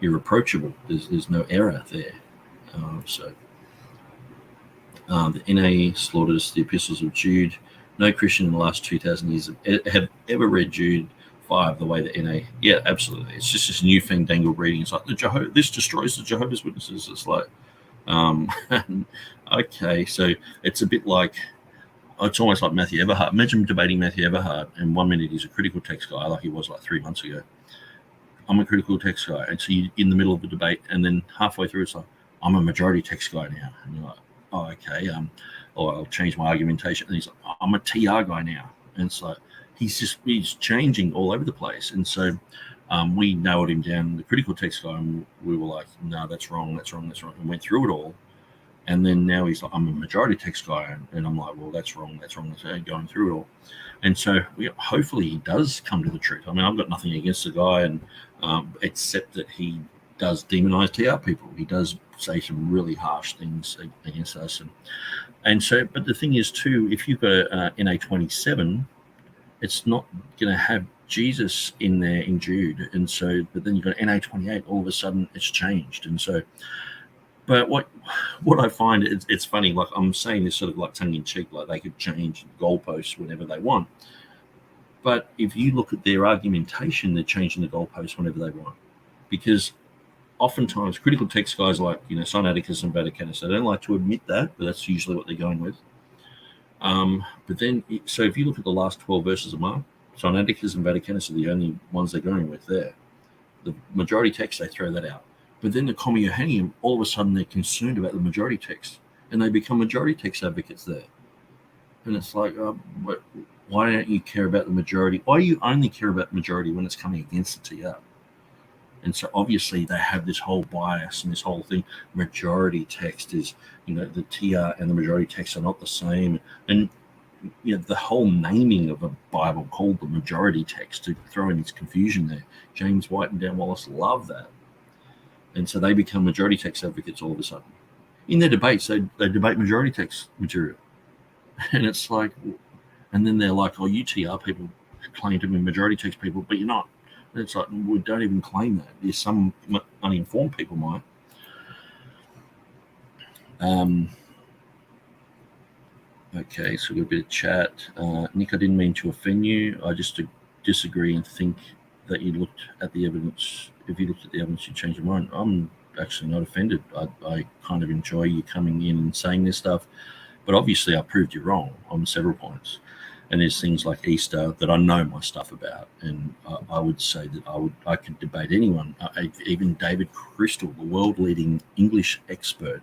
irreproachable. There's no error there. The NA slaughters the epistles of Jude. No Christian in the last 2,000 years have ever read Jude 5 the way that NA. Yeah, absolutely. It's just this new fandangled reading. It's like this destroys the Jehovah's Witnesses. It's like, okay, so it's a bit like, it's almost like Matthew Everhard. Imagine debating Matthew Everhard, and 1 minute he's a critical text guy, like he was like 3 months ago. I'm a critical text guy, and so you're in the middle of the debate, and then halfway through it's like, I'm a majority text guy now, and you're like, oh, okay, or I'll change my argumentation, and he's like, I'm a TR guy now, and it's like he's changing all over the place, and so we narrowed him down, the critical text guy, and we were like, no, that's wrong, and went through it all. And then now he's like, I'm a majority text guy. And I'm like, well, that's wrong. Going through it all. And so hopefully he does come to the truth. I mean, I've got nothing against the guy, and except that he does demonize TR people. He does say some really harsh things against us. And so, but the thing is, too, if you've got NA 27, it's not going to have Jesus in there in Jude. And so, but then you've got NA 28, all of a sudden it's changed. And so, but what I find, it's funny, like I'm saying this sort of like tongue-in-cheek, like they could change goalposts whenever they want. But if you look at their argumentation, they're changing the goalposts whenever they want. Because oftentimes critical text guys like, Sinaiticus and Vaticanus, they don't like to admit that, but that's usually what they're going with. But then, so if you look at the last 12 verses of Mark, Sinaiticus and Vaticanus are the only ones they're going with there. The majority text, they throw that out. But then the Comma Johanneum, all of a sudden they're concerned about the majority text, and they become majority text advocates there. And it's like, why don't you care about the majority? Why do you only care about the majority when it's coming against the TR? And so obviously they have this whole bias and this whole thing. Majority text is, the TR and the majority text are not the same. And the whole naming of a Bible called the majority text to throw in this confusion there. James White and Dan Wallace love that. And so they become majority text advocates all of a sudden. In their debates, they debate majority text material. And it's like, and then they're like, oh, you TR people claim to be majority text people, but you're not. And it's like, we don't even claim that. There's some uninformed people might. Okay, so we've got a bit of chat. Nick, I didn't mean to offend you. I just disagree and think that you looked at the evidence. If you looked at the evidence, you change your mind. I'm actually not offended. I kind of enjoy you coming in and saying this stuff, but obviously I proved you wrong on several points. And there's things like Easter that I know my stuff about, and I would say that I could debate anyone, even David Crystal, the world-leading English expert,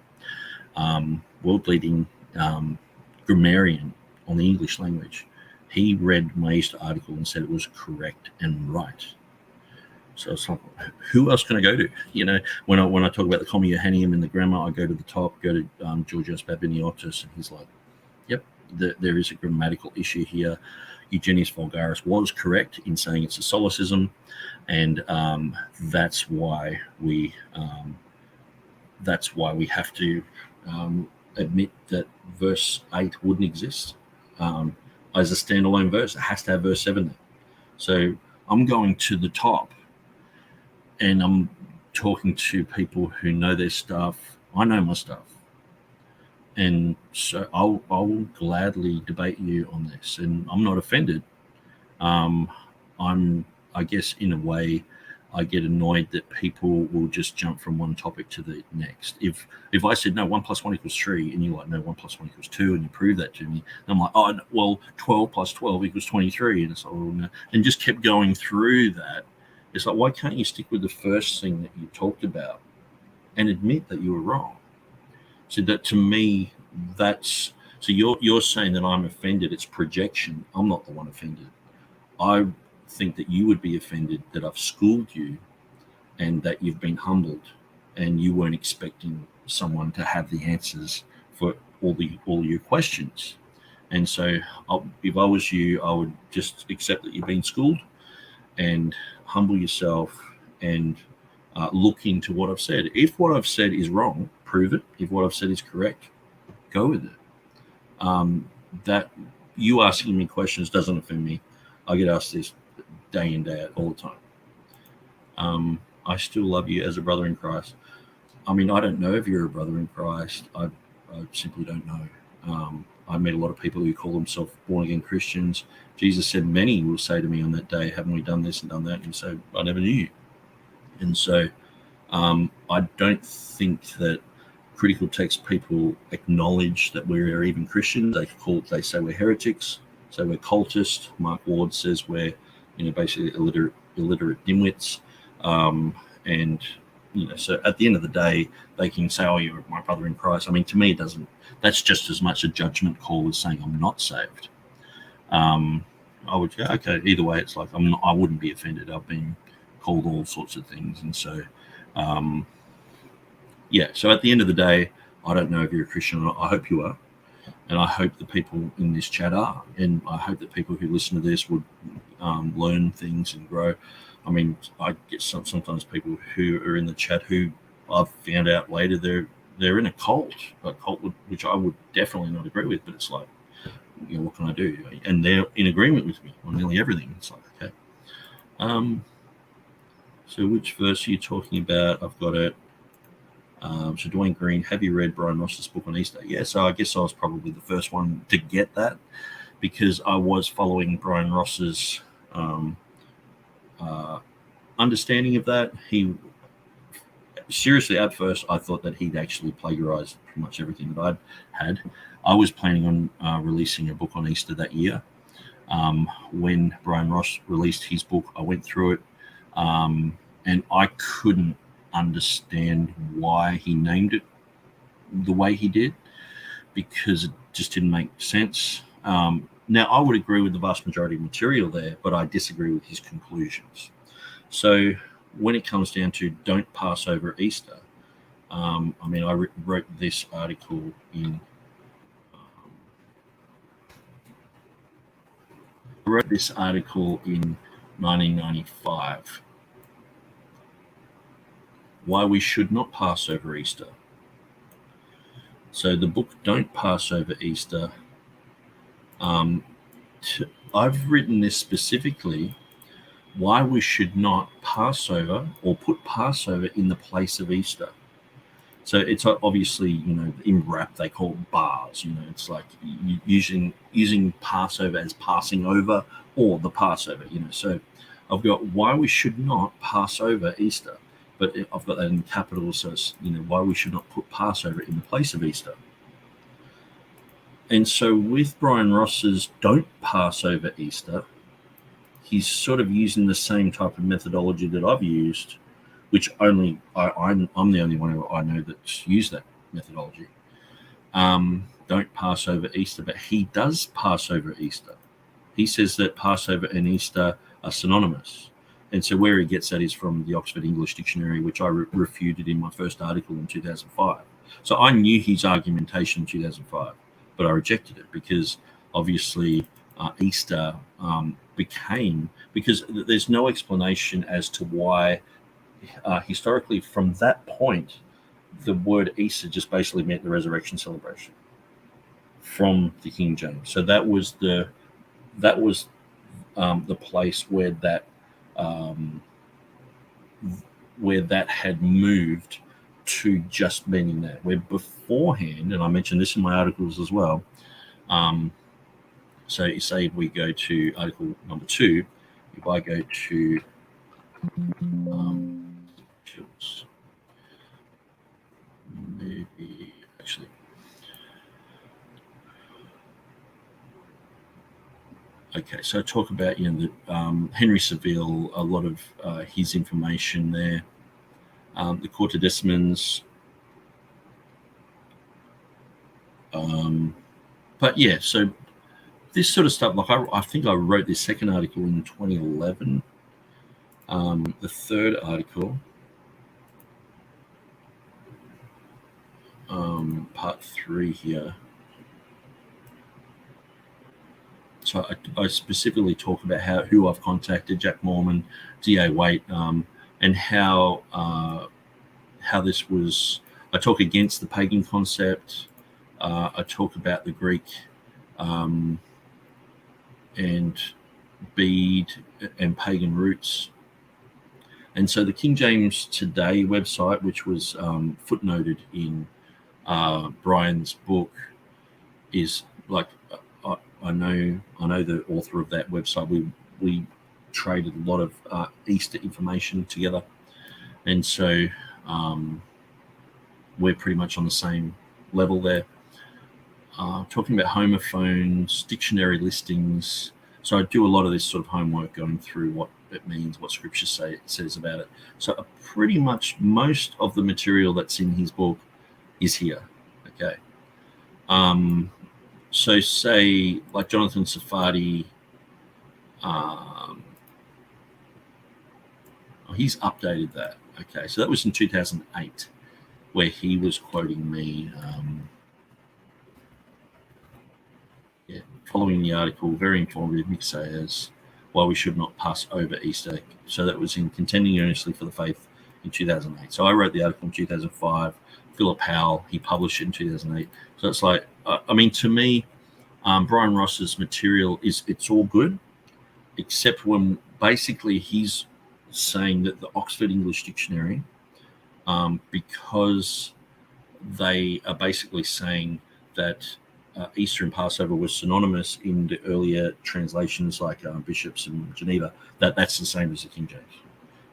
world-leading grammarian on the English language. He read my Easter article and said it was correct and right. So it's like, who else can I go to? When I talk about the Comma Johanneum and the grammar, I go to the top, go to Georgios Babiniotis, and he's like, yep, there is a grammatical issue here. Eugenius Vulgaris was correct in saying it's a solecism, and that's why we have to admit that verse 8 wouldn't exist as a standalone verse. It has to have verse 7 there. So I'm going to the top, and I'm talking to people who know their stuff. I know my stuff. And so I'll gladly debate you on this. And I'm not offended. I guess in a way, I get annoyed that people will just jump from one topic to the next. If I said, no, 1 + 1 = 3, and you're like, no, 1 + 1 = 2, and you prove that to me, and I'm like, oh, well, 12 + 12 = 23. And it's like, oh, no. And just kept going through that. It's like, why can't you stick with the first thing that you talked about and admit that you were wrong? So that, to me, that's, so you're saying that I'm offended. It's projection. I'm not the one offended. I think that you would be offended that I've schooled you and that you've been humbled and you weren't expecting someone to have the answers for all your questions. And so if I was you, I would just accept that you've been schooled and humble yourself and look into what I've said. If what I've said is wrong, prove it. If what I've said is correct, go with it. That you asking me questions doesn't offend me. I get asked this day in, day out, all the time. I still love you as a brother in Christ. I mean, I don't know if you're a brother in Christ. I simply don't know. I met a lot of people who call themselves born-again Christians. Jesus said, many will say to me on that day, haven't we done this and done that? And so I never knew you. And so I don't think that critical text people acknowledge that we're even Christians. They say we're heretics, say we're cultists. Mark Ward says we're, basically illiterate dimwits. And, so at the end of the day, they can say, oh, you're my brother in Christ. I mean, to me, it doesn't. That's just as much a judgment call as saying I'm not saved. I would go, okay, either way, it's like I wouldn't be offended. I've been called all sorts of things. And so, so at the end of the day, I don't know if you're a Christian or not. I hope you are. And I hope the people in this chat are. And I hope that people who listen to this would learn things and grow. I mean, I get sometimes people who are in the chat who I've found out later they're in a cult which I would definitely not agree with. But it's like, what can I do? And they're in agreement with me on nearly everything. It's like, okay. So which verse are you talking about? I've got it. So Dwayne Green, have you read Brian Ross's book on Easter? Yeah, so I guess I was probably the first one to get that because I was following Brian Ross's understanding of that. He seriously, at first, I thought that he'd actually plagiarized pretty much everything that I'd had. I was planning on releasing a book on Easter that year. When Brian Ross released his book, I went through it, and I couldn't understand why he named it the way he did because it just didn't make sense. Now, I would agree with the vast majority of material there, but I disagree with his conclusions. So when it comes down to don't pass over Easter, I wrote this article in 1995. Why we should not pass over Easter. So the book Don't Pass Over Easter, I've written this specifically why we should not pass over or put Passover in the place of Easter. So it's obviously, in rap they call it bars. It's like using Passover as passing over or the Passover. So I've got why we should not pass over Easter, but I've got that in capitals. So it's, why we should not put Passover in the place of Easter. And so with Brian Ross's Don't Pass Over Easter, he's sort of using the same type of methodology that I've used, which I'm the only one who I know that's used that methodology. Don't pass over Easter, but he does pass over Easter. He says that Passover and Easter are synonymous. And so where he gets that is from the Oxford English Dictionary, which I refuted in my first article in 2005. So I knew his argumentation in 2005, but I rejected it because obviously Easter because there's no explanation as to why historically from that point the word Easter just basically meant the resurrection celebration from the King James. So that was the place where that had moved to just meaning that. Where beforehand, and I mentioned this in my articles as well. So you say if we go to article number 2, if I go to maybe actually okay, so I talk about Henry Saville, a lot of his information there, the Contradictions. But yeah, so this sort of stuff, like I think I wrote this second article in 2011. The third article, part 3 here. So I specifically talk about who I've contacted, Jack Mormon, D.A. Waite, and how this was I talk against the pagan concept. I talk about the Greek and bead and pagan roots. And so the King James Today website, which was footnoted in Brian's book, is like I know the author of that website. We traded a lot of Easter information together, and so we're pretty much on the same level there. Talking about homophones, dictionary listings. So I do a lot of this sort of homework, going through what it means, what Scripture says about it. So pretty much most of the material that's in his book is here. Okay. So say like Jonathan Safadi, he's updated that. Okay, so that was in 2008, where he was quoting me. Following the article, very informative, Nick says, why we should not pass over Easter. So that was in Contending Earnestly for the Faith in 2008. So I wrote the article in 2005. Philip Howell, he published it in 2008. So it's like, I mean, to me, Brian Ross's material it's all good, except when basically he's saying that the Oxford English Dictionary, because they are basically saying that Easter and Passover was synonymous in the earlier translations, like Bishops and Geneva, that's the same as the King James.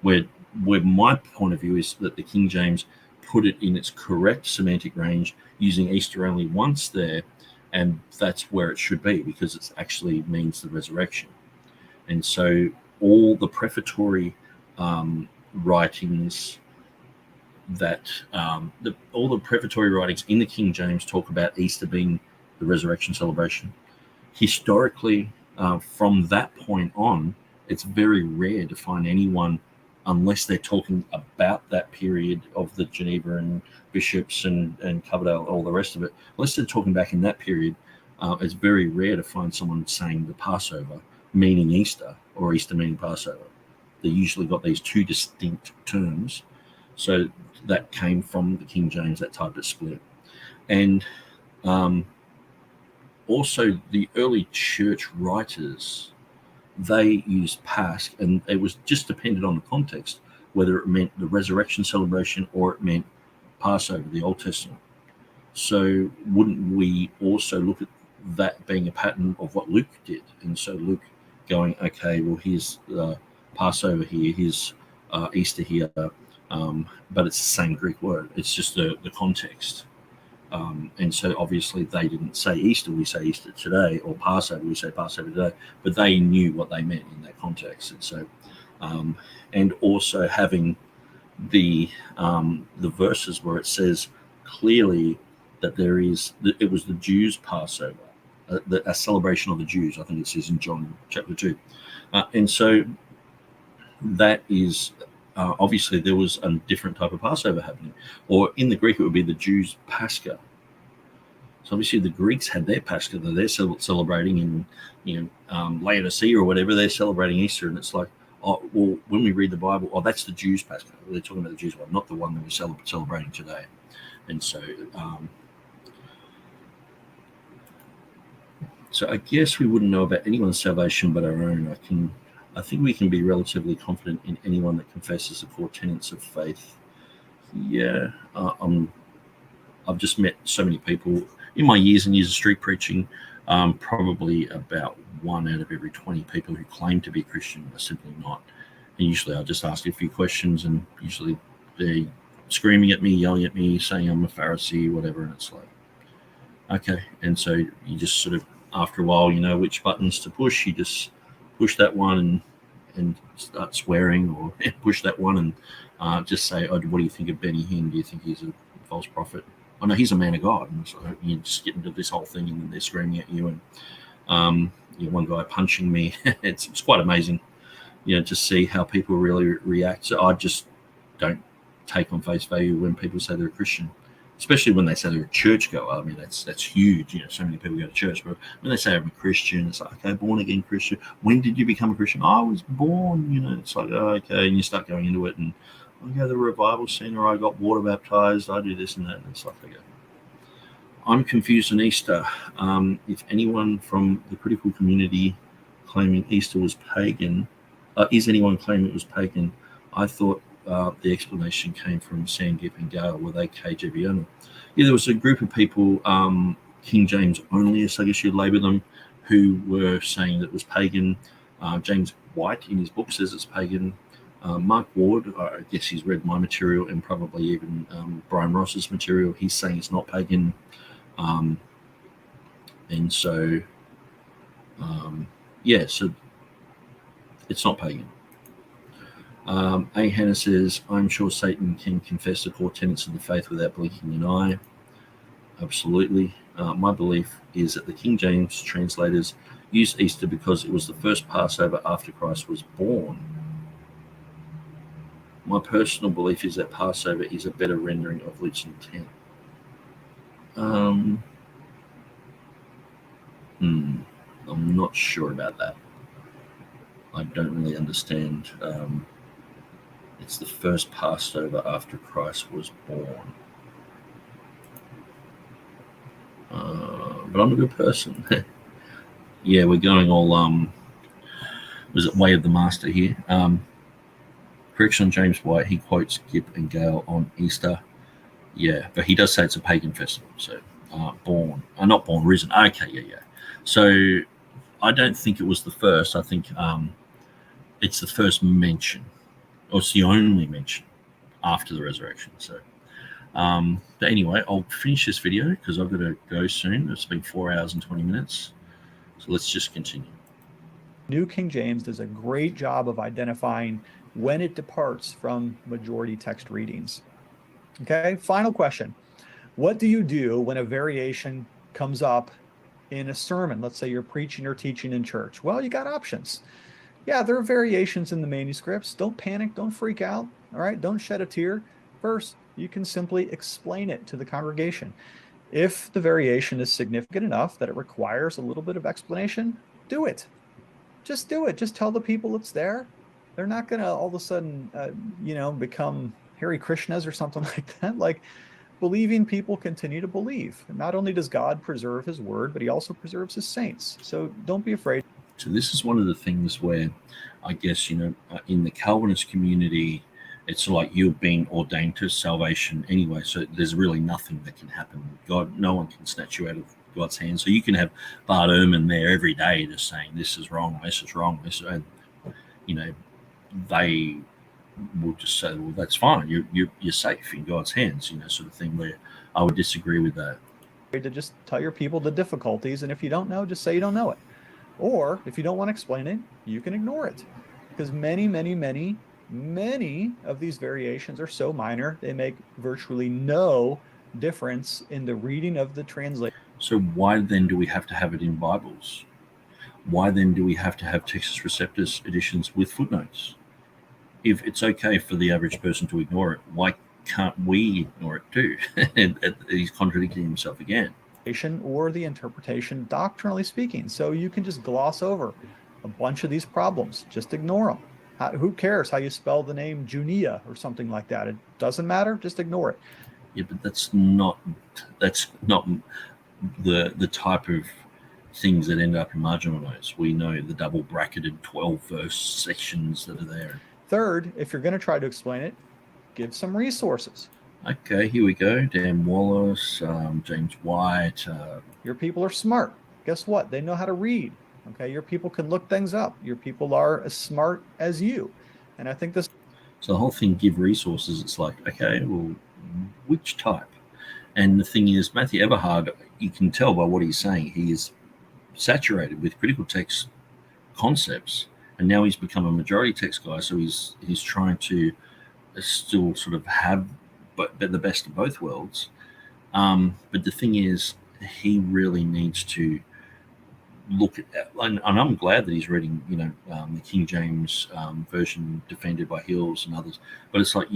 Where my point of view is that the King James put it in its correct semantic range, using Easter only once there, and that's where it should be, because it actually means the resurrection. And so all the prefatory writings that all the prefatory writings in the King James talk about Easter being the resurrection celebration. Historically, from that point on, it's very rare to find anyone, unless they're talking about that period of the Geneva and Bishops and Coverdale, all the rest of it, unless they're talking back in that period, it's very rare to find someone saying the Passover meaning Easter or Easter meaning Passover. They usually got these two distinct terms. So that came from the King James, that type of split. And also the early church writers, they used Pasch, and it was just dependent on the context, whether it meant the resurrection celebration or it meant Passover, the Old Testament. So wouldn't we also look at that being a pattern of what Luke did? And so Luke going, okay, well, here's Passover here, here's Easter here, but it's the same Greek word. It's just the context. And so obviously they didn't say Easter, we say Easter today, or Passover, we say Passover today, but they knew what they meant in that context. And so, and also having the verses where it says clearly that it was the Jews' Passover, a celebration of the Jews. I think it says in John chapter 2. And so that is obviously there was a different type of Passover happening, or in the Greek it would be the Jews' Pascha. So obviously the Greeks had their Pascha that they're celebrating in Laodicea or whatever. They're celebrating Easter, and it's like, oh well, when we read the Bible, oh that's the Jews' Pascha. They're talking about the Jews' one, not the one that we're celebrating today. And so, so I guess we wouldn't know about anyone's salvation but our own. I think we can be relatively confident in anyone that confesses the core tenets of faith. Yeah, I've just met so many people in my years and years of street preaching. Probably about 1 out of every 20 people who claim to be Christian are simply not. And usually I'll just ask a few questions, and usually they're screaming at me, yelling at me, saying I'm a Pharisee, whatever. And it's like, okay. And so you just sort of, after a while, you know which buttons to push. You just push that one and start swearing, or push that one and just say, oh, what do you think of Benny Hinn? Do you think he's a false prophet? Oh, no, he's a man of God. And so you just get into this whole thing, and then they're screaming at you. And one guy punching me. It's quite amazing, to see how people really react. So I just don't take on face value when people say they're a Christian, especially when they say they're a churchgoer. I mean, that's huge. So many people go to church, but when they say I'm a Christian, it's like, okay, born again Christian. When did you become a Christian? I was born. It's like, oh, okay, and you start going into it, and I go to the revival center, I got water baptized, I do this and that, and it's like, I go. I'm confused on Easter. If anyone from the critical community claiming Easter was pagan, is anyone claiming it was pagan? I thought the explanation came from Sandgip and Gale. Were they KJVO? Yeah, there was a group of people, King James onlyists, I guess you'd label them, who were saying that it was pagan. James White in his book says it's pagan. Mark Ward, I guess he's read my material and probably even Brian Ross's material. He's saying it's not pagan. And so, so it's not pagan. A. Hannah says, I'm sure Satan can confess the core tenets of the faith without blinking an eye. Absolutely. My belief is that the King James translators used Easter because it was the first Passover after Christ was born. My personal belief is that Passover is a better rendering of Luke's intent. I'm not sure about that. I don't really understand. It's the first Passover after Christ was born. But I'm a good person. Yeah, we're going all, was it Way of the Master here? Correction on James White, he quotes Gipp and Gale on Easter. Yeah, but he does say it's a pagan festival. So born, not born, risen. Okay, yeah. So I don't think it was the first. I think it's the first mention, or it's the only mention after the resurrection. So, but anyway, I'll finish this video because I've got to go soon. It's been 4 hours and 20 minutes. So let's just continue. New King James does a great job of identifying when it departs from majority text readings. Okay, final question. What do you do when a variation comes up in a sermon? Let's say you're preaching or teaching in church. Well, you got options. Yeah, there are variations in the manuscripts. Don't panic, don't freak out, all right? Don't shed a tear. First, you can simply explain it to the congregation. If the variation is significant enough that it requires a little bit of explanation, do it. Just do it. Just tell the people it's there. They're not going to all of a sudden, become Hare Krishnas or something like that. Like, believing people continue to believe. Not only does God preserve his word, but he also preserves his saints. So don't be afraid. So this is one of the things where I guess, in the Calvinist community, it's like you're being ordained to salvation anyway. So there's really nothing that can happen. No one can snatch you out of God's hand. So you can have Bart Ehrman there every day just saying, this is wrong, this is wrong, and they will just say, well, that's fine. You're safe in God's hands, sort of thing, where I would disagree with that. To just tell your people the difficulties, and if you don't know, just say you don't know it. Or if you don't want to explain it, you can ignore it. Because many of these variations are so minor, they make virtually no difference in the reading of the translation. So why then do we have to have it in Bibles? Why then do we have to have Textus Receptus editions with footnotes? If it's okay for the average person to ignore it, why can't we ignore it too? And he's contradicting himself again. Or the interpretation, doctrinally speaking. So you can just gloss over a bunch of these problems. Just ignore them. Who cares how you spell the name Junia or something like that? It doesn't matter. Just ignore it. Yeah, but that's not the type of things that end up in marginal notes. We know the double bracketed 12 verse sections that are there. Third, if you're going to try to explain it, give some resources. Okay, here we go. Dan Wallace, James White. Your people are smart. Guess what? They know how to read. Okay, your people can look things up. Your people are as smart as you. And I think this. So the whole thing, give resources. It's like, okay, well, which type? And the thing is, Matthew Everhard, you can tell by what he's saying, he is saturated with critical text concepts, and now he's become a majority text guy. So he's trying to still sort of have the best of both worlds. But the thing is, he really needs to look at, and I'm glad that he's reading, the King James version defended by Hills and others. But it's like,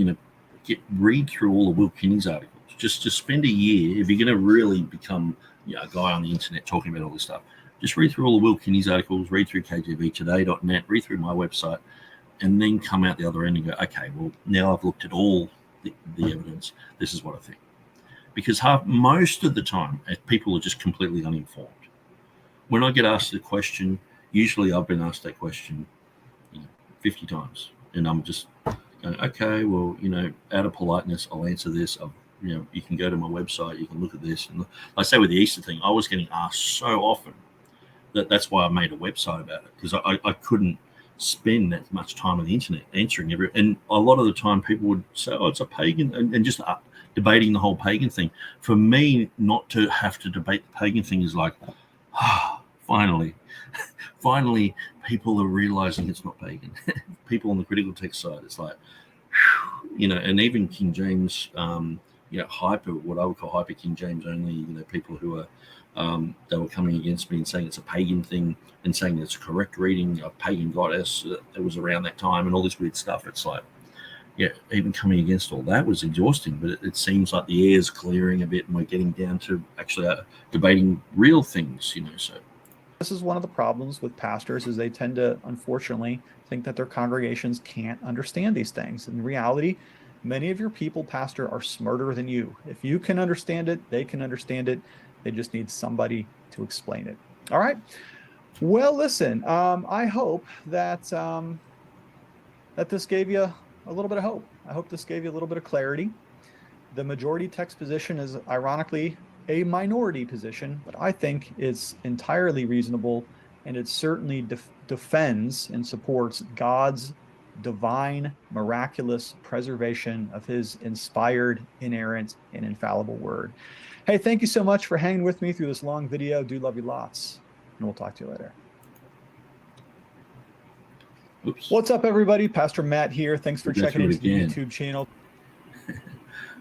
read through all of Will Kinney's articles. Just spend a year, if you're going to really become a guy on the internet talking about all this stuff, just read through all of Will Kinney's articles, read through KJVtoday.net, read through my website, and then come out the other end and go, okay, well, now I've looked at all the evidence. This is what I think. Because most of the time, people are just completely uninformed. When I get asked a question, usually I've been asked that question 50 times, and I'm just going, okay, well, out of politeness, I'll answer this. You can go to my website, you can look at this. And I say with the Easter thing, I was getting asked so often that's why I made a website about it, because I couldn't spend that much time on the internet answering and a lot of the time people would say, oh, it's a pagan, and just debating the whole pagan thing. For me, not to have to debate the pagan thing is like, finally people are realizing it's not pagan. People on the critical text side, it's like, and even King James, hyper, what I would call hyper King James only, people who are, they were coming against me and saying it's a pagan thing and saying it's a correct reading, a pagan goddess that was around that time and all this weird stuff. It's like, even coming against all that was exhausting, but it seems like the air's clearing a bit and we're getting down to actually debating real things, so. This is one of the problems with pastors, is they tend to, unfortunately, think that their congregations can't understand these things. In reality, many of your people, pastor, are smarter than you. If you can understand it, they can understand it. They just need somebody to explain it. All right. Well, listen, I hope that that this gave you a little bit of hope. I hope this gave you a little bit of clarity. The majority text position is ironically a minority position, but I think it's entirely reasonable, and it certainly defends and supports God's divine, miraculous preservation of his inspired, inerrant, and infallible word. Hey, thank you so much for hanging with me through this long video. Do love you lots, and we'll talk to you later. Oops. What's up, everybody? Pastor Matt here. Thanks for checking out the YouTube channel.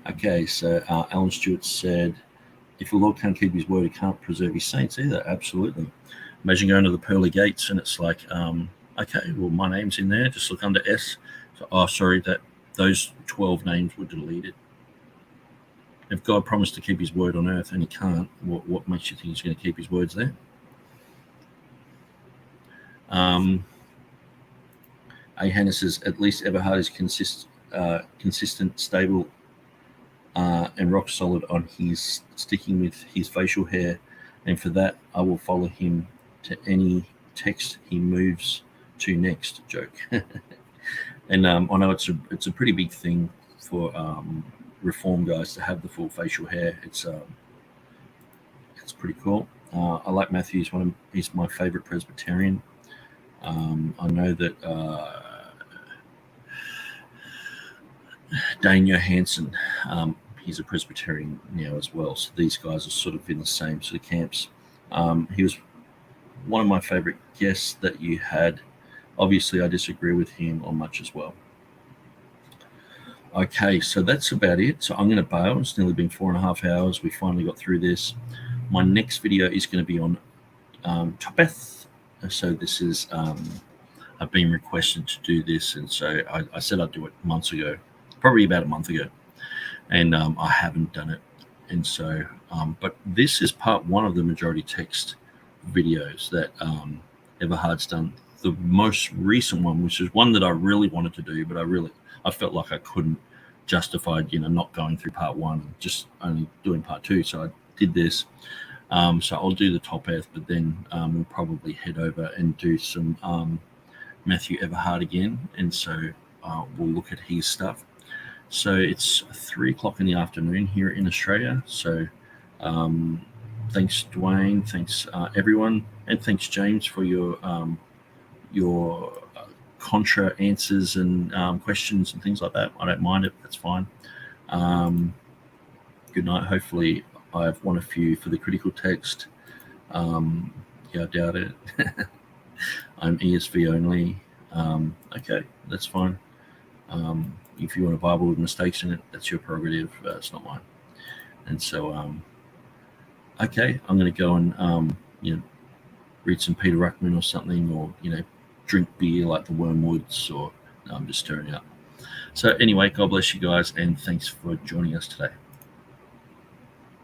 Okay, so Alan Stewart said, if the Lord can't keep his word, he can't preserve his saints either. Absolutely. Imagine going to the pearly gates and it's like, okay, well, my name's in there. Just look under S. So, sorry, that those 12 names were deleted. If God promised to keep his word on earth and he can't, what makes you think he's going to keep his words there? A. Hannah says, at least Everhard is consistent, stable, and rock solid on his sticking with his facial hair, and for that I will follow him to any text he moves to next. Joke. And I know it's a pretty big thing for Reform guys to have the full facial hair. It's pretty cool. I like Matthew. He's my favorite Presbyterian. I know that Dane Johansson, he's a Presbyterian now as well. So these guys are sort of in the same sort of camps. He was one of my favorite guests that you had. Obviously, I disagree with him on much as well. Okay, so that's about it. So I'm going to bail. It's nearly been 4.5 hours. We finally got through this. My next video is going to be on Topeth. So this is, I've been requested to do this, and so I said I'd do it months ago, probably about a month ago, and I haven't done it. And so, but this is part one of the majority text videos that Everhard's done. The most recent one, which is one that I really wanted to do, but I felt like I couldn't justify, not going through part one, just only doing part two. So I did this. So I'll do the Topeth, but then we'll probably head over and do some Matthew Everhard again. And so we'll look at his stuff. So it's 3:00 in the afternoon here in Australia. So thanks, Dwayne. Thanks, everyone. And thanks, James, for your contra answers and questions and things like that. I don't mind it. That's fine. Good night. Hopefully I've won a few for the critical text. Yeah, I doubt it. I'm ESV only. Okay, that's fine. If you want a Bible with mistakes in it, that's your prerogative. It's not mine. And so, okay, I'm going to go and read some Peter Ruckman or something, or drink beer like the Wormwoods, or no, I'm just stirring it up. So anyway, God bless you guys, and thanks for joining us today.